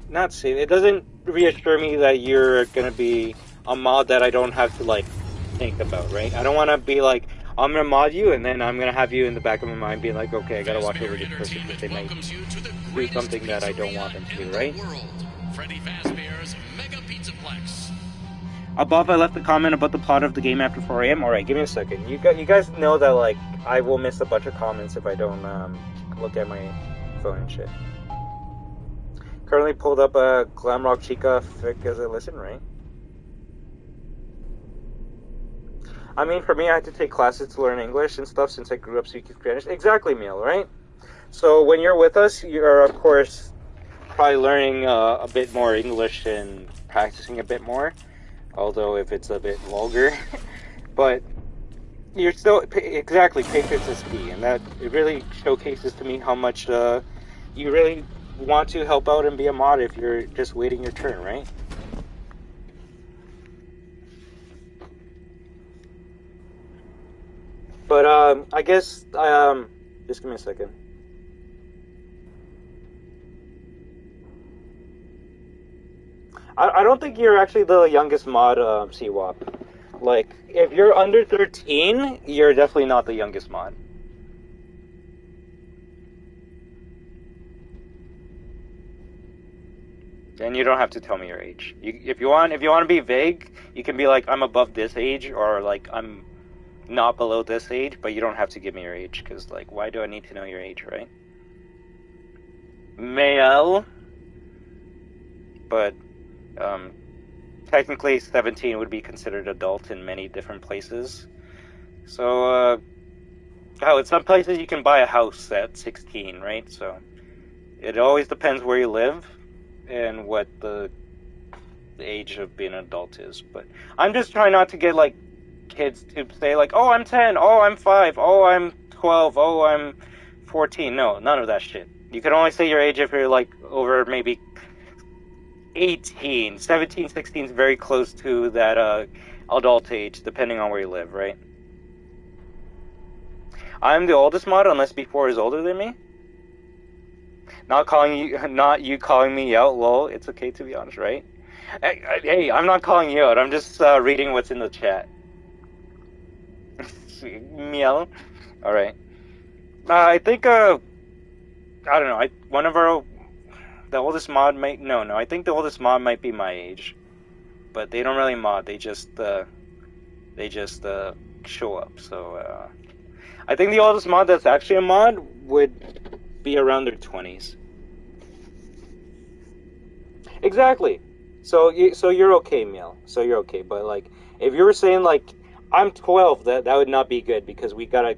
not safe. It doesn't reassure me that you're gonna be a mod that I don't have to, like, think about, right? I don't want to be like, I'm gonna mod you, and then I'm gonna have you in the back of my mind being like, okay, I gotta watch over this person because they might do something that I don't want them to do, right? Freddy Fazbear's Mega PIZZAPLEX. Above, I left a comment about the plot of the game after 4 a.m. Alright, give me a second. You guys know that, like, I will miss a bunch of comments if I don't, look at my phone and shit. Currently pulled up a Glamrock Chica fic as I listen, right? I mean, for me, I had to take classes to learn English and stuff since I grew up speaking Spanish. Exactly, Neil, right? So when you're with us, you're, of course, probably learning a bit more English and practicing a bit more. Although, if it's a bit vulgar. But you're still, exactly, patience is key. And that, it really showcases to me how much you really want to help out and be a mod if you're just waiting your turn, right? But, I guess, just give me a second. I don't think you're actually the youngest mod, CWAP. Like, if you're under 13, you're definitely not the youngest mod. And you don't have to tell me your age. If you want to be vague, you can be like, I'm above this age, or like, I'm not below this age, but you don't have to give me your age, because, like, why do I need to know your age, right? Male, but technically 17 would be considered adult in many different places. So, in some places you can buy a house at 16, right? So, it always depends where you live and what the age of being an adult is. But I'm just trying not to get, like, kids to say, like, oh, I'm 10, oh, I'm 5, oh, I'm 12, oh, I'm 14. No, none of that shit. You can only say your age if you're, like, over maybe 18. 17, 16 is very close to that adult age, depending on where you live, right? I'm the oldest mod, unless B4 is older than me. Not you calling me out, lol. It's okay to be honest, right? Hey, I'm not calling you out. I'm just reading what's in the chat. Meow. All right. I think I don't know. The oldest mod might I think the oldest mod might be my age, but they don't really mod. They just show up. So I think the oldest mod that's actually a mod would be around their 20s. Exactly. So you're okay, Meal. So you're okay. But, like, if you were saying, like, I'm 12, that would not be good, because we gotta.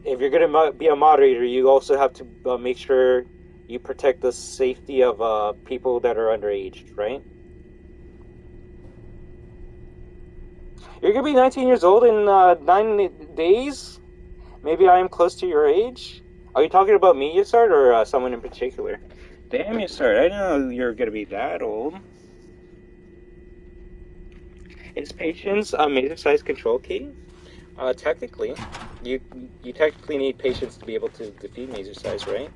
If you're gonna be a moderator, you also have to make sure you protect the safety of people that are underage, right? You're gonna be 19 years old in 9 days? Maybe I am close to your age? Are you talking about me, Yusart, or someone in particular? Damn, Yusart, I didn't know you're gonna be that old. Is patience a major size control key? Technically. You technically need patience to be able to defeat major size, right?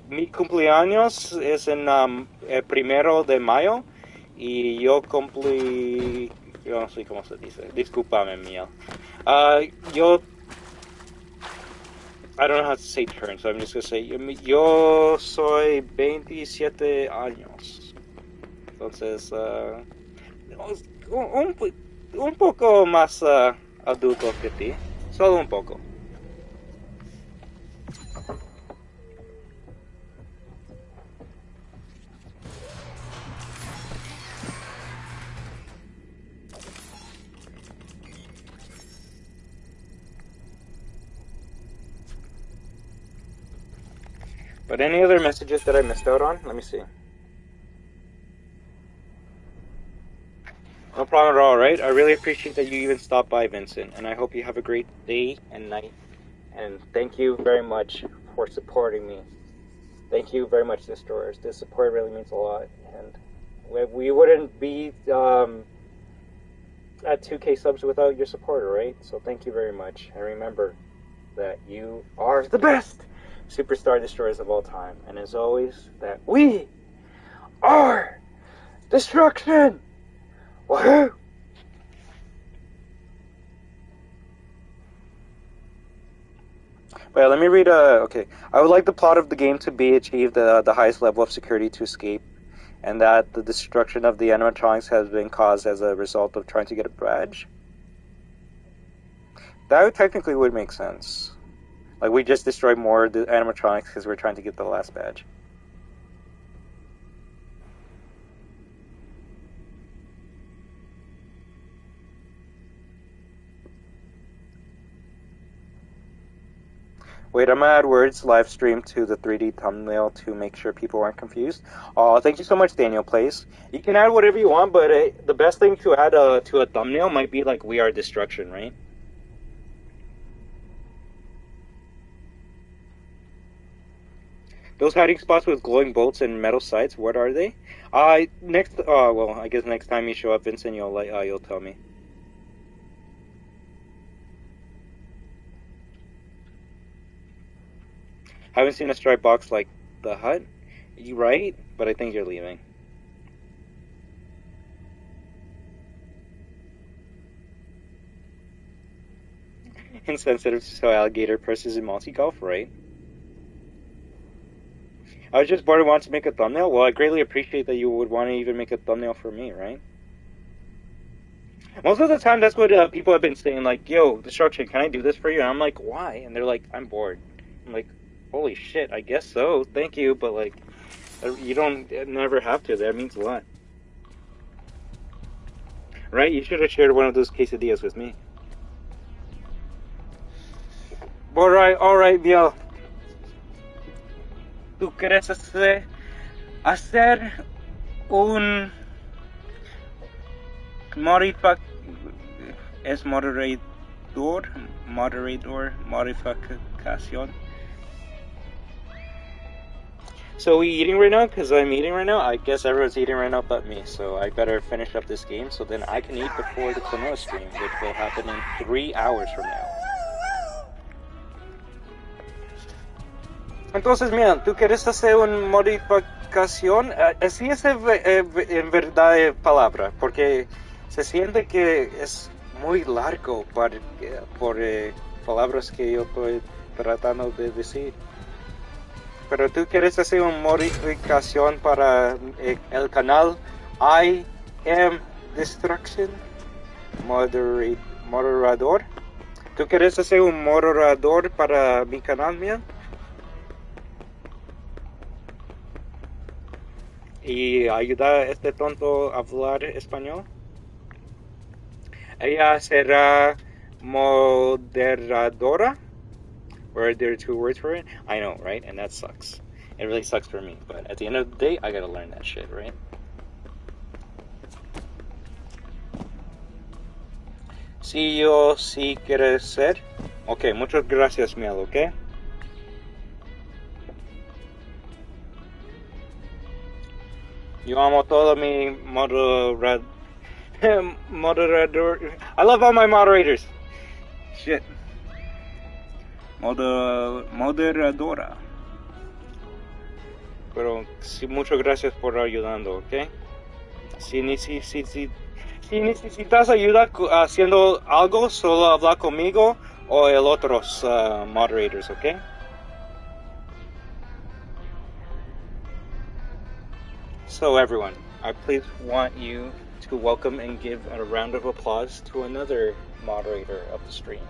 Mi cumpleaños es en el 1 de mayo y yo cumplí, yo no sé cómo se dice, discúlpame, mía. I don't know how to say turn, so I'm just gonna say, yo soy 27 años. Entonces, un poco más adulto que ti, solo un poco. But any other messages that I missed out on? Let me see. No problem at all, right? I really appreciate that you even stopped by, Vincent, and I hope you have a great day and night. And thank you very much for supporting me. Thank you very much, Destroyers. This support really means a lot. And we wouldn't be at 2K subs without your support, right? So thank you very much. And remember that you are the best Superstar Destroyers of all time. And as always, that we are destruction! WAHOO! Wait, let me read, okay. I would like the plot of the game to be achieve the highest level of security to escape, and that the destruction of the animatronics has been caused as a result of trying to get a badge. That technically would make sense. Like, we just destroyed more of the animatronics because we're trying to get the last badge. Wait, I'm gonna add words live stream to the 3D thumbnail to make sure people aren't confused. Oh, thank you so much, Daniel Plays. You can add whatever you want, but the best thing to add to a thumbnail might be like "We Are Destruction," right? Those hiding spots with glowing bolts and metal sights, what are they? Well, I guess next time you show up, Vincent, you'll tell me. Haven't seen a striped box like the hut. You right, but I think you're leaving. Insensitive, so alligator presses in multi-golf, right? I was just bored and wanted to make a thumbnail. Well, I greatly appreciate that you would want to even make a thumbnail for me, right? Most of the time, that's what people have been saying, like, yo, Destruction, can I do this for you? And I'm like, why? And they're like, I'm bored. I'm like, holy shit, I guess so, thank you, but like, you don't never have to, that means a lot. Right? You should have shared one of those quesadillas with me. Alright, Biel. ¿Tú quieres hacer un modificación? So we eating right now? Because I'm eating right now? I guess everyone's eating right now but me, so I better finish up this game so then I can eat before the Klonoa stream, which will happen in 3 hours from now. Entonces, mira, ¿tú quieres hacer una modificación? Así es en verdad palabra, porque se siente que es muy largo por palabras que yo estoy tratando de decir. Pero tú quieres hacer una modificación para el canal I Am Destruction moderador. ¿Tú quieres hacer un moderador para mi canal, mía? Y ayudar a este tonto a hablar español. Ella será moderadora Or are there 2 words for it? I know, right? And that sucks. It really sucks for me. But at the end of the day, I gotta learn that shit, right? Si yo sí quieres ser. Ok, muchas gracias, Miel, ok? Yo amo todo mi moderador. I love all my moderators. Shit. Moderadora. Pero sí, muchas gracias por ayudando, ¿ok? Si necesitas ayuda haciendo algo, solo habla conmigo o el otros moderators, ¿ok? So everyone, I please want you to welcome and give a round of applause to another moderator of the stream.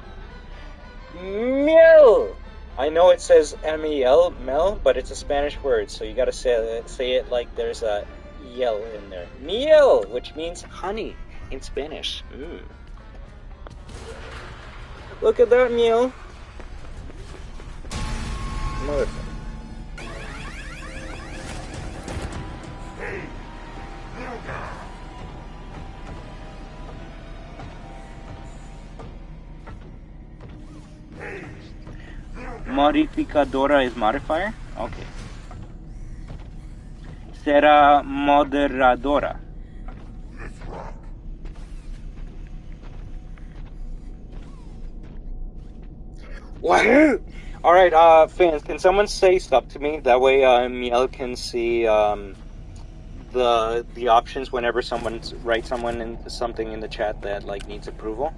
Miel! I know it says M-E-L, Mel, but it's a Spanish word, so you gotta say it like there's a yell in there. Miel, which means honey in Spanish. Look at that, Miel. Motherfucker. Modificadora is modifier? Okay. Será moderadora. Wahoo! Alright, fans, can someone say stop to me? That way, Miel can see, the options whenever someone writes something in the chat that, like, needs approval.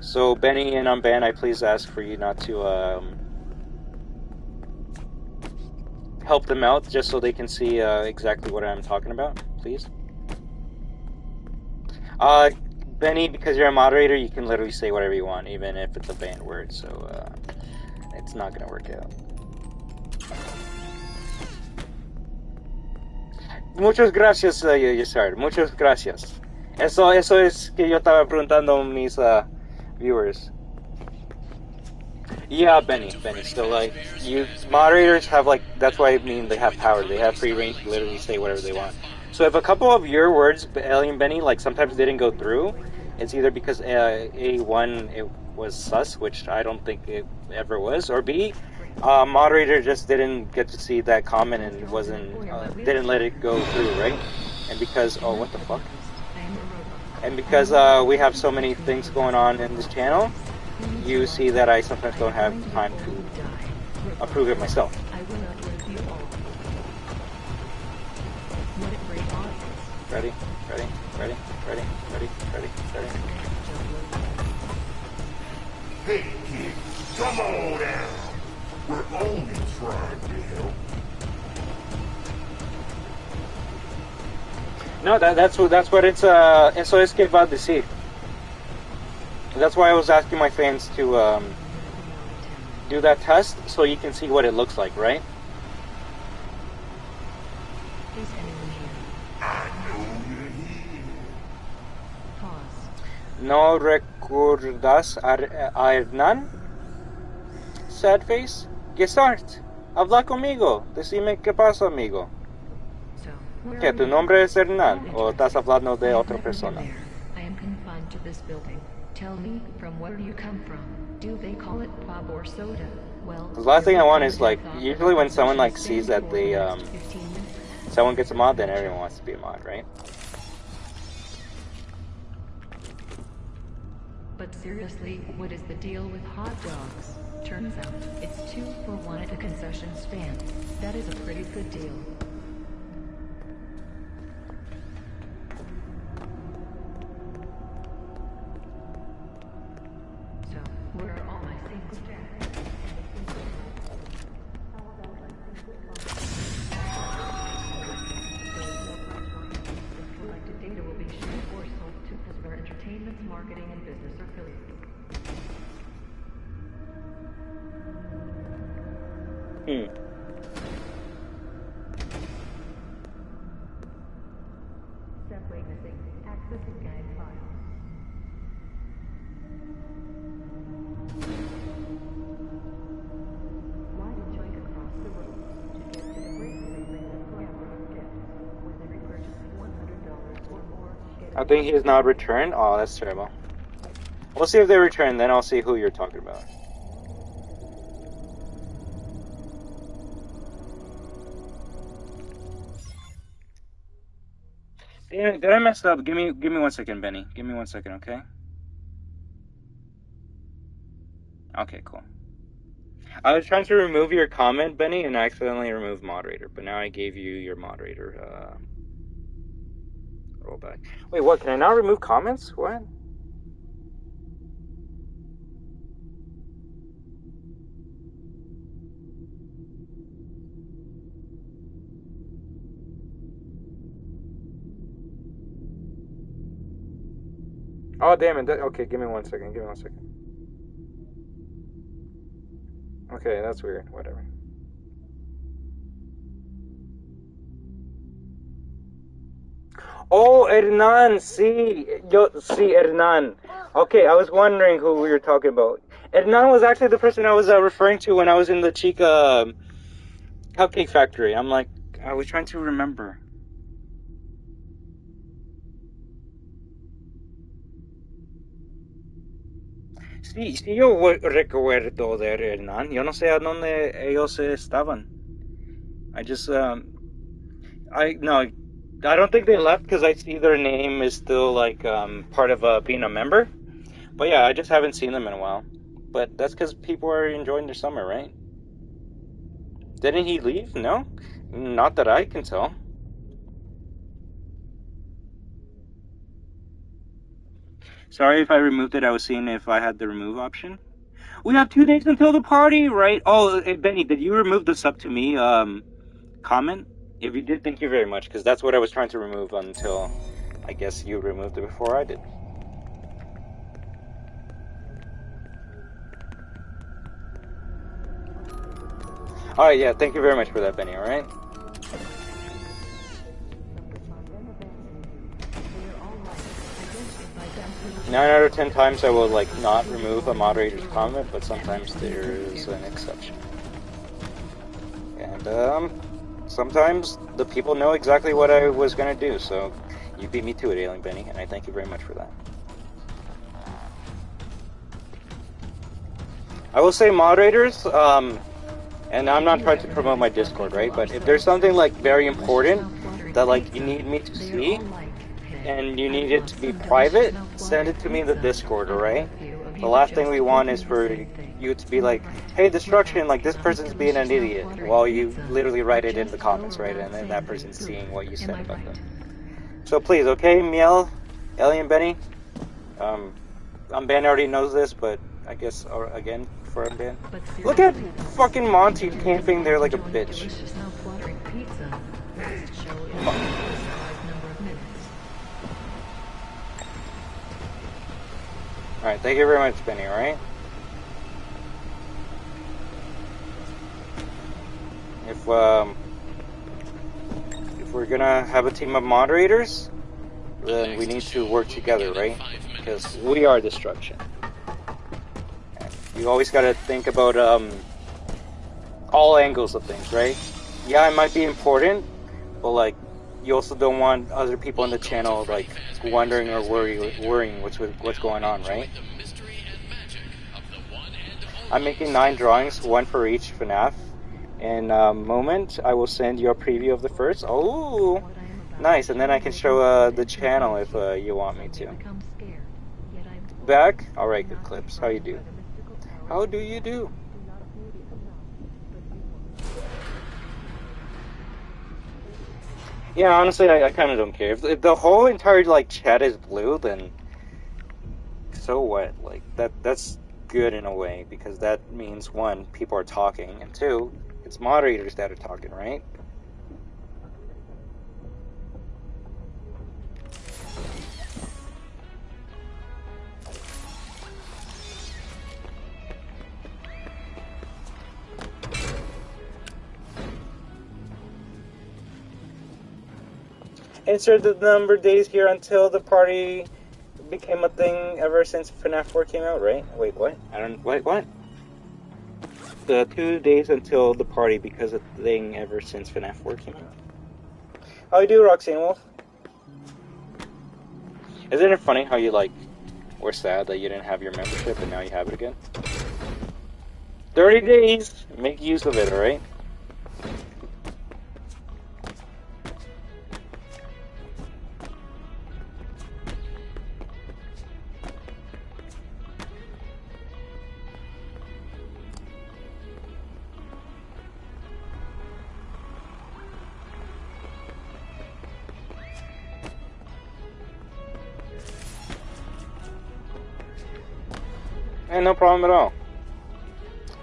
So, Benny and Unban, I please ask for you not to, help them out, just so they can see, exactly what I'm talking about, please. Benny, because you're a moderator, you can literally say whatever you want, even if it's a banned word, so, it's not gonna work out. Muchas gracias, Yesard. Muchas gracias. Eso es que yo estaba preguntando a mis, viewers. Yeah, Benny. So, like, moderators have, like, that's why I mean they have power. They have free reign to literally say whatever they want. So if a couple of your words, Alien Benny, like, sometimes didn't go through, it's either because, A1, it was sus, which I don't think it ever was, or B, moderator just didn't get to see that comment and didn't let it go through, right? And because, oh, what the fuck? And because, we have so many things going on in this channel, you see that I sometimes don't have time to approve it myself. Ready? Hey, kid, come on out. We're only trying to help. No, that's what it's, eso es que va a decir. That's why I was asking my fans to, do that test, so you can see what it looks like, right? ¿No recuerdas a Hernán? Sad face. Gesart, habla conmigo. Decime qué pasa, amigo. ¿Que tu nombre es Hernán o estás hablando de otra persona? I am confined to this building. Tell me from where you come from. Do they call it pop or soda? Well, the last thing I want is, like, usually when someone, like, sees that they, someone gets a mod, then everyone wants to be a mod, right? But seriously, what is the deal with hot dogs? Turns out, it's 2 for 1 at a concession stand. That is a pretty good deal. So, where are all my single jacks? This collected data will be shared or sold to customer entertainment, marketing, and business affiliates. Simply missing access to gang files. I think he's not returned. Oh, that's terrible. We'll see if they return, then I'll see who you're talking about. Damn, did I mess up? Give me 1 second, Benny. Give me 1 second, okay? Okay, cool. I was trying to remove your comment, Benny, and I accidentally removed moderator, but now I gave you your moderator rollback. Wait, what? Can I now remove comments? What? Oh, damn it. Okay, give me 1 second. Give me 1 second. Okay, that's weird. Whatever. Oh, Hernan, sí. Sí, Hernan. Okay, I was wondering who we were talking about. Hernan was actually the person I was referring to when I was in the Chica cupcake factory. I'm like, I was trying to remember. Sí, yo recuerdo de Hernan. Yo no sé a dónde ellos estaban. I just, I don't think they left because I see their name is still like part of being a member. But yeah, I just haven't seen them in a while. But that's because people are enjoying their summer, right? Didn't he leave? No? Not that I can tell. Sorry if I removed it. I was seeing if I had the remove option. We have 2 days until the party, right? Oh, hey, Benny, did you remove the sub to me comment? If you did, thank you very much, because that's what I was trying to remove until I guess you removed it before I did. Alright, yeah, thank you very much for that, Benny, alright? Nine out of 10 times I will like not remove a moderator's comment, but sometimes there is an exception. And sometimes the people know exactly what I was gonna do, so you beat me to it, Alien Benny, and I thank you very much for that. I will say moderators, and I'm not trying to promote my Discord, right? But if there's something like very important that like you need me to see, and you need it to be private, send it to me in the Discord, alright? The last thing we want is for you to be like, hey, Destruction, like this person's being an idiot, while you literally write it in the comments, right? And then that person's seeing what you said about them. So please, okay, Miel, Alien Benny? Ben already knows this, but I guess, again, for Ben. Look at fucking Monty camping there like a bitch. Alright, thank you very much, Benny, alright? If we're gonna have a team of moderators, then we need to work together, right? Because we are Destruction. You always gotta think about all angles of things, right? Yeah, it might be important, but like, you also don't want other people on the channel like wondering or worrying what's going on, right? I'm making 9 drawings, 1 for each FNAF. In a moment, I will send you a preview of the first. Oh, nice! And then I can show the channel if you want me to. Back? All right, good clips. How you do? How do you do? Yeah, honestly, I kind of don't care. If the whole entire like chat is blue, then so what? Like that's good in a way, because that means 1, people are talking, and 2, it's moderators that are talking, right? Insert the number days here until the party became a thing ever since FNAF 4 came out, right? Wait, what? Wait, what? The 2 days until the party because a thing ever since FNAF 4 came out. How you do, Roxanne Wolf? Isn't it funny how you, like, were sad that you didn't have your membership and now you have it again? 30 days! Make use of it, alright? And no problem at all.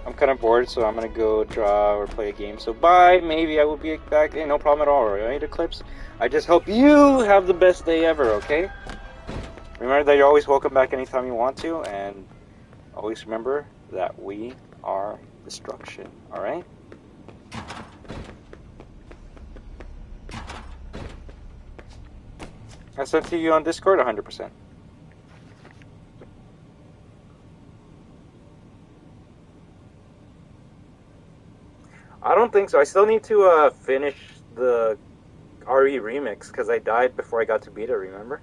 I'm kind of bored, so I'm gonna go draw or play a game. So bye. Maybe I will be back. Hey, no problem at all. Right, Eclipse? I just hope you have the best day ever. Okay? Remember that you're always welcome back anytime you want to, and always remember that we are destruction. All right? I sent to you on Discord 100%. I don't think so. I still need to finish the RE remix because I died before I got to beat it, remember?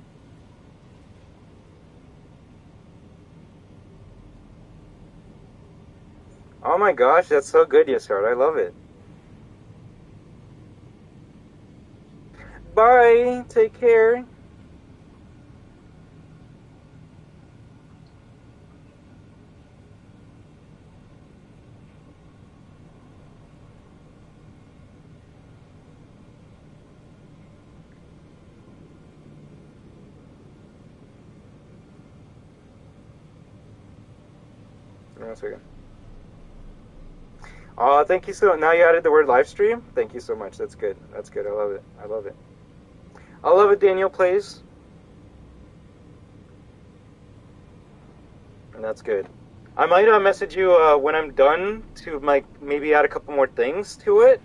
Oh my gosh, that's so good, Yesard. I love it. Bye. Take care. One second. Oh, thank you so much. Now you added the word live stream? Thank you so much. That's good. That's good. I love it. I love it. I love it, Daniel plays. And that's good. I might message you when I'm done to maybe add a couple more things to it.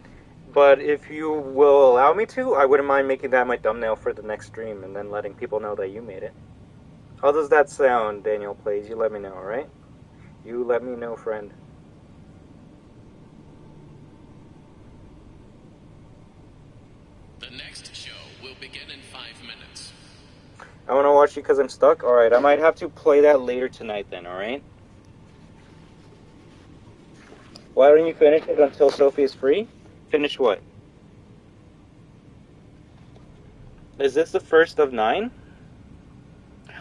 But if you will allow me to, I wouldn't mind making that my thumbnail for the next stream and then letting people know that you made it. How does that sound, Daniel plays? You let me know, alright? You let me know, friend. The next show will begin in 5 minutes. I want to watch you because I'm stuck? Alright, I might have to play that later tonight then, alright? Why don't you finish it until Sophie is free? Finish what? Is this the first of 9?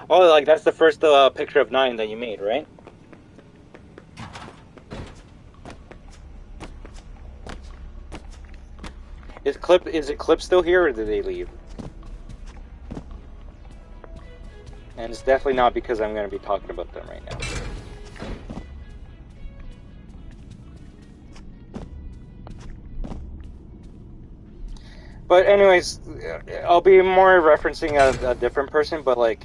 Oh, like that's the first picture of 9 that you made, right? Is Clip still here, or did they leave? And it's definitely not because I'm going to be talking about them right now. But anyways, I'll be more referencing a different person, but like,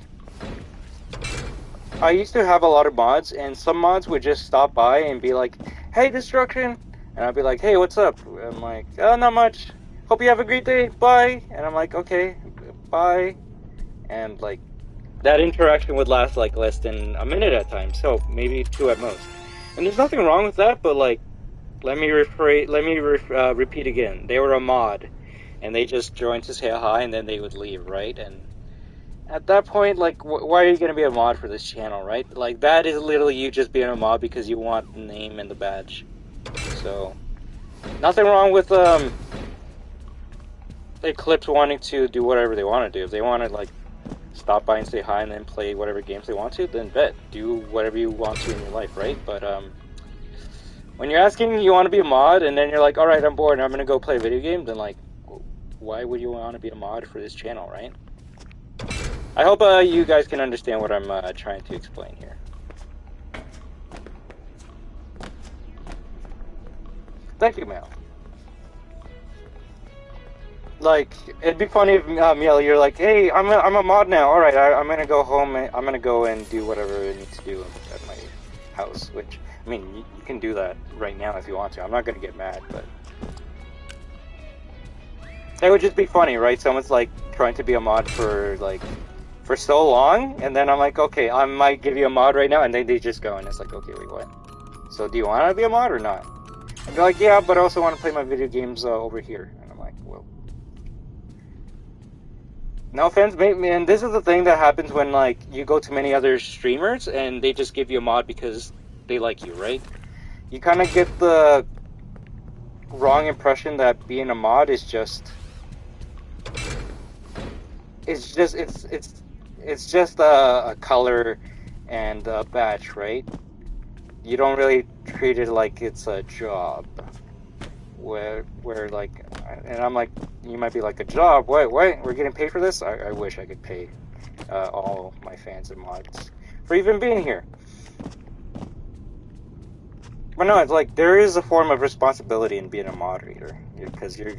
I used to have a lot of mods, and some mods would just stop by and be like, hey, Destruction! And I'd be like, hey, what's up? I'm like, oh, not much. Hope you have a great day. Bye. And I'm like, okay, bye. And like, that interaction would last like less than a minute at times, so maybe 2 at most. And there's nothing wrong with that, but like, let me repeat again. They were a mod, and they just joined to say hi, and then they would leave, right? And at that point, like, why are you going to be a mod for this channel, right? Like, that is literally you just being a mod because you want the name and the badge. So, nothing wrong with Eclipse wanting to do whatever they want to do. If they want to, like, stop by and say hi and then play whatever games they want to, then bet. Do whatever you want to in your life, right? But, when you're asking you want to be a mod, and then you're like, alright, I'm bored and I'm going to go play a video game, then, like, why would you want to be a mod for this channel, right? I hope you guys can understand what I'm trying to explain here. Thank you, Mel. Like, it'd be funny if, Mel, you're like, hey, I'm a mod now. Alright, I'm gonna go home, and I'm gonna go and do whatever I need to do at my house. Which, I mean, you can do that right now if you want to. I'm not gonna get mad, but... That would just be funny, right? Someone's, like, trying to be a mod for, like, for so long, and then I'm like, okay, I might give you a mod right now, and then they just go, and it's like, okay, wait, what? So do you want to be a mod or not? And they're like, yeah, but I also want to play my video games over here. And I'm like, well... No offense, man. This is the thing that happens when like you go to many other streamers and they just give you a mod because they like you, right? You kind of get the wrong impression that being a mod is just it's just a color and a badge, right? You don't really treat it like it's a job. Where like, and I'm like, you might be like, a job? What? We're getting paid for this? I wish I could pay all my fans and mods for even being here. But no, it's like, there is a form of responsibility in being a moderator, because you're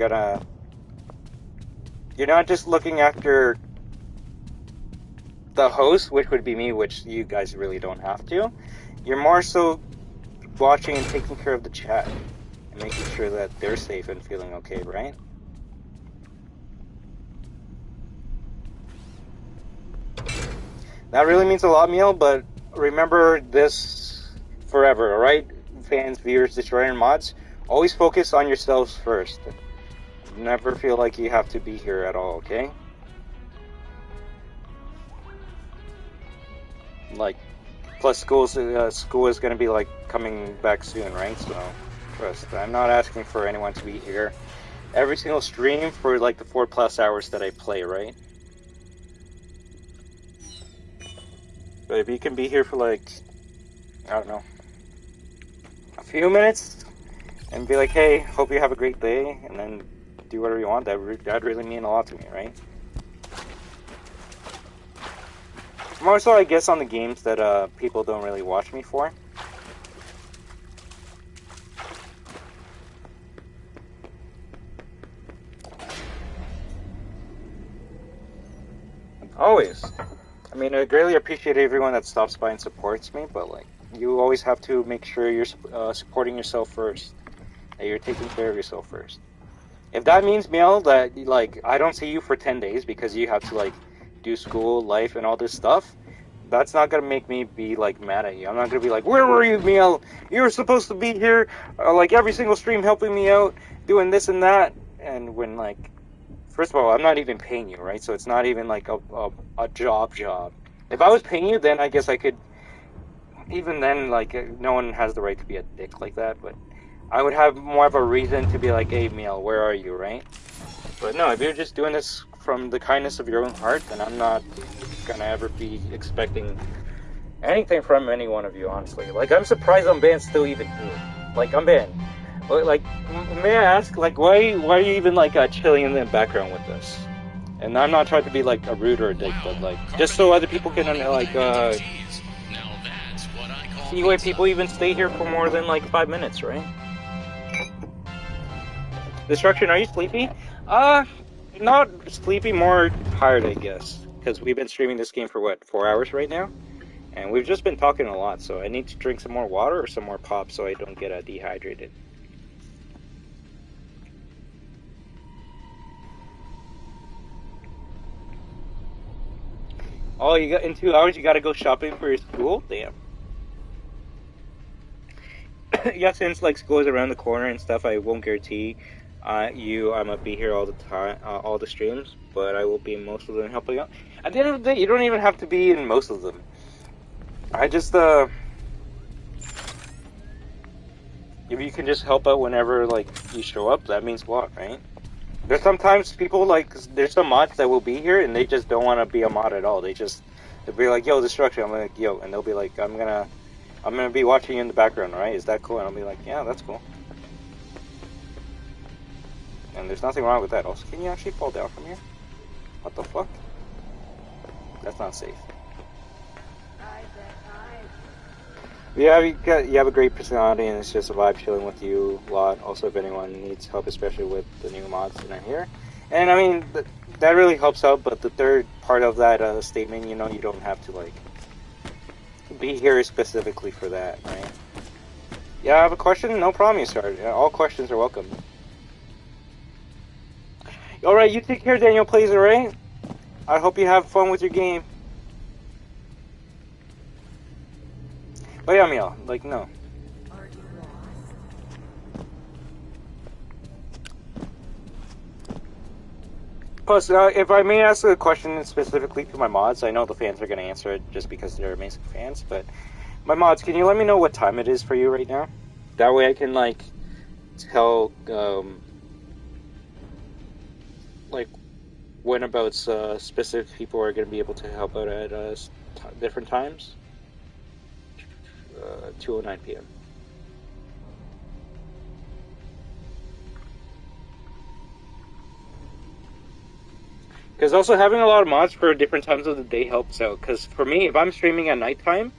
not just looking after the host, which would be me, which you guys really don't have to. You're more so watching and taking care of the chat and making sure that they're safe and feeling okay, right? That really means a lot, Meal, but remember this forever, alright? Fans, viewers, destroyer, and mods, always focus on yourselves first. Never feel like you have to be here at all, okay? Like, plus school is going to be like coming back soon, right? So trust, I'm not asking for anyone to be here every single stream for like the 4+ hours that I play, right? But if you can be here for like, I don't know, a few minutes and be like, hey, hope you have a great day, and then do whatever you want, that'd really mean a lot to me, right? More so, I guess, on the games that people don't really watch me for. Always. I mean, I greatly appreciate everyone that stops by and supports me, but like, you always have to make sure you're supporting yourself first. That you're taking care of yourself first. If that means, Mel, that like I don't see you for 10 days because you have to like do school, life, and all this stuff, that's not gonna make me be like mad at you. I'm not gonna be like, where were you, Mel? You were supposed to be here, like every single stream, helping me out, doing this and that. And when like, first of all, I'm not even paying you, right? So it's not even like a job. If I was paying you, then I guess I could. Even then, like, no one has the right to be a dick like that, but I would have more of a reason to be like, hey, Meal, where are you, right? But no, if you're just doing this from the kindness of your own heart, then I'm not gonna ever be expecting anything from any one of you, honestly. Like, I'm surprised I'm still even here. Like, I'm banned. Like, may I ask, like, why are you even, like, chilling in the background with us? And I'm not trying to be, like, a rude or a dick, but, like, just so other people can, like, see why people even stay here for more than, like, 5 minutes, right? Destruction, are you sleepy? Not sleepy, more tired, I guess. Because we've been streaming this game for, what, 4 hours right now? And we've just been talking a lot, so I need to drink some more water or some more pop so I don't get dehydrated. Oh, you got in 2 hours you gotta go shopping for your school? Damn. Yeah, since like school is around the corner and stuff, I won't guarantee I'm gonna be here all the time, all the streams, but I will be in most of them helping out. At the end of the day, you don't even have to be in most of them. I just if you can just help out whenever like you show up, that means a lot, right? There's sometimes people like, there's some mods that will be here and they just don't want to be a mod at all. They'll be like, yo, Destruction. I'm like, yo, and they'll be like, I'm gonna be watching you in the background, right? Is that cool? And I'll be like, yeah, that's cool. And there's nothing wrong with that. Also, can you actually fall down from here? What the fuck? That's not safe. Yeah, you have a great personality, and it's just a vibe chilling with you a lot. Also, if anyone needs help, especially with the new mods that are here, and I mean that really helps out. But the third part of that statement, you know, you don't have to like be here specifically for that, right? Yeah, I have a question. No problem, you start. All questions are welcome. All right, you take care, Daniel Plays, alright? I hope you have fun with your game. But yeah, Mio, like, no. Plus, if I may ask a question specifically to my mods, I know the fans are going to answer it just because they're amazing fans, but my mods, can you let me know what time it is for you right now? That way I can, like, tell, like, when about specific people are going to be able to help out at different times. 2:09 p.m. Because also having a lot of mods for different times of the day helps out. Because for me, if I'm streaming at nighttime,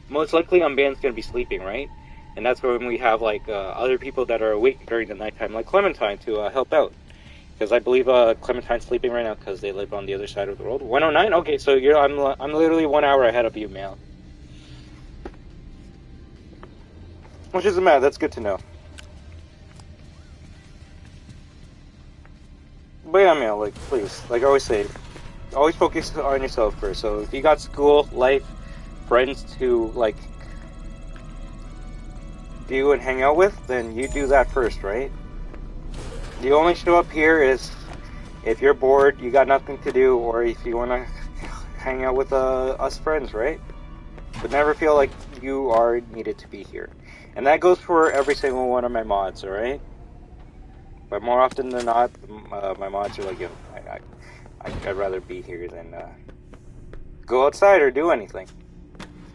most likely Unbanned's going to be sleeping, right? And that's when we have like other people that are awake during the nighttime, like Clementine, to help out. Because I believe Clementine's sleeping right now because they live on the other side of the world. 109? Okay, so I'm literally 1 hour ahead of you, Mel. Which isn't bad, that's good to know. But yeah, Mel, like, please, like I always say, always focus on yourself first. So if you got school, life, friends to, like, do and hang out with, then you do that first, right? You only show up here is if you're bored, you got nothing to do, or if you want to hang out with us friends, right? But never feel like you are needed to be here. And that goes for every single one of my mods, alright? But more often than not, my mods are like, yo, I'd rather be here than go outside or do anything.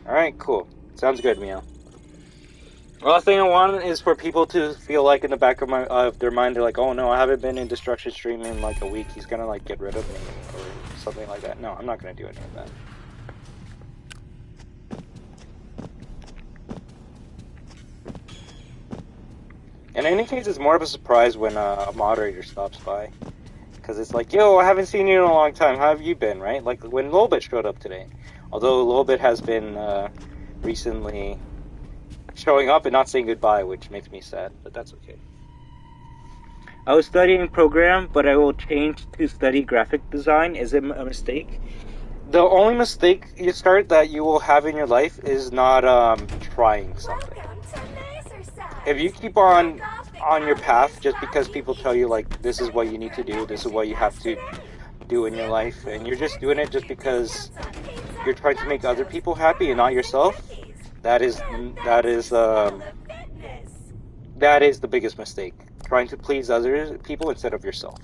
Alright, cool. Sounds good, Mio. The last thing I want is for people to feel like in the back of their mind, they're like, oh no, I haven't been in Destruction Stream in like a week, he's gonna like get rid of me, or something like that. No, I'm not gonna do any of that. In any case, it's more of a surprise when a moderator stops by. Because it's like, yo, I haven't seen you in a long time, how have you been, right? Like when Lolbit showed up today. Although Lolbit has been recently showing up and not saying goodbye, which makes me sad, but that's okay. I was studying program, but I will change to study graphic design. Is it a mistake? The only mistake that you will have in your life is not trying something. If you keep on your path just because people tell you like this is what you need to do, this is what you have to do in your life, and you're just doing it just because you're trying to make other people happy and not yourself, that is the biggest mistake. Trying to please other people instead of yourself.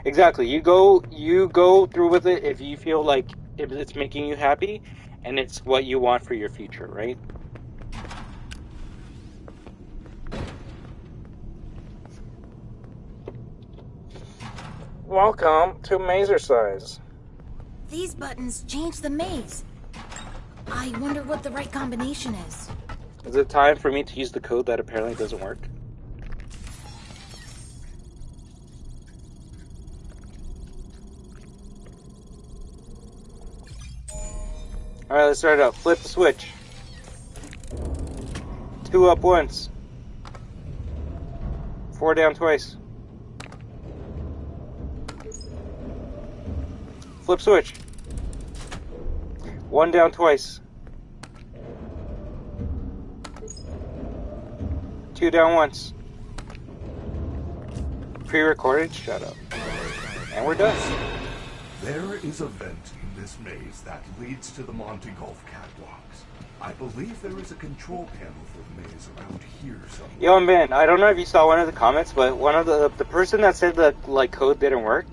Exactly. You go through with it if you feel like if it's making you happy and it's what you want for your future, right? Welcome to Mazer Size. These buttons change the maze. I wonder what the right combination is. Is it time for me to use the code that apparently doesn't work? Alright, let's start it out. Flip the switch. 2 up once. 4 down twice. Flip switch. 1 down twice. 2 down once. Pre-recorded? Shut up. And we're done. There is a vent in this maze that leads to the Monte Golf catwalks. I believe there is a control panel for the maze around here somewhere. Yo, man, I don't know if you saw one of the comments, but one of the person that said that like code didn't work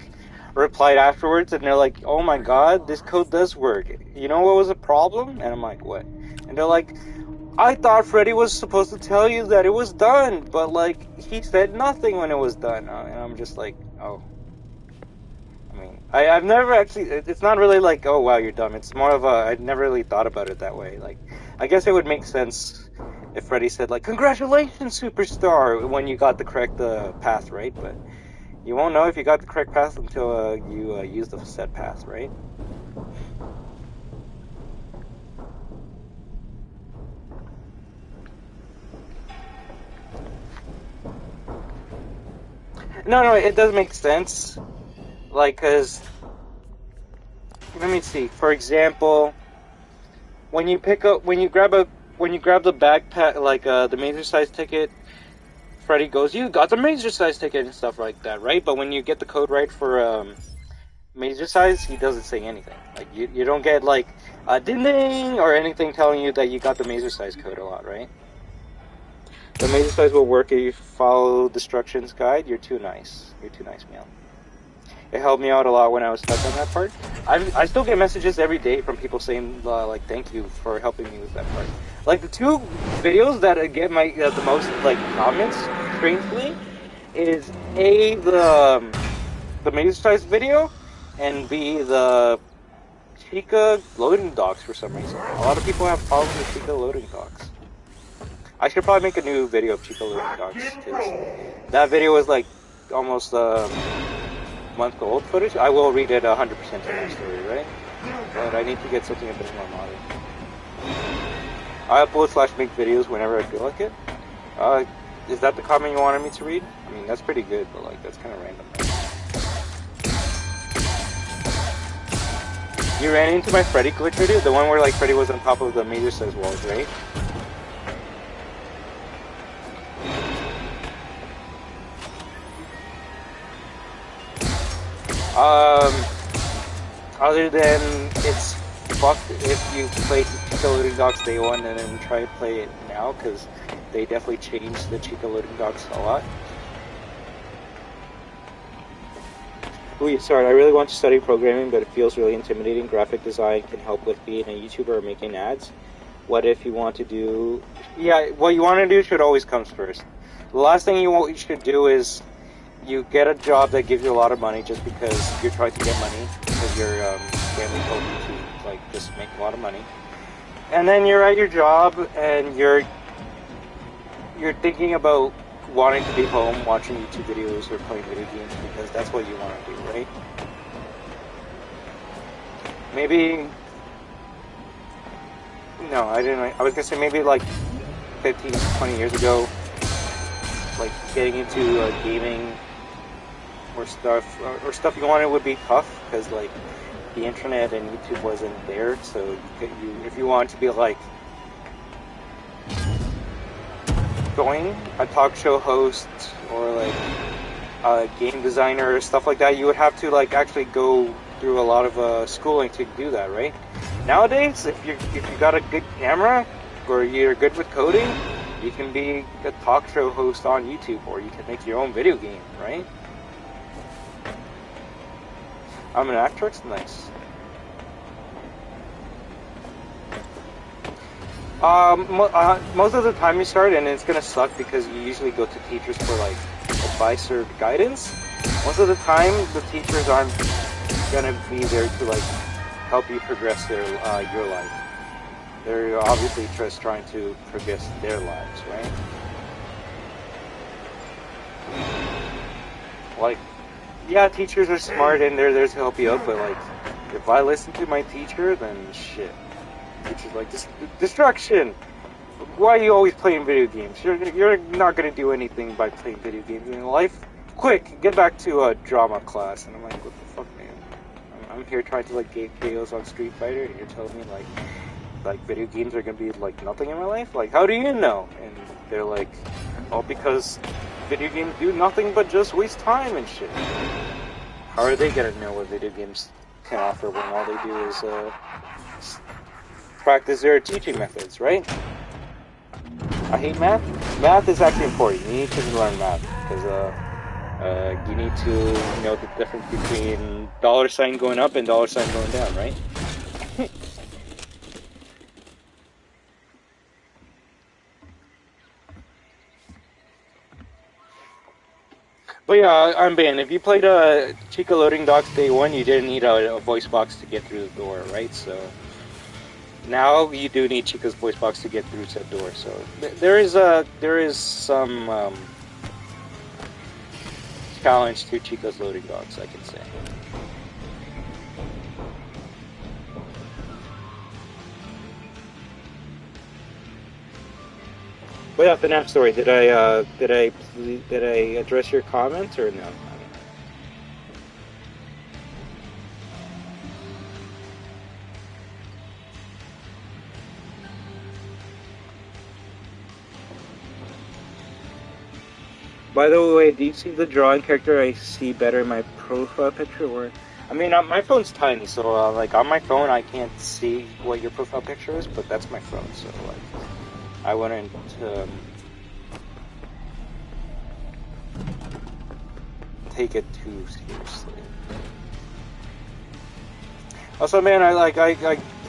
replied afterwards, and they're like, "Oh my God, this code does work. You know what was the problem?" And I'm like, "What?" And they're like, "I thought Freddy was supposed to tell you that it was done, but like he said nothing when it was done." And I'm just like, "Oh." I mean, I've never actually. It's not really like, "Oh wow, you're dumb." It's more of a. I'd never really thought about it that way. Like, I guess it would make sense if Freddy said like, "Congratulations, superstar," when you got the correct path, right? But you won't know if you got the correct path until you use the set path, right? No, it does make sense. Like, cause let me see. For example, when you grab the backpack, like the major size ticket Freddy goes, "You got the major size ticket," and stuff like that, right? But when you get the code right for major size, he doesn't say anything. Like you don't get like a ding ding or anything telling you that you got the major size code a lot, right? The major size will work if you follow the instructions guide. You're too nice. You're too nice, meow. It helped me out a lot when I was stuck on that part. I still get messages every day from people saying like thank you for helping me with that part. Like the two videos that get my the most like comments, strangely, is A, the major size video, and B, the Chica loading docks for some reason. A lot of people have problems with Chica loading docks. I should probably make a new video of Chica loading docks, because that video was like almost month old footage. I will read it 100% to my story, right? But I need to get something a bit more modern. I upload / make videos whenever I feel like it. Is that the comment you wanted me to read? I mean, that's pretty good, but like, that's kind of random. You ran into my Freddy glitch video? The one where like Freddy was on top of the major size walls, right? Other than it's fucked if you played Chica Loading Docks day one and then try to play it now, because they definitely changed the Chica Loading Docks a lot. Ooh, sorry, I really want to study programming, but it feels really intimidating. Graphic design can help with being a YouTuber or making ads. What if you want to do... Yeah, what you want to do should always come first. The last thing you should do is you get a job that gives you a lot of money just because you're trying to get money, because your family told you to like just make a lot of money, and then you're at your job and you're thinking about wanting to be home watching YouTube videos or playing video games because that's what you want to do, right? Maybe no, I didn't. I was gonna say maybe like 15, 20 years ago, like getting into gaming or stuff you wanted would be tough because like the internet and YouTube wasn't there, so if you wanted to be like going a talk show host or like a game designer or stuff like that, you would have to like actually go through a lot of schooling to do that, right? Nowadays, if you got a good camera or you're good with coding, you can be a talk show host on YouTube, or you can make your own video game, right? I'm an actress? Nice. Most of the time you start, and it's gonna suck because you usually go to teachers for like advice or guidance. Most of the time, the teachers aren't gonna be there to like help you progress your life. They're obviously just trying to progress their lives, right? Like, yeah, teachers are smart and they're there to help you out, but like, if I listen to my teacher, then shit. Teacher's like, destruction! Why are you always playing video games? You're not gonna do anything by playing video games in life. Quick, get back to a drama class. And I'm like, what the fuck, man? I'm here trying to like get KOs on Street Fighter, and you're telling me like video games are gonna be like nothing in my life? Like, how do you know? And they're like, oh, because video games do nothing but just waste time and shit. How are they gonna know what video games can offer when all they do is practice their teaching methods, right? I hate math. Math is actually important. You need to learn math because you need to know the difference between $sign going up and $sign going down, right? But yeah, I'm banned. If you played Chica Loading Docks Day 1, you didn't need a voice box to get through the door, right? So now you do need Chica's voice box to get through said door. So there is some challenge to Chica's Loading Docks, I can say. But yeah, FNAF story. Did I address your comments or no? By the way, do you see the drawing character I see better in my profile picture? Or, I mean, my phone's tiny, so like on my phone I can't see what your profile picture is, but that's my phone, so like I wouldn't. Take it too seriously. Also, man, I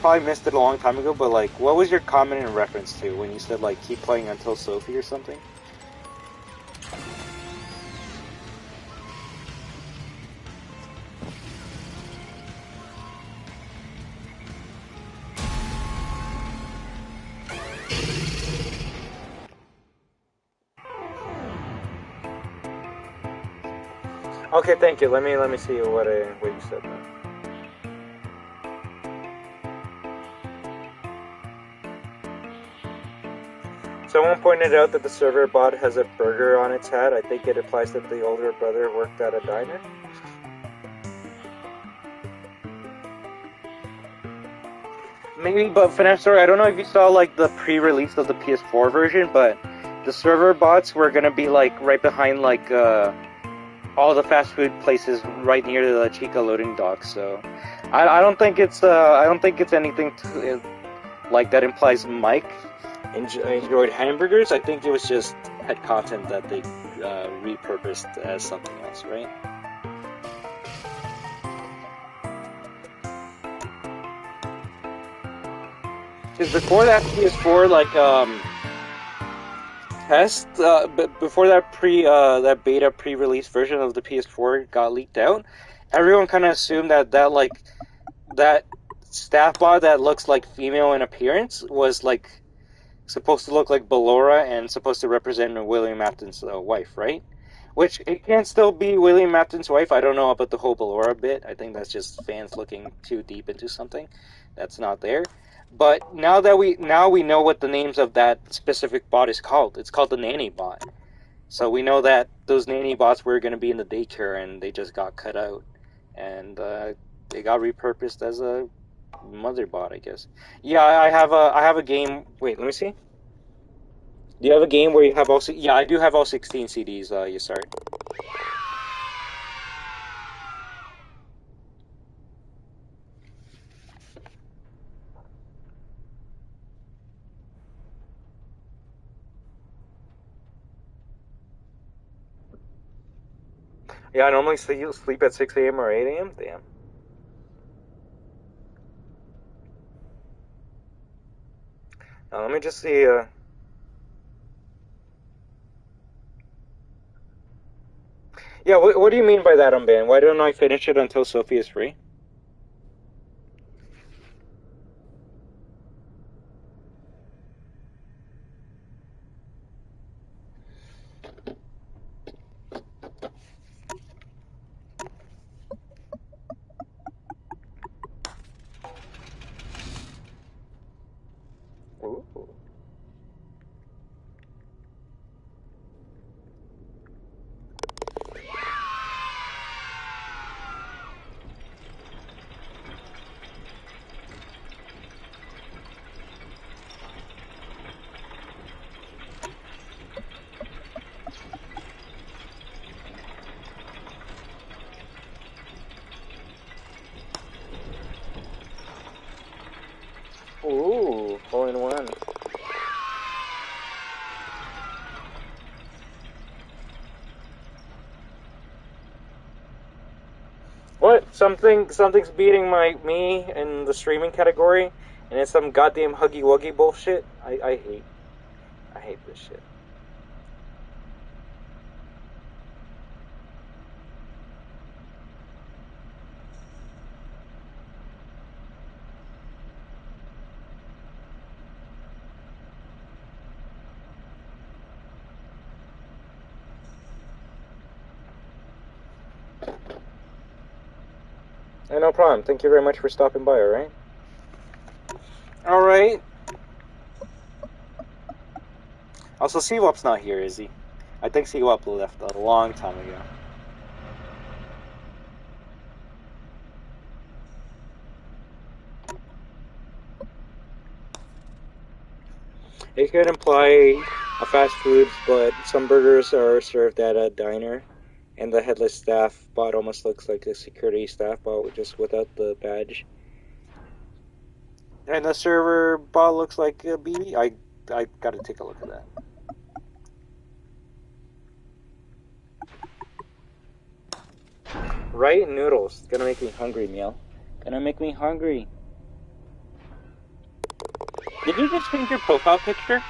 probably missed it a long time ago, but like, what was your comment in reference to when you said like keep playing until Sophie or something? Okay, thank you. Let me see what you said now. Someone pointed out that the server bot has a burger on its hat. I think it implies that the older brother worked at a diner. Maybe, but Finance Story, I don't know if you saw like the pre-release of the PS4 version, but the server bots were gonna be like right behind like all the fast food places right near the Chica loading dock. So I don't think it's anything like that implies Mike enjoyed hamburgers. I think it was just pet content that they repurposed as something else, right? Because before that PS4 test, before that that beta pre-release version of the PS4 got leaked out, everyone kind of assumed that staff bot that looks like female in appearance was like supposed to look like Ballora and supposed to represent William Afton's wife, right? Which it can still be William Afton's wife. I don't know about the whole Ballora bit. I think that's just fans looking too deep into something that's not there. But now we know what the names of that specific bot is called. It's called the nanny bot. So we know that those nanny bots were going to be in the daycare and they just got cut out, and they got repurposed as a mother bot, I guess. Yeah, I have a game. Wait, let me see. Do you have a game where you have all? Yeah, I do have all 16 CDs. You start. Yeah, I normally sleep at 6 a.m. or 8 a.m. Damn. Now, let me just see. Yeah, what do you mean by that, Unban? Why don't I finish it until Sophie is free? Ooh. Ooh, all in one. What? Something's beating me in the streaming category, and it's some goddamn Huggy Wuggy bullshit. I hate this shit. Hey, no problem. Thank you very much for stopping by, alright? Alright. Also, C-Wop's not here, is he? I think C-Wop left a long time ago. It could imply fast foods, but some burgers are served at a diner, and the headless staff bot almost looks like a security staff bot, just without the badge. And the server bot looks like a BB. I gotta take a look at that. Right? Noodles. It's gonna make me hungry, meal. Gonna make me hungry. Did you just change your profile picture?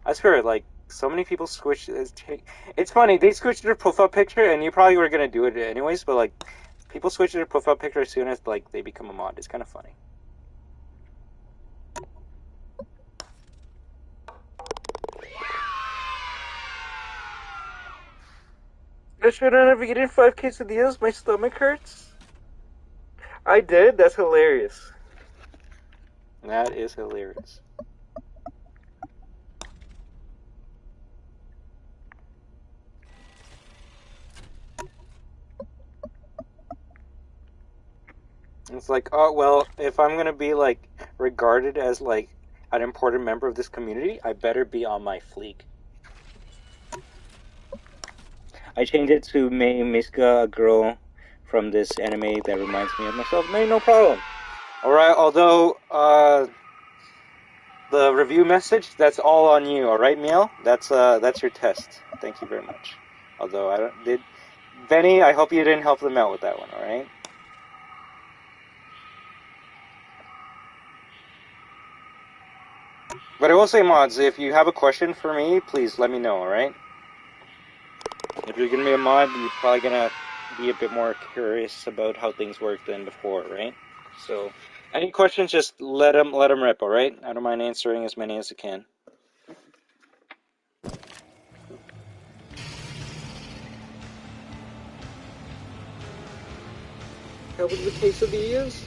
I swear, like, so many people switch. It's funny, they switched their profile picture, and you probably were gonna do it anyways, but, like, people switch their profile picture as soon as, like, they become a mod. It's kind of funny. Should I have eaten 5 quesadillas? My stomach hurts. I did? That's hilarious. That is hilarious. It's like, oh, well, if I'm gonna be, like, regarded as, like, an important member of this community, I better be on my fleek. I changed it to Mei Miska, a girl from this anime that reminds me of myself. No problem. Alright, although, the review message, that's all on you, alright, Meal? That's your test. Thank you very much. Although, Benny, I hope you didn't help them out with that one, alright? But I will say, mods, if you have a question for me, please let me know, alright? If you're gonna be a mod, you're probably gonna be a bit more curious about how things work than before, right? So, any questions, just let them rip, alright? I don't mind answering as many as I can. How was the quesadillas?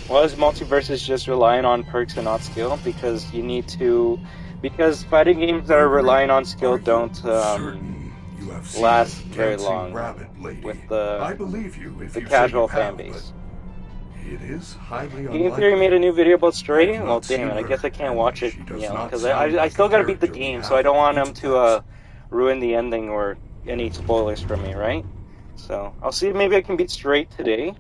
Well, is multiverses just relying on perks and not skill? Because you need to... Because fighting games that are relying on skill don't last very long with the casual fan base. It is highly Game Theory made a new video about Stray? Well, damn it, I guess I can't watch it, you know, because I still gotta beat the game, so I don't want them to ruin the ending or any spoilers for me, right? So, I'll see if maybe I can beat Stray today.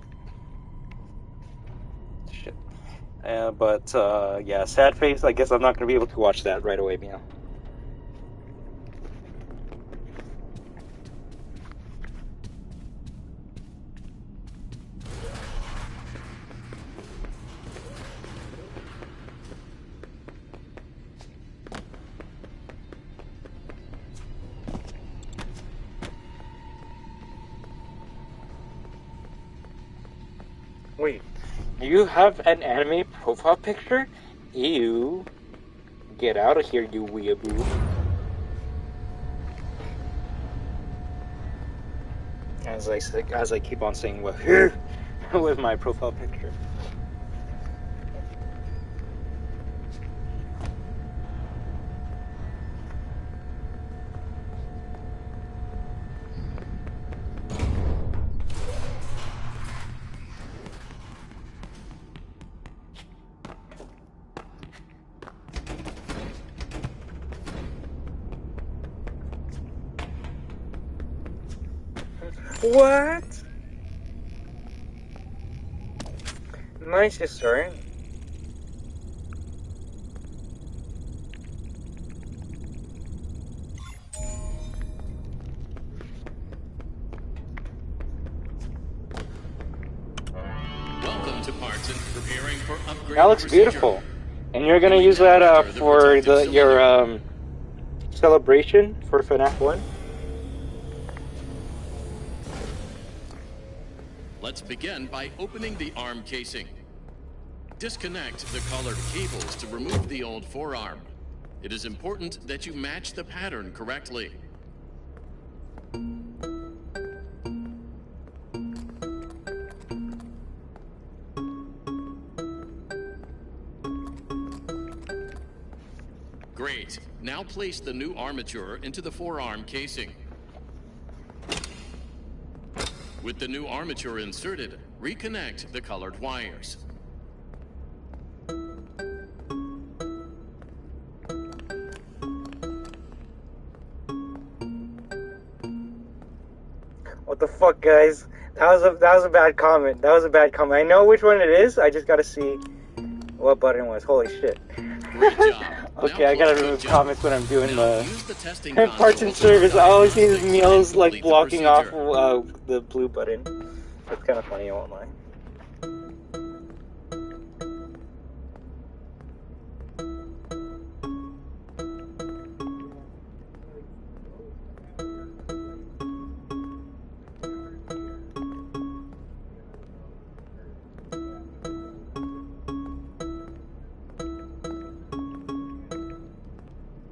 Shit. Yeah, sad face, I guess I'm not gonna be able to watch that right away, Meow. Wait, you have an anime profile picture? Ew. Get out of here, you weeaboo. As I keep on saying wahoo with my profile picture. What? Nice history. Welcome to Parts and preparing for upgrade. That looks beautiful. And you're gonna use that for your celebration for FNAF 1? Let's begin by opening the arm casing. Disconnect the colored cables to remove the old forearm. It is important that you match the pattern correctly. Great. Now place the new armature into the forearm casing. With the new armature inserted, reconnect the colored wires. What the fuck, guys? That was a bad comment. That was a bad comment. I know which one it is. I just gotta see what button it was. Holy shit. Great job. Okay, I gotta remove comments when I'm doing the parts and service. I always see his meals like blocking off the blue button. That's kind of funny, I won't lie.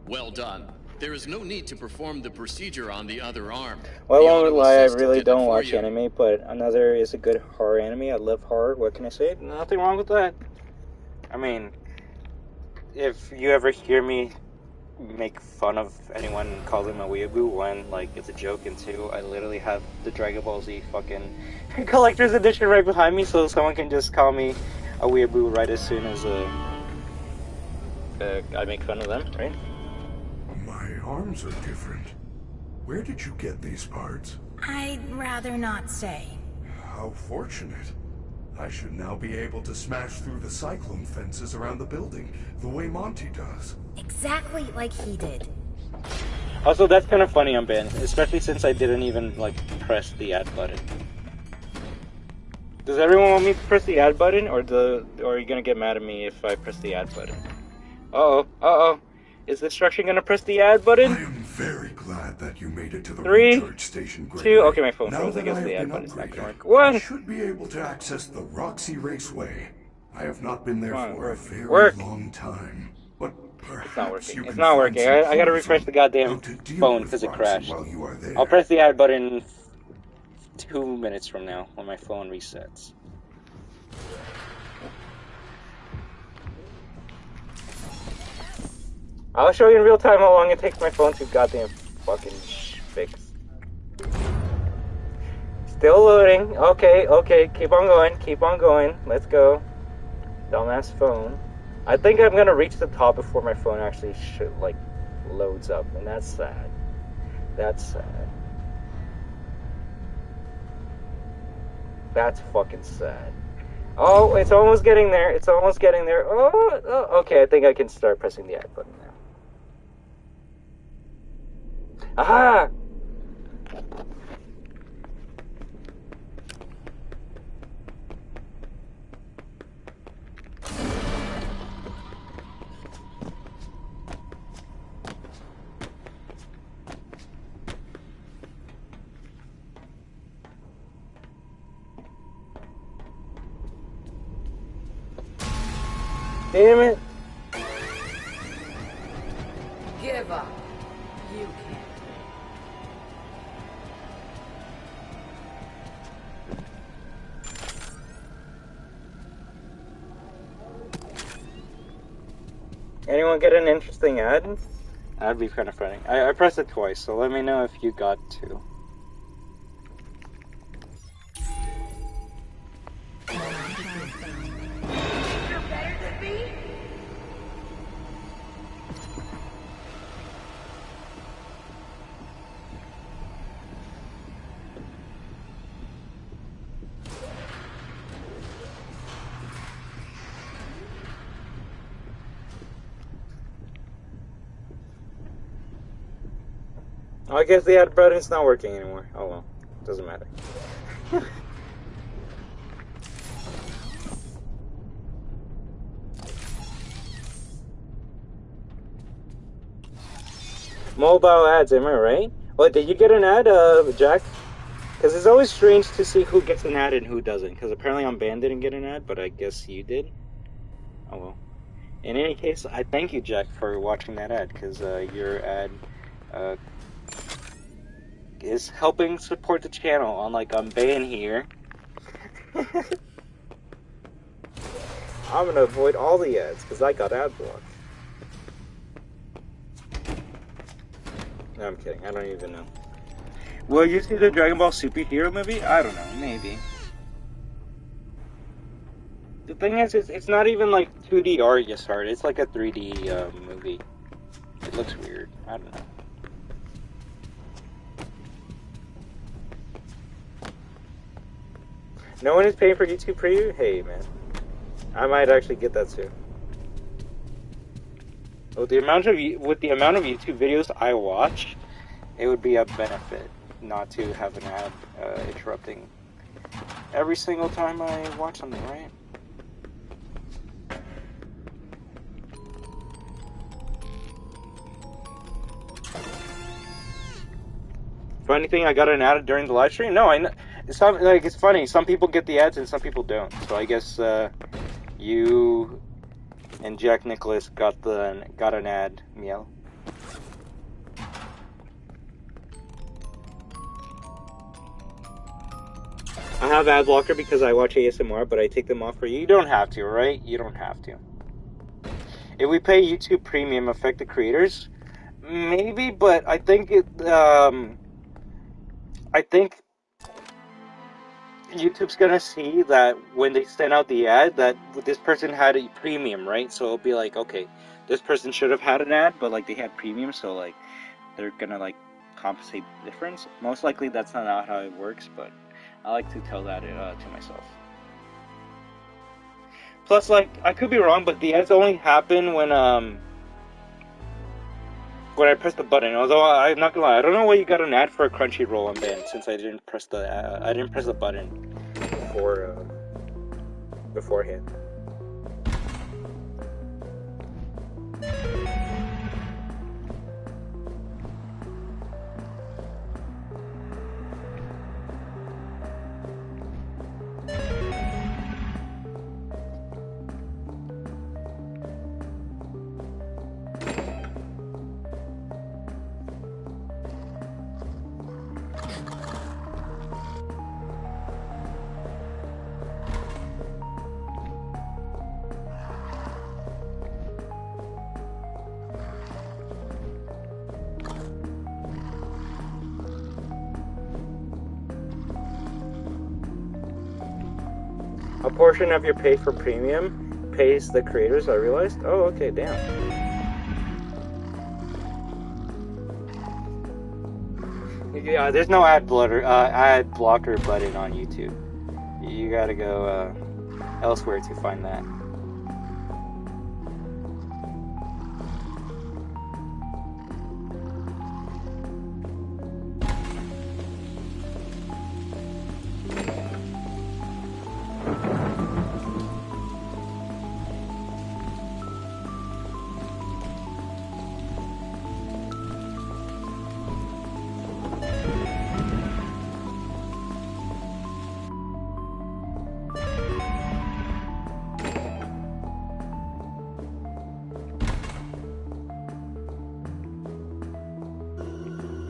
Well done. There is no need to perform the procedure on the other arm. Well, I won't lie, I really don't watch anime, but another is a good horror anime. I love horror. What can I say? Nothing wrong with that. I mean, if you ever hear me make fun of anyone and call them a weeaboo, one, like, it's a joke, and two, I literally have the Dragon Ball Z fucking collector's edition right behind me, so someone can just call me a weeaboo right as soon as I make fun of them, right? My arms are different. Where did you get these parts? I'd rather not say. How fortunate. I should now be able to smash through the cyclone fences around the building, the way Monty does. Exactly like he did. Also, that's kind of funny on Ben, especially since I didn't even, like, press the add button. Does everyone want me to press the add button, or are you gonna get mad at me if I press the add button? Uh-oh. Is the instruction gonna press the add button? I am very glad that you made it to the 3, recharge station, 2, okay, my phone now froze. I that guess I the have add been button's not gonna upgraded, work. 1! I should be able to access the Roxy Raceway. I have not been there for a very long time, but perhaps It's not working. I gotta refresh the goddamn phone because it crashed. I'll press the add button 2 minutes from now when my phone resets. I'll show you in real time how long it takes my phone to goddamn fucking fix. Still loading. Okay, keep on going. Let's go. Dumbass phone. I think I'm gonna reach the top before my phone actually loads up, and that's sad. That's sad. That's fucking sad. Oh, it's almost getting there. Oh, okay, I think I can start pressing the add button now. Aha! Damn it! Give up. You can't. Anyone get an interesting ad? That'd be kind of funny. I pressed it twice, so let me know if you got two. I guess the ad button's not working anymore. Oh well, doesn't matter. Mobile ads, am I right? What, did you get an ad, Jack? Because it's always strange to see who gets an ad and who doesn't. Because apparently on Band didn't get an ad, but I guess you did. Oh well. In any case, I thank you, Jack, for watching that ad, because your ad is helping support the channel, unlike I'm ban here. I'm gonna avoid all the ads, because I got ad blocked. No, I'm kidding, I don't even know. Will you see the Dragon Ball Superhero movie? I don't know, maybe. The thing is, it's not even like 2D art you start, it's like a 3D movie. It looks weird, I don't know. No one is paying for YouTube Preview? Hey, man. I might actually get that soon. With the amount of YouTube videos I watch, it would be a benefit not to have an ad interrupting every single time I watch something, right? Funny thing, I got an ad during the live stream? No, I know. It's funny. Some people get the ads and some people don't. So I guess you and Jack Nicholas got an ad, Miel. I have ad blocker because I watch ASMR, but I take them off for you. You don't have to, right? You don't have to. If we pay YouTube Premium, affect the creators? Maybe, but I think YouTube's gonna see that when they send out the ad that this person had a premium, right? So it'll be like, okay, this person should have had an ad, but like they had premium, so like they're gonna like compensate the difference. Most likely that's not how it works, but I like to tell that to myself. Plus, like, I could be wrong, but the ads only happen when I press the button. Although I'm not gonna lie, I don't know why you got an ad for a Crunchyroll on Ben, since I didn't press the button beforehand. A portion of your pay for premium pays the creators, I realized. Oh, okay, damn. Yeah, there's no ad blocker button on YouTube. You gotta go elsewhere to find that.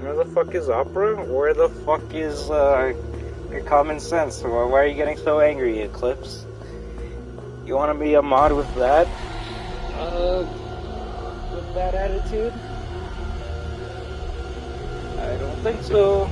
Where the fuck is Opera? Where the fuck is your common sense? Why are you getting so angry, Eclipse? You want to be a mod with that? With that attitude? I don't think so.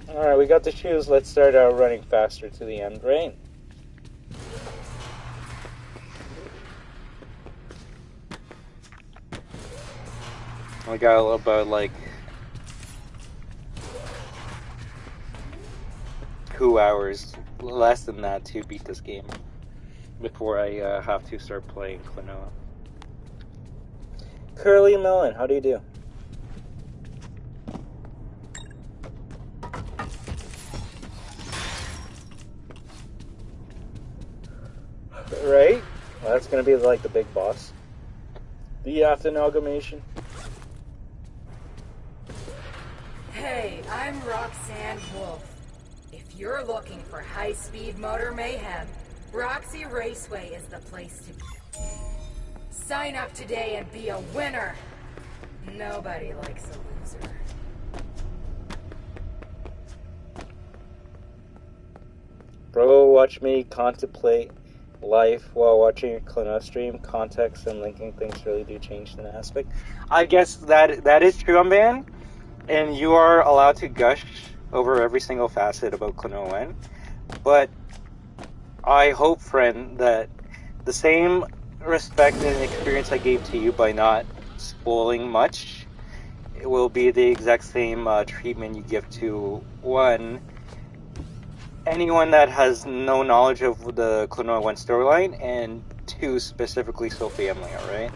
Alright, we got the shoes. Let's start running faster to the end, right? We got about like 2 hours, less than that, to beat this game before I have to start playing Klonoa. Curly Melon, how do you do? Right? Well, that's gonna be like the big boss. The after amalgamation. Hey, I'm Roxanne Wolf. If you're looking for high-speed motor mayhem, Roxy Raceway is the place to be. Sign up today and be a winner. Nobody likes a loser. Bro, watch me contemplate life while watching a Klonoa stream. Context and linking things really do change the aspect. I guess that is true, man. And you are allowed to gush over every single facet about Klonoa. But I hope, friend, that the same respect and experience I gave to you by not spoiling much, it will be the exact same treatment you give to anyone that has no knowledge of the Klonoa 1 storyline, and 2 specifically so family, alright?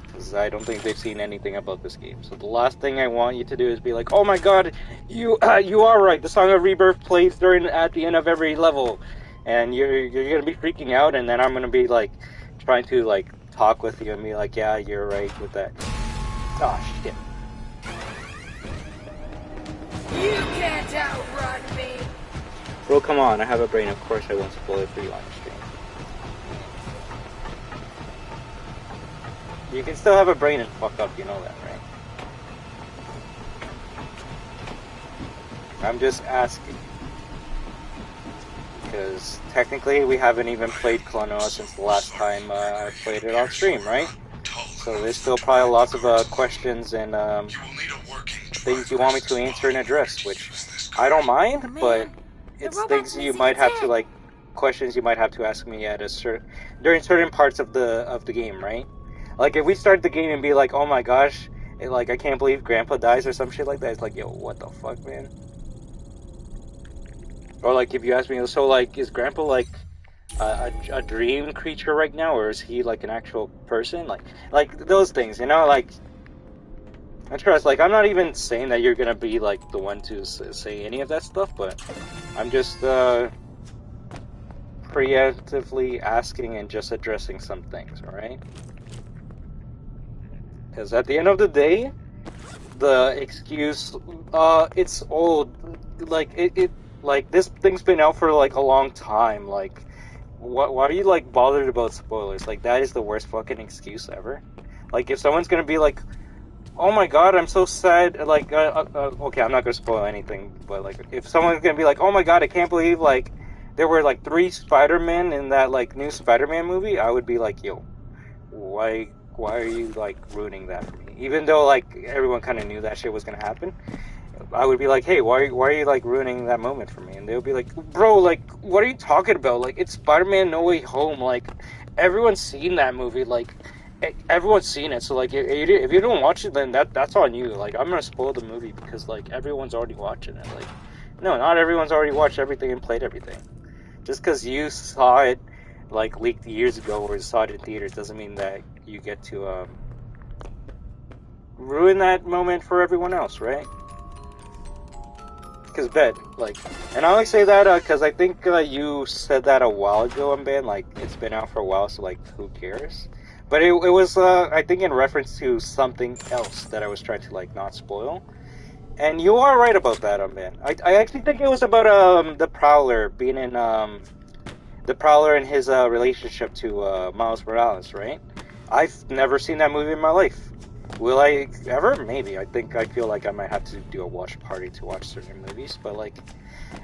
Because I don't think they've seen anything about this game. So the last thing I want you to do is be like, oh my god, you are right, the Song of Rebirth plays at the end of every level. And you're gonna be freaking out, and then I'm gonna be like, trying to like, talk with you and be like, yeah, you're right with that. Oh, shit. You can't outrun me! Bro, come on, I have a brain, of course I won't spoil it for you on the stream. You can still have a brain and fuck up, you know that, right? I'm just asking. Because technically we haven't even played Klonoa since the last time I played it on stream, right? So there's still probably lots of questions and things you want me to answer and address, which I don't mind, but it's things you might have to, like, questions you might have to ask me at during certain parts of the game, right? Like, if we start the game and be like, oh my gosh, like, I can't believe Grandpa dies or some shit like that, it's like, yo, what the fuck, man? Or, like, if you ask me, so, like, is Grandpa, like, a dream creature right now, or is he, like, an actual person? Like those things, you know, like, I trust, like, I'm not even saying that you're gonna be, like, the one to say any of that stuff, but I'm just, preemptively asking and just addressing some things, alright? Because at the end of the day, the excuse, it's old, like, like, this thing's been out for, like, a long time, like, why are you, like, bothered about spoilers? Like, that is the worst fucking excuse ever. Like, if someone's gonna be like, oh my god, I'm so sad, like, okay, I'm not gonna spoil anything, but, like, if someone's gonna be like, oh my god, I can't believe, like, there were, like, 3 Spider-Men in that, like, new Spider-Man movie, I would be like, yo, why are you, like, ruining that for me? Even though, like, everyone kind of knew that shit was gonna happen, I would be like, hey, why are you, like, ruining that moment for me? And they would be like, bro, like, what are you talking about? Like, it's Spider-Man No Way Home, like, everyone's seen that movie, like, everyone's seen it, so, like, if you don't watch it, then that's on you. Like, I'm gonna spoil the movie because, like, everyone's already watching it. Like, no, not everyone's already watched everything and played everything. Just because you saw it, like, leaked years ago or saw it in theaters doesn't mean that you get to, ruin that moment for everyone else, right? Because, like, and I only say that, because I think, you said that a while ago, Ben, like, it's been out for a while, so, like, who cares? But it was, I think, in reference to something else that I was trying to, like, not spoil. And you are right about that, Ben. I actually think it was about, the Prowler being in, the Prowler and his, relationship to, Miles Morales, right? I've never seen that movie in my life. Will I ever? Maybe. I feel like I might have to do a watch party to watch certain movies, but, like,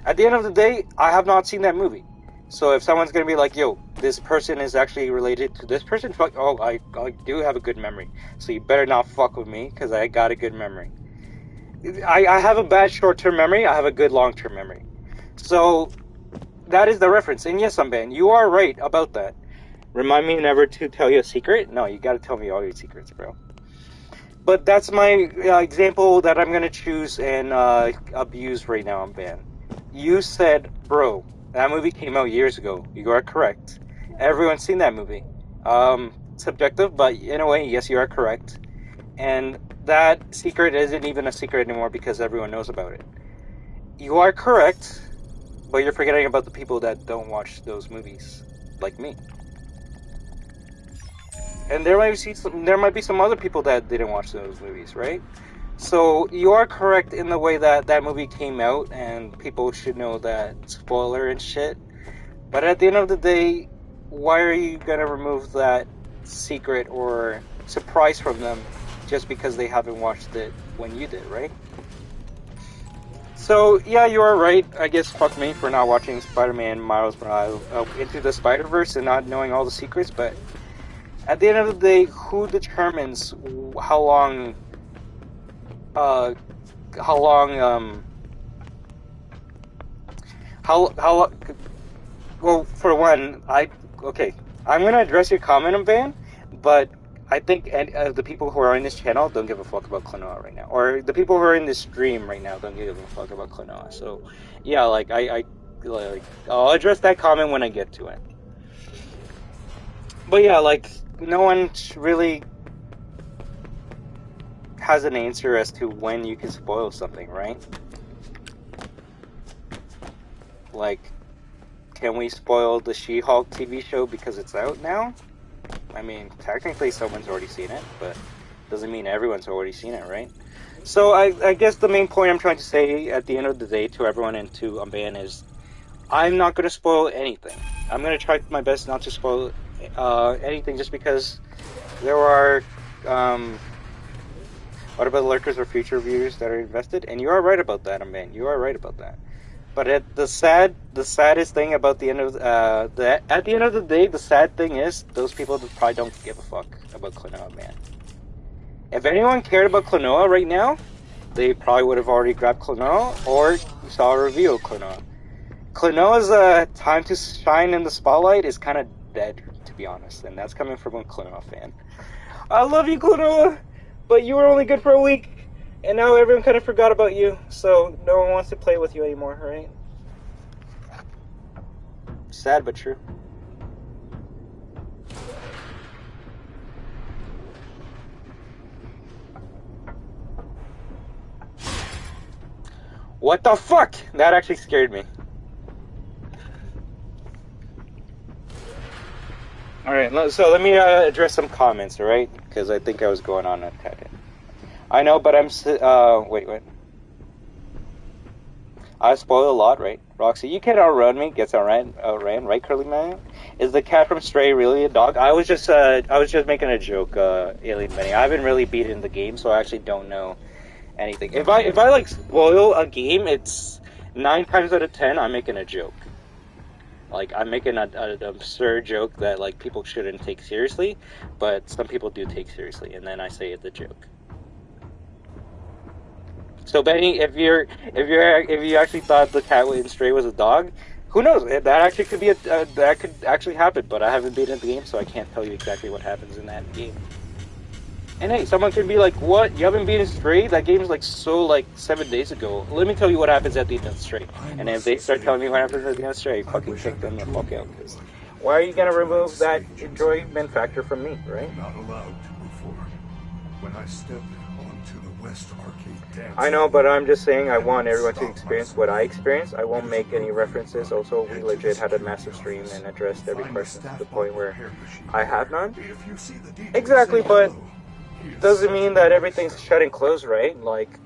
at the end of the day, I have not seen that movie. So if someone's gonna be like, yo, this person is actually related to this person, fuck, oh, I do have a good memory. So you better not fuck with me, because I got a good memory. I have a bad short-term memory, I have a good long-term memory. So, that is the reference. And yes, Ben, you are right about that. Remind me never to tell you a secret? No, you gotta tell me all your secrets, bro. But that's my example that I'm gonna choose and abuse right now, Ben. You said, bro, that movie came out years ago. You are correct. Everyone's seen that movie. Subjective, but in a way, yes, you are correct. And that secret isn't even a secret anymore because everyone knows about it. You are correct, but you're forgetting about the people that don't watch those movies. like me. And there might be some other people that didn't watch those movies, right? So you are correct in the way that that movie came out, and people should know that spoiler and shit. But at the end of the day, why are you gonna remove that secret or surprise from them just because they haven't watched it when you did, right? So yeah, you are right. I guess fuck me for not watching Spider-Man Miles Morales Into the Spider-Verse and not knowing all the secrets. But at the end of the day, who determines how long? Well, for one, I'm gonna address your comment, Van, but I think the people who are in this channel don't give a fuck about Klonoa right now, or the people who are in this stream right now don't give a fuck about Klonoa. So, yeah, like I'll address that comment when I get to it. But yeah, like no one really has an answer as to when you can spoil something, right? Like, can we spoil the She-Hulk TV show because it's out now? I mean, technically someone's already seen it, but doesn't mean everyone's already seen it, right? So I guess the main point I'm trying to say at the end of the day to everyone and to Amban is, I'm not going to spoil anything. I'm going to try my best not to spoil anything just because there are, what about lurkers or future viewers that are invested? And you are right about that, Amban. You are right about that. But the saddest thing about the end of at the end of the day, the sad thing is those people that probably don't give a fuck about Klonoa, man. If anyone cared about Klonoa right now, they probably would have already grabbed Klonoa or saw a review of Klonoa. Klonoa's time to shine in the spotlight is kind of dead, to be honest, and that's coming from a Klonoa fan. I love you, Klonoa, but you were only good for a week. And now everyone kind of forgot about you, so no one wants to play with you anymore, right? Sad but true. What the fuck? That actually scared me. Alright, so let me address some comments, alright? Because I think I was going on a tangent. I know, but wait. I spoil a lot, right? Roxy, you can't outrun me. Gets outran, right, Curly Man? Is the cat from Stray really a dog? I was just making a joke, Alien Benny. I haven't really beaten the game, so I actually don't know anything. If I like spoil a game, it's 9 times out of 10 I'm making a joke. Like, I'm making an absurd joke that like people shouldn't take seriously, but some people do take seriously, and then I say it's a joke. So Benny, if you actually thought the cat in Stray was a dog, who knows? That actually could be that could actually happen. But I haven't beaten the game, so I can't tell you exactly what happens in that game. And hey, someone can be like, "What? You haven't beaten Stray? That game's like 7 days ago." Let me tell you what happens at the end of Stray. And if they start telling me what happens at the end of Stray, fucking kick them the fuck out. Because why are you gonna remove that enjoyment factor from me, right? Not allowed to perform. When I stepped onto the West Arcade dance. I know, but I'm just saying I want everyone to experience what I experienced. I won't make any references. Also, we legit had a massive stream and addressed every question to the point where I have none. Exactly, but doesn't mean that everything's shut and closed, right? Like,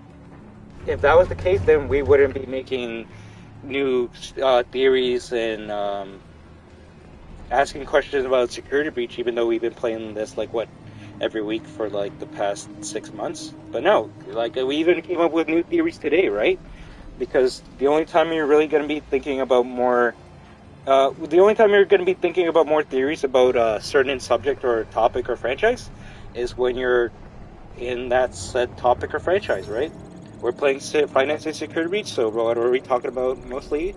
if that was the case, then we wouldn't be making new theories and asking questions about security breach, even though we've been playing this, like, what, every week for, like, the past 6 months? But no, like, we even came up with new theories today, right? Because the only time you're really going to be thinking about more... the only time you're going to be thinking about more theories about a certain subject or topic or franchise is when you're in that said topic or franchise, right? We're playing Five Nights at Security Breach, so what are we talking about mostly?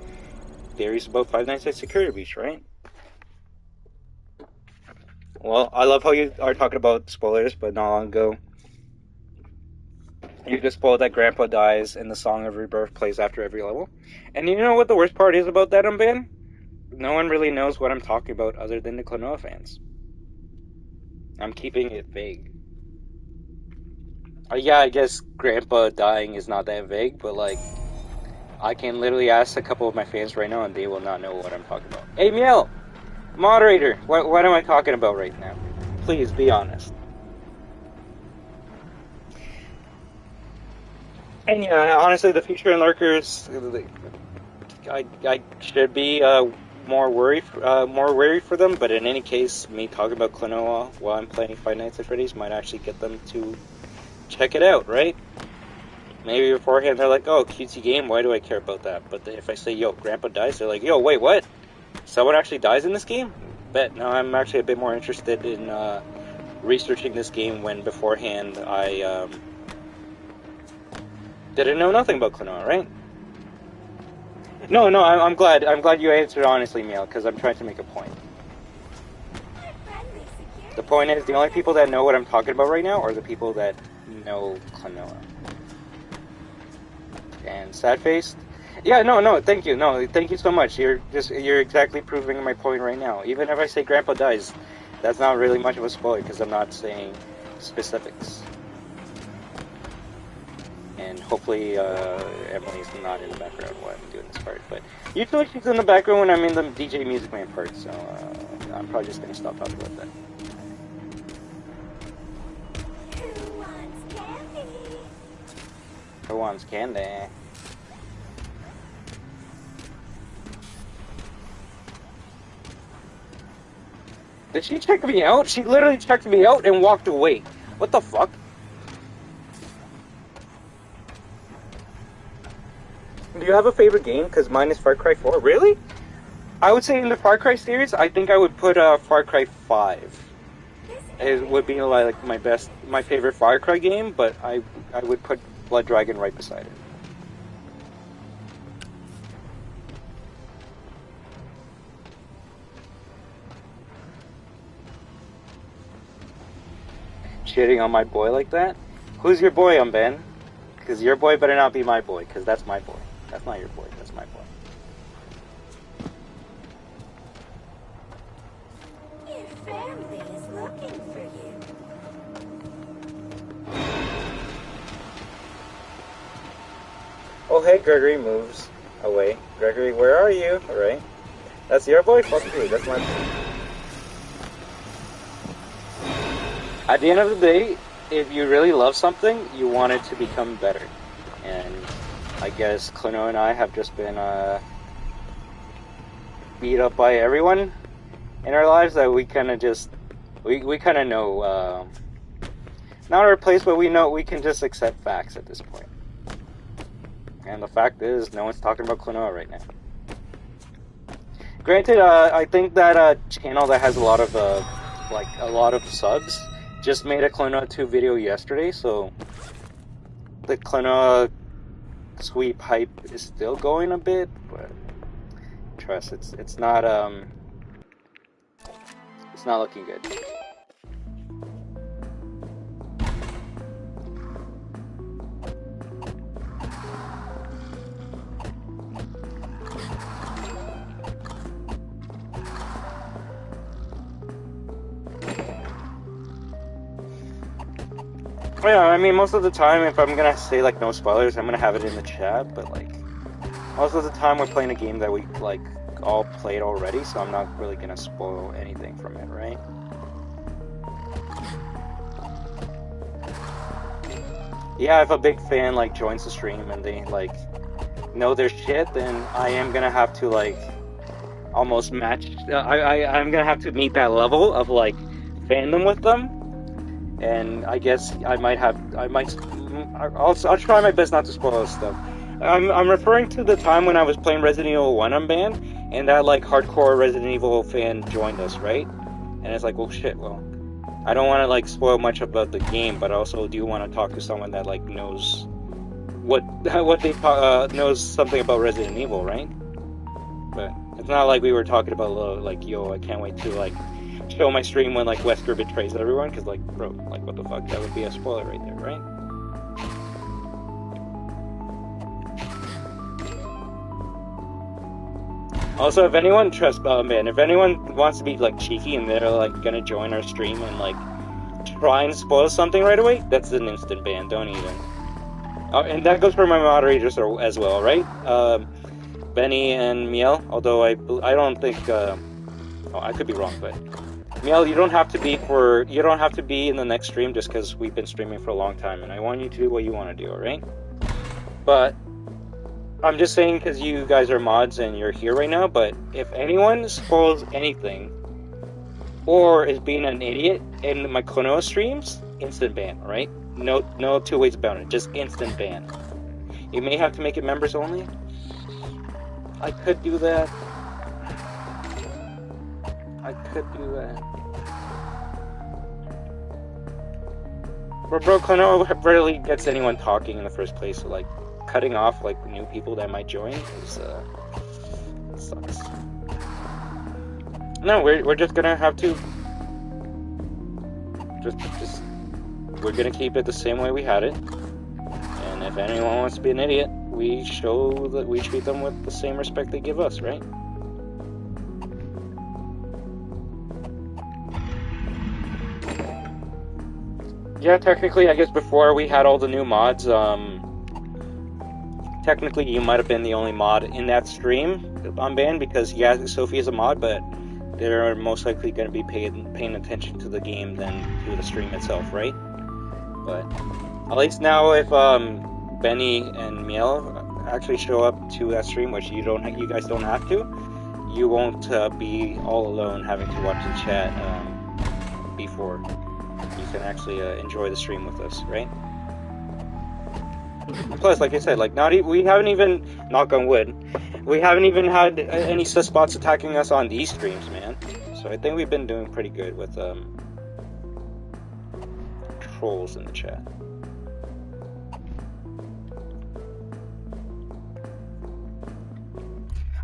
Theories about Five Nights at Security Breach, right? Well, I love how you are talking about spoilers, but not long ago you just spoiled that Grandpa dies and the Song of Rebirth plays after every level. And you know what the worst part is about that, Unban? No one really knows what I'm talking about other than the Klonoa fans. I'm keeping it vague. Yeah, I guess Grandpa dying is not that vague, but like, I can literally ask a couple of my fans right now and they will not know what I'm talking about. Hey, Miel! Moderator, what am I talking about right now? Please be honest. And yeah, honestly, the future and lurkers, I should be more worried for them. But in any case, me talking about Klonoa while I'm playing Five Nights at Freddy's might actually get them to check it out, right? Maybe beforehand they're like, "Oh, cutesy game. Why do I care about that?" But if I say, "Yo, Grandpa dies," they're like, "Yo, wait, what? Someone actually dies in this game?" Bet. Now I'm actually a bit more interested in researching this game when beforehand I didn't know nothing about Klonoa, right? No, I'm glad you answered honestly, Meal, because I'm trying to make a point. The point is, the only people that know what I'm talking about right now are the people that know Klonoa. And sad-faced? Yeah, no, thank you. No, thank you so much. You're exactly proving my point right now. Even if I say Grandpa dies, that's not really much of a spoiler, because I'm not saying specifics. And hopefully Emily's not in the background while I'm doing this part. But usually she's in the background when I'm in the DJ Music Man part, so I'm probably just going to stop talking about that. Who wants candy? Did she check me out? She literally checked me out and walked away. What the fuck? Do you have a favorite game? Because mine is Far Cry 4. Really? I would say in the Far Cry series, I think I would put Far Cry 5. It would be like my favorite Far Cry game, but I would put Blood Dragon right beside it. Shitting on my boy like that? Who's your boy, Ben? Because your boy better not be my boy, because that's my boy. That's not your boy, that's my boy. Your family is looking for you. Oh, hey, Gregory moves away. Gregory, where are you? Alright. That's your boy? Fuck you, that's my boy. At the end of the day, if you really love something, you want it to become better. And I guess Klonoa and I have just been beat up by everyone in our lives that we kind of just, we kind of know, not our place, but we know we can just accept facts at this point. And the fact is, no one's talking about Klonoa right now. Granted, I think that channel that has a lot of subs just made a Klonoa 2 video yesterday, so the Klonoa sweep hype is still going a bit, but trust, it's not looking good. Yeah, I mean, most of the time, if I'm gonna say, like, no spoilers, I'm gonna have it in the chat, but, like, most of the time we're playing a game that we, like, all played already, so I'm not really gonna spoil anything from it, right? Yeah, if a big fan, like, joins the stream and they, like, know their shit, then I am gonna have to, like, almost match, I'm gonna have to meet that level of, like, fandom with them. And I guess I'll try my best not to spoil stuff. I'm referring to the time when I was playing Resident Evil 1 Unbanned, and that, like, hardcore Resident Evil fan joined us, right? And it's like, well, shit, well, I don't want to, like, spoil much about the game, but I also do want to talk to someone that, like, knows knows something about Resident Evil, right? But it's not like we were talking about, like, yo, I can't wait to, like, show my stream when, like, Wesker betrays everyone, because, like, bro, like, what the fuck, that would be a spoiler right there, right? Also, if anyone if anyone wants to be, like, cheeky and they're, like, gonna join our stream and, like, try and spoil something right away, that's an instant ban, don't even. Oh, and that goes for my moderators as well, right? Benny and Miel, although I don't think, Oh, I could be wrong, but Miel, you don't have to be in the next stream just because we've been streaming for a long time, and I want you to do what you want to do, alright? But I'm just saying because you guys are mods and you're here right now, but if anyone spoils anything or is being an idiot in my Konoha streams, instant ban, alright? No two ways about it, just instant ban. You may have to make it members only. I could do that. But bro, Konoha rarely gets anyone talking in the first place, so like cutting off like new people that might join is sucks. No, we're just gonna have to just we're gonna keep it the same way we had it. And if anyone wants to be an idiot, we show that we treat them with the same respect they give us, right? Yeah, technically, I guess before we had all the new mods, technically you might have been the only mod in that stream unbanned because, yeah, Sophie is a mod, but they're most likely going to be paying attention to the game than to the stream itself, right? But at least now if Benny and Miel actually show up to that stream, which you guys don't have to, you won't be all alone having to watch the chat before. You can actually enjoy the stream with us, right? And plus, like I said, like we haven't even, knock on wood, we haven't even had any sus-bots attacking us on these streams, man. So I think we've been doing pretty good with trolls in the chat.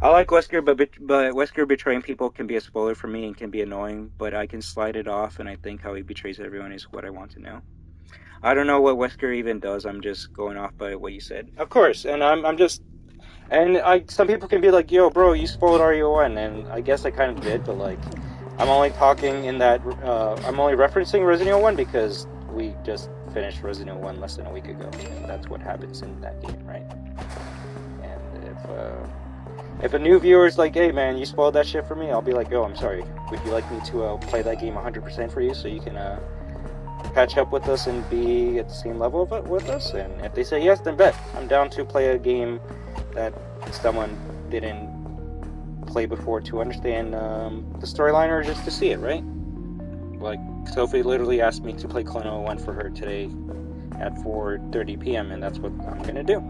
I like Wesker, but Wesker betraying people can be a spoiler for me and can be annoying, but I can slide it off, and I think how he betrays everyone is what I want to know. I don't know what Wesker even does, I'm just going off by what you said. Of course, and I'm just... And some people can be like, yo, bro, you spoiled RE01, and I guess I kind of did, but like, I'm only talking in that... I'm only referencing Resident Evil 1 because we just finished Resident Evil 1 less than a week ago, and that's what happens in that game, right? And if a new viewer is like, hey man, you spoiled that shit for me, I'll be like, oh, I'm sorry. Would you like me to play that game 100% for you so you can catch up with us and be at the same level with us? And if they say yes, then bet. I'm down to play a game that someone didn't play before to understand the storyline or just to see it, right? Like, Sophie literally asked me to play Clono 1 for her today at 4:30 p.m. and that's what I'm gonna do.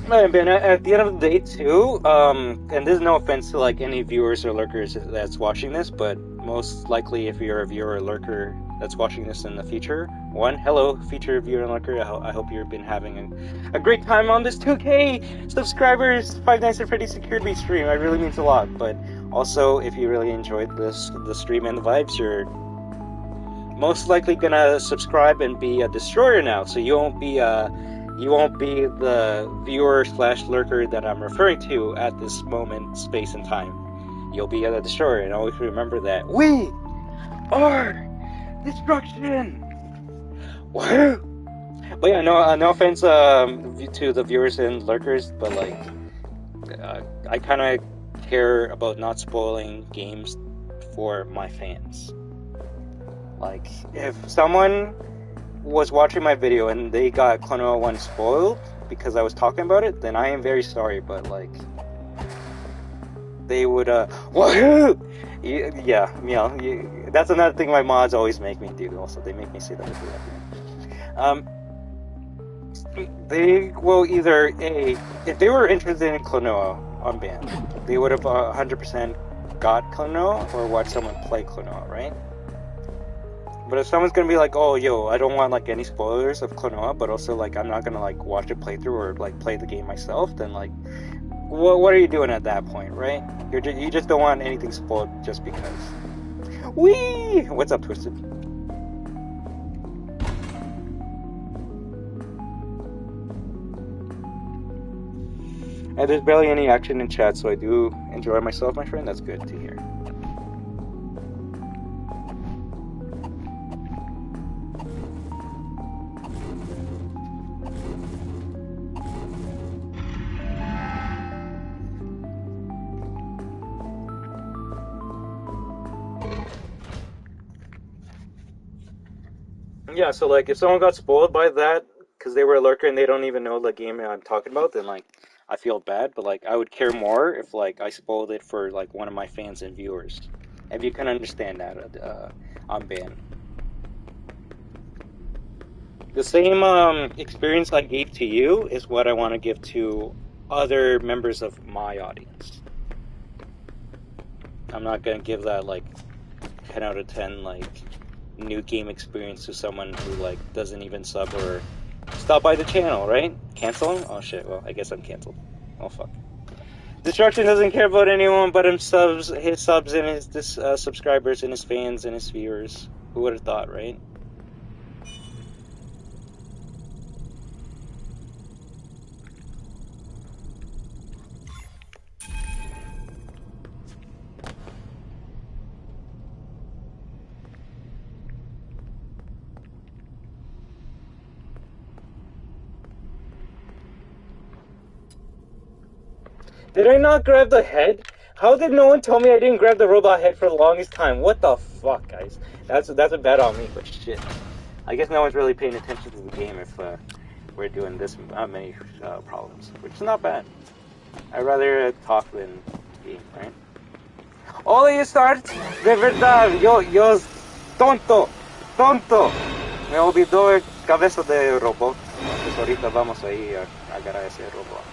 And at the end of the day, too, and there's no offense to like any viewers or lurkers that's watching this, but most likely if you're a viewer or lurker that's watching this in the future, hello, future viewer and lurker, I hope you've been having a great time on this 2K subscribers Five Nights at Freddy's Security stream. It really means a lot, but also, if you really enjoyed the stream and the vibes, you're most likely gonna subscribe and be a destroyer now, so you won't be the viewer/lurker that I'm referring to at this moment, space, and time. You'll be the destroyer, and always remember that we are destruction. Woohoo! But yeah, no offense to the viewers and lurkers, but like, I kind of care about not spoiling games for my fans. Like, if someone was watching my video and they got Clono 1 spoiled because I was talking about it, then I am very sorry, but like, they would woohoo! Yeah, that's another thing my mods always make me do. Also, they make me say that. They will either if they were interested in Clonoa on band, they would have 100% got Clonoa or watched someone play Clonoa, right? But if someone's gonna be like, oh, yo, I don't want like any spoilers of Clonoa, but also like I'm not gonna like watch a playthrough or like play the game myself, then like, what are you doing at that point, right? You just don't want anything spoiled just because. Whee! What's up, Twisted? And there's barely any action in chat, so I do enjoy myself, my friend. That's good to hear. Yeah, so like if someone got spoiled by that because they were a lurker and they don't even know the game I'm talking about, then like I feel bad. But like I would care more if like I spoiled it for like one of my fans and viewers. If you can understand that, I'm banned. The same experience I gave to you is what I want to give to other members of my audience. I'm not gonna give that like 10 out of 10 like new game experience to someone who like doesn't even sub or stop by the channel, right? Cancel him? Oh shit, well I guess I'm canceled. Oh fuck. Destruction doesn't care about anyone but his subs and his subscribers and his fans and his viewers. Who would have thought, right? Did I not grab the head? How did no one tell me I didn't grab the robot head for the longest time? What the fuck, guys? That's a bet on me, but shit. I guess no one's really paying attention to the game if we're doing this many problems, which is not bad. I'd rather talk than game, right? Hola, you start. De verdad, yo, tonto. Me olvidó el cabeza de robot. Entonces ahorita vamos ahí a agarrar ese robot.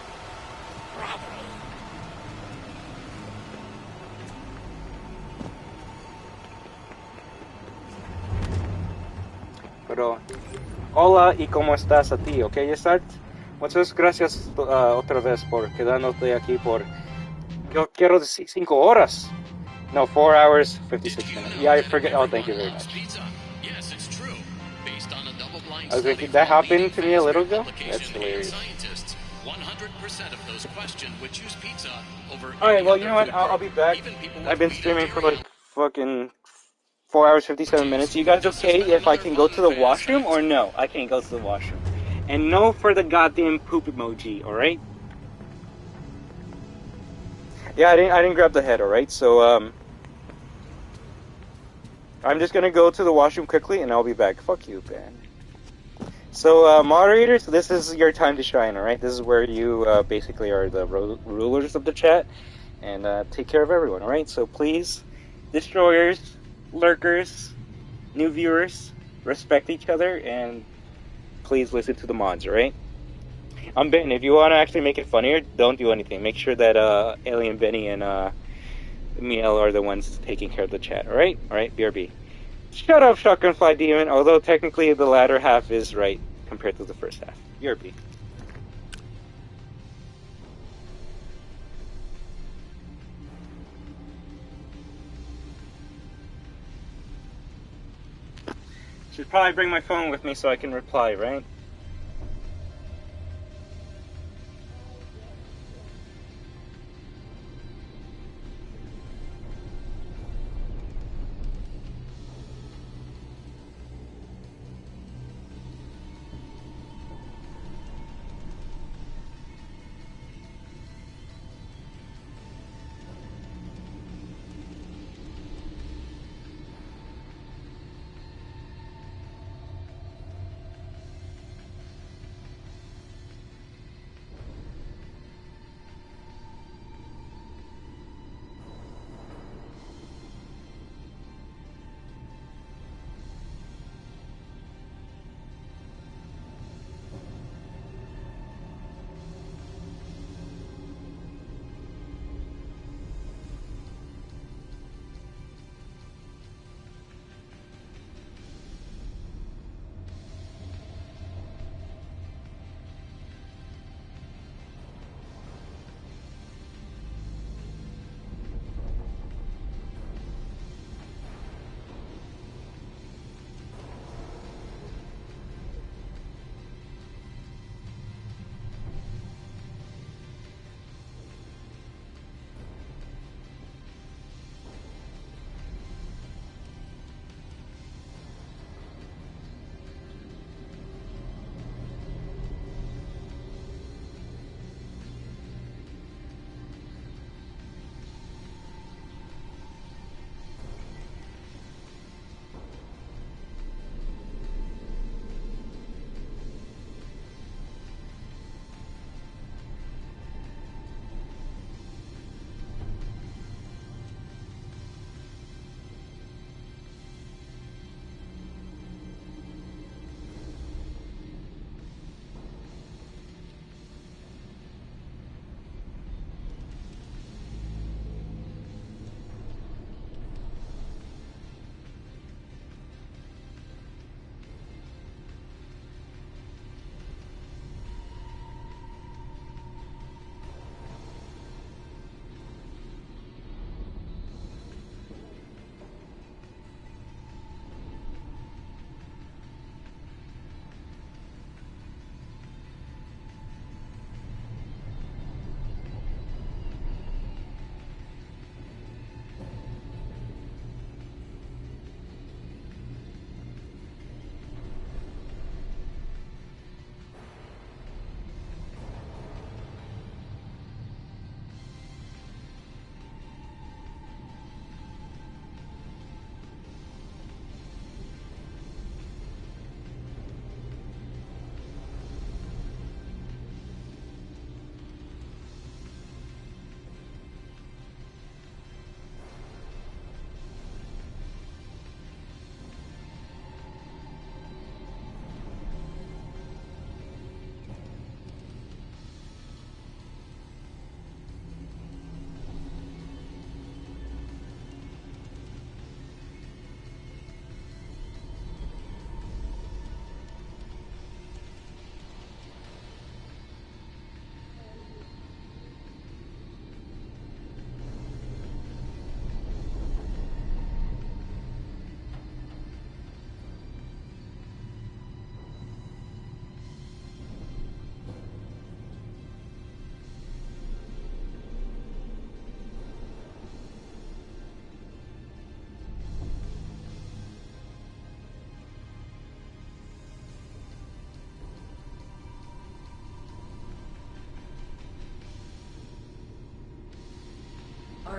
Pero, hola y cómo estás a ti, ¿ok, Start? Muchas gracias otra vez por quedándote aquí por, yo quiero decir 5 horas. No, 4 hours, 56 minutes. Yeah, I forget. Oh, thank you very much. Yes, it's true. Based on a double-blind I was thinking that happened to me a little ago. That's hilarious. Scientists, 100% of those questioned would choose pizza over. Alright, well, you know what? I'll be back. I've been streaming for like fucking 4 hours, 57 minutes. You guys okay if I can go to the washroom or no? I can't go to the washroom. And no for the goddamn poop emoji, alright? Yeah, I didn't grab the head, alright? So, I'm just gonna go to the washroom quickly and I'll be back. Fuck you, man. So, moderators, this is your time to shine, alright? This is where you, basically are the rulers of the chat and, take care of everyone, alright? So please, destroyers, lurkers, new viewers, respect each other and please listen to the mods, alright? I'm Ben. If you want to actually make it funnier, don't do anything. Make sure that, Alien Benny and, Miel are the ones taking care of the chat, alright? Alright, BRB. Shut up, Shotgun Fly Demon, although technically the latter half is right compared to the first half. BRB. Should probably bring my phone with me so I can reply, right?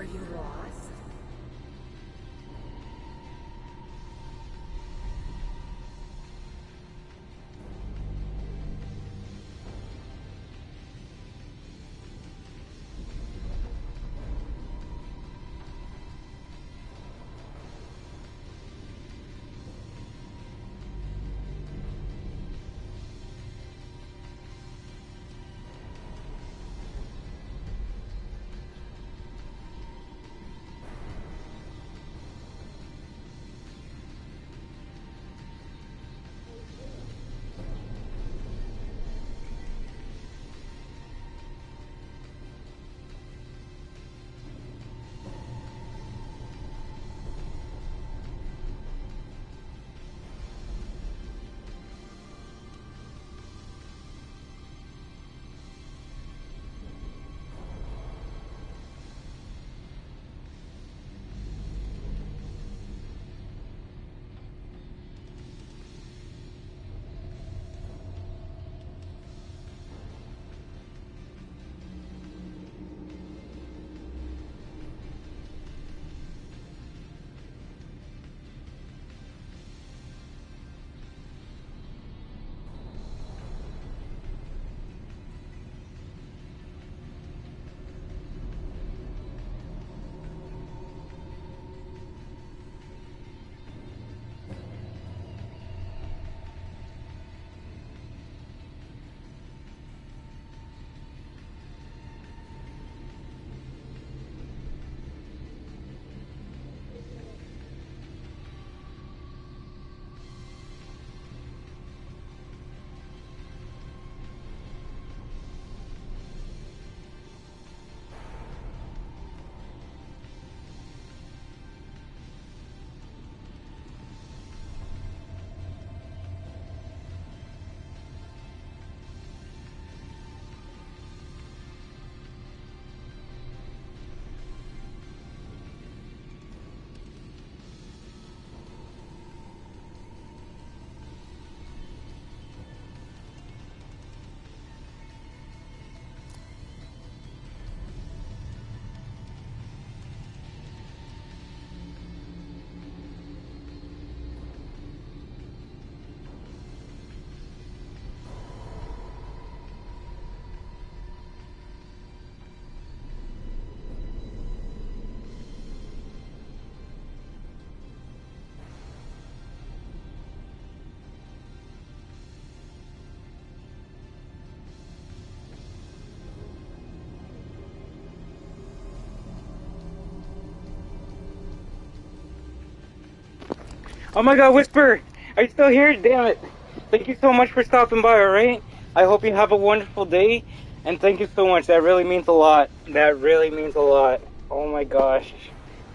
Are you lost? Oh my god, Whisper! Are you still here? Damn it. Thank you so much for stopping by, alright? I hope you have a wonderful day, and thank you so much. That really means a lot. That really means a lot. Oh my gosh.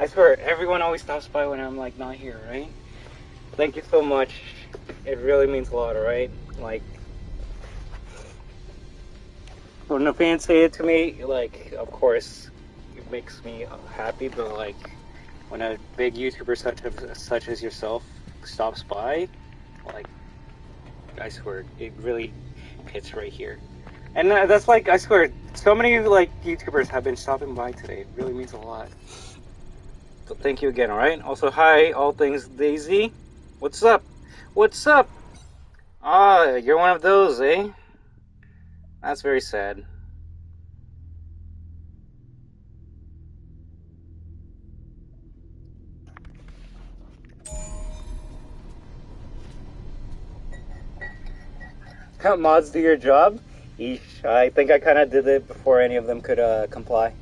I swear, everyone always stops by when I'm, like, not here, right? Thank you so much. It really means a lot, alright? Like, when the fans say it to me, like, of course, it makes me happy, but, like, when a big YouTuber such as yourself stops by, like, I swear, it really hits right here. And that's like, I swear, so many, like, YouTubers have been stopping by today. It really means a lot. So thank you again, alright? Also, hi, All Things Daisy. What's up? What's up? Ah, you're one of those, eh? That's very sad. Can't mods do your job? Eesh, I think I kind of did it before any of them could comply.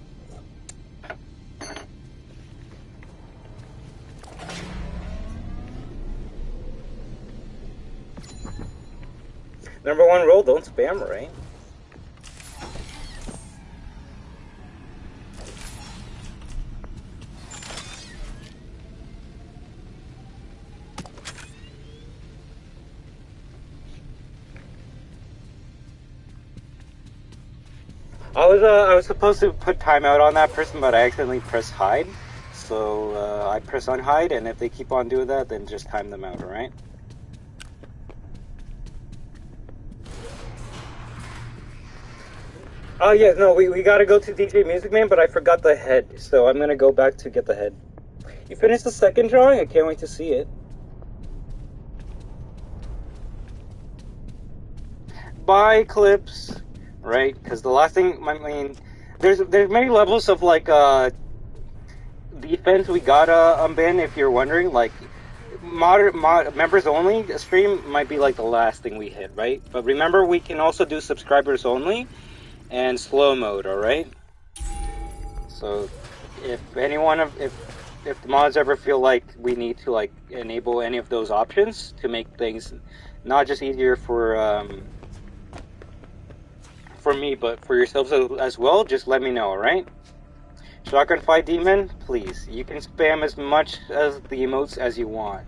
Number one rule, don't spam, right? I was supposed to put timeout on that person, but I accidentally pressed hide. So I press unhide, and if they keep on doing that, then just time them out, alright? Oh yeah, no, we gotta go to DJ Music Man, but I forgot the head, so I'm gonna go back to get the head. You finished the second drawing? I can't wait to see it. Bye, Clips. Right? Because the last thing, I mean, there's many levels of like defense we gotta unban. If you're wondering, like members only stream might be like the last thing we hit, right? But remember, we can also do subscribers only and slow mode. All right. So if anyone if the mods ever feel like we need to like enable any of those options to make things not just easier for me but for yourselves as well, just let me know, alright? Shotgun Fight Demon, please, you can spam as much as the emotes as you want.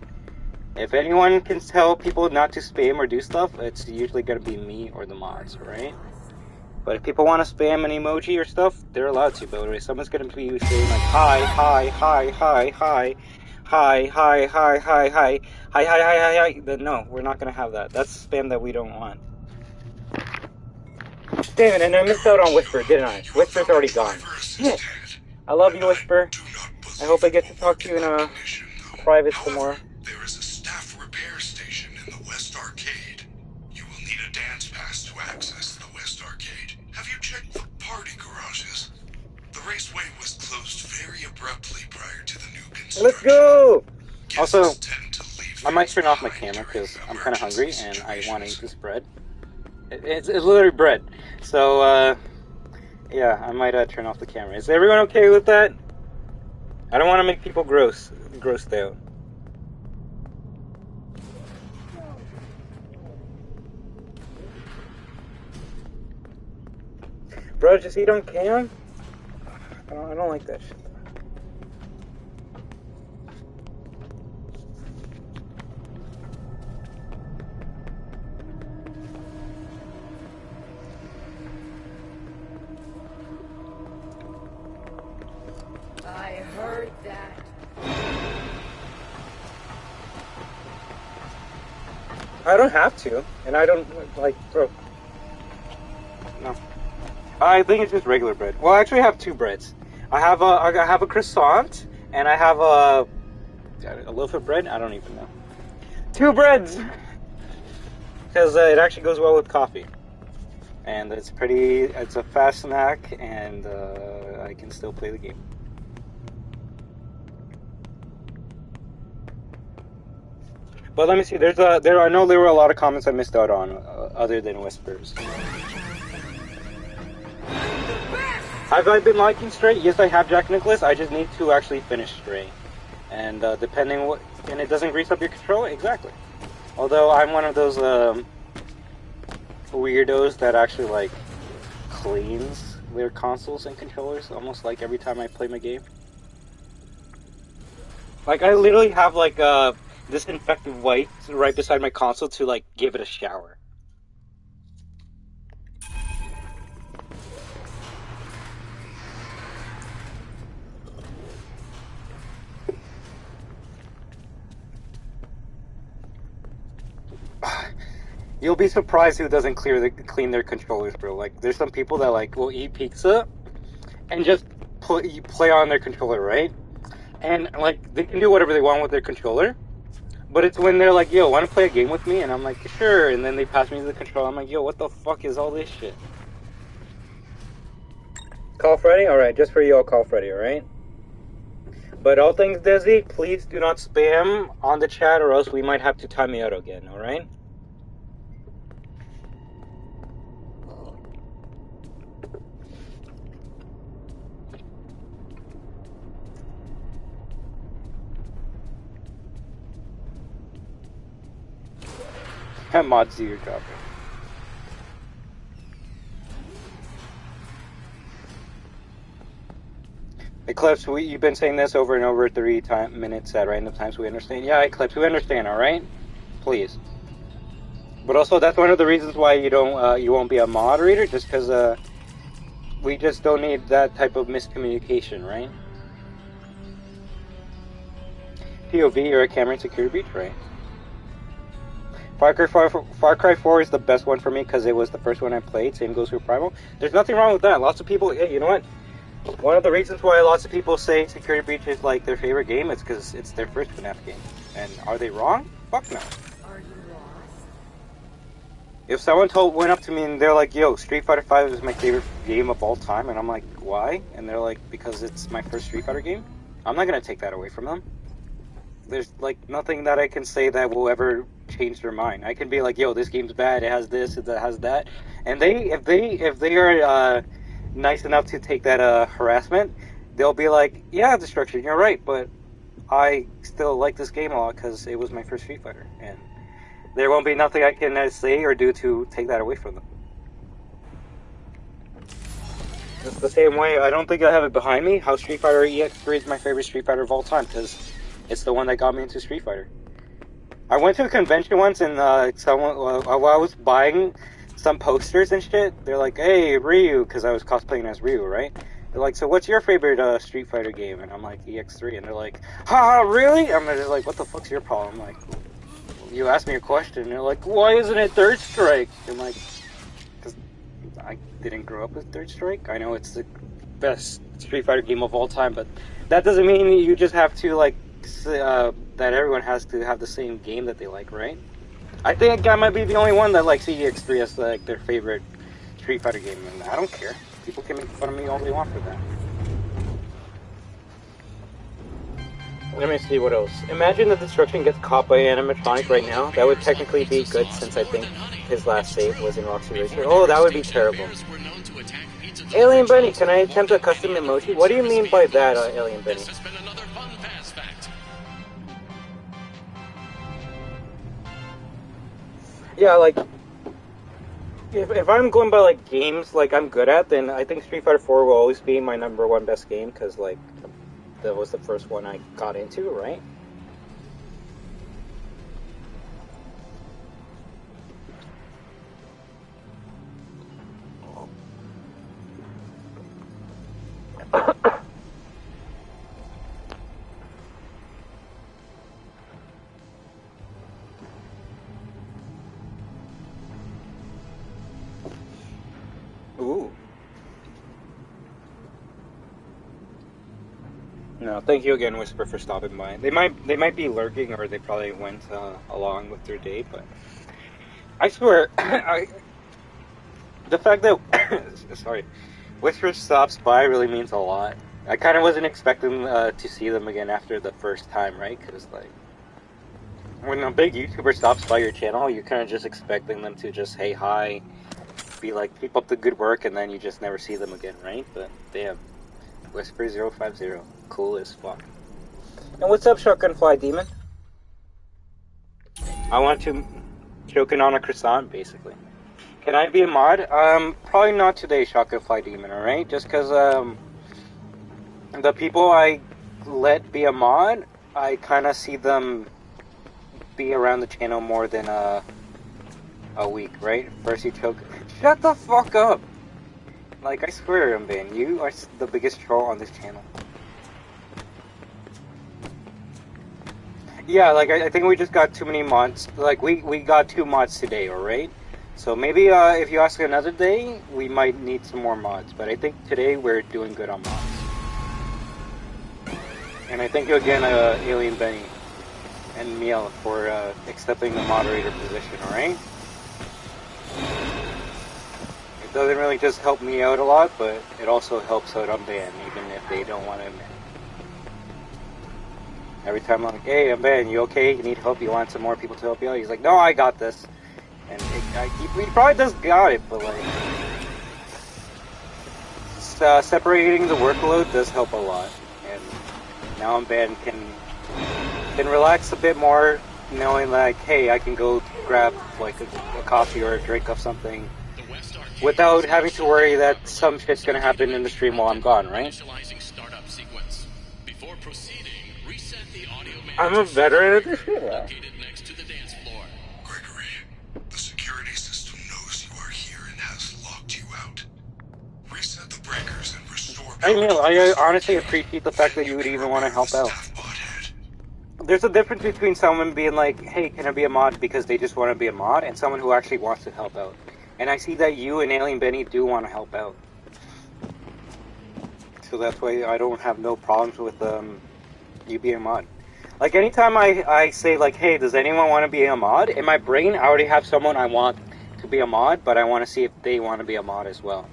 If anyone can tell people not to spam or do stuff, it's usually gonna be me or the mods, alright? But if people want to spam an emoji or stuff, they're allowed to. But if someone's going to be saying like hi, hi, hi, hi, hi, hi, hi, hi, hi, hi, hi, hi, hi, hi, then no, we're not going to have that. That's spam that we don't want. Damn it, and I missed out on Whisper, didn't I? Whisper's already gone. Shit. I love you, Whisper. I hope I get to talk to you in private some more. There is a staff repair station in the West Arcade. You will need a dance pass to access the West Arcade. Have you checked the party garages? The raceway was closed very abruptly prior to the new construction. Let's go! Also, I might turn off my camera because I'm kind of hungry and I want to eat this bread. It's literally bread. So, yeah, I might turn off the camera. Is everyone okay with that? I don't want to make people grossed out. Bro, just eat on cam? I don't like that shit. I heard that. I don't have to, and I don't, like, bro. No. I think it's just regular bread. Well, I actually have two breads. I have a croissant, and I have a loaf of bread. I don't even know. Two breads, because it actually goes well with coffee, and it's a fast snack, and I can still play the game. But let me see. I know there were a lot of comments I missed out on, other than Whispers. Have I been liking Stray? Yes, I have, Jack Nicholas. I just need to actually finish Stray. And depending what... And it doesn't grease up your controller? Exactly. Although I'm one of those weirdos that actually, like, cleans their consoles and controllers almost like every time I play my game. Like, I literally have, like, disinfectant wipes right beside my console to, like, give it a shower. You'll be surprised who doesn't clean their controllers, bro. Like, there's some people that, like, will eat pizza and just play on their controller, right? And, like, they can do whatever they want with their controller. But it's when they're like, yo, want to play a game with me? And I'm like, sure. And then they pass me the controller. I'm like, yo, what the fuck is all this shit? Call Freddy? Alright, just for you, I'll call Freddy, alright? But all things Desi, please do not spam on the chat or else we might have to time you out again, alright? Mods do your job. Eclipse, you've been saying this over and over 3 minutes at random times. We understand. Yeah, Eclipse, we understand. All right, please. But also, that's one of the reasons why you won't be a moderator, just because we just don't need that type of miscommunication, right? POV or a camera in security breach, right? Far Cry 4 is the best one for me because it was the first one I played. Same goes for Primal. There's nothing wrong with that. Lots of people, hey, you know what? One of the reasons why lots of people say Security Breach is like their favorite game is because it's their first FNAF game. And are they wrong? Fuck no. Are you lost? If someone went up to me and they're like, yo, Street Fighter 5 is my favorite game of all time, and I'm like, why? And they're like, because it's my first Street Fighter game, I'm not going to take that away from them. There's like nothing that I can say that will ever change their mind. I can be like, yo, this game's bad, it has this, it has that. And if they are nice enough to take that harassment, they'll be like, yeah, Destruction, you're right, but I still like this game a lot because it was my first Street Fighter. And there won't be nothing I can say or do to take that away from them. It's the same way, I don't think I have it behind me, how Street Fighter EX3 is my favorite Street Fighter of all time, because it's the one that got me into Street Fighter. I went to a convention once and someone, while I was buying some posters and shit, they're like, hey, Ryu, because I was cosplaying as Ryu, right? They're like, so what's your favorite Street Fighter game? And I'm like, EX3, and they're like, ha, really? I'm just like, what the fuck's your problem? I'm like, you asked me a question, and they're like, why isn't it Third Strike? I'm like, because I didn't grow up with Third Strike. I know it's the best Street Fighter game of all time, but that doesn't mean you just have to, like, that everyone has to have the same game that they like, right? I think I might be the only one that likes EX3 as like their favorite Street Fighter game, and I don't care. People can make fun of me all they want for that. Let me see what else. Imagine that Destruction gets caught by animatronic right now. That would technically be good since I think his last save was in Roxy Racer. Oh, that would be terrible. Alien Benny, can I attempt a custom emoji? What do you mean by that, Alien Benny? Yeah, like, if I'm going by, like, games, like, I'm good at, then I think Street Fighter 4 will always be my #1 best game, because, like, that was the first one I got into, right? Ooh. No, thank you again, Whisper, for stopping by. They might be lurking, or they probably went along with their day, but I swear, the fact that sorry, Whisper stops by really means a lot. I kind of wasn't expecting to see them again after the first time, right? Because like, when a big YouTuber stops by your channel, you're kind of just expecting them to just hey hi, be like keep up the good work, and then you just never see them again, right? But damn, Whisper 050, cool as fuck. And what's up, Shotgun Fly Demon? I want to choking on a croissant, basically. Can I be a mod? Probably not today, Shotgun Fly Demon. All right, just because the people I let be a mod, I kind of see them be around the channel more than a week, right? First you choke. Shut the fuck up! Like, I swear, Mbin, you are the biggest troll on this channel. Yeah, like, I think we just got too many mods. Like, we got 2 mods today, alright? So maybe, if you ask another day, we might need some more mods. But I think today we're doing good on mods. And I thank you again, Alien Benny and Miel, for accepting the moderator position, alright? It doesn't really just help me out a lot, but it also helps out Unban, even if they don't want to admit. Every time I'm like, hey, Unban, you okay? You need help? You want some more people to help you out? He's like, no, I got this. And he probably does got it, but like, separating the workload does help a lot. And now Unban can relax a bit more, knowing like, hey, I can go grab like a coffee or a drink of something without having to worry that some shit's gonna happen in the stream while I'm gone, right? I'm a veteran at this shit. Gregory, the security system knows you are here and has locked you out. Reset the breakers and restore. I honestly appreciate the fact that you would even want to help out. there's a difference between someone being like, hey, can I be a mod because they just want to be a mod, and someone who actually wants to help out. And I see that you and Alien Benny do want to help out. So that's why I don't have no problems with you being a mod. Like, anytime I say, like, hey, does anyone want to be a mod? In my brain, I already have someone I want to be a mod, but I want to see if they want to be a mod as well.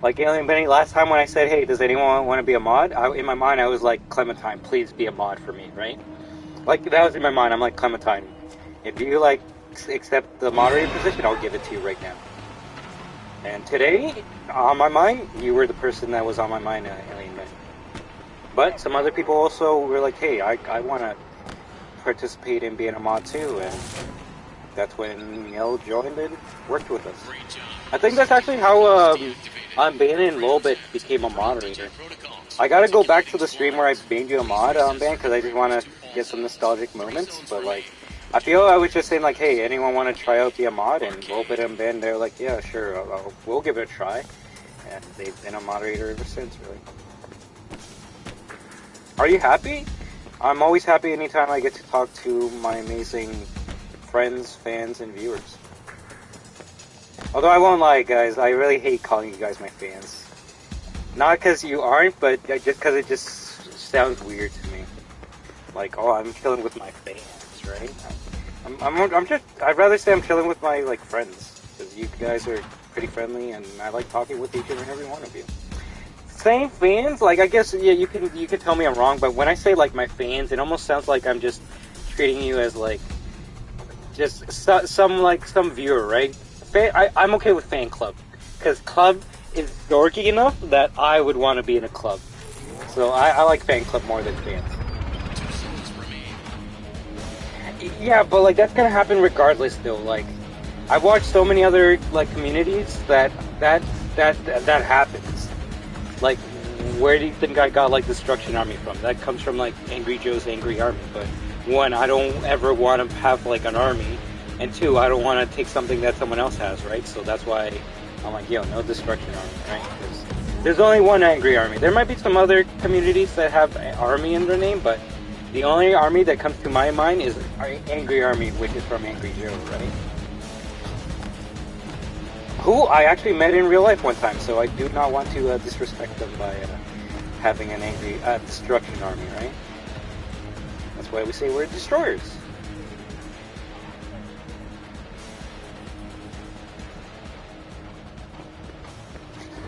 Like Alien Benny, last time when I said, hey, does anyone want to be a mod? In my mind, I was like, Clementine, please be a mod for me, right? Like, that was in my mind. I'm like, Clementine, if you, like, accept the moderator position, I'll give it to you right now. And today, on my mind, you were the person that was on my mind, Alien Benny. But some other people also were like, hey, I want to participate in being a mod too, and that's when Neil joined and worked with us. I think that's actually how Ben and Lolbit became a moderator. I gotta go back to the stream where I made you a mod, Ben, because I just want to get some nostalgic moments, but like, I feel I was just saying like, hey, anyone want to try out be a mod? And Lolbit and Ben, they're like, yeah, sure, we'll give it a try. And they've been a moderator ever since, really. Are you happy? I'm always happy anytime I get to talk to my amazing friends, fans, and viewers. Although I won't lie, guys, I really hate calling you guys my fans. Not because you aren't, but just because it just sounds weird to me. Like, oh, I'm chilling with my fans, right? I'd rather say I'm chilling with my, like, friends. Because you guys are pretty friendly, and I like talking with each and every one of you. Saying fans, like, I guess, yeah, you can tell me I'm wrong, but when I say, like, my fans, it almost sounds like I'm just treating you as, like, just some viewer, right? I'm okay with fan club, because club is dorky enough that I would want to be in a club. So I like fan club more than fans. Yeah, but like that's gonna happen regardless, though. Like, I've watched so many other like communities that happens. Like, where do you think I got like Destruction Army from? That comes from like Angry Joe's Angry Army. But one, I don't ever want to have like an army. And two, I don't want to take something that someone else has, right? So that's why I'm like, yo, no Destruction Army, right? Because there's only one Angry Army. There might be some other communities that have Army in their name, but the only army that comes to my mind is Angry Army, which is from Angry Joe, right? Who I actually met in real life one time, so I do not want to disrespect them by having an angry Destruction Army, right? That's why we say we're destroyers.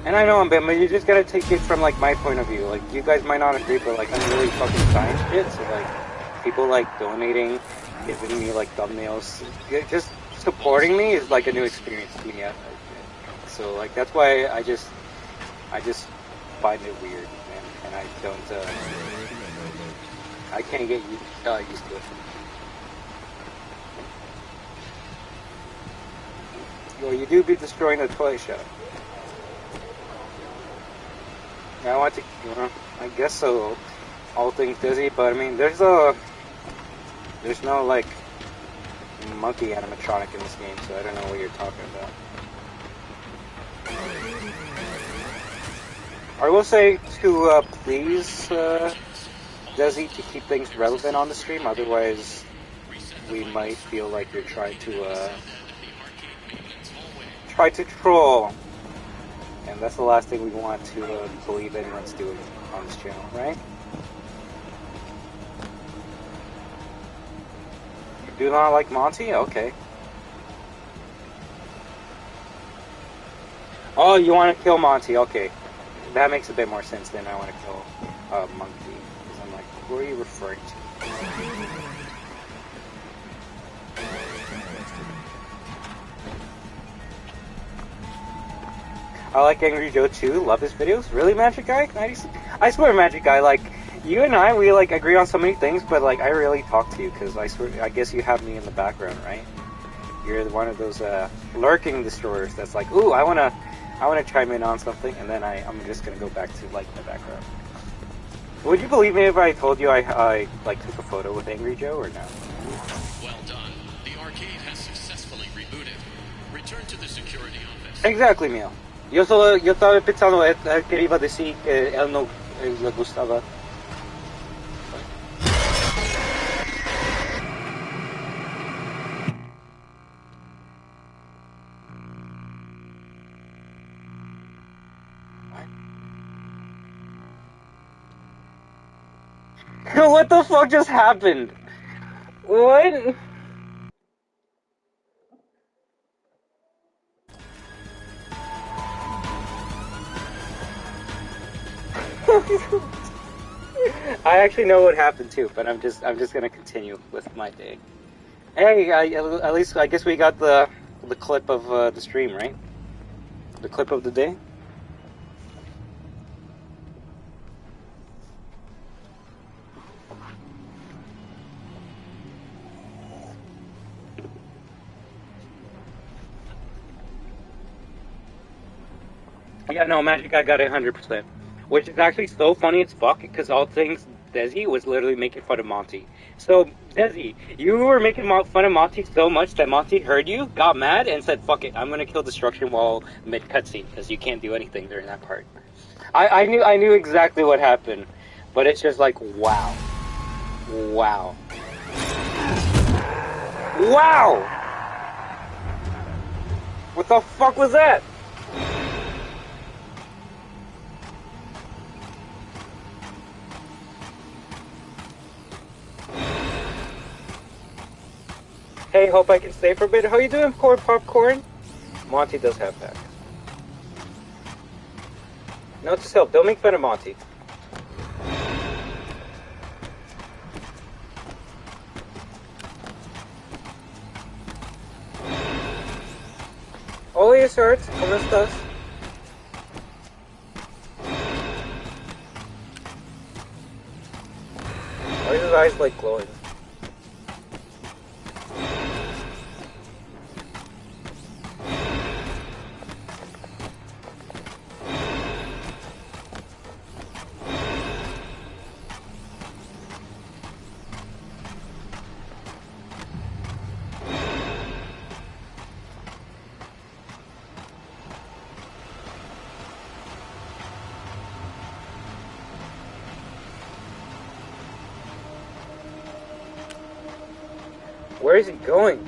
And I know I'm bad, but you just gotta take it from like my point of view. Like, you guys might not agree, but like I'm really fucking science shit. So like, people like donating, giving me like thumbnails, just supporting me is like a new experience to me. So like that's why I just find it weird, and I don't. I can't get used to it. Well, you do be destroying the toy shop. I want to, I guess so, all things Disney, but I mean, there's no, like, monkey animatronic in this game, so I don't know what you're talking about. I will say to, please, Desi, to keep things relevant on the stream, otherwise we might feel like you're trying to troll. And that's the last thing we want to believe anyone's doing on this channel, right? You do not like Monty? Okay. Oh, you want to kill Monty? Okay. That makes a bit more sense than I want to kill Monkey. Because I'm like, who are you referring to? I like Angry Joe too, love his videos. Really, Magic Guy? I swear, Magic Guy, like, you and I, we, like, agree on so many things, but, like, I really talk to you, because I guess you have me in the background, right? You're one of those, lurking destroyers that's like, ooh, I wanna chime in on something, and then I'm just gonna go back to, like, the background. Would you believe me if I told you I took a photo with Angry Joe, or no? Well done. The arcade has successfully rebooted. Return to the security office. Exactly, Mio. Yo estaba pensando que iba a decir que él no le gustaba. What the fuck just happened? What? I actually know what happened too, but I'm just gonna continue with my day. Hey, at least I guess we got the clip of the stream, right? The clip of the day. Yeah, no, Magic I got it 100%. Which is actually so funny as fuck, because all things Desi was literally making fun of Monty. So, Desi, you were making fun of Monty so much that Monty heard you, got mad, and said, fuck it, I'm gonna kill Destruction while mid-cutscene, because you can't do anything during that part. I knew exactly what happened, but it's just like, wow. Wow. Wow! What the fuck was that? Hey, hope I can stay for a bit. How you doing, Corn Popcorn? Monty does have packs. Note to self, don't make fun of Monty. Hola, Sarts. ¿Cómo estás? Why are his eyes like glowing? Where is he going?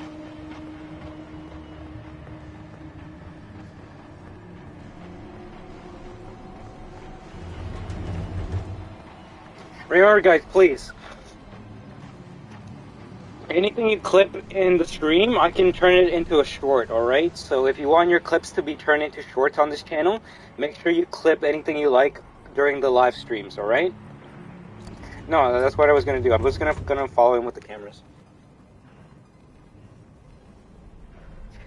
Remember, guys, please. Anything you clip in the stream, I can turn it into a short, alright? So if you want your clips to be turned into shorts on this channel, make sure you clip anything you like during the live streams, alright? No, that's what I was gonna do. I was gonna follow him with the cameras.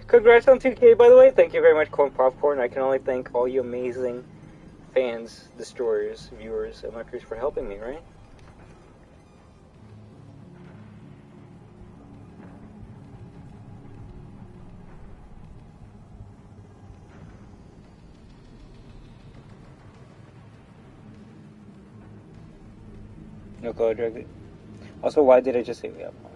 Congrats on 2K, by the way. Thank you very much, Corn Popcorn. I can only thank all you amazing fans, destroyers, viewers, and lurkers for helping me, right? No color drug. Also, why did I just say we have one?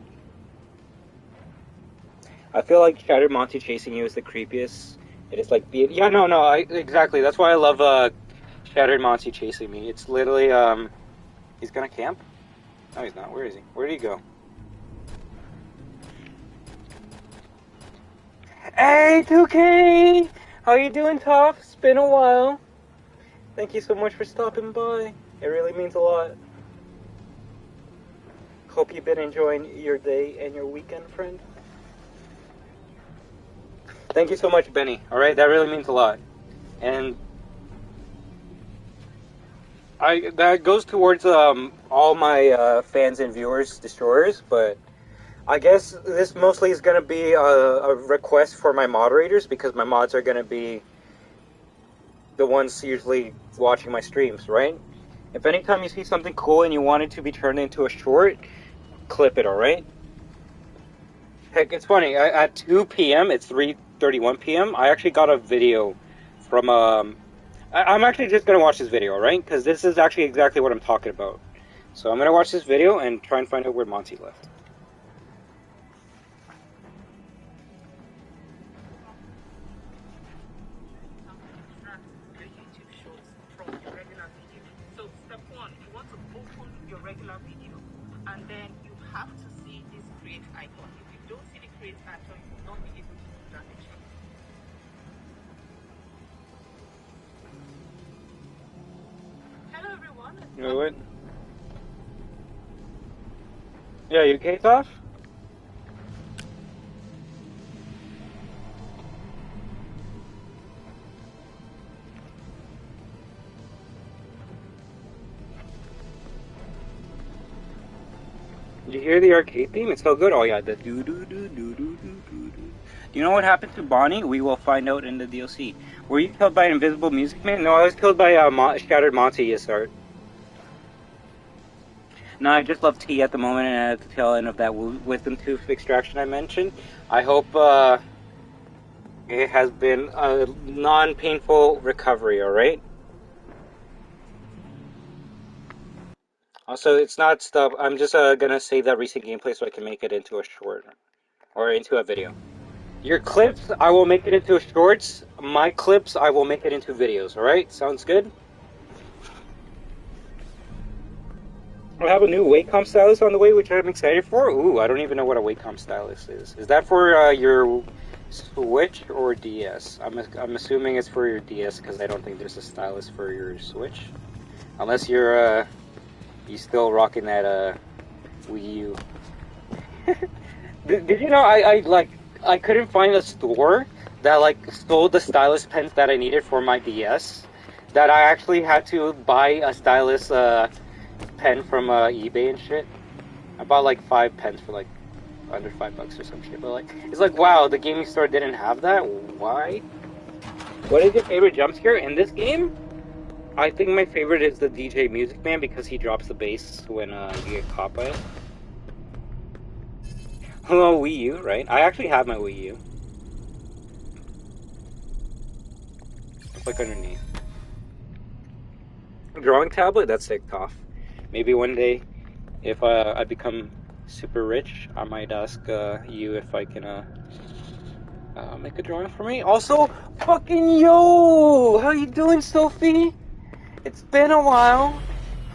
I feel like Shattered Monty chasing you is the creepiest. It is like yeah, no, exactly. That's why I love Shattered Monty chasing me. It's literally he's gonna camp? No, he's not. Where is he? Where did he go? Hey, 2K! How you doing, Toph? It's been a while. Thank you so much for stopping by. It really means a lot. Hope you've been enjoying your day and your weekend, friend. Thank you so much, Benny. Alright, that really means a lot. And that goes towards all my fans and viewers, destroyers, but I guess this mostly is going to be a request for my moderators, because my mods are going to be the ones usually watching my streams, right? If anytime you see something cool and you want it to be turned into a short, clip it, alright? Heck, it's funny, at 2 p.m., it's 3:31 p.m., I actually got a video from, I'm actually just going to watch this video, alright? Because this is actually exactly what I'm talking about. So I'm going to watch this video and try and find out where Monty left. You know what? Yeah, you okay, Tosh? Did you hear the arcade theme? It's so good. Oh yeah, the do do do do do do do do. Do you know what happened to Bonnie? We will find out in the DLC. Were you killed by an invisible music man? No, I was killed by Shattered Monty, yes, sir. No, I just love tea at the moment, and at the tail end of that wisdom tooth extraction I mentioned. I hope it has been a non-painful recovery, alright? Also, it's not stuff. I'm just gonna save that recent gameplay so I can make it into a short. Or into a video. Your clips, I will make it into shorts. My clips, I will make it into videos, alright? Sounds good? I have a new Wacom stylus on the way, which I'm excited for. Ooh, I don't even know what a Wacom stylus is. Is that for your Switch or DS? I'm assuming it's for your DS because I don't think there's a stylus for your Switch. Unless you're still rocking that Wii U. Did you know I couldn't find a store that like sold the stylus pens that I needed for my DS? That I actually had to buy a stylus pen from eBay and shit. I bought like 5 pens for like under $5 or some shit. But like, it's like, wow, the gaming store didn't have that. Why? What is your favorite jump scare in this game? I think my favorite is the DJ Music Man because he drops the bass when you get caught by it. Hello, Wii U, right? I actually have my Wii U. It's like underneath. Drawing tablet? That's sick, Toph. Maybe one day, if I become super rich, I might ask you if I can make a drawing for me. Also, fucking yo! How you doing, Sophie? It's been a while.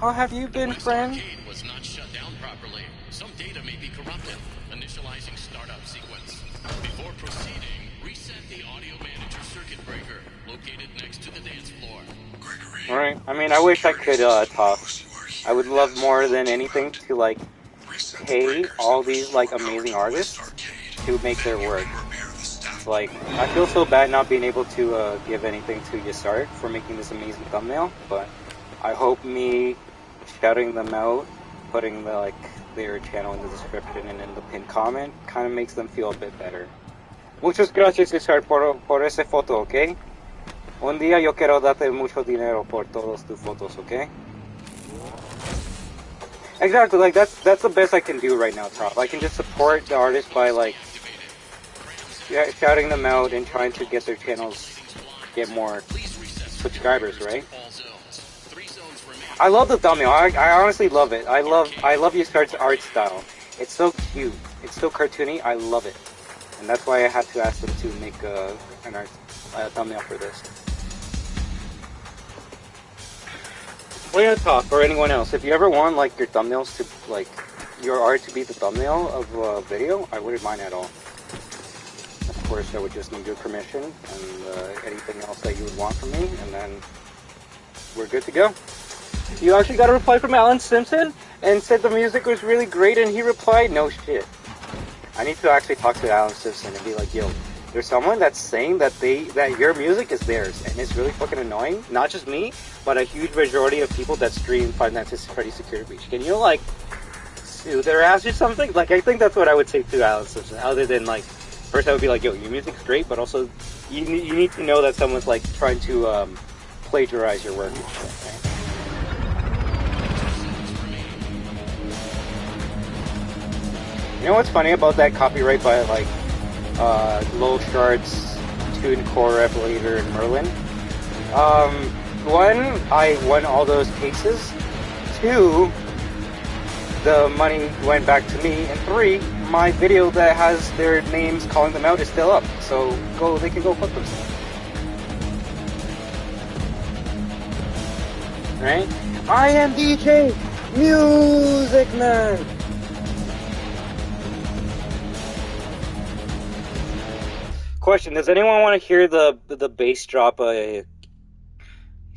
How have you been, friend? The arcade was not shut down properly. Some data may be corrupted. Initializing startup sequence. Before proceeding, reset the audio manager circuit breaker located next to the dance floor. Alright, I mean, I wish I could talk. I would love more than anything to, like, pay all these, like, amazing artists to make their work. Like, I feel so bad not being able to give anything to Yasart for making this amazing thumbnail, but I hope me shouting them out, putting the, like, their channel in the description and in the pinned comment kind of makes them feel a bit better. Muchas gracias, Yasart, por esa foto, ¿ok? Un día yo quiero darte mucho dinero por todas tus fotos, ¿ok? Exactly, like, that's the best I can do right now, Top. I can just support the artist by, like, shouting them out and trying to get their channels get more subscribers, right? I love the thumbnail. I honestly love it. I love Yasart's art style. It's so cute. It's so cartoony. I love it. And that's why I had to ask them to make a thumbnail for this. Well, yeah, Top, or anyone else, if you ever want, like, your thumbnails to, like, your art to be the thumbnail of a video, I wouldn't mind at all. Of course, I would just need your permission and anything else that you would want from me, and then we're good to go. You actually got a reply from Alan Simpson and said the music was really great, and he replied, no shit. I need to actually talk to Alan Simpson and be like, yo, there's someone that's saying that your music is theirs, and it's really fucking annoying. Not just me, but a huge majority of people that stream Five Nights at Freddy's Security Breach. Can you, like, sue their ass or something? Like, I think that's what I would say to Alan Simpson, other than, like, first I would be like, yo, your music's great, but also you need to know that someone's, like, trying to plagiarize your work. Okay? You know what's funny about that copyright by, like, Lowell Shards, Toon Core Revelator, and Merlin? One, I won all those cases. 2, the money went back to me. And 3, my video that has their names calling them out is still up. So they can go fuck themselves. Right? I am DJ Music Man! Question, does anyone want to hear the bass drop a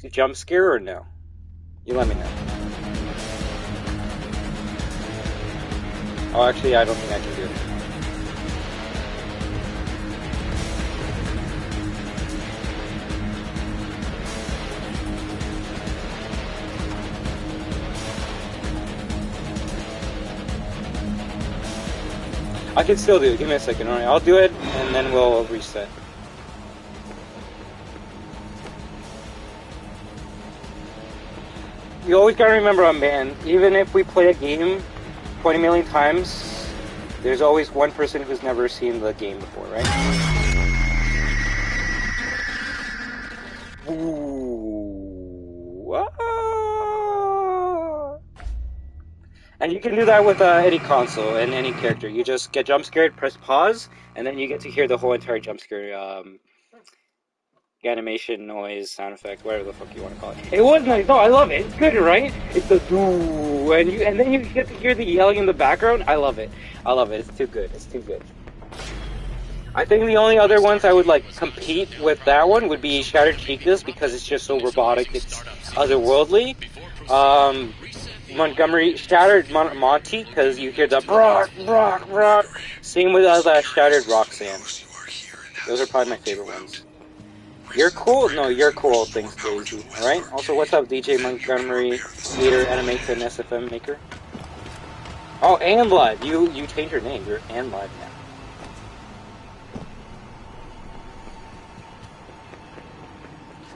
jump scare or no? You let me know. Oh, actually, I don't think I can do it. I can still do it. Give me a second. Alright, I'll do it, and then we'll reset. You always gotta remember, man, even if we play a game 20 million times, there's always one person who's never seen the game before, right? Ooh. Ah. And you can do that with any console and any character. You just get jump scared, press pause, and then you get to hear the whole entire jump scare animation, noise, sound effect, whatever the fuck you want to call it. It was nice. No, I love it. It's good, right? It's the doo, and then you get to hear the yelling in the background. I love it. I love it. It's too good. It's too good. I think the only other ones I would like compete with that one would be Shattered Cheekness because it's just so robotic. It's otherworldly. Montgomery Shattered Monty because you hear the rock. Same with Shattered Roxanne. Those are probably my favorite ones. You're cool? No, you're cool. Thanks, Daisy. Alright? Also, what's up, DJ Montgomery, leader, animator, and SFM maker? Oh, Anlad. You changed your name. You're Anlad now.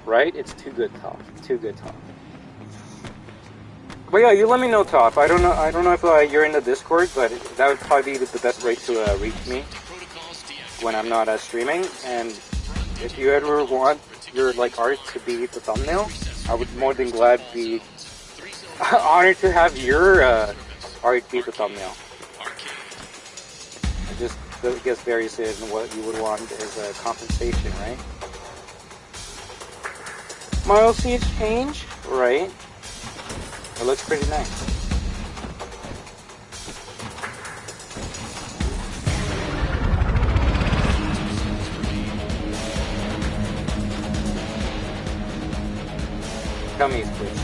Right? It's too good, Top. Too good, Top. But yeah, you let me know, Top. I don't know if you're in the Discord, but that would probably be the best way to reach me when I'm not streaming. And if you ever want your like art to be the thumbnail, I would more than glad be honored to have your art be the thumbnail. I just guess varies in what you would want as a compensation, right? My OC has changed, right? It looks pretty nice. Gummies, please.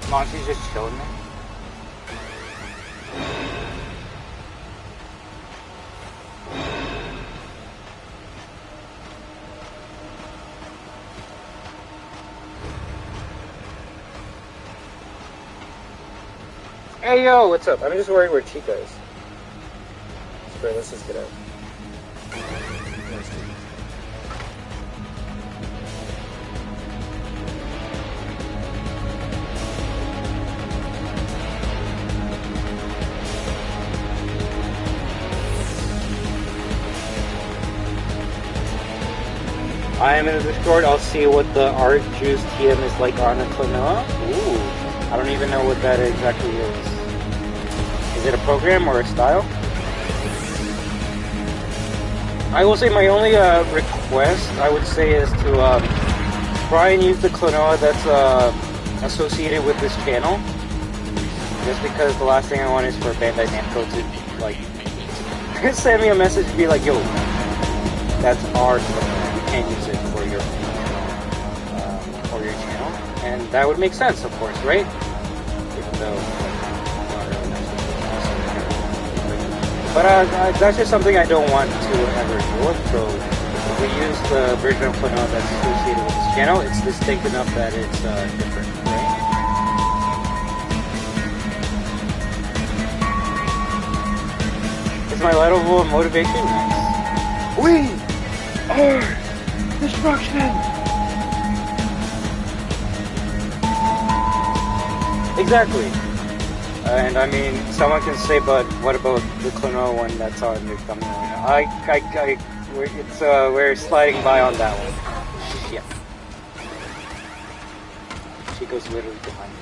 Monty's just chilling there. Hey yo, what's up? I'm just worried where Chica is. Let's just get out. I am in the Discord. I'll see what the art juice TM is like on a Klonoa. Ooh, I don't even know what that exactly is. Is it a program or a style? I will say my only request, I would say, is to try and use the Klonoa that's associated with this channel. Just because the last thing I want is for Bandai Namco to, like, send me a message and be like, yo, that's our Klonoa. Can't use it for your channel, and that would make sense, of course, right? Even though, but that's just something I don't want to ever do. So if we use the version of Klonoa that's associated with this channel, it's distinct enough that it's different, right? It's my level of motivation. Nice. We are destruction! Exactly. And I mean, someone can say, but what about the Klonoa one that's on your thumbnail? We're sliding by on that one. Yeah. She goes literally behind me.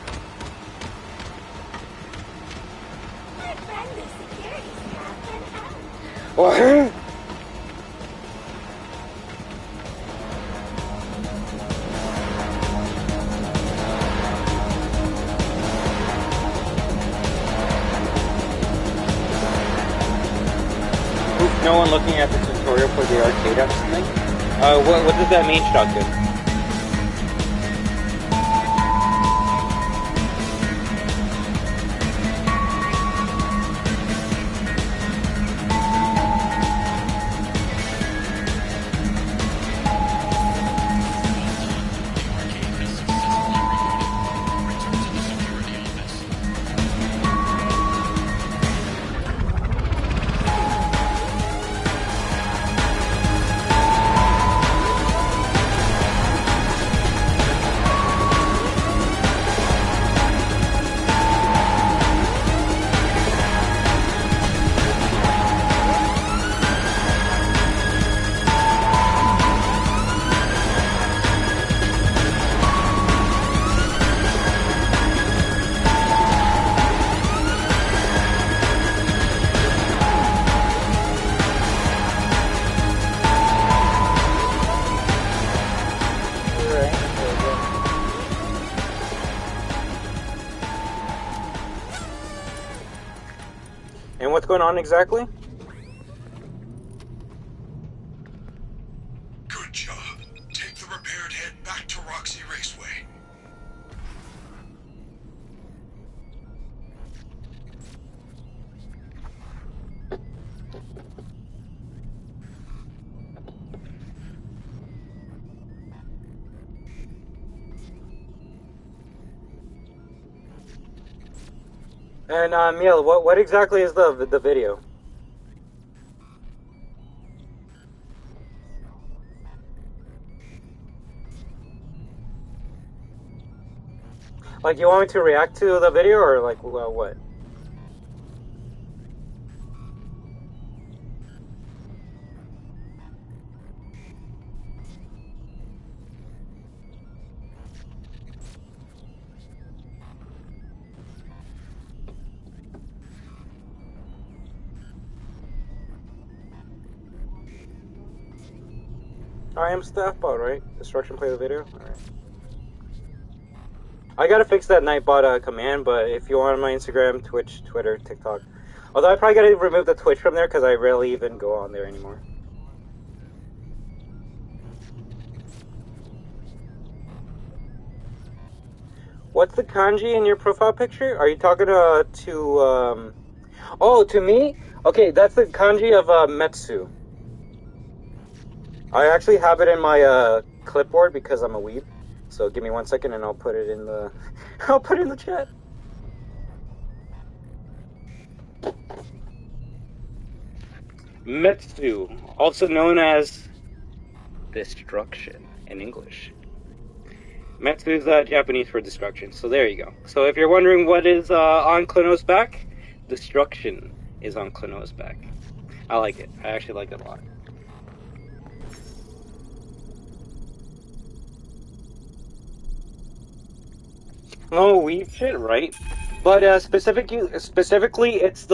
My friend is security staff. What? no one looking at the tutorial for the arcade or something. What does that mean, Shotgun? And what's going on exactly? Good job. Take the repaired head back to Roxy Raceway. And Miel, what exactly is the video? Like, you want me to react to the video, or like, well, what? I am Staffbot, right? Destruction play the video? Alright. I gotta fix that Nightbot command, but if you want my Instagram, Twitch, Twitter, TikTok. Although I probably gotta remove the Twitch from there because I rarely even go on there anymore. What's the kanji in your profile picture? Are you talking to oh, to me? Okay, that's the kanji of Metsu. I actually have it in my clipboard because I'm a weeb. So give me 1 second and I'll put it in the I'll put it in the chat. Metsu, also known as destruction in English. Metsu is Japanese for destruction, so there you go. So if you're wondering what is on Klonoa's back, destruction is on Klonoa's back. I like it. I actually like it a lot. Oh, weeb shit, right? But specifically, it's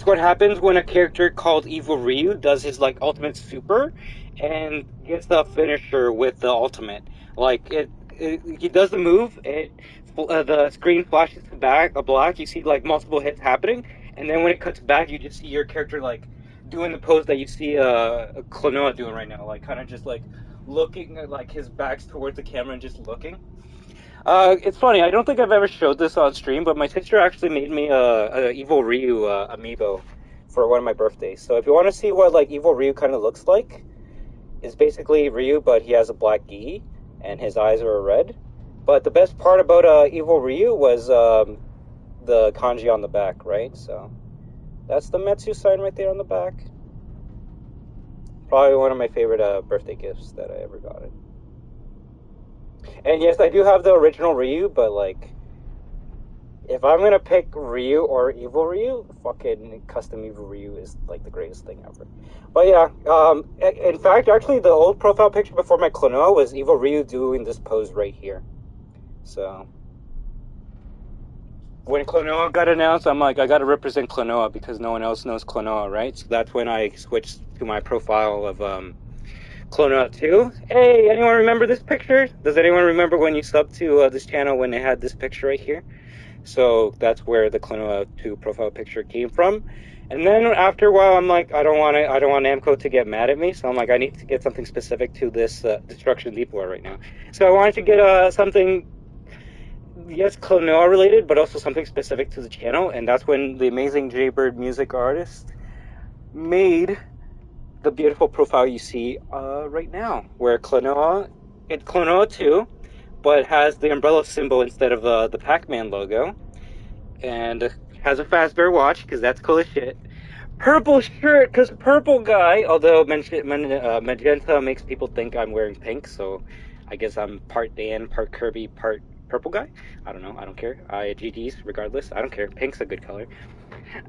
what happens when a character called Evil Ryu does his like ultimate super, and gets the finisher with the ultimate. Like he does the move, the screen flashes black. You see like multiple hits happening, and then when it cuts back, you just see your character like doing the pose that you see Klonoa doing right now, like kind of just like looking, like his back's towards the camera and just looking. It's funny, I don't think I've ever showed this on stream, but my sister actually made me a Evil Ryu amiibo for one of my birthdays. So if you want to see what like Evil Ryu kind of looks like, it's basically Ryu, but he has a black gi, and his eyes are red. But the best part about Evil Ryu was the kanji on the back, right? So that's the Metsu sign right there on the back. Probably one of my favorite birthday gifts that I ever got it. And yes, I do have the original Ryu, but like, if I'm gonna pick Ryu or Evil Ryu, fucking custom Evil Ryu is like the greatest thing ever. But yeah, in fact, actually, the old profile picture before my Klonoa was Evil Ryu doing this pose right here. So when Klonoa got announced, I'm like, I gotta represent Klonoa because no one else knows Klonoa, right? So that's when I switched to my profile of Klonoa 2. Hey, anyone remember this picture? Does anyone remember when you subbed to this channel when they had this picture right here? So that's where the Klonoa 2 profile picture came from. And then after a while, I'm like, I don't want Namco to get mad at me. So I'm like, I need to get something specific to this Destruction Deploy right now. So I wanted to get something, yes, Klonoa related, but also something specific to the channel. And that's when the amazing Jaybird music artist made the beautiful profile you see right now, where it's Klonoa 2, but has the umbrella symbol instead of the Pac-Man logo, and has a Fazbear watch, because that's cool as shit. Purple shirt, because purple guy, although magenta makes people think I'm wearing pink, so I guess I'm part Dan, part Kirby, part purple guy. I don't know, I don't care. GG's, regardless, I don't care. Pink's a good color.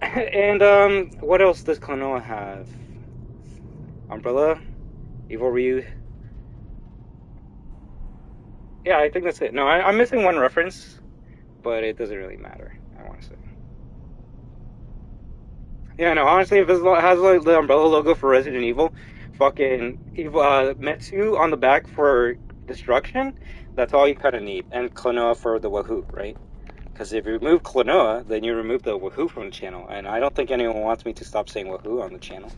And what else does Klonoa have? Umbrella, Evil Ryu. Yeah, I think that's it. No, I'm missing one reference, but it doesn't really matter, I want to say. Yeah, no, honestly, if it has like the Umbrella logo for Resident Evil, fucking Metsu on the back for Destruction, that's all you kind of need. And Klonoa for the WAHOO, right? Because if you remove Klonoa, then you remove the WAHOO from the channel. And I don't think anyone wants me to stop saying WAHOO on the channel.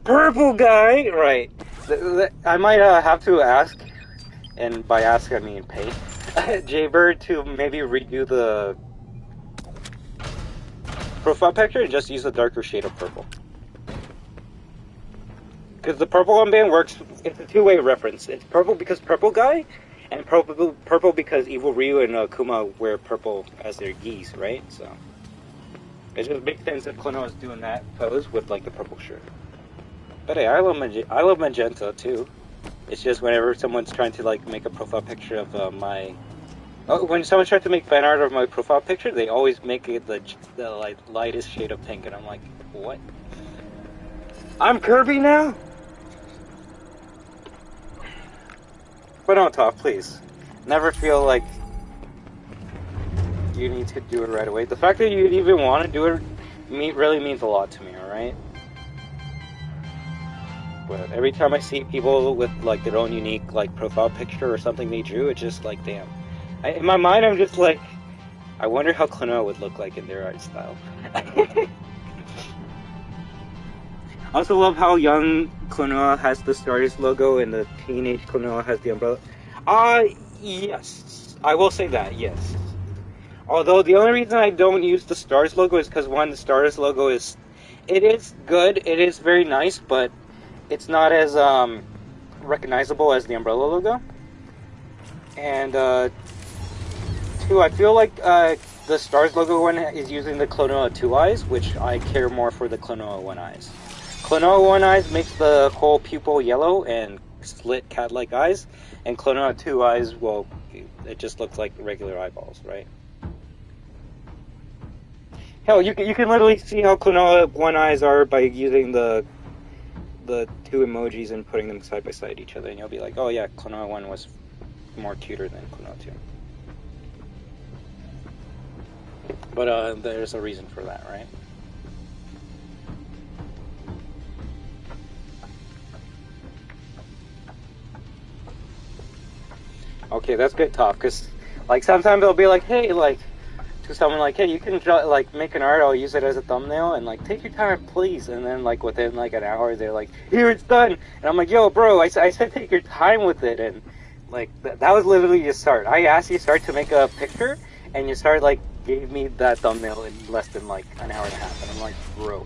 Purple guy! Right. I might have to ask, and by ask I mean pay, Jaybird to maybe redo the profile picture and just use a darker shade of purple. Because the purple armband works, it's a two-way reference. It's purple because purple guy, and purple because Evil Ryu and Kuma wear purple as their geese, right? So it just makes sense that Klonoa is doing that pose with like the purple shirt. But hey, I love magenta too. It's just whenever someone's trying to like make a profile picture of when someone tries to make fan art of my profile picture, they always make it the like lightest shade of pink, and I'm like, what? I'm Kirby now? But don't talk, please. Never feel like you need to do it right away. The fact that you even want to do it really means a lot to me, alright? But every time I see people with like their own unique like profile picture or something they drew, it's just like, damn. In my mind, I'm just like, I wonder how Klonoa would look like in their art style. I also love how young Klonoa has the Stardust logo and the teenage Klonoa has the umbrella. Yes. I will say that, yes. Although the only reason I don't use the Stars logo is because, one, the Stars logo is good, it is very nice, but it's not as recognizable as the umbrella logo. And two, I feel like the Stars logo one is using the Klonoa 2 eyes, which I care more for the Klonoa 1 eyes. Klonoa 1 eyes makes the whole pupil yellow and slit cat-like eyes, and Klonoa 2 eyes, well, it just looks like regular eyeballs, right? Hell, you can literally see how Klonoa 1 eyes are by using the two emojis and putting them side by side each other, and you'll be like, oh yeah, Klonoa 1 was more cuter than Klonoa 2. But there's a reason for that, right? Okay, that's good talk, because like sometimes they'll be like, hey, like to someone like, hey, you can like make an art, I'll use it as a thumbnail, and like take your time, please. And then like within like an hour, they're like, here, it's done. And I'm like, yo, bro, I said take your time with it. And like that was literally your start. I asked you start to make a picture, and you start like gave me that thumbnail in less than like an hour and a half. And I'm like, bro,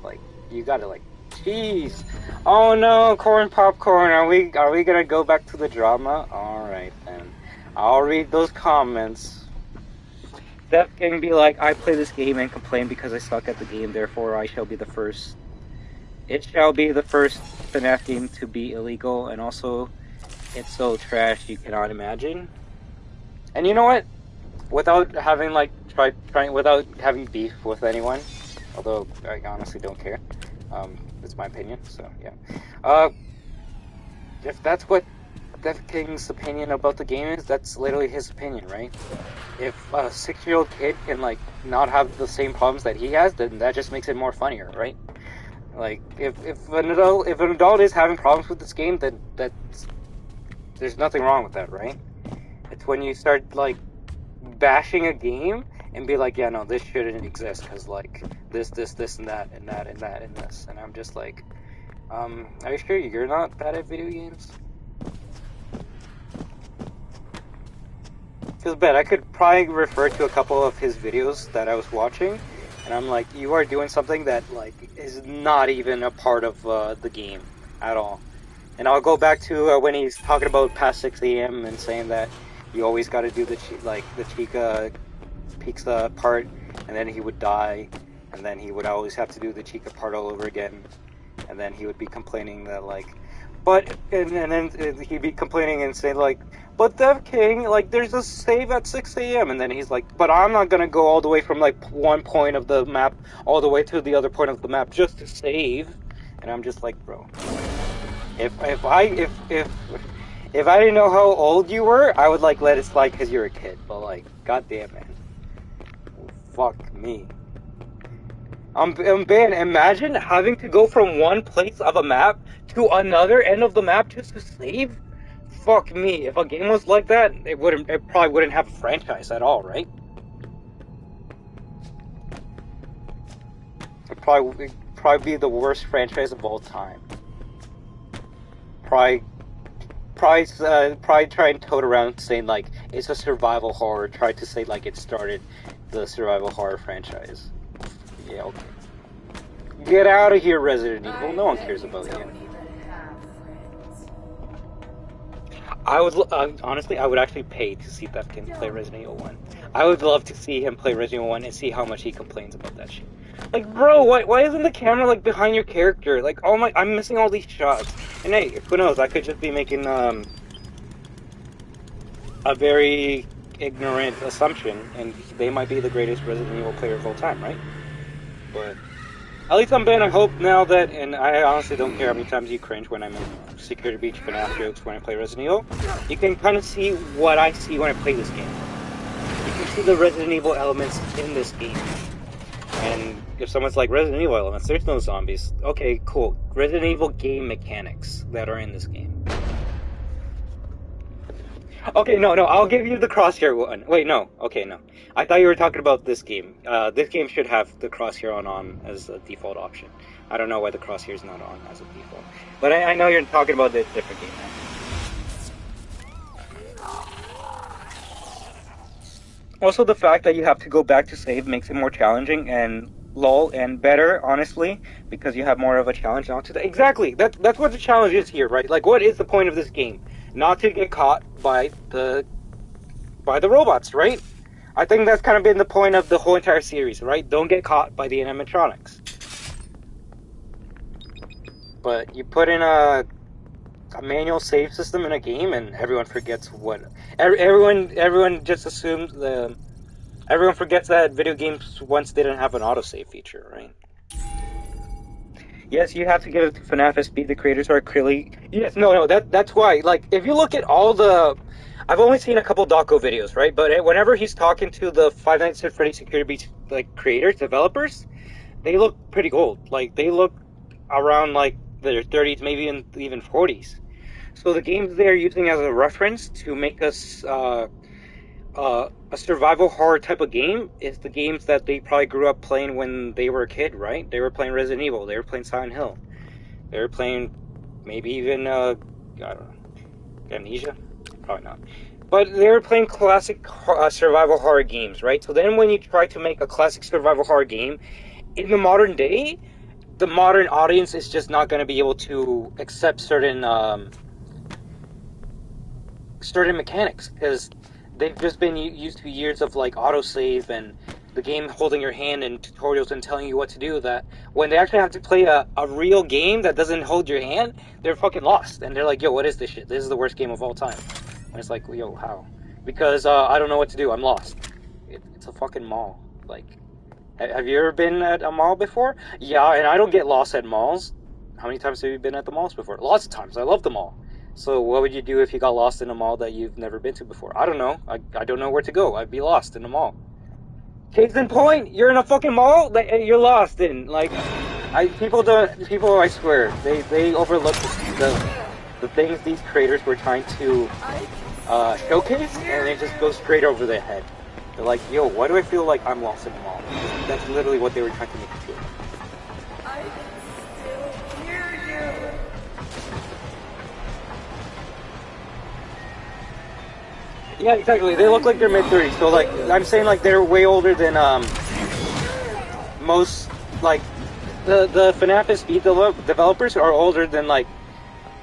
like you gotta like, jeez. Oh no, corn popcorn. Are we gonna go back to the drama? All right then. I'll read those comments. That can be like, I play this game and complain because I suck at the game, therefore I shall be the first. It shall be the first FNAF game to be illegal, and also, it's so trash you cannot imagine. And you know what? Without having like without having beef with anyone, although I honestly don't care. It's my opinion, so yeah. If that's what Death King's opinion about the game is, that's literally his opinion, right? If a 6-year-old kid can like not have the same problems that he has, then that just makes it more funnier, right? Like if an adult is having problems with this game, then there's nothing wrong with that, right? It's when you start, like, bashing a game and be like, yeah, no, this shouldn't exist, because, like, this, and that, and that, and that, and this. And I'm just like, are you sure you're not bad at video games? Because, Ben, I could probably refer to a couple of his videos that I was watching, and I'm like, you are doing something that, like, is not even a part of the game at all. And I'll go back to when he's talking about past 6 a.m. and saying that you always got to do the Chica pizza part, and then he would die, and then he would always have to do the Chica part all over again, and then he would be complaining that, like, but, and then he'd be complaining and saying, like, but Dev King, like, there's a save at 6 a.m. And then he's like, but I'm not gonna go all the way from, like, one point of the map all the way to the other point of the map just to save. And I'm just like, bro, if I didn't know how old you were, I would, like, let it slide because you're a kid. But, like, goddamn, man, fuck me. Ben, imagine having to go from one place of a map to another end of the map just to save. Fuck me. If a game was like that, it probably wouldn't have a franchise at all, right? It'd probably be the worst franchise of all time. Probably try and tote around saying, like, it's a survival horror. Try to say, like, it started the survival horror franchise. Yeah, okay. Get out of here, Resident Evil. No one cares about you. I would, honestly, I would actually pay to see that kid play Resident Evil 1. I would love to see him play Resident Evil 1 and see how much he complains about that shit. Like, bro, why isn't the camera, like, behind your character? Like, oh my, I'm missing all these shots. And hey, who knows, I could just be making, a very ignorant assumption, and they might be the greatest Resident Evil player of all time, right? But at least I'm Ben. I hope now that, and I honestly don't care how many times you cringe when I'm in Security Beach FNAF jokes when I play Resident Evil. You can kind of see what I see when I play this game. You can see the Resident Evil elements in this game. And if someone's like, Resident Evil elements, there's no zombies. Okay, cool. Resident Evil game mechanics that are in this game. Okay, no, I'll give you the crosshair one. Wait, no. Okay, no. I thought you were talking about this game. This game should have the crosshair on as a default option. I don't know why the crosshair is not on as a default. But I know you're talking about this different game now. Also, the fact that you have to go back to save makes it more challenging and lol and better, honestly, because you have more of a challenge not to. Exactly. That's what the challenge is here, right? Like, what is the point of this game? Not to get caught by the robots, right? I think that's kind of been the point of the whole entire series, right? Don't get caught by the animatronics. But you put in a manual save system in a game, and everyone forgets what everyone just assumes everyone forgets that video games once didn't have an autosave feature, right? Yes, you have to give it to FNAF SP. The creators are clearly... Yes, no, that's why. Like, if you look at all the... I've only seen a couple Doco videos, right? But whenever he's talking to the Five Nights at Freddy's Security Beach, like, creators, developers, they look pretty old. Like, they look around, like, their 30s, maybe even 40s. So the games they're using as a reference to make us... a survival horror type of game is the games that they probably grew up playing when they were a kid, right? They were playing Resident Evil, they were playing Silent Hill, they were playing maybe even, I don't know, Amnesia? Probably not. But they were playing classic survival horror games, right? So then when you try to make a classic survival horror game, in the modern day, the modern audience is just not going to be able to accept certain mechanics, because they've just been used to years of, like, autosave and the game holding your hand and tutorials and telling you what to do, that when they actually have to play a real game that doesn't hold your hand, they're fucking lost. And they're like, yo, what is this shit? This is the worst game of all time. And it's like, yo, how? Because I don't know what to do. I'm lost. It's a fucking mall. Like, have you ever been at a mall before? Yeah, and I don't get lost at malls. How many times have you been at the malls before? Lots of times. I love the mall. So what would you do if you got lost in a mall that you've never been to before? I don't know. I don't know where to go. I'd be lost in a mall. Case in point, you're in a fucking mall that you're lost in. Like, people, I swear, they overlook the things these creators were trying to showcase, and it just goes straight over their head. They're like, yo, why do I feel like I'm lost in the mall? That's literally what they were trying to make it feel. I can still hear you. Yeah, exactly. They look like they're mid-30s. So, like, I'm saying, like, they're way older than, most, like, the FNAF speed developers are older than, like,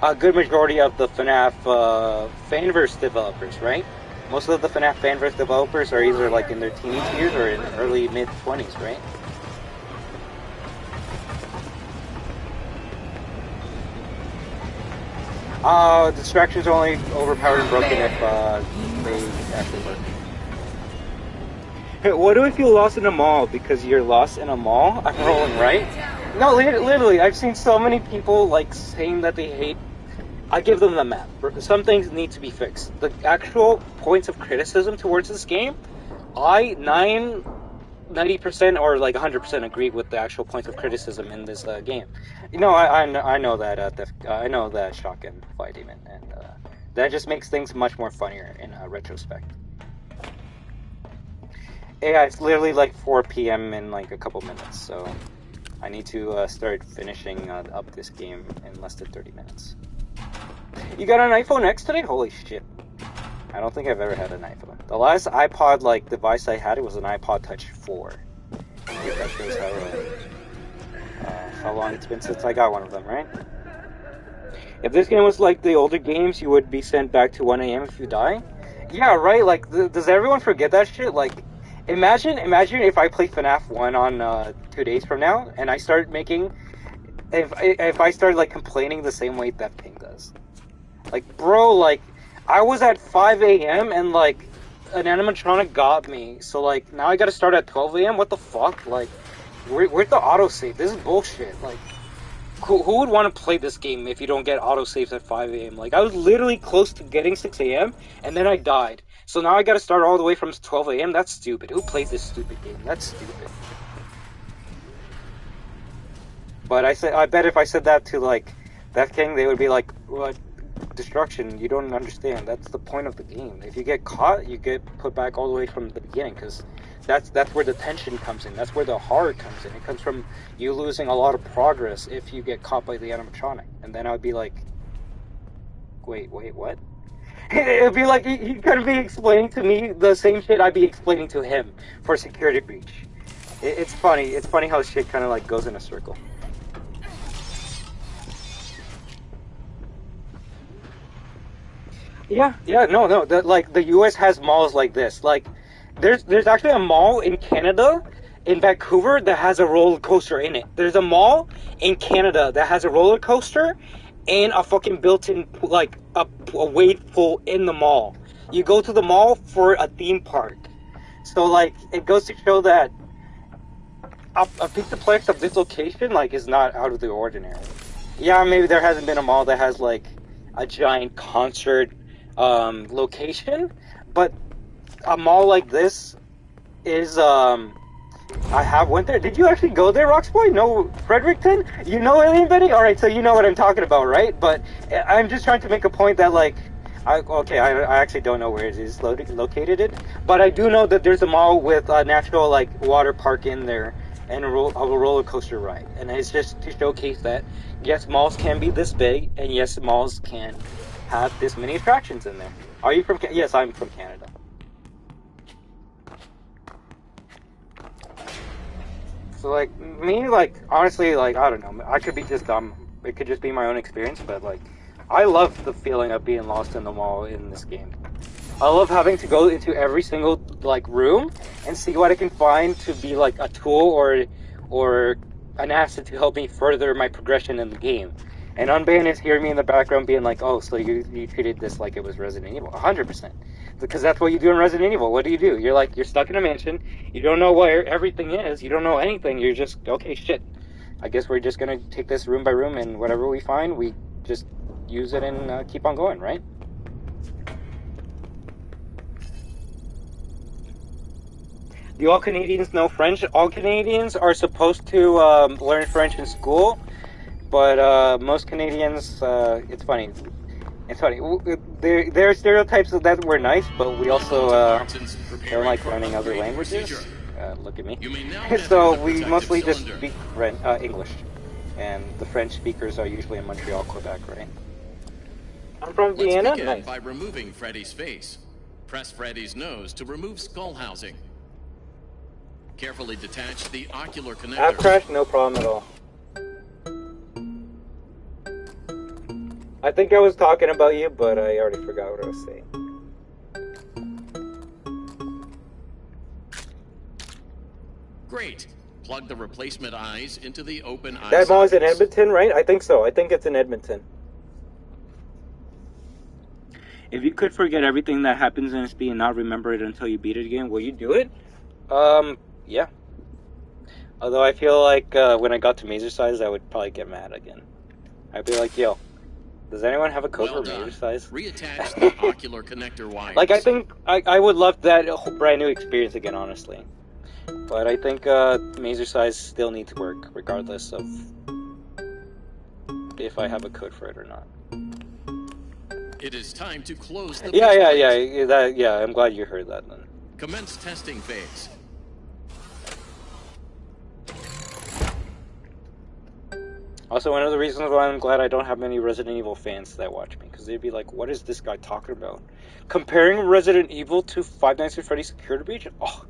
a good majority of the FNAF, Fanverse developers, right? Most of the FNAF Fanverse developers are either, like, in their teenage years or in early mid-20s, right? Distractions are only overpowered and broken if they actually work. What do I feel lost in a mall? Because you're lost in a mall? I'm rolling, right? No, literally, I've seen so many people like saying that they hate. I give them the map. Some things need to be fixed. The actual points of criticism towards this game, 90% or like 100% agree with the actual points of criticism in this game. You know, I know that I know that shotgun fighting, and that just makes things much more funnier in retrospect. Yeah, it's literally like 4 p.m. in like a couple minutes, so I need to start finishing up this game in less than 30 minutes. You got an iPhone X today? Holy shit. I don't think I've ever had an iPhone. The last iPod like device I had, it was an iPod Touch 4. If that shows how long it's been since I got one of them, right? If this game was like the older games, you would be sent back to 1 a.m. if you die? Yeah, right? Like, does everyone forget that shit? Like, imagine if I play FNAF 1 on 2 days from now, and I start making... If I start, like, complaining the same way Death King does. Like, bro, like... I was at 5 a.m. and, like, an animatronic got me. So, like, now I gotta start at 12 a.m.? What the fuck? Like, where's the autosave? This is bullshit. Like, who would want to play this game if you don't get autosaves at 5 a.m.? Like, I was literally close to getting 6 a.m. and then I died. So now I gotta start all the way from 12 a.m.? That's stupid. Who plays this stupid game? That's stupid. But I bet if I said that to, like, Death King, they would be like, what? Destruction, you don't understand. That's the point of the game. If you get caught, you get put back all the way from the beginning, because that's where the tension comes in. That's where the horror comes in. It comes from you losing a lot of progress if you get caught by the animatronic. And then I would be like, wait, what? It'd be like he'd kind of be explaining to me the same shit I'd be explaining to him for security breach. It's funny. It's funny how shit kind of like goes in a circle. Yeah, no. Like, the U.S. has malls like this. Like, there's actually a mall in Canada, in Vancouver, that has a roller coaster in it. There's a mall in Canada that has a roller coaster and a fucking built-in, like, a wade pool in the mall. You go to the mall for a theme park. So, like, it goes to show that a PIZZAPLEX of this location, like, is not out of the ordinary. Yeah, maybe there hasn't been a mall that has, like, a giant concert location, but a mall like this is I went there. Did you actually go there, Roxboy? No, Fredericton? You know anybody? Alright, so you know what I'm talking about, right? But I'm just trying to make a point that, like, I actually don't know where it is located, but I do know that there's a mall with a natural, like, water park in there and a roller coaster ride, and it's just to showcase that yes, malls can be this big, and yes, malls can have this many attractions in there. Are you from Yes, I'm from Canada. So, like, me, like, honestly, like, I don't know, I could be just dumb. It could just be my own experience, but, like, I love the feeling of being lost in the mall in this game. I love having to go into every single, like, room and see what I can find to be, like, a tool or an asset to help me further my progression in the game. And Unban is hearing me in the background being like, oh, so you treated this like it was Resident Evil. 100%. Because that's what you do in Resident Evil. What do? You're stuck in a mansion. You don't know where everything is. You don't know anything. You're just, okay, shit. I guess we're just going to take this room by room, and whatever we find, we just use it and keep on going, right? Do all Canadians know French? All Canadians are supposed to learn French in school. But most Canadians, it's funny, It's funny. There are stereotypes that were nice, but we also don't like learning other languages. Look at me. So we mostly just speak English, and the French speakers are usually in Montreal, Quebec, right? I'm from Vienna. Let's begin nice. by removing Freddy's face. Press Freddy's nose to remove skull housing. Carefully detach the ocular connector. App crash, no problem at all. I think I was talking about you, but I already forgot what I was saying. Great. Plug the replacement eyes into the open eye That mall is in sockets. Edmonton, right? I think so. I think it's in Edmonton. If you could forget everything that happens in SP and not remember it until you beat it again, will you do it? Yeah. Although I feel like when I got to Mazer Size, I would probably get mad again. I'd be like, yo, does anyone have a code for Mazer Size? Reattach the ocular connector wires. Like, I think I would love that whole brand new experience again, honestly. But I think Mazer Size still needs work, regardless of if I have a code for it or not. It is time to close the Yeah, I'm glad you heard that then. Commence testing phase. Also, one of the reasons why I'm glad I don't have many Resident Evil fans that watch me, because they'd be like, what is this guy talking about? Comparing Resident Evil to Five Nights at Freddy's Security Breach? Oh,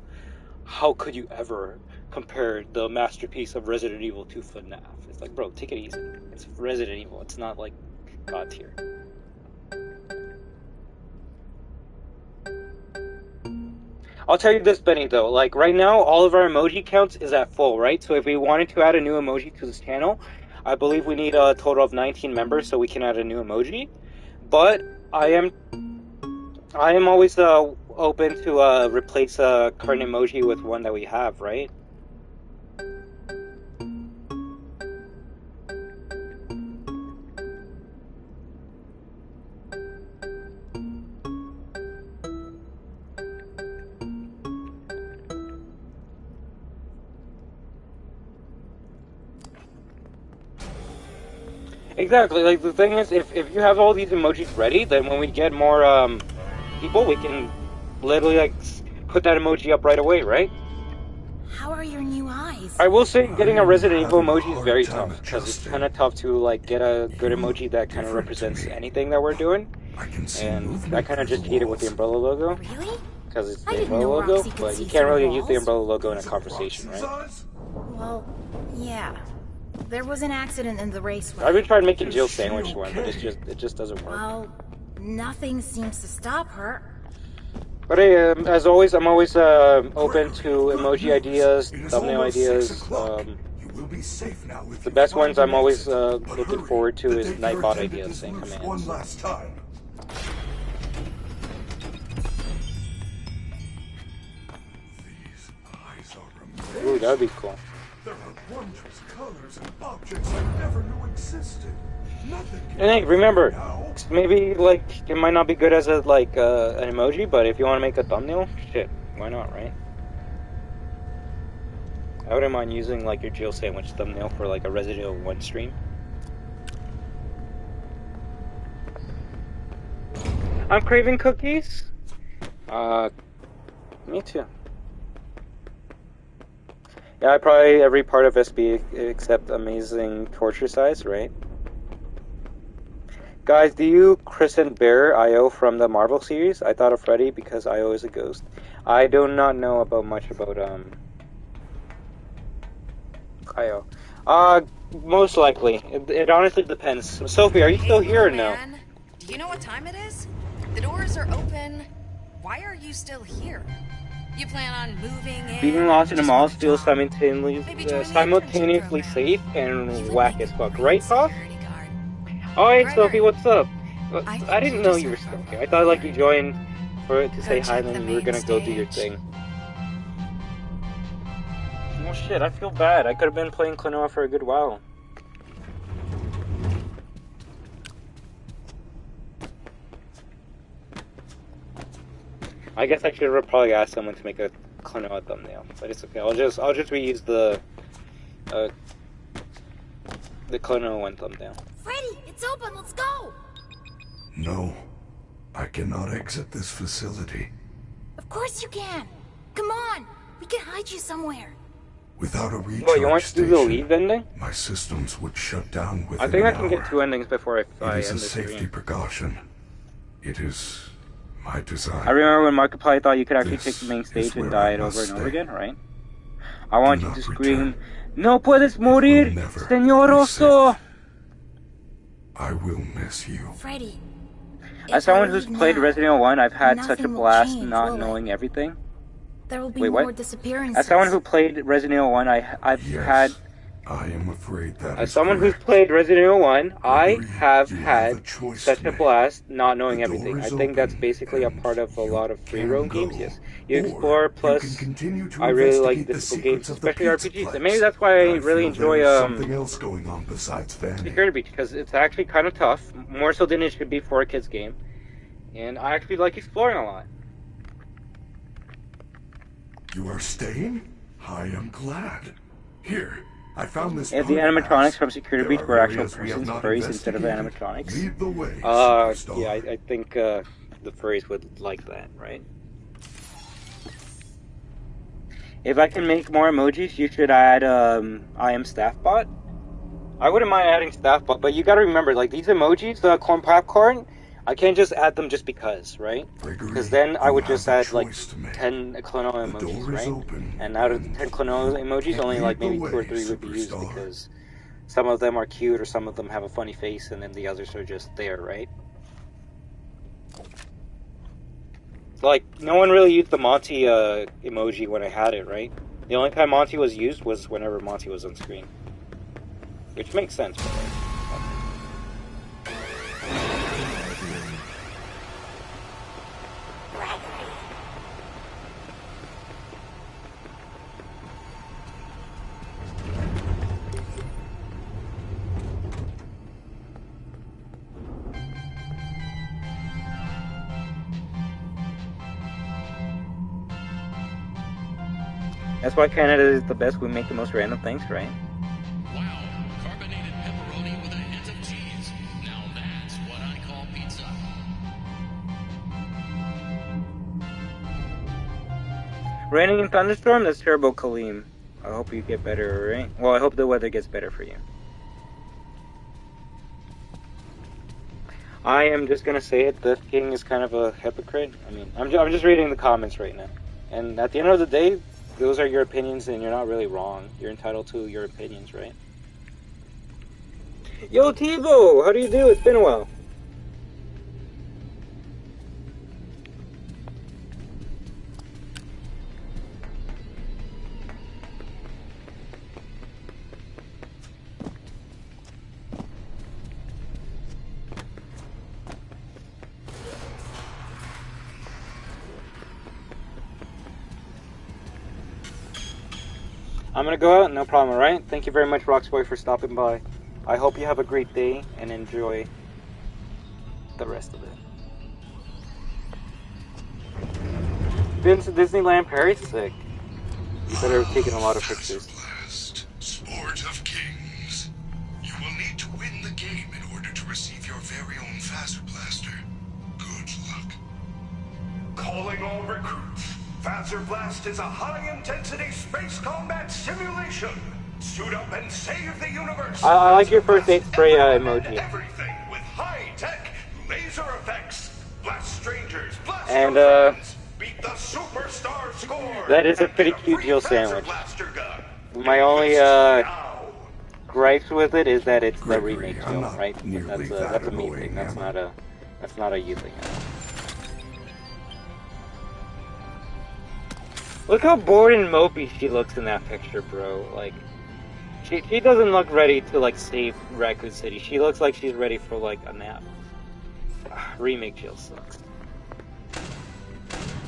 how could you ever compare the masterpiece of Resident Evil to FNAF? It's like, bro, take it easy. It's Resident Evil. It's not like God tier. I'll tell you this, Benny, though. Like, right now, all of our emoji counts is at full, right? So if we wanted to add a new emoji to this channel, I believe we need a total of 19 members so we can add a new emoji. But I am always open to replace a current emoji with one that we have, right? Exactly, like the thing is, if you have all these emojis ready, then when we get more people, we can literally like put that emoji up right away, right? How are your new eyes? I will say getting a Resident Evil emoji is very tough, because it's kind of tough to like get a good emoji that kind of represents anything that we're doing, and I kind of just hate it with the umbrella logo. Really? Because it's the umbrella logo, but you can't really use the umbrella logo in a conversation, right? Well, yeah. There was an accident in the raceway. I've been trying making Jill sandwich one, but it just doesn't work. Well, nothing seems to stop her. But hey, as always, I'm always open to emoji ideas, thumbnail ideas. The best ones I'm always looking forward to is Nightbot ideas and commands. Ooh, that would be cool. There are wondrous colors and objects I never knew existed. Nothing can And hey, remember, maybe like it might not be good as a like an emoji, but if you want to make a thumbnail, shit, why not, right? I wouldn't mind using like your Jill sandwich thumbnail for like a Resident Evil 1 stream. I'm craving cookies. Me too. Yeah, I probably every part of SB except Amazing Torture Size, right? Guys, do you christen Bear IO from the Marvel series? I thought of Freddy because IO is a ghost. I do not know about much about IO. Most likely. It honestly depends. Sophie, are you still here or no? Do you know what time it is? The doors are open. Why are you still here? You plan on moving in? Being lost in a mall feels simultaneously safe and whack as fuck, right, Bob? Oh, hey, Sophie, what's up? I didn't know you were still here. I thought like you joined to say hi, and then you were gonna go do your thing. Well, shit, I feel bad. I could have been playing Klonoa for a good while. I guess I should have probably asked someone to make a Klonoa thumbnail, but it's okay. I'll just reuse the Klonoa 1 thumbnail. Freddy, it's open. Let's go. No, I cannot exit this facility. Of course you can. Come on, we can hide you somewhere. Without a recharge Well, you want to do the station, leave ending? my systems would shut down within I think an I can hour. get 2 endings before I It is end a the safety stream. precaution. It is my design. I remember when Markiplier thought you could actually take This the main stage is and where die I it over must and over stay. again, right? I want Do you not to scream, return. "No puedes morir, never Señor be Oso!" I will miss you. Freddy. As someone who's played Resident Evil 1, I've had such a nothing will blast change, not will it? knowing everything. There will be Wait, more what? disappearances. As someone who played Resident Evil 1, I've Yes, had... I am afraid that As is someone who's correct. played Resident Evil 1, I have you have had a choice such to a make. blast not knowing The door everything. I is think that's open, basically a and part of a lot of free can roam go, games, yes. You or explore, you plus can continue to I really like investigate the difficult secrets games, of the especially RPGs. PIZZAPLEX. And maybe that's why I But really feel enjoy there is something else going on besides Vanny. Security Breach, because it's actually kind of tough, more so than it should be for a kid's game. And I actually like exploring a lot. You are staying? I am glad. Here, I found this. If the photo animatronics maps. from Security There Breach are were actual areas we have persons, not furries instead of investigated. animatronics. Lead the way, superstar. Yeah, I think the furries would like that, right? If I can make more emojis, you should add I am Staffbot. I wouldn't mind adding Staffbot, but you gotta remember, like, these emojis, the corn popcorn, I can't just add them just because, right? Because then I would just add like 10 clonal emojis, right? And out of the 10 clonal emojis, only like maybe 2 or 3 would be used because some of them are cute or some of them have a funny face and then the others are just there, right? Like, no one really used the Monty emoji when I had it, right? The only time Monty was used was whenever Monty was on screen. Which makes sense, but like... That's why Canada is the best. We make the most random things, right? Wow, carbonated pepperoni with a hint of cheese. Now that's what I call pizza. Raining in thunderstorm? That's terrible, Kaleem. I hope you get better, right? Well, I hope the weather gets better for you. I am just gonna say it, the king is kind of a hypocrite. I mean, I'm just reading the comments right now. And at the end of the day, those are your opinions and you're not really wrong. You're entitled to your opinions, right? Yo, Tivo! How do you do? It's been a while. I'm gonna go out, no problem, alright? Thank you very much, Roxboy, for stopping by. I hope you have a great day and enjoy the rest of it. Been to Disneyland Paris? Sick. You better have taken a lot of pictures. Sport of Kings. You will need to win the game in order to receive your very own Phaser Blaster. Good luck. Calling all recruits. Phaser Blast is a high-intensity space combat simulation. Suit up and save the universe. I like your first aid spray emoji. Everything with high-tech laser effects. Blast strangers, blast And your friends. Beat the superstar score. that is a pretty cute Jill sandwich. My only gripes with it is that it's the remake Jill, right? That's a me thing. That's not a you thing. Look how bored and mopey she looks in that picture, bro. Like, she doesn't look ready to, like, save Raccoon City. She looks like she's ready for, like, a nap. Remake Jill sucks.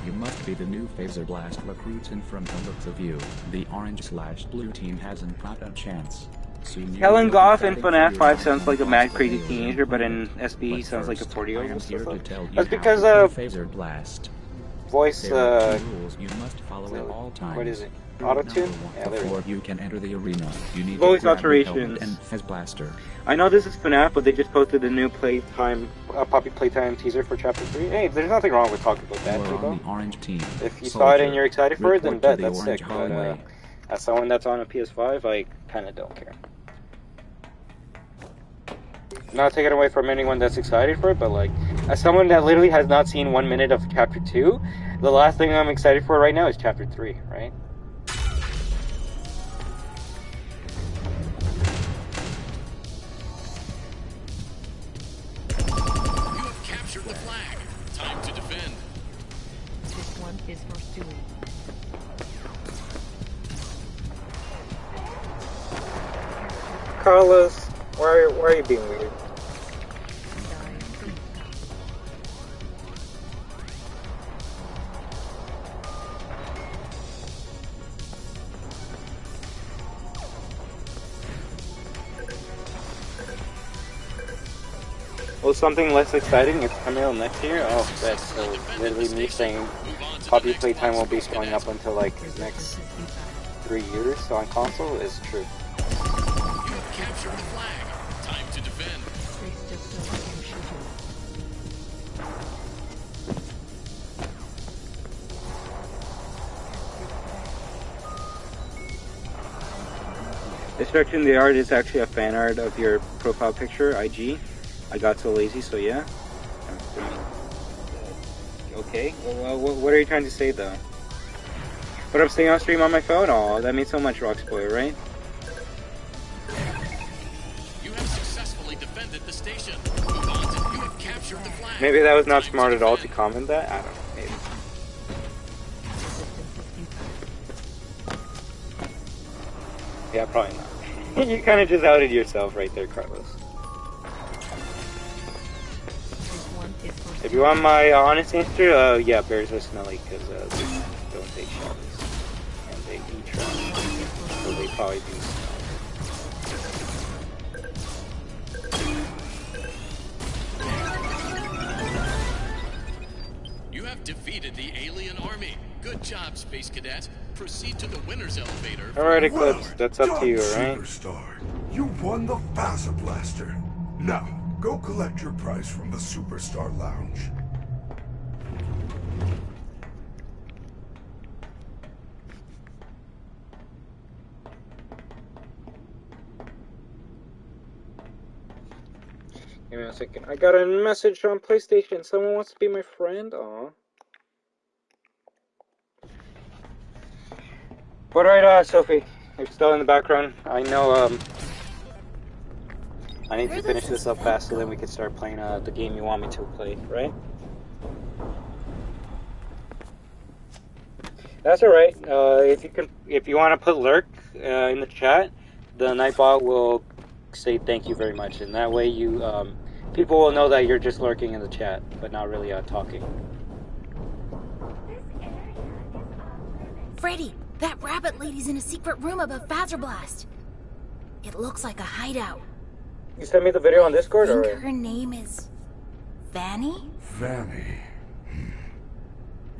You must be the new Phaser Blast recruits, and from the looks of you, the orange/blue team hasn't got a chance. Soon you Helen will be Goff in fighting for FNAF your 5 sounds like a mad lives crazy for teenager, but in But SB he sounds like a first, 40-year-old. I am here to tell you That's how because, to play Phaser Blast. voice, There are 2 rules you must follow at all times. what is it? Auto-tune? Yeah, there we Before go. you can enter the arena, you need Voice to grab the alterations. helmet and Fez Blaster. I know this is FNAF, but they just posted a new Poppy Playtime teaser for Chapter 3. Hey, there's nothing wrong with talking about that, You are too, on the orange team. If you saw it and you're excited for it, then report to bet, the that's orange sick. hallway. But as someone that's on a PS5, I kind of don't care. Not taking away from anyone that's excited for it, but like, as someone that literally has not seen 1 minute of Chapter 2, the last thing I'm excited for right now is Chapter 3, right? You have captured the flag. Time to defend. This one is for Stewie. Carlos, why are you being weird? Well, something less exciting is coming out next year. Oh, that's so literally me saying Poppy Playtime will be going up until like next 3 years on console is true. You have captured the flag. Time to defend. Destruction the art is actually a fan art of your profile picture, IG. I got so lazy, so yeah. Okay, well, what are you trying to say though? But I'm staying on stream on my phone? Oh, that means so much, Rock Spoiler, right? You have successfully defended the station. Move on to you have captured the flag. Maybe that was not smart at all to comment that? I don't know, maybe. Yeah, probably not. You kind of just outed yourself right there, Carlos. If you want my honest answer, yeah, bears are smelly because they don't take showers. And they eat trash. So they probably do smell. You have defeated the alien army. Good job, Space Cadet. Proceed to the winner's elevator. Alright, Eclipse, that's up to you, alright? Superstar, you won the PIZZAPlex. Now, go collect your prize from the Superstar Lounge. Give me a second. I got a message on PlayStation. Someone wants to be my friend? Aw. But alright, Sophie, you're still in the background. I know, I need to finish this up fast so then we can start playing the game you want me to play, right? That's alright. If you want to put lurk in the chat, the Nightbot will say thank you very much, and that way you people will know that you're just lurking in the chat, but not really talking. Freddy, that rabbit lady's in a secret room above PIZZAPLEX. It looks like a hideout. You sent me the video on Discord, I or? think her name is Vanny? Vanny.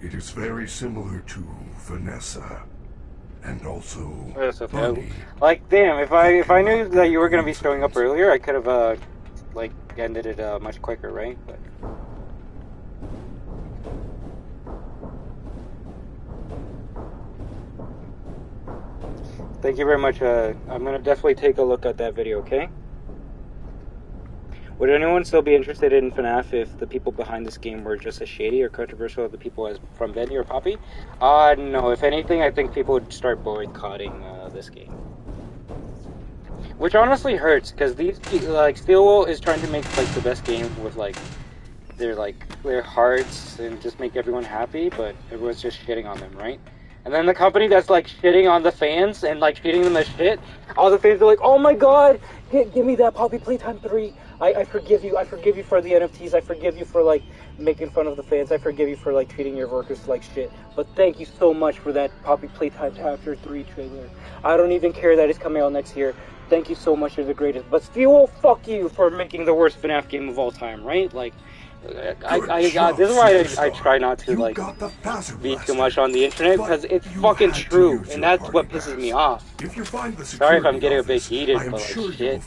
It is very similar to Vanessa. And also That's okay. Bunny. Like, damn, if I knew that you were gonna be showing up earlier, I could have like ended it much quicker, right? But thank you very much. I'm gonna definitely take a look at that video, okay? Would anyone still be interested in FNAF if the people behind this game were just as shady or controversial as the people as from Benny or Poppy? No. If anything, I think people would start boycotting this game. Which honestly hurts, because these, like, Steelwool is trying to make, like, the best game with, like, their hearts and just make everyone happy, but everyone's just shitting on them, right? And then the company that's, like, shitting on the fans and, like, treating them as shit, all the fans are like, oh my god, give me that Poppy Playtime 3. I forgive you. I forgive you for the NFTs. I forgive you for, like, making fun of the fans. I forgive you for, like, treating your workers like shit. But thank you so much for that Poppy Playtime Chapter 3 trailer. I don't even care that it's coming out next year. Thank you so much. You're the greatest. But Steelwool, fuck you for making the worst FNAF game of all time, right? Like, This is why I try not to like be too much on the internet, because it's fucking true, and that's what pisses me off. Sorry if I'm getting a bit heated, but like shit,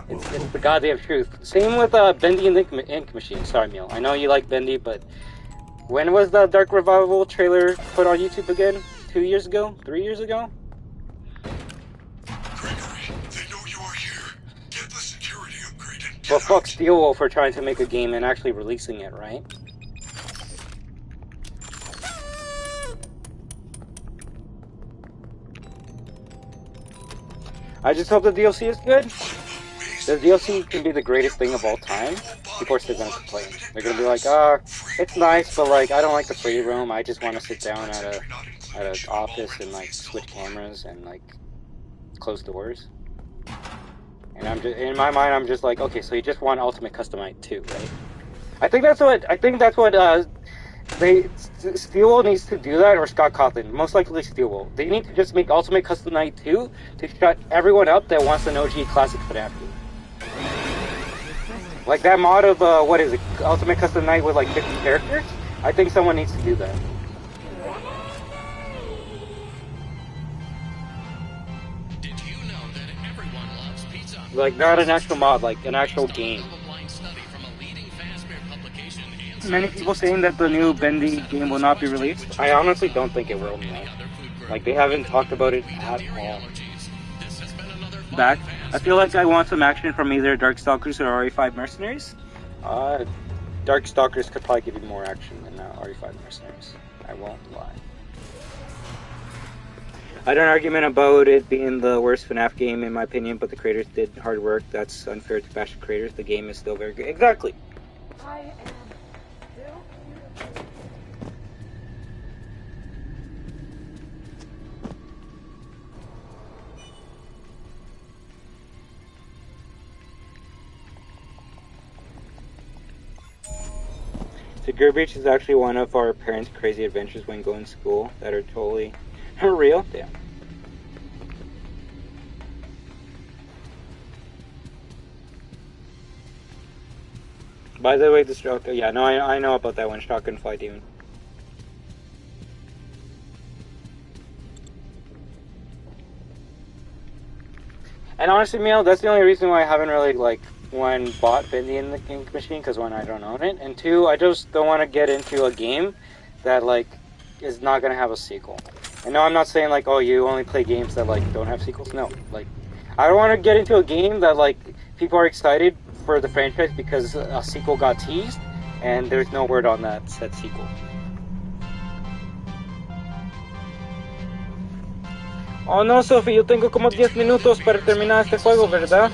it's the goddamn truth. Same with Bendy and the Ink Machine. Sorry, Neil. I know you like Bendy, but when was the Dark Revival trailer put on YouTube again? 2 years ago? 3 years ago? Well, fuck Steelwolf for trying to make a game and actually releasing it, right? I just hope the DLC is good. The DLC can be the greatest thing of all time. People are still gonna complain. They're gonna be like, it's nice, but like, I don't like the free roam. I just want to sit down at an office and like switch cameras and like close doors. And I'm just, in my mind, I'm just like, okay, so you just want Ultimate Custom Night 2, right? I think that's what Steelwolf needs to do that, or Scott Cawthon. Most likely Steelwolf. They need to just make Ultimate Custom Night 2 to shut everyone up that wants an OG classic FNAF game. Like that mod of, what is it, Ultimate Custom Night with like 50 characters? I think someone needs to do that. Like, not an actual mod, like an actual game. Many people saying that the new Bendy game will not be released. I honestly don't think it will, no. Like, they haven't talked about it at all. Back. I feel like I want some action from either Darkstalkers or RE5 Mercenaries. Darkstalkers could probably give you more action than RE5 Mercenaries. I won't lie. I had an argument about it being the worst FNAF game in my opinion, but the creators did hard work. That's unfair to bash the creators. The game is still very good. Exactly. I am still Secure Breach is actually one of our parents' crazy adventures when going to school that are totally real. Damn. By the way, the shotgun. Yeah, no, I know about that one. Shotgun Fly Demon. And honestly, Meow, that's the only reason why I haven't really like bought Bendy in the Ink Machine, because one, I don't own it, and two, I just don't want to get into a game that like is not gonna have a sequel. And no, I'm not saying like, oh, you only play games that like don't have sequels. No, like I don't want to get into a game that like people are excited for the franchise because a sequel got teased and there's no word on that said sequel. Oh no, Sophie, yo tengo como 10 minutos para terminar este juego, ¿verdad?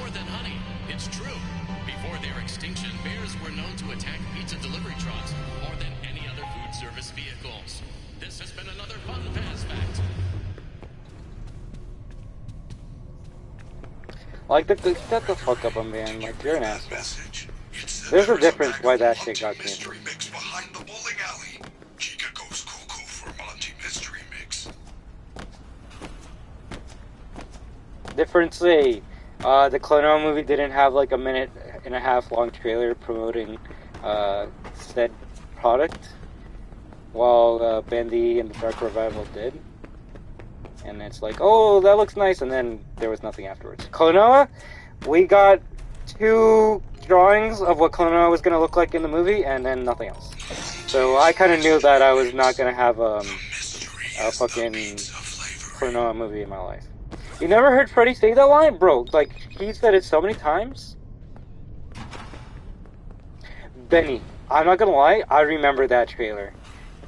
It's true. Before their extinction, bears were known to attack pizza delivery trucks more than any other food service vehicles. This has been another fun Faz fact. Like, shut the fuck up, man. Like, you're an asshole. There's a difference why that shit got canceled. Difference A, the Clonoa movie didn't have like a 1.5 long trailer promoting said product, while Bendy and the Dark Revival did. And it's like, oh, that looks nice, and then there was nothing afterwards. Clonoa, we got 2 drawings of what Clonoa was going to look like in the movie, and then nothing else. So I kind of knew that I was not going to have a fucking Clonoa movie in my life. You never heard Freddy say that line? Bro, like, he said it so many times. Benny, I'm not gonna lie, I remember that trailer.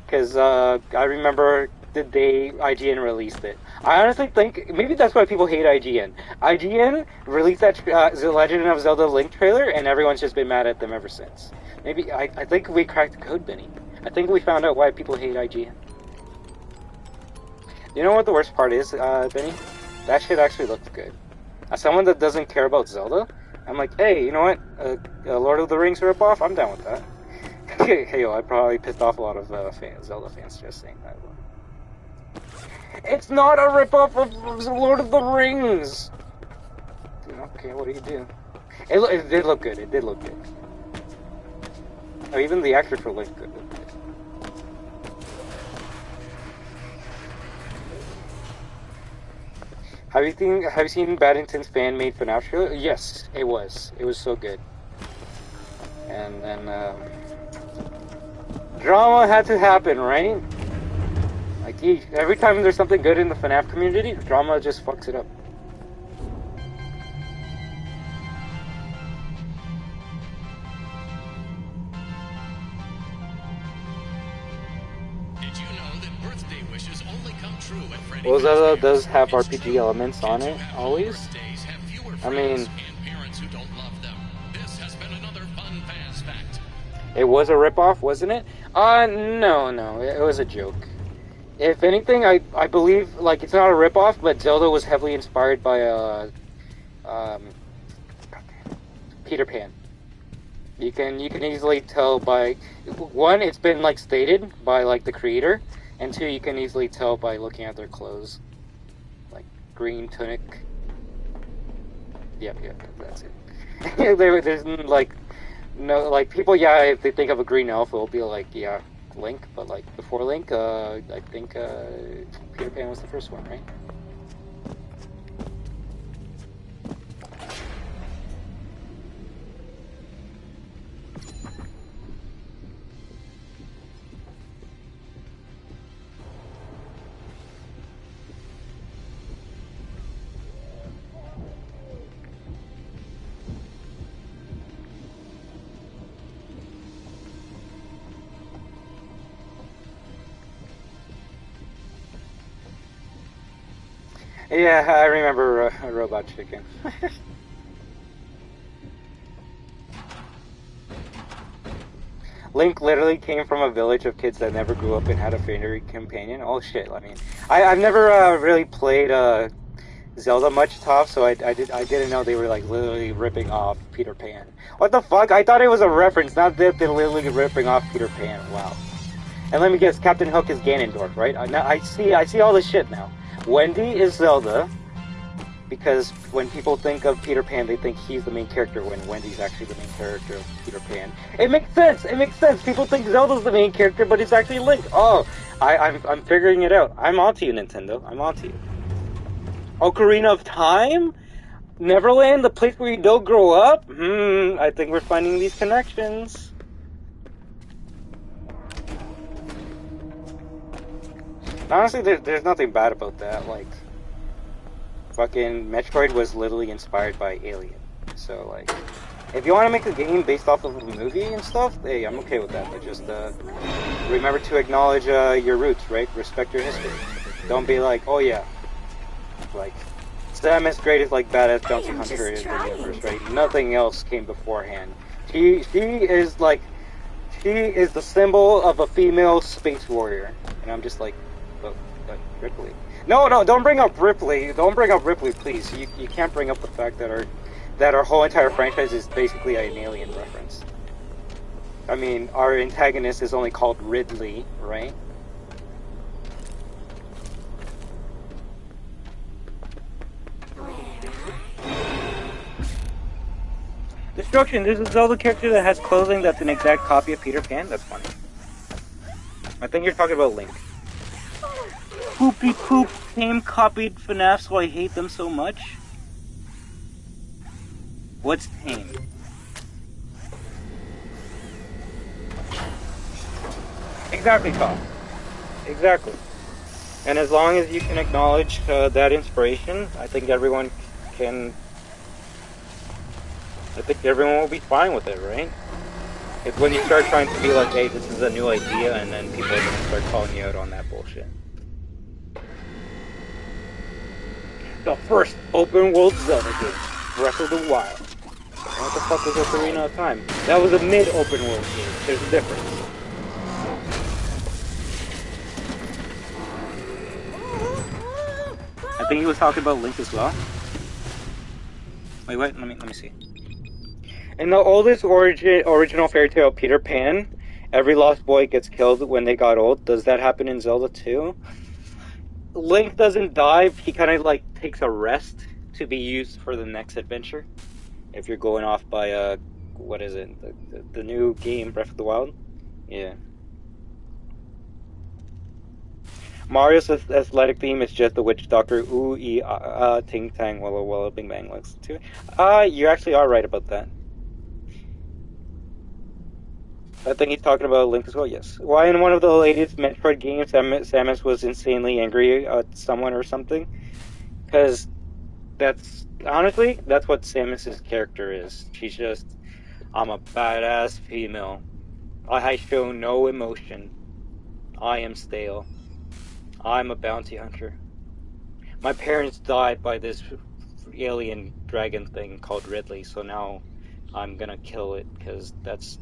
Because, I remember the day IGN released it. I honestly think, maybe that's why people hate IGN. IGN released that The Legend of Zelda Link trailer, and everyone's just been mad at them ever since. Maybe, I think we cracked the code, Benny. I think we found out why people hate IGN. You know what the worst part is, Benny? That shit actually looks good. As someone that doesn't care about Zelda, I'm like, hey, you know what? A Lord of the Rings ripoff? I'm down with that. Hey, yo, I probably pissed off a lot of Zelda fans just saying that. It's not a ripoff of Lord of the Rings! Okay, what do you do? It did look good. It did look good. Or even the actor for Link. Have you seen Baddington's fan-made FNAF trailer? Yes, it was. It was so good. And then drama had to happen, right? Like every time there's something good in the FNAF community, drama just fucks it up. Well, Zelda does have RPG elements on it, always. I mean, it was a ripoff, wasn't it? No, it was a joke. If anything, I believe, like, it's not a ripoff, but Zelda was heavily inspired by, Peter Pan. You can easily tell by, one, it's been, like, stated by, like, the creator, and two, you can easily tell by looking at their clothes. Like, green tunic. Yep, that's it. There's, like, no, like, people, yeah, if they think of a green elf, it'll be like, yeah, Link, but, like, before Link, I think, Peter Pan was the first one, right? Yeah, I remember a robot chicken. Link literally came from a village of kids that never grew up and had a fairy companion. Oh shit! I mean, I've never really played Zelda much, Top, so I didn't know they were like literally ripping off Peter Pan. What the fuck? I thought it was a reference, not that they're literally ripping off Peter Pan. Wow. And let me guess, Captain Hook is Ganondorf, right? Now I see all this shit now. Wendy is Zelda, because when people think of Peter Pan, they think he's the main character, when Wendy's actually the main character of Peter Pan. It makes sense! It makes sense! People think Zelda's the main character, but it's actually Link. Oh, I'm figuring it out. I'm onto you, Nintendo. I'm onto you. Ocarina of Time? Neverland, the place where you don't grow up? I think we're finding these connections. Honestly, there's nothing bad about that. Like, fucking Metroid was literally inspired by Alien. So, like, if you want to make a game based off of a movie and stuff, hey, I'm okay with that. But just remember to acknowledge your roots, right? Respect your history. Don't be like, oh yeah, like, Samus greatest like badass bounty hunter in the universe, right? Nothing else came beforehand. She is the symbol of a female space warrior, and I'm just like. Ripley. No, don't bring up Ripley. Don't bring up Ripley, please. You can't bring up the fact that our whole entire franchise is basically an Alien reference. I mean, our antagonist is only called Ridley, right? Destruction, there's a Zelda character that has clothing that's an exact copy of Peter Pan? That's funny. I think you're talking about Link. Poopy poop game copied FNAF, so I hate them so much. What's tame? Exactly, Tom. Exactly. And as long as you can acknowledge that inspiration, I think everyone will be fine with it, right? It's when you start trying to be like, hey, this is a new idea, and then people are going to start calling you out on that bullshit. The first open world Zelda game, Breath of the Wild. What the fuck was Ocarina of Time? That was a mid-open world game. There's a difference. I think he was talking about Link as well. Wait, let me see. In the oldest original fairy tale, Peter Pan, every lost boy gets killed when they got old. Does that happen in Zelda too? Link doesn't die, he kind of like takes a rest to be used for the next adventure. If you're going off by what is it? The new game, Breath of the Wild? Yeah. Mario's athletic theme is just the witch doctor. Ooh, ting tang, walla walla, bing bang, looks too. You actually are right about that. I think he's talking about Link as well, yes. Why in one of the latest Metroid games Samus was insanely angry at someone or something? Because that's, honestly, that's what Samus's character is. She's just, I'm a badass female. I show no emotion. I am stale. I'm a bounty hunter. My parents died by this alien dragon thing called Ridley, so now I'm gonna kill it, because that's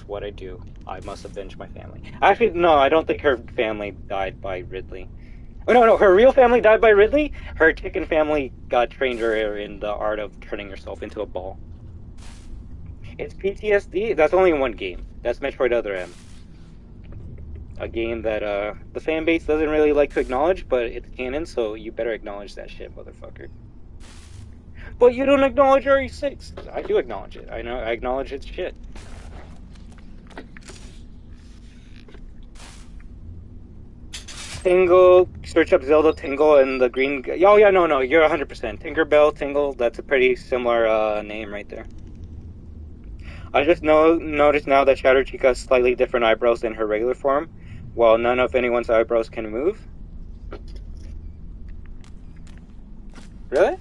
what I do. I must avenge my family. Actually, no, I don't think her family died by Ridley. Oh, no, her real family died by Ridley? Her chicken family trained her in the art of turning herself into a ball. It's PTSD? That's only in one game. That's Metroid Other M. A game that the fan base doesn't really like to acknowledge, but it's canon, so you better acknowledge that shit, motherfucker. But you don't acknowledge RE6. I do acknowledge it. I know, I acknowledge its shit. Tingle, search up Zelda Tingle and the green... Oh yeah, no, you're 100%. Tinkerbell, Tingle, that's a pretty similar name right there. I just noticed now that Shadow Chica has slightly different eyebrows than her regular form, while none of anyone's eyebrows can move. Really?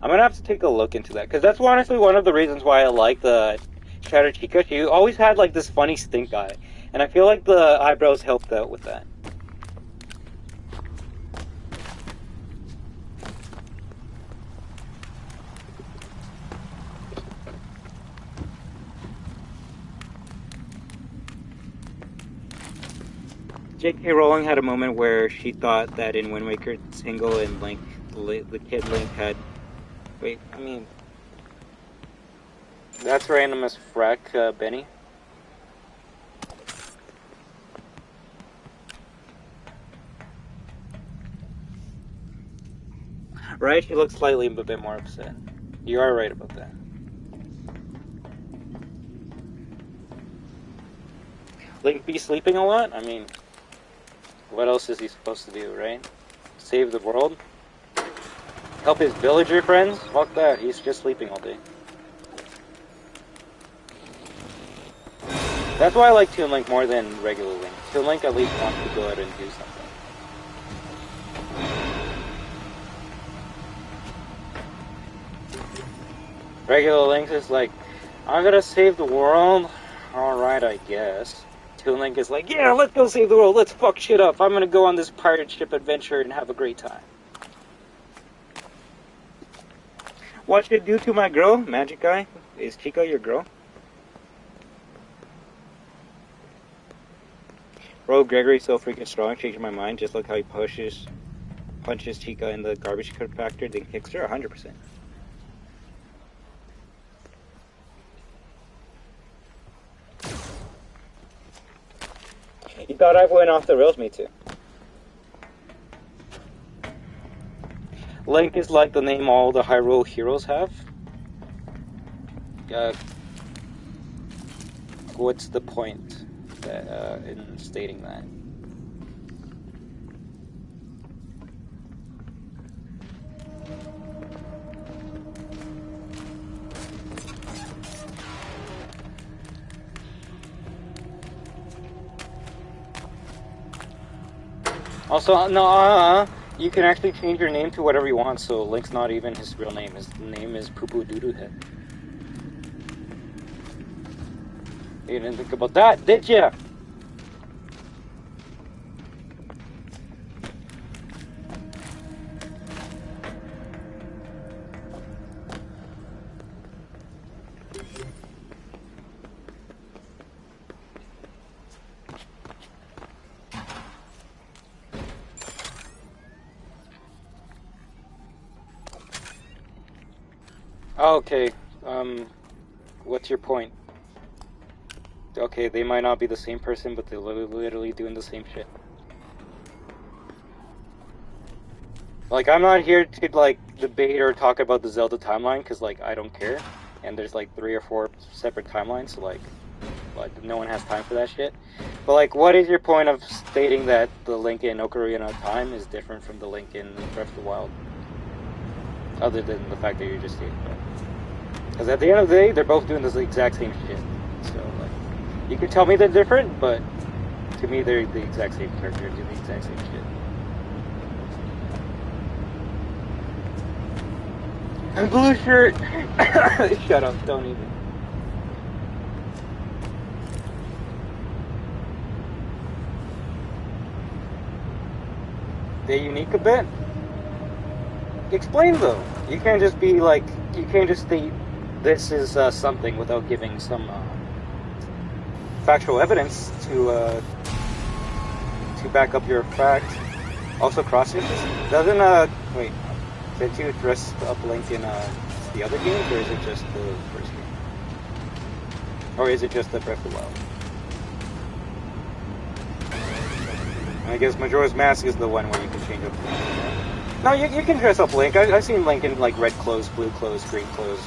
I'm gonna have to take a look into that, because that's honestly one of the reasons why I like the Shadow Chica. She always had like this funny stink eye, and I feel like the eyebrows helped out with that. J.K. Rowling had a moment where she thought that in Wind Waker, Tingle and Link, the kid Link had... Wait, I mean... That's random as frack, Benny. Right? She looks slightly a bit more upset. You are right about that. Link be sleeping a lot? I mean... What else is he supposed to do, right? Save the world? Help his villager friends? Fuck that, he's just sleeping all day. That's why I like Toon Link more than regular Link. Toon Link at least wants to go out and do something. Regular Link is like, I'm gonna save the world? Alright, I guess. Toon Link is like, yeah, let's go save the world, let's fuck shit up, I'm gonna go on this pirate ship adventure and have a great time. What should do to my girl, Magic Guy? Is Chica your girl? Bro, Gregory's so freaking strong, changed my mind, just like how he punches Chica in the garbage compactor, then kicks her 100%. You thought I went off the rails, me too. Link is like the name all the Hyrule heroes have. What's the point that, in stating that? Also, no, you can actually change your name to whatever you want, so Link's not even his real name. His name is Poo Poo Doo Doo Head. You didn't think about that, did ya? Okay, what's your point? Okay, they might not be the same person, but they're literally doing the same shit. Like, I'm not here to, like, debate or talk about the Zelda timeline, because, like, I don't care. And there's, like, 3 or 4 separate timelines, so, like, no one has time for that shit. But, like, what is your point of stating that the Link in Ocarina of Time is different from the Link in Breath of the Wild? Other than the fact that you're just stating that. Because at the end of the day, they're both doing the exact same shit. So, like, you can tell me they're different, but to me, they're the exact same character, do the exact same shit. Blue shirt! Shut up, don't even. They're unique a bit? Explain though. You can't just be like, you can't just state this is something without giving some factual evidence to back up your fact. Also, cross-stitches? Doesn't, wait, did you dress up Link in the other games, or is it just the first game? Or is it just the Breath of the Wild? I guess Majora's Mask is the one where you can change up Link. No, you can dress up Link. I've seen Link in, like, red clothes, blue clothes, green clothes,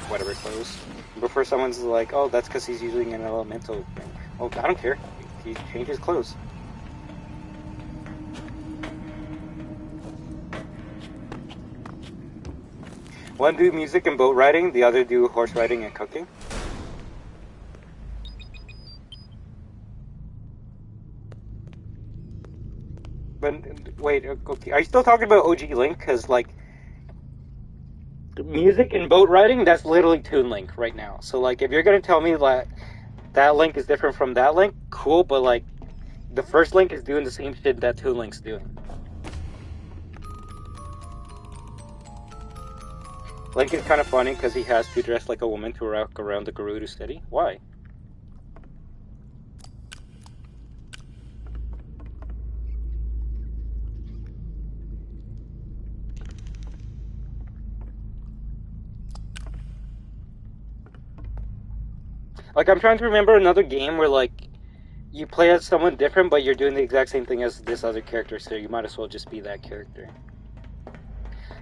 whatever clothes. Before someone's like, oh, that's because he's using an elemental thing. Oh, I don't care. He changes clothes. One do music and boat riding, the other do horse riding and cooking. But, wait, okay, are you still talking about OG Link? Because, like, music and boat riding, that's literally Toon Link right now. So, like, if you're going to tell me that Link is different from that Link, cool, but, like, the first Link is doing the same shit that Toon Link's doing. Link is kind of funny because he has to dress like a woman to walk around the Gerudo City. Why? Like, I'm trying to remember another game where, like, you play as someone different, but you're doing the exact same thing as this other character, so you might as well just be that character.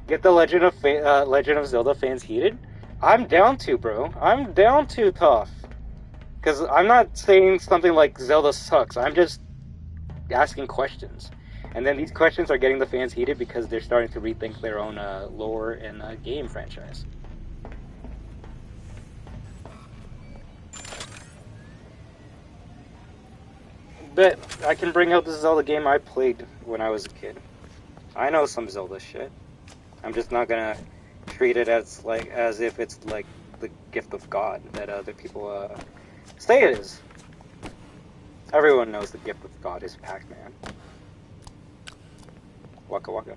Get the Legend of Zelda fans heated? I'm down to, bro. I'm down to, tough. Because I'm not saying something like Zelda sucks. I'm just asking questions. And then these questions are getting the fans heated because they're starting to rethink their own lore and game franchise. But I can bring out the Zelda game I played when I was a kid. I know some Zelda shit. I'm just not gonna treat it as if it's like the gift of God that other people say it is. Everyone knows the gift of God is Pac-Man. Waka waka.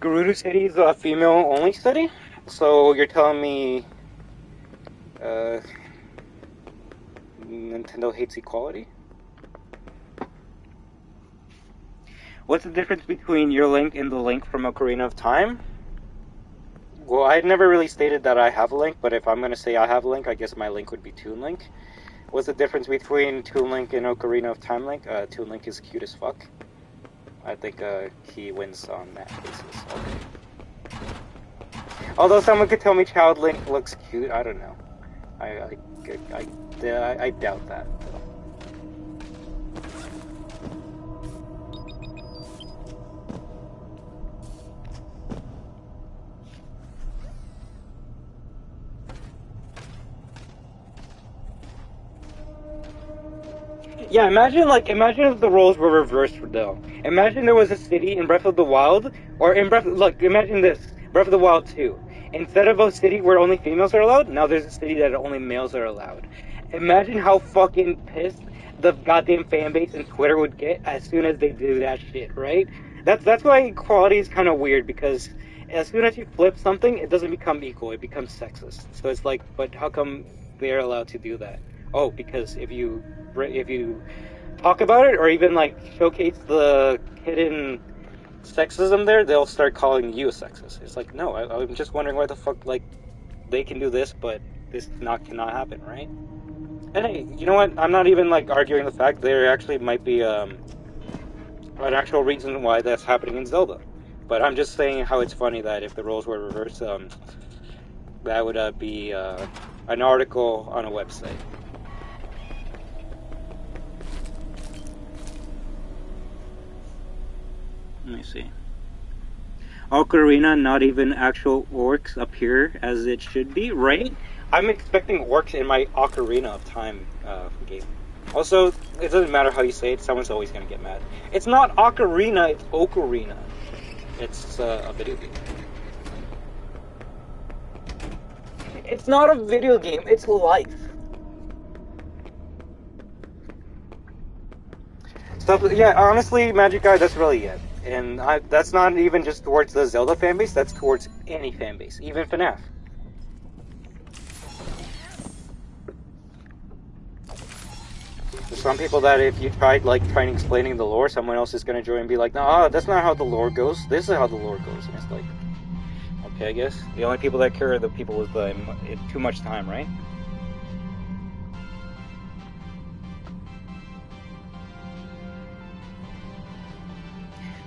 Gerudo City is a female-only city, so you're telling me Nintendo hates equality? What's the difference between your Link and the Link from Ocarina of Time? Well, I never really stated that I have a Link, but if I'm going to say I have a Link, I guess my Link would be Toon Link. What's the difference between Toon Link and Ocarina of Time Link? Toon Link is cute as fuck. I think he wins on that basis. Okay. Although someone could tell me Child Link looks cute, I don't know. I doubt that. Yeah, imagine if the roles were reversed though. Imagine there was a city in Breath of the Wild, or in imagine this, Breath of the Wild 2. Instead of a city where only females are allowed, now there's a city that only males are allowed. Imagine how fucking pissed the goddamn fanbase and Twitter would get as soon as they do that shit, right? That's why equality is kind of weird, because as soon as you flip something, it doesn't become equal, it becomes sexist. So it's like, but how come they're allowed to do that? Oh, because if you talk about it, or even like showcase the hidden sexism there, they'll start calling you a sexist. It's like, no, I'm just wondering why the fuck, like, they can do this, but this cannot happen, right? And hey, you know what? I'm not even like arguing the fact there actually might be an actual reason why that's happening in Zelda. But I'm just saying how it's funny that if the roles were reversed, that would be an article on a website. Let me see. Ocarina, not even actual orcs appear as it should be, right? I'm expecting orcs in my Ocarina of Time game. Also, it doesn't matter how you say it, someone's always going to get mad. It's not Ocarina, it's Ocarina. It's a video game. It's not a video game, it's life. So, yeah, honestly, Magic Guy, that's really it. And that's not even just towards the Zelda fanbase, that's towards any fanbase, even FNAF. There's some people that if you tried trying explaining the lore, someone else is going to join and be like, no, that's not how the lore goes, this is how the lore goes. And it's like, okay, I guess. The only people that care are the people with too much time, right?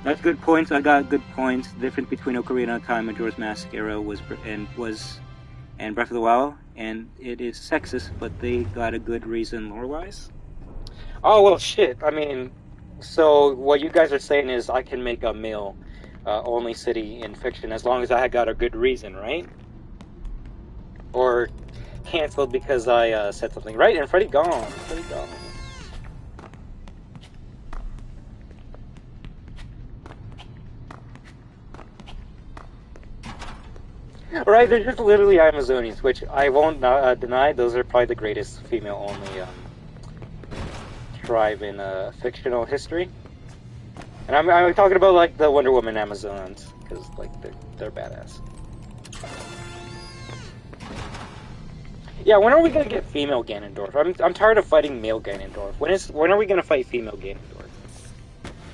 That's good points. I got good points. The difference between Ocarina of Time and Majora's Mask era was Breath of the Wild, and it is sexist, but they got a good reason lore-wise. Oh well, shit. I mean, so what you guys are saying is I can make a male only city in fiction as long as I got a good reason, right? Or canceled because I said something, right? And Freddy gone. Freddy gone. Right, they're just literally Amazonians, which I won't deny. Those are probably the greatest female-only tribe in fictional history. And I'm talking about like the Wonder Woman Amazons, because like they're badass. Yeah, when are we gonna get female Ganondorf? I'm tired of fighting male Ganondorf. When are we gonna fight female Ganondorf?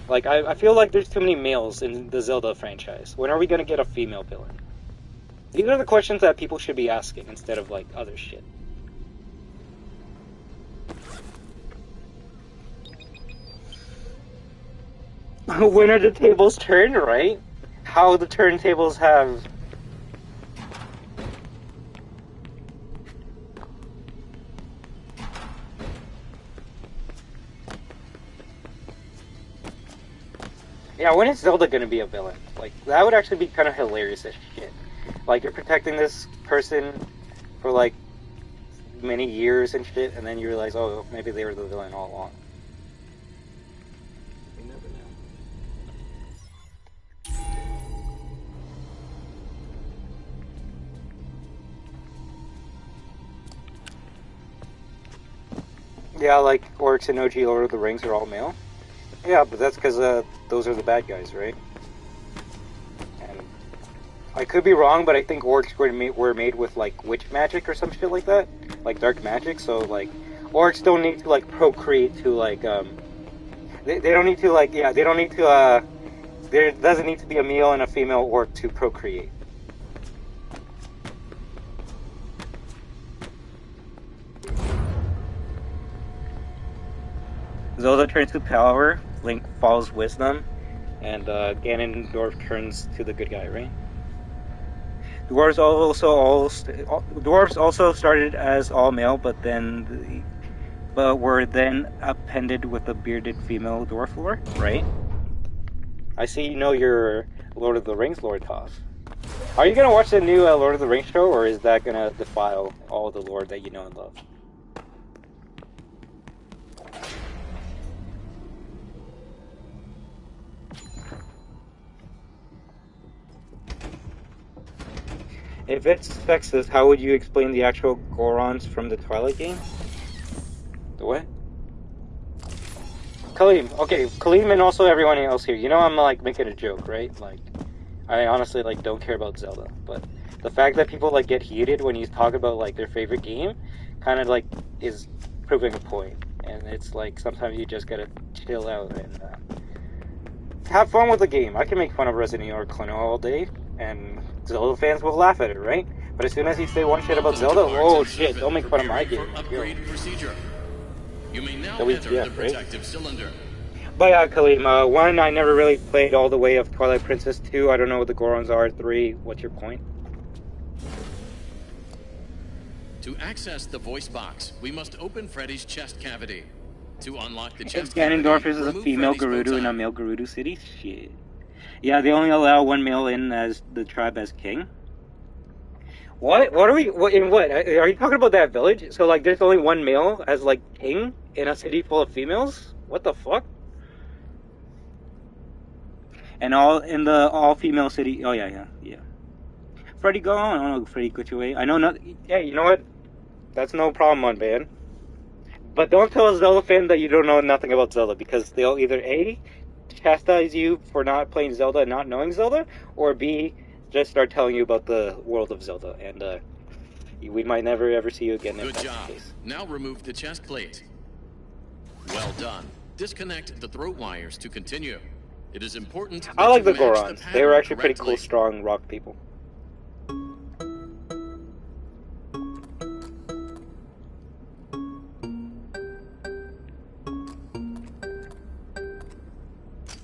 Like I feel like there's too many males in the Zelda franchise. When are we gonna get a female villain? These are the questions that people should be asking instead of like other shit. When are the tables turned, right? How the turntables have... Yeah, when is Zelda gonna be a villain? Like, that would actually be kind of hilarious as shit. Like, you're protecting this person for, like, many years and shit, and then you realize, oh, maybe they were the villain all along. You never know. Yeah, like, orcs and OG Lord of the Rings are all male. Yeah, but that's because those are the bad guys, right? And I could be wrong, but I think orcs were made with, like, witch magic or some shit like that. Like, dark magic, so, like, orcs don't need to, like, procreate to, like, they don't need to, like, yeah, they don't need to, there doesn't need to be a male and a female orc to procreate. Zelda turns to power, Link follows wisdom, and Ganondorf turns to the good guy, right? Dwarves also started as all male, but were then appended with a bearded female dwarf lore, right? I see you know your Lord of the Rings lore, Toff. Are you gonna watch the new Lord of the Rings show, or is that gonna defile all the lore that you know and love? If it's sexist, how would you explain the actual Gorons from the Twilight game? The what? Kaleem, okay, Kaleem and also everyone else here. You know I'm like making a joke, right? Like, I honestly like don't care about Zelda, but the fact that people like get heated when you talk about like their favorite game, kind of like is proving a point. And it's like sometimes you just gotta chill out and have fun with the game. I can make fun of Resident Evil Clono all day, and Zelda fans will laugh at it, right? But as soon as you say one shit about Zelda, oh shit, don't make fun of my game. Upgrade procedure. You may now WTF, enter the right? protective cylinder. But yeah, Kaleem, 1, I never really played all the way of Twilight Princess. 2, I don't know what the Gorons are. 3, what's your point? To access the voice box, we must open Freddy's chest cavity. To unlock the chest Ganondorf cavity, is a remove female Freddy's Gerudo in a male Gerudo city? Shit. Yeah, they only allow one male in as the tribe as king. What? What are we? What, in what? Are you talking about that village? So, like, there's only one male as, like, king in a city full of females? What the fuck? And all female city. Oh, yeah. Freddy, go on. I don't know, Freddy, get your way. I know not. Hey, you know what? That's no problem, on man. But don't tell a Zelda fan that you don't know nothing about Zelda, because they'll either A, chastise you for not playing Zelda and not knowing Zelda, or B, just start telling you about the world of Zelda, and we might never ever see you again. Good job. Now remove the chest plate. Well done. Disconnect the throat wires to continue. It is important. I like the Gorons. They were actually pretty cool, strong rock people.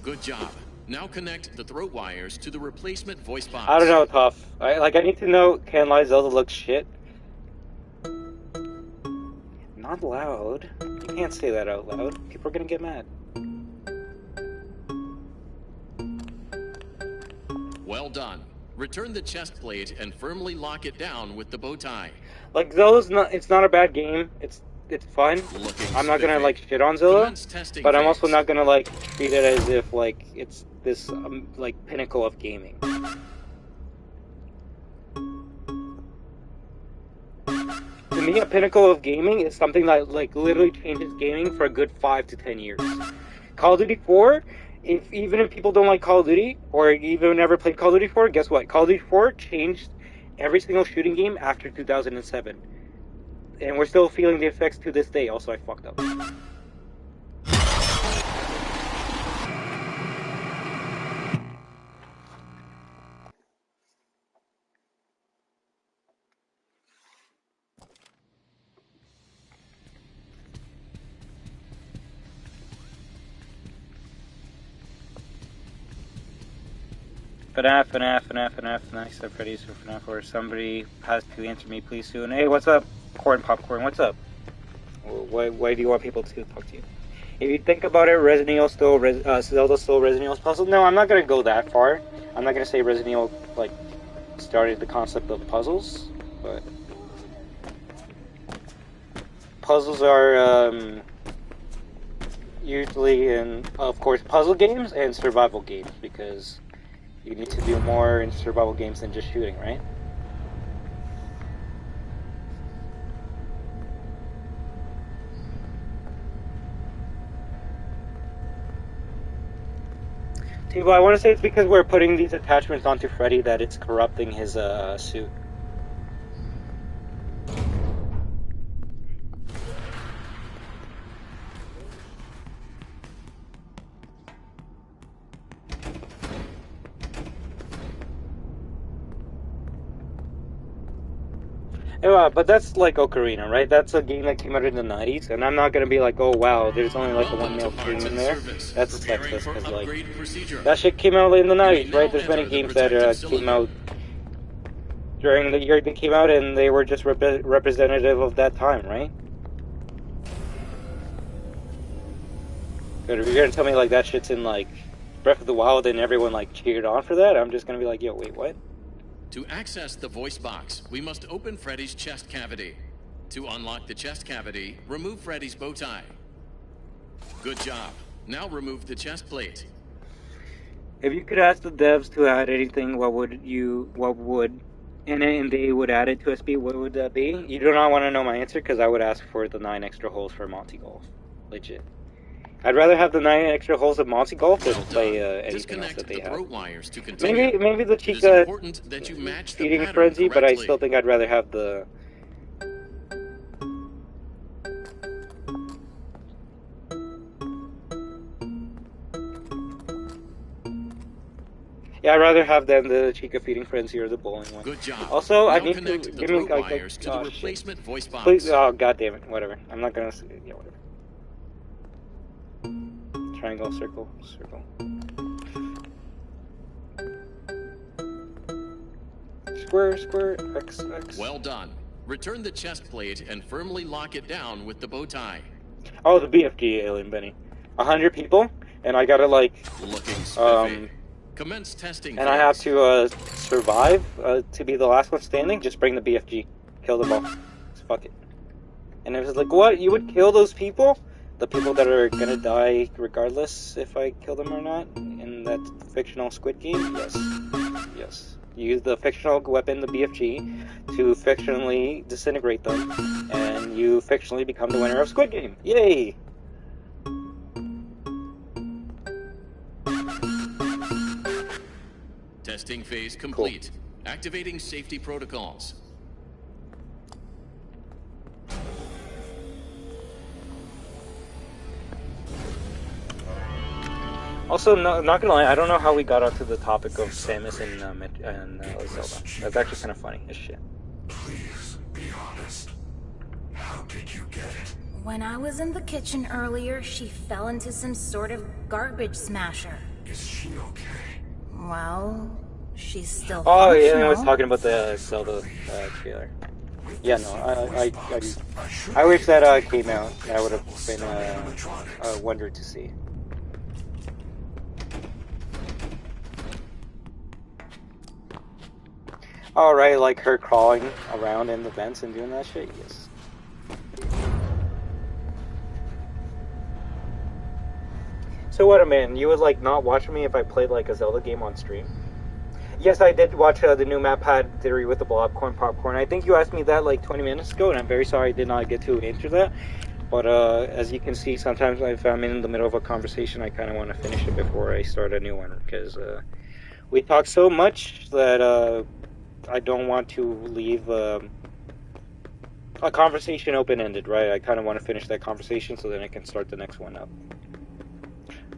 Good job. Now connect the throat wires to the replacement voice box. I don't know, Tough. I need to know, can Lie Zelda look shit? Not loud. You can't say that out loud. People are gonna get mad. Well done. Return the chest plate and firmly lock it down with the bow tie. Like, Zelda's not, it's not a bad game. It's fun. I'm not gonna, like, shit on Zelda, but I'm also not gonna, like, treat it as if, like, it's this, like, pinnacle of gaming. To me, a pinnacle of gaming is something that, like, literally changes gaming for a good 5 to 10 years. Call of Duty 4, even if people don't like Call of Duty, or even never played Call of Duty 4, guess what? Call of Duty 4 changed every single shooting game after 2007. And we're still feeling the effects to this day. Also, I fucked up. FNAF, nice up Freddy's for FNAF, or somebody has to answer me please soon. Hey, what's up, Corn Popcorn, what's up? Why do you want people to talk to you? If you think about it, Resident Evil still, Zelda still Resident Evil's puzzle? No, I'm not gonna go that far. I'm not gonna say Resident Evil, like, started the concept of puzzles, but puzzles are, usually in, of course, puzzle games and survival games, because you need to do more in survival games than just shooting, right? Tibo, I want to say it's because we're putting these attachments onto Freddy that it's corrupting his suit. Yeah, but that's like Ocarina, right? That's a game that came out in the 90s, and I'm not gonna be like, oh wow, there's only like a one male king in there. That's sexist, because like, that shit came out in the 90s, right? There's many games that came out during the year they came out, and they were just representative of that time, right? But if you're gonna tell me like that shit's in like Breath of the Wild and everyone like cheered on for that, I'm just gonna be like, yo, wait, what? To access the voice box, we must open Freddy's chest cavity. To unlock the chest cavity, remove Freddy's bow tie. Good job. Now remove the chest plate. If you could ask the devs to add anything, and they would add it to SP, what would that be? You do not want to know my answer, because I would ask for the 9 extra holes for Monty Golf. Legit. I'd rather have the 9 extra holes of Monty Golf than play anything else that they have. Maybe the Chica feeding frenzy, but I still think I'd rather have the... Yeah, I'd rather have than the Chica Feeding Frenzy or the bowling one. Good job. Also, Now I need connect to the give me throat like wires to the shit. replacement voice box. Please, oh god damn it, whatever. I'm not gonna. Yeah, whatever. Triangle, circle, circle. Square, square, X, X. Well done. Return the chest plate and firmly lock it down with the bow tie. Oh, the BFG alien Benny. 100 people, and I gotta like. Looking spiffy. Commence testing. And I have to survive to be the last one standing. Just bring the BFG, kill them all. Just fuck it. And it was like, what? You would kill those people? The people that are gonna die regardless if I kill them or not in that fictional Squid Game? Yes. Yes. You use the fictional weapon, the BFG, to fictionally disintegrate them, and you fictionally become the winner of Squid Game. Yay! Testing phase complete. Cool. Activating safety protocols. Also, not gonna lie, I don't know how we got onto the topic of Samus and Zelda. That's actually kind of funny as shit. Please be honest. How did you get it? When I was in the kitchen earlier, she fell into some sort of garbage smasher. Is she okay? Well, she's still Oh functional. yeah, I was talking about the Zelda trailer. Yeah, no, I wish that came out. That would have been a wonder to see. Alright, like her crawling around in the vents and doing that shit? Yes. So what, man? You would like not watch me if I played like a Zelda game on stream? Yes, I did watch the new map pad theory with the blobcorn popcorn. I think you asked me that like 20 minutes ago, and I'm very sorry I did not get to answer that. But as you can see, sometimes if I'm in the middle of a conversation, I kind of want to finish it before I start a new one, because we talk so much that I don't want to leave a conversation open-ended, right? I kind of want to finish that conversation so then I can start the next one up.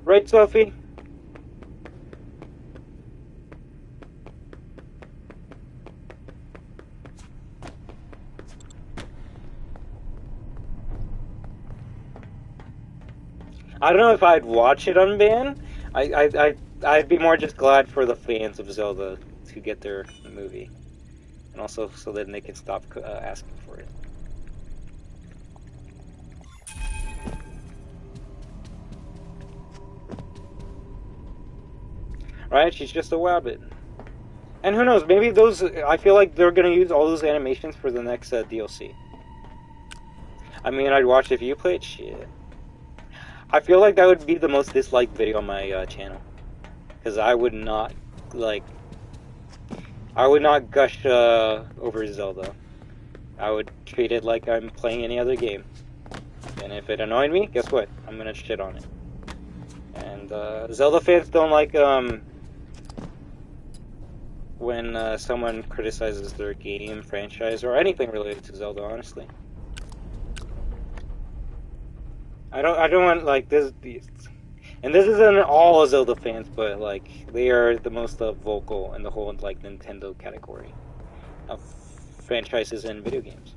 Right, Sophie? I don't know if I'd watch it unbanned. I'd be more just glad for the fans of Zelda to get their movie, and also so that they can stop asking for it. Right? She's just a wabbit. And who knows? Maybe those. I feel like they're gonna use all those animations for the next DLC. I mean, I'd watch if you played. Shit. I feel like that would be the most disliked video on my channel, because I would not gush over Zelda. I would treat it like I'm playing any other game. And if it annoyed me, guess what? I'm gonna shit on it. And Zelda fans don't like when someone criticizes their game, franchise, or anything related to Zelda, honestly. I don't want like this, and this isn't all Zelda fans, but like they are the most vocal in the whole like Nintendo category of franchises and video games.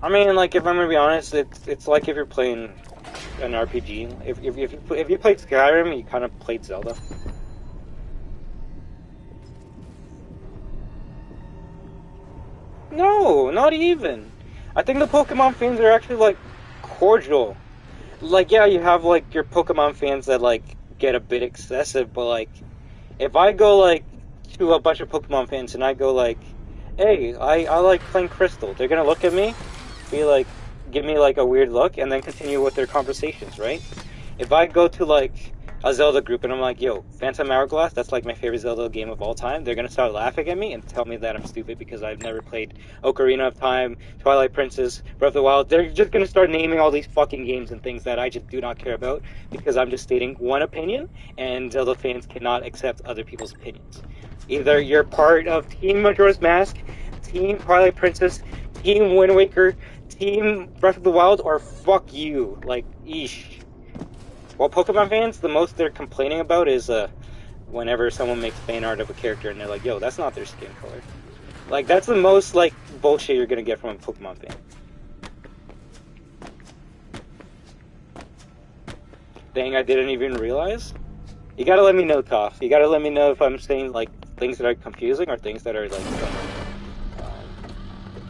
I mean, like if I'm gonna be honest, it's like if you're playing an RPG. If you played Skyrim, you kind of played Zelda. No, not even. I think the Pokemon fans are actually like cordial. Like, yeah, you have like your Pokemon fans that like get a bit excessive, but like if I go like to a bunch of Pokemon fans and I go like, hey, I like playing Crystal, they're gonna look at me, be like, give me like a weird look, and then continue with their conversations, right? If I go to like a Zelda group and I'm like, yo, Phantom Hourglass, that's like my favorite Zelda game of all time, they're gonna start laughing at me and tell me that I'm stupid because I've never played Ocarina of Time, Twilight Princess, Breath of the Wild. They're just gonna start naming all these fucking games and things that I just do not care about because I'm just stating one opinion, and Zelda fans cannot accept other people's opinions. Either you're part of Team Majora's Mask, Team Twilight Princess, Team Wind Waker, Team Breath of the Wild, or fuck you. Like, eesh. Well, Pokemon fans, the most they're complaining about is whenever someone makes fan art of a character and they're like, yo, that's not their skin color. Like, that's the most, like, bullshit you're gonna get from a Pokemon fan. Dang, I didn't even realize. You gotta let me know, Toph. You gotta let me know if I'm saying, like, things that are confusing or things that are, like,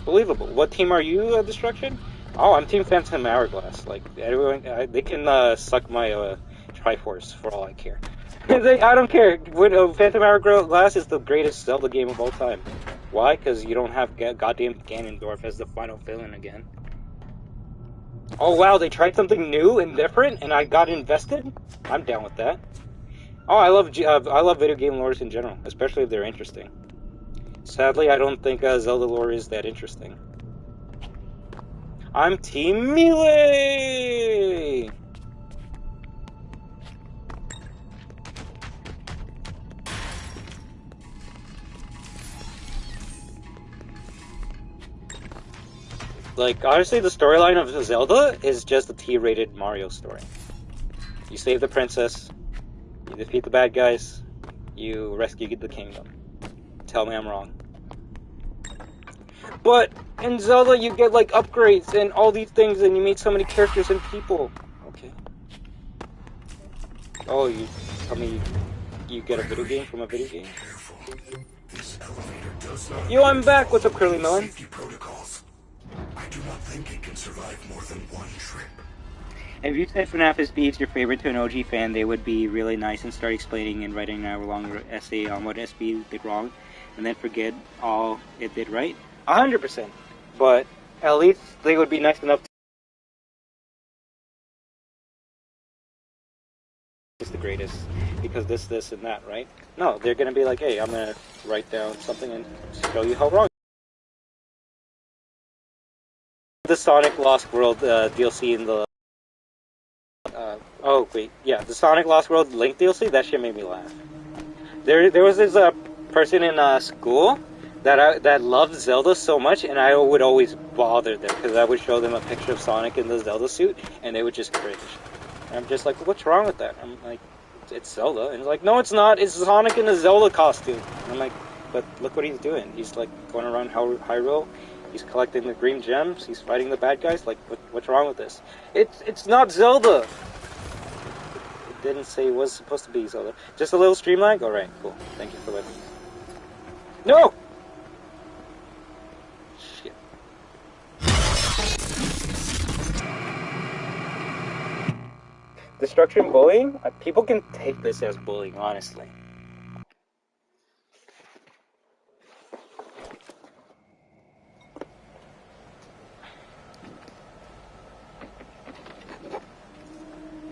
believable. What team are you, Destruction? Oh, I'm Team Phantom Hourglass. Like, everyone, they can suck my Triforce for all I care. I don't care. Phantom Hourglass is the greatest Zelda game of all time. Why? Because you don't have goddamn Ganondorf as the final villain again. Oh wow, they tried something new and different, and I got invested? I'm down with that. Oh, I love video game lores in general, especially if they're interesting. Sadly, I don't think Zelda lore is that interesting. I'm Team Melee! Like, honestly, the storyline of Zelda is just a T-rated Mario story. You save the princess, you defeat the bad guys, you rescue the kingdom. Tell me I'm wrong. But in Zelda, you get, like, upgrades and all these things, and you meet so many characters and people. Okay. Oh, you tell me you get a video game from a video game? Yo, I'm back! What's up, Curly Melon? I do not think it can survive more than one trip. If you said FNAF SB is your favorite to an OG fan, they would be really nice and start explaining and writing an hour-long essay on what SB did wrong, and then forget all it did right. 100%. But at least they would be nice enough to... It's the greatest, because this, and that, right? No, they're gonna be like, hey, I'm gonna write down something and show you how wrong. The Sonic Lost World DLC in the... oh, wait, yeah, the Sonic Lost World Link DLC, that shit made me laugh. There was this person in school that loved Zelda so much, and I would always bother them, because I would show them a picture of Sonic in the Zelda suit, and they would just cringe. And I'm just like, what's wrong with that? I'm like, it's Zelda. And he's like, no, it's not, it's Sonic in a Zelda costume. And I'm like, but look what he's doing. He's like going around Hyrule. He's collecting the green gems. He's fighting the bad guys. Like, what's wrong with this? It's not Zelda. It didn't say it was supposed to be Zelda. Just a little stream lag? Alright, cool. Thank you for letting me. No! Shit. Destruction bullying? People can take this as bullying, honestly.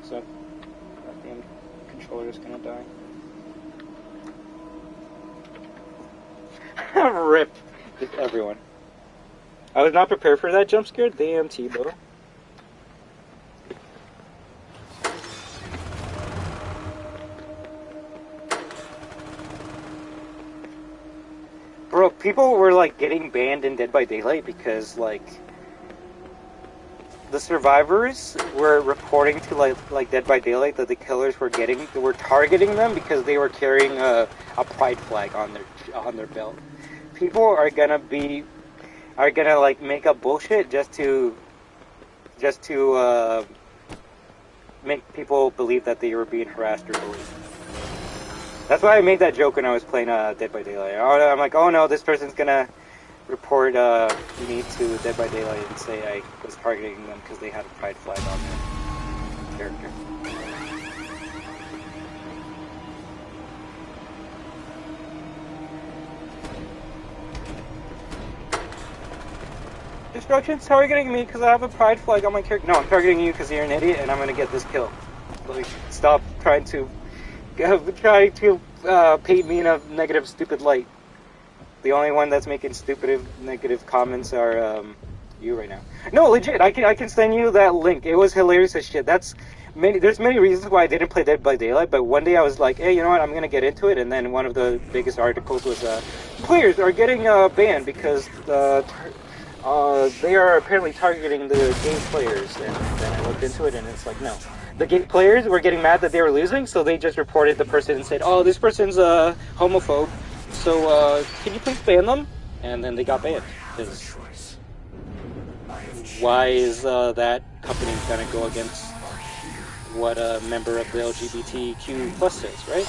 So, goddamn controller's gonna die. Rip. Just everyone. I was not prepared for that jump scare. Damn, T-Bo. Bro, people were like getting banned in Dead by Daylight because like the survivors were reporting to like Dead by Daylight that the killers were targeting them because they were carrying a pride flag on their belt. People are gonna like make up bullshit just to make people believe that they were being harassed or bullied. That's why I made that joke when I was playing Dead by Daylight. I'm like, oh no, this person's gonna report me to Dead by Daylight and say I was targeting them because they had a pride flag on their character. Destructions? How are you getting me because I have a pride flag on my character? No, I'm targeting you because you're an idiot and I'm gonna get this kill. Like, stop trying to paint me in a negative, stupid light. The only one that's making stupid, negative comments are you right now. No, legit, I can send you that link. It was hilarious as shit. There's many reasons why I didn't play Dead by Daylight, but one day I was like, hey, you know what, I'm gonna get into it, and then one of the biggest articles was players are getting banned because they are apparently targeting the game players. And then I looked into it, and it's like, no. The game players were getting mad that they were losing, so they just reported the person and said, oh, this person's a homophobe, so can you please ban them? And then they got banned. Because why is that company going to go against what a member of the LGBTQ plus says, right?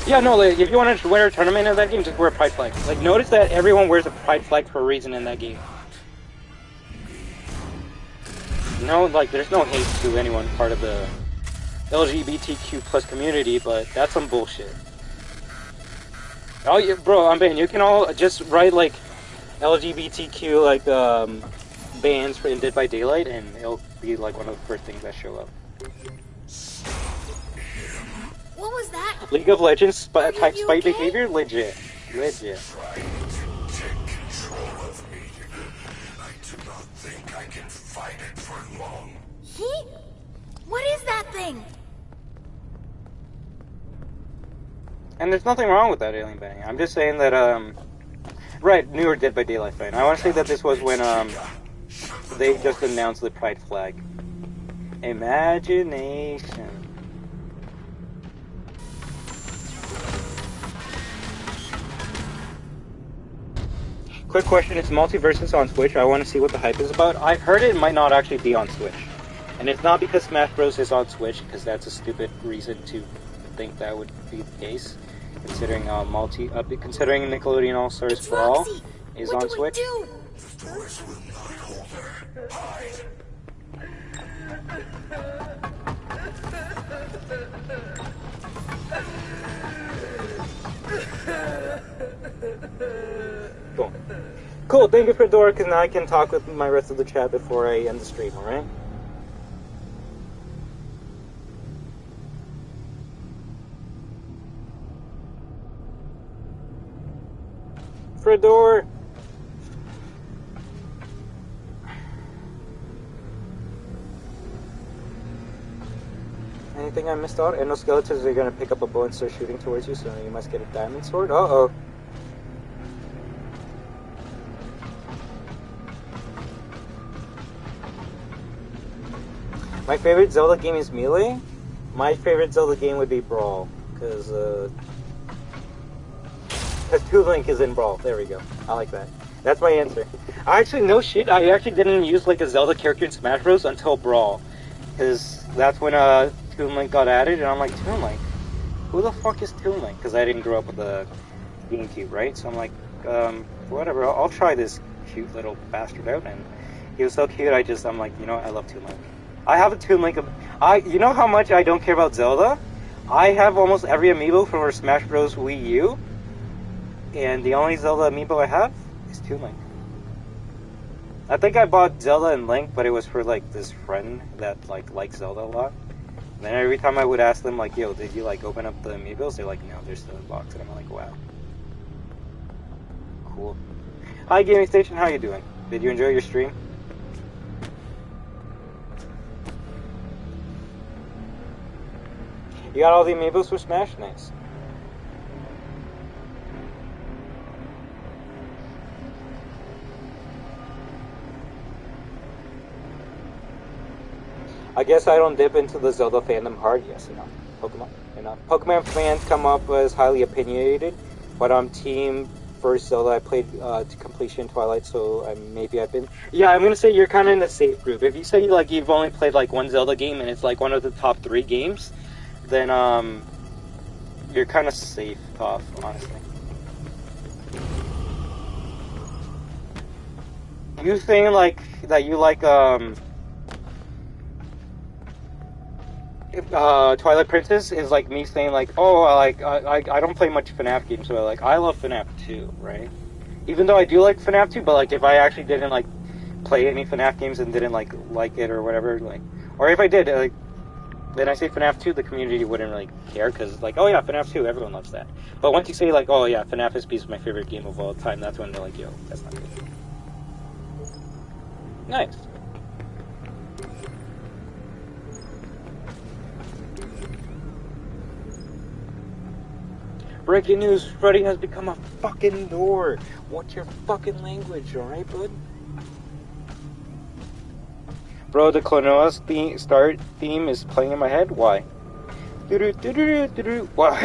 Yeah, no, like, if you want to wear a tournament in that game, just wear a pride flag. Like, notice that everyone wears a pride flag for a reason in that game. No, like, there's no hate to anyone part of the LGBTQ plus community, but that's some bullshit. Oh, yeah, bro, I'm saying you can all just write, like, LGBTQ, like, bans in Dead by Daylight, and it'll be, like, one of the first things that show up. What was that? League of Legends type spite behavior? Legit. Legit. Trying to take control of me. I do not think I can fight it for long. What is that thing? And there's nothing wrong with that alien banning. I'm just saying that, right, newer Dead by Daylight fan. I want to say that this was when, they just announced the pride flag. Imagination. Quick question, is Multiversus on Switch? I want to see what the hype is about. I heard it might not actually be on Switch. And it's not because Smash Bros. Is on Switch, because that's a stupid reason to think that would be the case. Considering considering Nickelodeon All-Stars Brawl is on Switch. The doors will not hold her. Hide. Cool. Cool, thank you for the door, because now I can talk with my rest of the chat before I end the stream, alright? Fredor! Anything I missed out? Endoskeletons are gonna pick up a bow and start shooting towards you, so you must get a diamond sword? Uh-oh. My favorite Zelda game is Melee. My favorite Zelda game would be Brawl, because Toon Link is in Brawl. There we go. I like that. That's my answer. I actually, no shit, I actually didn't use like a Zelda character in Smash Bros. Until Brawl. Because that's when Toon Link got added, and I'm like, Toon Link? Who the fuck is Toon Link? Because I didn't grow up with the GameCube, right? So I'm like, whatever, I'll try this cute little bastard out, and he was so cute, I'm like, you know what, I love Toon Link. I have a Toon Link, you know how much I don't care about Zelda? I have almost every amiibo for Smash Bros. Wii U, and the only Zelda amiibo I have is Toon Link. I think I bought Zelda and Link, but it was for like this friend that likes Zelda a lot. And then every time I would ask them like, yo, did you like open up the amiibos? They're like, no, there's still in the box. And I'm like, wow. Cool. Hi Gaming Station, how you doing? Did you enjoy your stream? You got all the amiibos for Smash? Nice. I guess I don't dip into the Zelda fandom hard. Yes, enough. Pokemon, enough. Pokemon fans come up as highly opinionated, but I'm team first Zelda. I played to completion Twilight, so maybe I've been. Yeah, I'm gonna say you're kind of in the safe group. If you say like you've only played like one Zelda game and it's like one of the top 3 games, then you're kind of safe off, honestly. You saying like that you like Twilight Princess is like me saying like, oh, I don't play much FNAF games, so like I love FNAF 2, right? Even though I do like FNAF 2, but like if I actually didn't like play any FNAF games and didn't like it or whatever, like, or if I did, like, then I say FNAF 2, the community wouldn't really care, because like, oh yeah, FNAF 2, everyone loves that. But once you say like, oh yeah, FNAF is my favorite game of all time, that's when they're like, yo, that's not good. Nice. Breaking news, Freddy has become a fucking door. What's your fucking language, alright, bud? Bro, the Clonoa's start theme is playing in my head. Why? Why?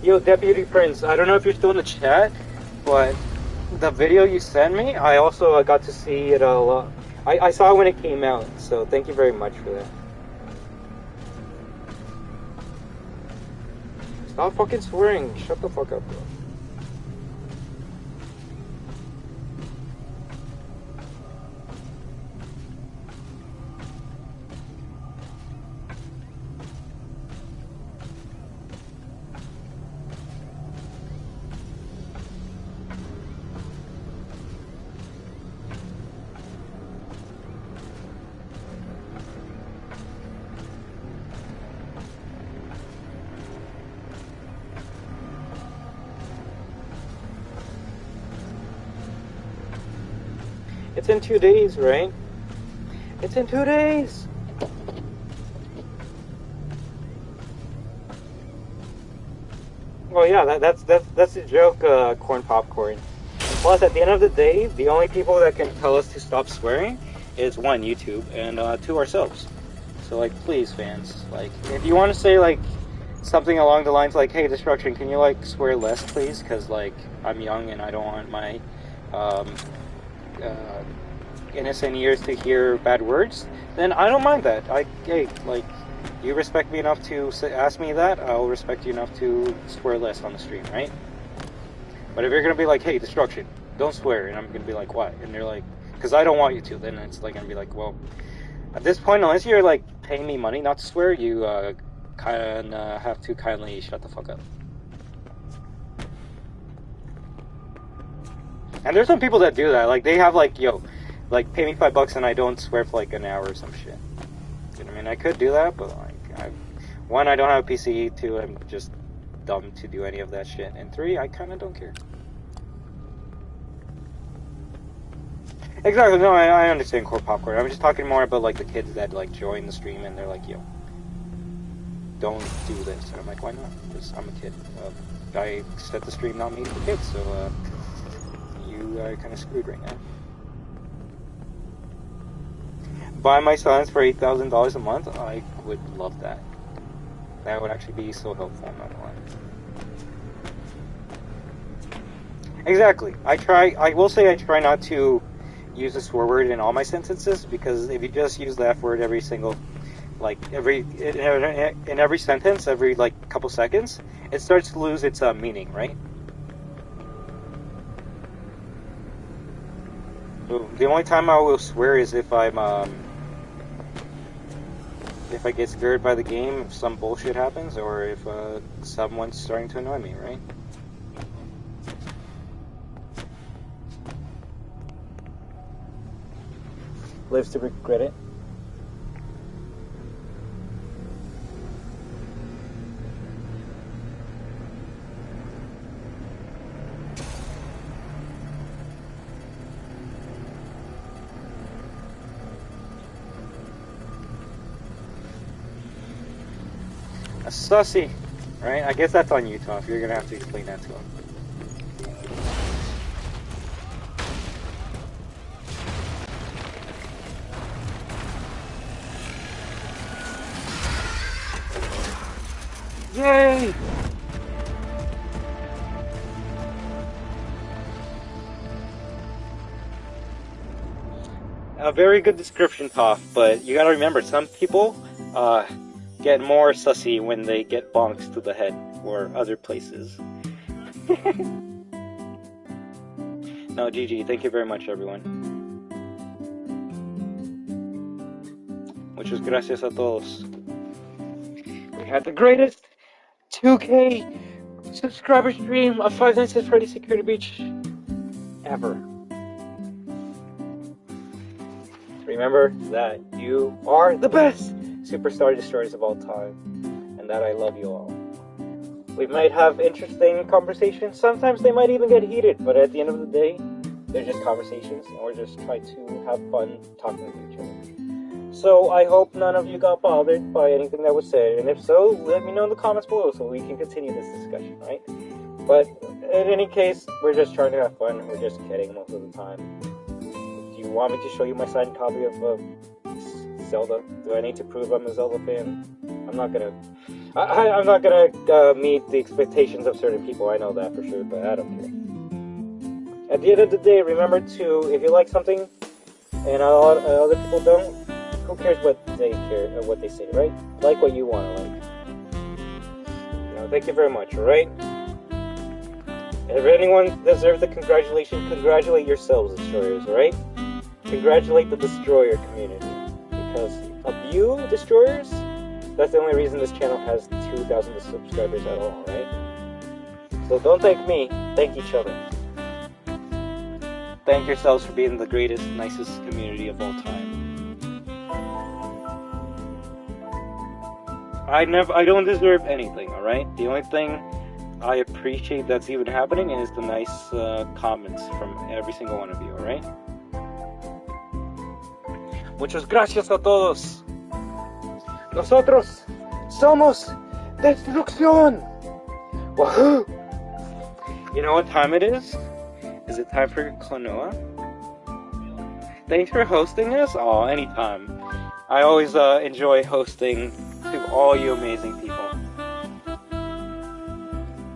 Yo, Deputy Prince, I don't know if you're still in the chat, but the video you sent me, I also got to see it a lot. I saw it when it came out, so thank you very much for that. Stop fucking swearing. Shut the fuck up, bro. It's in 2 days, right? It's in 2 days! Well, yeah, that's the joke, corn popcorn. Plus, at the end of the day, the only people that can tell us to stop swearing is one, YouTube, and two, ourselves. So, like, please, fans, like, if you want to say, like, something along the lines like, hey, Destruction, can you, like, swear less, please? Because, like, I'm young and I don't want my, innocent ears to hear bad words, then I don't mind that. Hey, like, you respect me enough to ask me that, I'll respect you enough to swear less on the stream, right? But if you're gonna be like, hey, Destruction, don't swear, and I'm gonna be like, why? And they're like, because I don't want you to, then it's like gonna be like, well, at this point, unless you're like paying me money not to swear, you have to kindly shut the fuck up. And there's some people that do that, like, they have like, yo, like, pay me $5 and I don't swear for like an hour or some shit. You know what I mean? I could do that, but like, one, I don't have a PC, two, I'm just dumb to do any of that shit, and three, I kinda don't care. Exactly, no, I understand core popcorn. I'm just talking more about like the kids that like join the stream and they're like, yo, don't do this. And I'm like, why not? Because I'm a kid. I set the stream not made for kids, so you are kind of screwed right now. Buy my silence for $8,000 a month? I would love that. That would actually be so helpful, I'm not gonna lie. Exactly. I will say I try not to use the swear word in all my sentences, because if you just use the F word every single, like, in every sentence, every, like, couple seconds, it starts to lose its meaning, right? So the only time I will swear is if if I get scared by the game, if some bullshit happens, or if someone's starting to annoy me, right? Lives to regret it. A sussy, right? I guess that's on you, Tom. You're gonna have to explain that to him. Yay! A very good description, Toph, but you gotta remember, some people get more sussy when they get bonks to the head or other places. No, GG, thank you very much, everyone. Muchas gracias a todos. We had the greatest 2K subscriber stream of Five Nights at Freddy's Security Breach ever. remember that you are the best superstar destroyers of all time, and that I love you all. We might have interesting conversations. Sometimes they might even get heated, but at the end of the day, they're just conversations, and we're just trying to have fun talking with each other. So I hope none of you got bothered by anything that was said, and if so, let me know in the comments below so we can continue this discussion, right? But in any case, we're just trying to have fun. We're just kidding most of the time. Do you want me to show you my signed copy of Zelda? Do I need to prove I'm a Zelda fan? I'm not gonna meet the expectations of certain people. I know that for sure, but I don't care. At the end of the day, remember to, if you like something and other people don't, who cares what they care or what they say, right? Like what you want to like. Thank you very much, alright? If anyone deserves the congratulation, congratulate yourselves, Destroyers, alright? Congratulate the Destroyer community. Because of you, Destroyers, that's the only reason this channel has 2,000 subscribers at all, right? So don't thank me, thank each other. Thank yourselves for being the greatest, nicest community of all time. I don't deserve anything, alright? The only thing I appreciate that's even happening is the nice comments from every single one of you, alright? Muchas gracias a todos. Nosotros somos Destrucción. Wahoo! You know what time it is? Is it time for Klonoa? Thanks for hosting us? Oh, anytime. I always enjoy hosting to all you amazing people.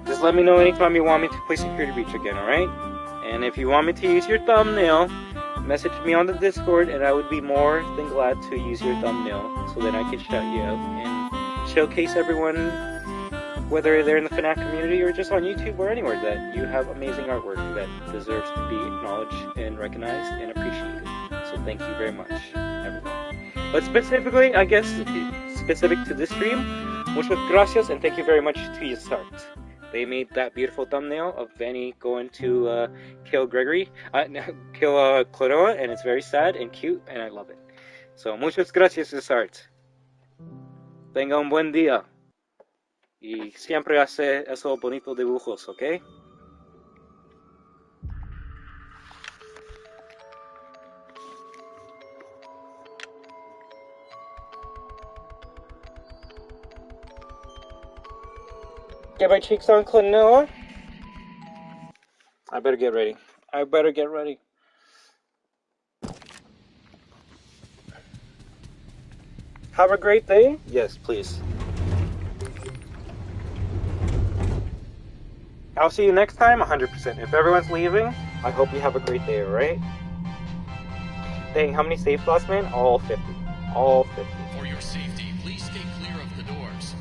Just let me know anytime you want me to play Security Breach again, alright? And if you want me to use your thumbnail, message me on the Discord and I would be more than glad to use your thumbnail so that I can shout you out and showcase everyone, whether they're in the FNAF community or just on YouTube or anywhere, that you have amazing artwork that deserves to be acknowledged and recognized and appreciated. So thank you very much, everyone. But specifically, I guess, specific to this stream, muchas gracias and thank you very much to Yasart. They made that beautiful thumbnail of Vanny going to kill Gregory, kill Klonoa, and it's very sad and cute, and I love it. So, muchas gracias, Yasart. Tenga un buen día. Y siempre hace esos bonitos dibujos, ¿ok? Get my cheeks on, Klonoa. I better get ready. Have a great day. Yes, please. I'll see you next time, 100%. If everyone's leaving, I hope you have a great day, alright? Dang, how many safe slots, man? All 50. All 50. For your safety, please stay clear of the doors.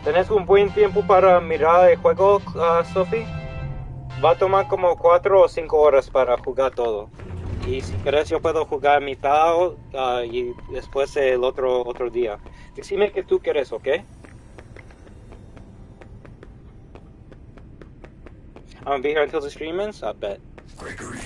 ¿Tenés un buen tiempo para mirar el juego, Sophie? Va a tomar como 4 o 5 horas para jugar todo. Y si querés yo puedo jugar mitad y después el otro día. Decime que tú quieres, ¿ok? I'm gonna be here until the stream ends, I bet. Gregory,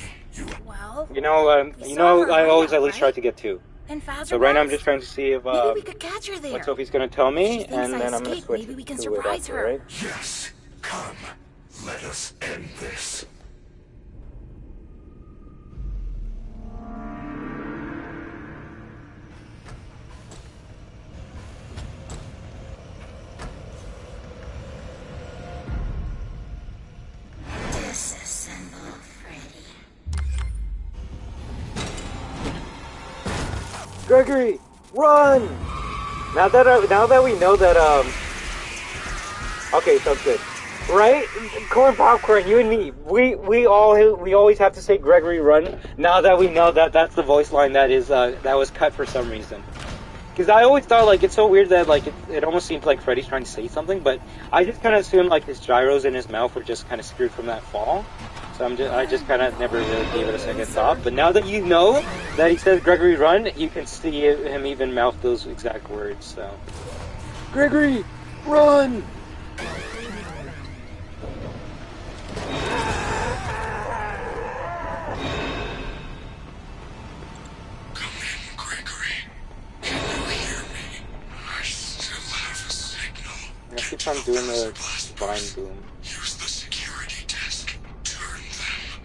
Well, You know, I always at least try to get 2. and Fazzer So right now I'm was. just trying to see if Maybe we could catch her there. what Sophie's gonna tell me, She thinks and I then I'm gonna escaped. switch Maybe we can to surprise it after, her. right? yes, come. Let us end this. Disassemble Freddy. Gregory, run! Now that we know that okay, sounds good. Right? Corn Popcorn, you and me, we always have to say Gregory run. Now that we know that that's the voice line that was cut for some reason. Because I always thought, like, it's so weird that, like, it almost seemed like Freddy's trying to say something, but I just kind of assumed, like, his gyros in his mouth were just kind of screwed from that fall. So I just kind of never really gave it a second thought. But now that you know that he says Gregory run, you can see him even mouth those exact words, so. Gregory, run! I'm doing the Vine Boom. Use the security desk. Turn them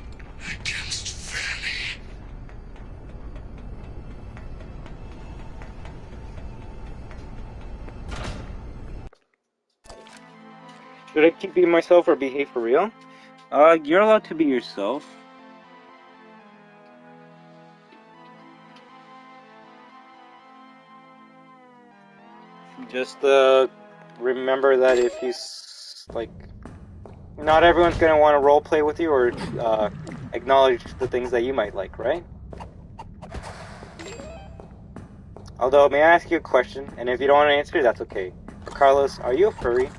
against Fanny. Should I keep being myself or behave for real? You're allowed to be yourself. Just, remember that if you, like, not everyone's gonna want to roleplay with you or, acknowledge the things that you might like, right? Although, may I ask you a question? And if you don't want to answer, that's okay. But Carlos, are you a furry?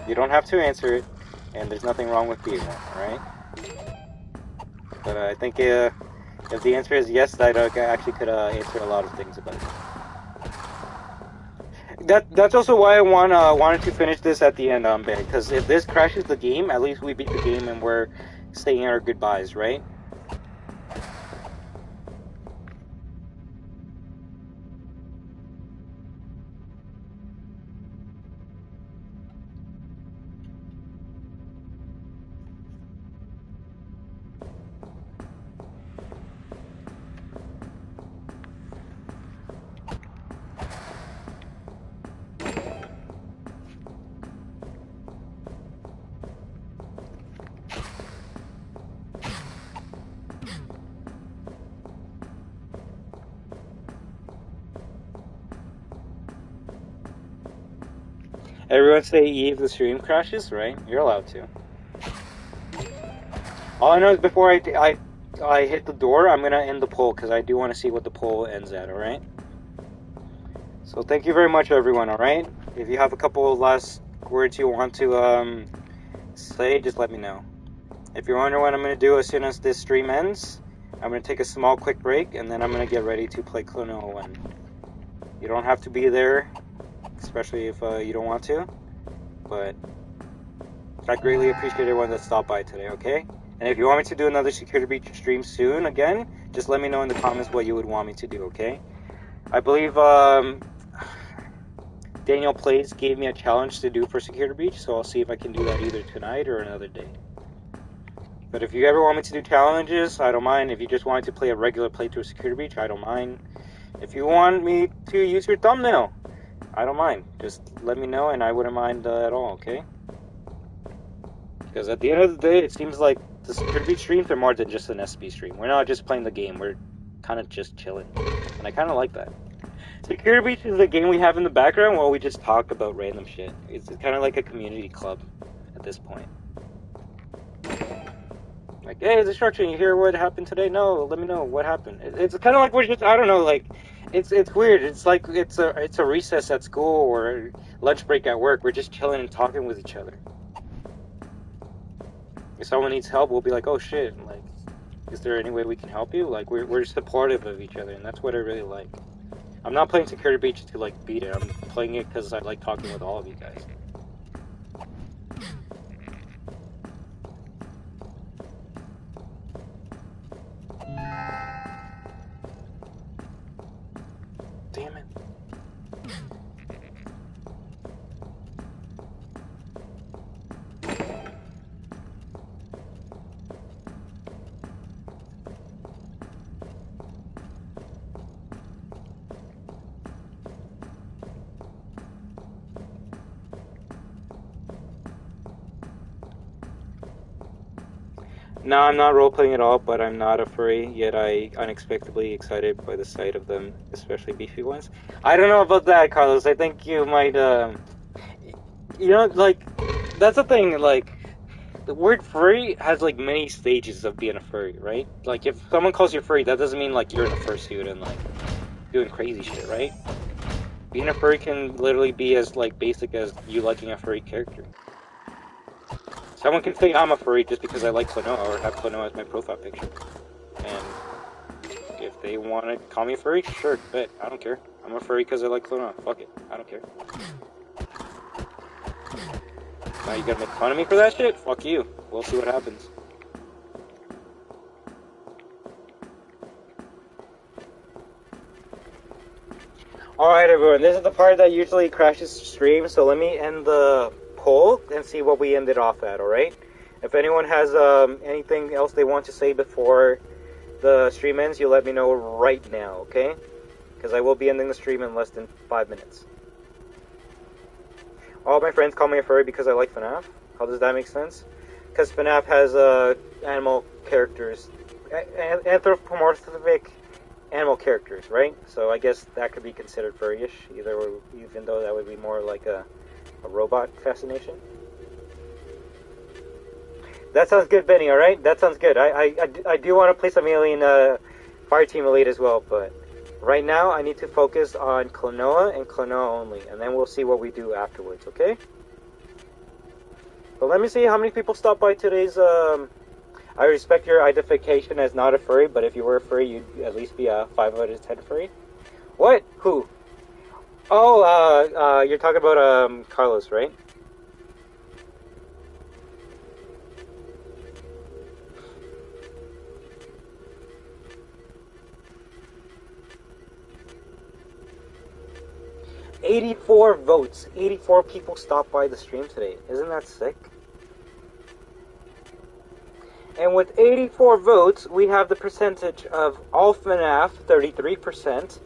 You don't have to answer it, and there's nothing wrong with being one, alright? But I think, if the answer is yes, that actually could, answer a lot of things about it. That's also why I wanted to finish this at the end, Ben, because if this crashes the game, at least we beat the game and we're saying our goodbyes, right? Everyone say E if the stream crashes, right? You're allowed to. All I know is before I hit the door, I'm gonna end the poll because I do want to see what the poll ends at. All right. So thank you very much, everyone. All right. If you have a couple of last words you want to say, just let me know. If you're wondering what I'm gonna do as soon as this stream ends, I'm gonna take a small, quick break, and then I'm gonna get ready to play Clono 01. You don't have to be there, especially if you don't want to, but I greatly appreciate everyone that stopped by today, okay? And if you want me to do another Security Breach stream soon again, just let me know in the comments what you would want me to do, okay? I believe Daniel Plays gave me a challenge to do for Security Breach, so I'll see if I can do that either tonight or another day. But if you ever want me to do challenges, I don't mind. If you just wanted to play a regular playthrough of Security Breach, I don't mind. If you want me to use your thumbnail, I don't mind. Just let me know and I wouldn't mind at all, okay? Because at the end of the day, it seems like the Security Breach streams are more than just an SB stream. We're not just playing the game, we're kind of just chilling. And I kind of like that. Security Breach is a game we have in the background while we just talk about random shit. It's kind of like a community club at this point. Like, hey, Destruction, you hear what happened today? No, let me know what happened. It's kind of like we're just, I don't know, like, it's weird. It's like it's a recess at school or lunch break at work. We're just chilling and talking with each other. If someone needs help, we'll be like, oh shit, like, is there any way we can help you? Like, we're supportive of each other, and that's what I really like. I'm not playing Security Breach to, like, beat it. I'm playing it because I like talking with all of you guys. Damn it. No, I'm not role-playing at all, but I'm not a furry, yet I unexpectedly excited by the sight of them, especially beefy ones. I don't know about that, Carlos. I think you might, you know, like, that's the thing, like, the word furry has, like, many stages of being a furry, right? Like, if someone calls you furry, that doesn't mean, like, you're in a fursuit and, like, doing crazy shit, right? Being a furry can literally be as, like, basic as you liking a furry character. Someone can say I'm a furry just because I like Klonoa or have Klonoa as my profile picture. And if they want to call me a furry, sure, bet. I don't care. I'm a furry because I like Klonoa. Fuck it. I don't care. Now you gonna make fun of me for that shit? Fuck you. We'll see what happens. Alright everyone, this is the part that usually crashes stream, so let me end the poll and see what we ended off at, alright? If anyone has anything else they want to say before the stream ends, you let me know right now, okay? Because I will be ending the stream in less than 5 minutes. All my friends call me a furry because I like FNAF. How does that make sense? Because FNAF has animal characters, anthropomorphic animal characters, right? So I guess that could be considered furryish, even though that would be more like a robot fascination. That sounds good, Benny, alright? That sounds good. I do want to play some Alien Fireteam Elite as well, but right now I need to focus on Klonoa and Klonoa only, and then we'll see what we do afterwards, okay? But let me see how many people stopped by today's I respect your identification as not a furry, but if you were a furry, you'd at least be a 5 out of 10 furry. What? Who? Oh, you're talking about, Carlos, right? '84 votes. 84 people stopped by the stream today. Isn't that sick? And with 84 votes, we have the percentage of all FNAF, 33%,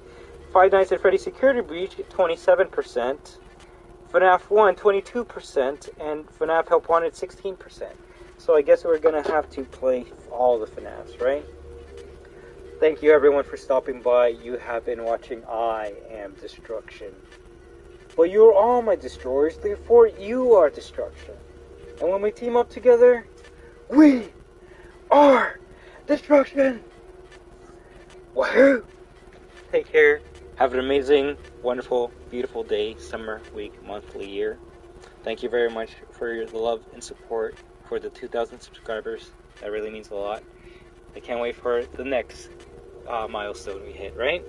Five Nights at Freddy's Security Breach, 27%, FNAF 1, 22%, and FNAF Help Wanted, 16%. So I guess we're going to have to play all the FNAFs, right? Thank you everyone for stopping by. You have been watching I Am Destruction. But you're all my destroyers, therefore you are destruction. And when we team up together, we are destruction. Wahoo! Take care. Have an amazing, wonderful, beautiful day, summer, week, monthly, year. Thank you very much for the love and support for the 2,000 subscribers. That really means a lot. I can't wait for the next milestone we hit, right?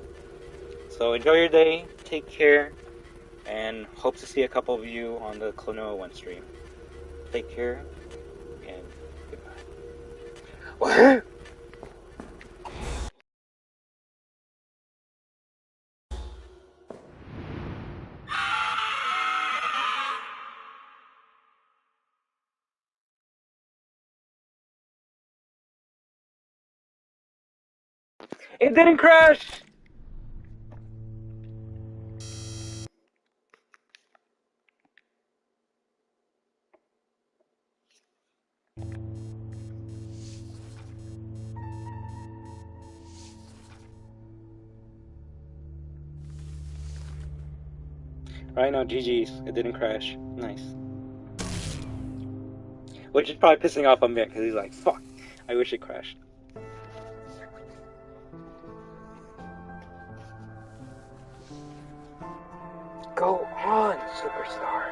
So enjoy your day, take care, and hope to see a couple of you on the Klonoa 1 stream. Take care, and goodbye. Wahoo! It didn't crash! Right now, GG's. It didn't crash. Nice. Which is probably pissing off on Mick, because he's like, fuck, I wish it crashed. Go on, superstar.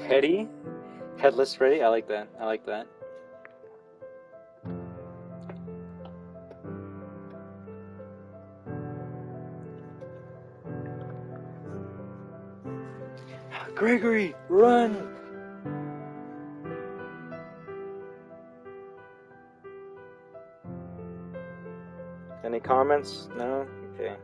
Freddy? Headless Freddy? I like that. I like that. Gregory, run! Any comments? No? Okay.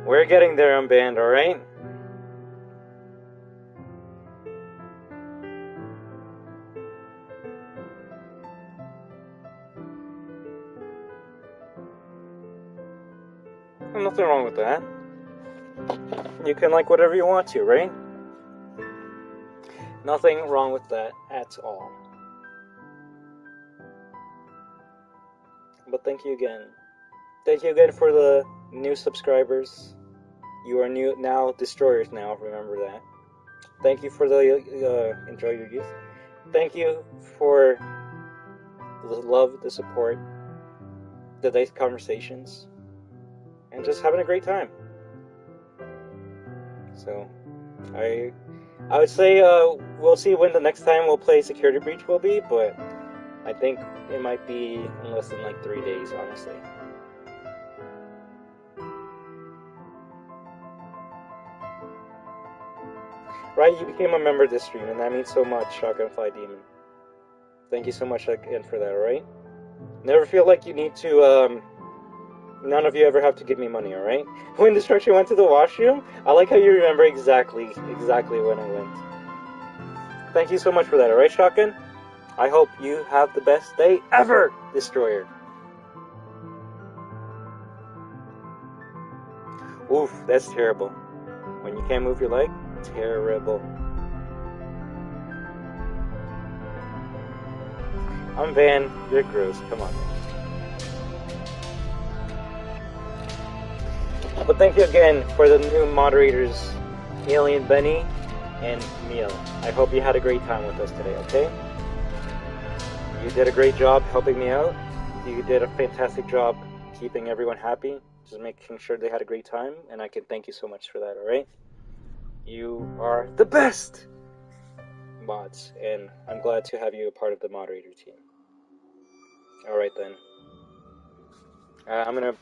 We're getting there on band, alright? Nothing wrong with that. You can like whatever you want to, right? Nothing wrong with that at all. But thank you again. Thank you again for the new subscribers. You are new now, destroyers now, remember that. Thank you for the enjoy your youth. thank you for the love, the support, the nice conversations, and just having a great time. So, I would say we'll see when the next time we'll play Security Breach will be, but I think it might be in less than like 3 days, honestly. Right, you became a member of this stream, and that means so much, Shotgunfly Demon. Thank you so much again for that, alright? Never feel like you need to, none of you ever have to give me money, alright? When Destruction went to the washroom, I like how you remember exactly when I went. Thank you so much for that, alright, Shotgun? I hope you have the best day ever, Destroyer. Oof, that's terrible. When you can't move your leg, terrible. I'm Van, you're gross, come on. But thank you again for the new moderators, Alien Benny and Neil. I hope you had a great time with us today, okay? You did a great job helping me out. You did a fantastic job keeping everyone happy, just making sure they had a great time, and I can thank you so much for that, alright? You are the best mods, and I'm glad to have you a part of the moderator team. Alright then. I'm gonna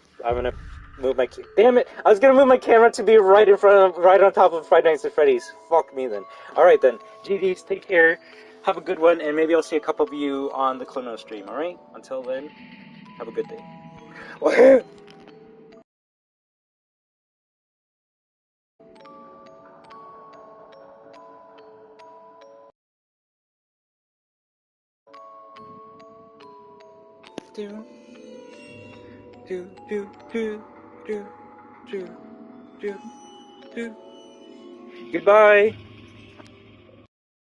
move my damn it! I was gonna move my camera to be right on top of Friday Nights at Freddy's. Fuck me then. Alright then. GDs, take care. Have a good one, and maybe I'll see a couple of you on the Clono stream, alright? Until then, have a good day. WAHOO! Goodbye!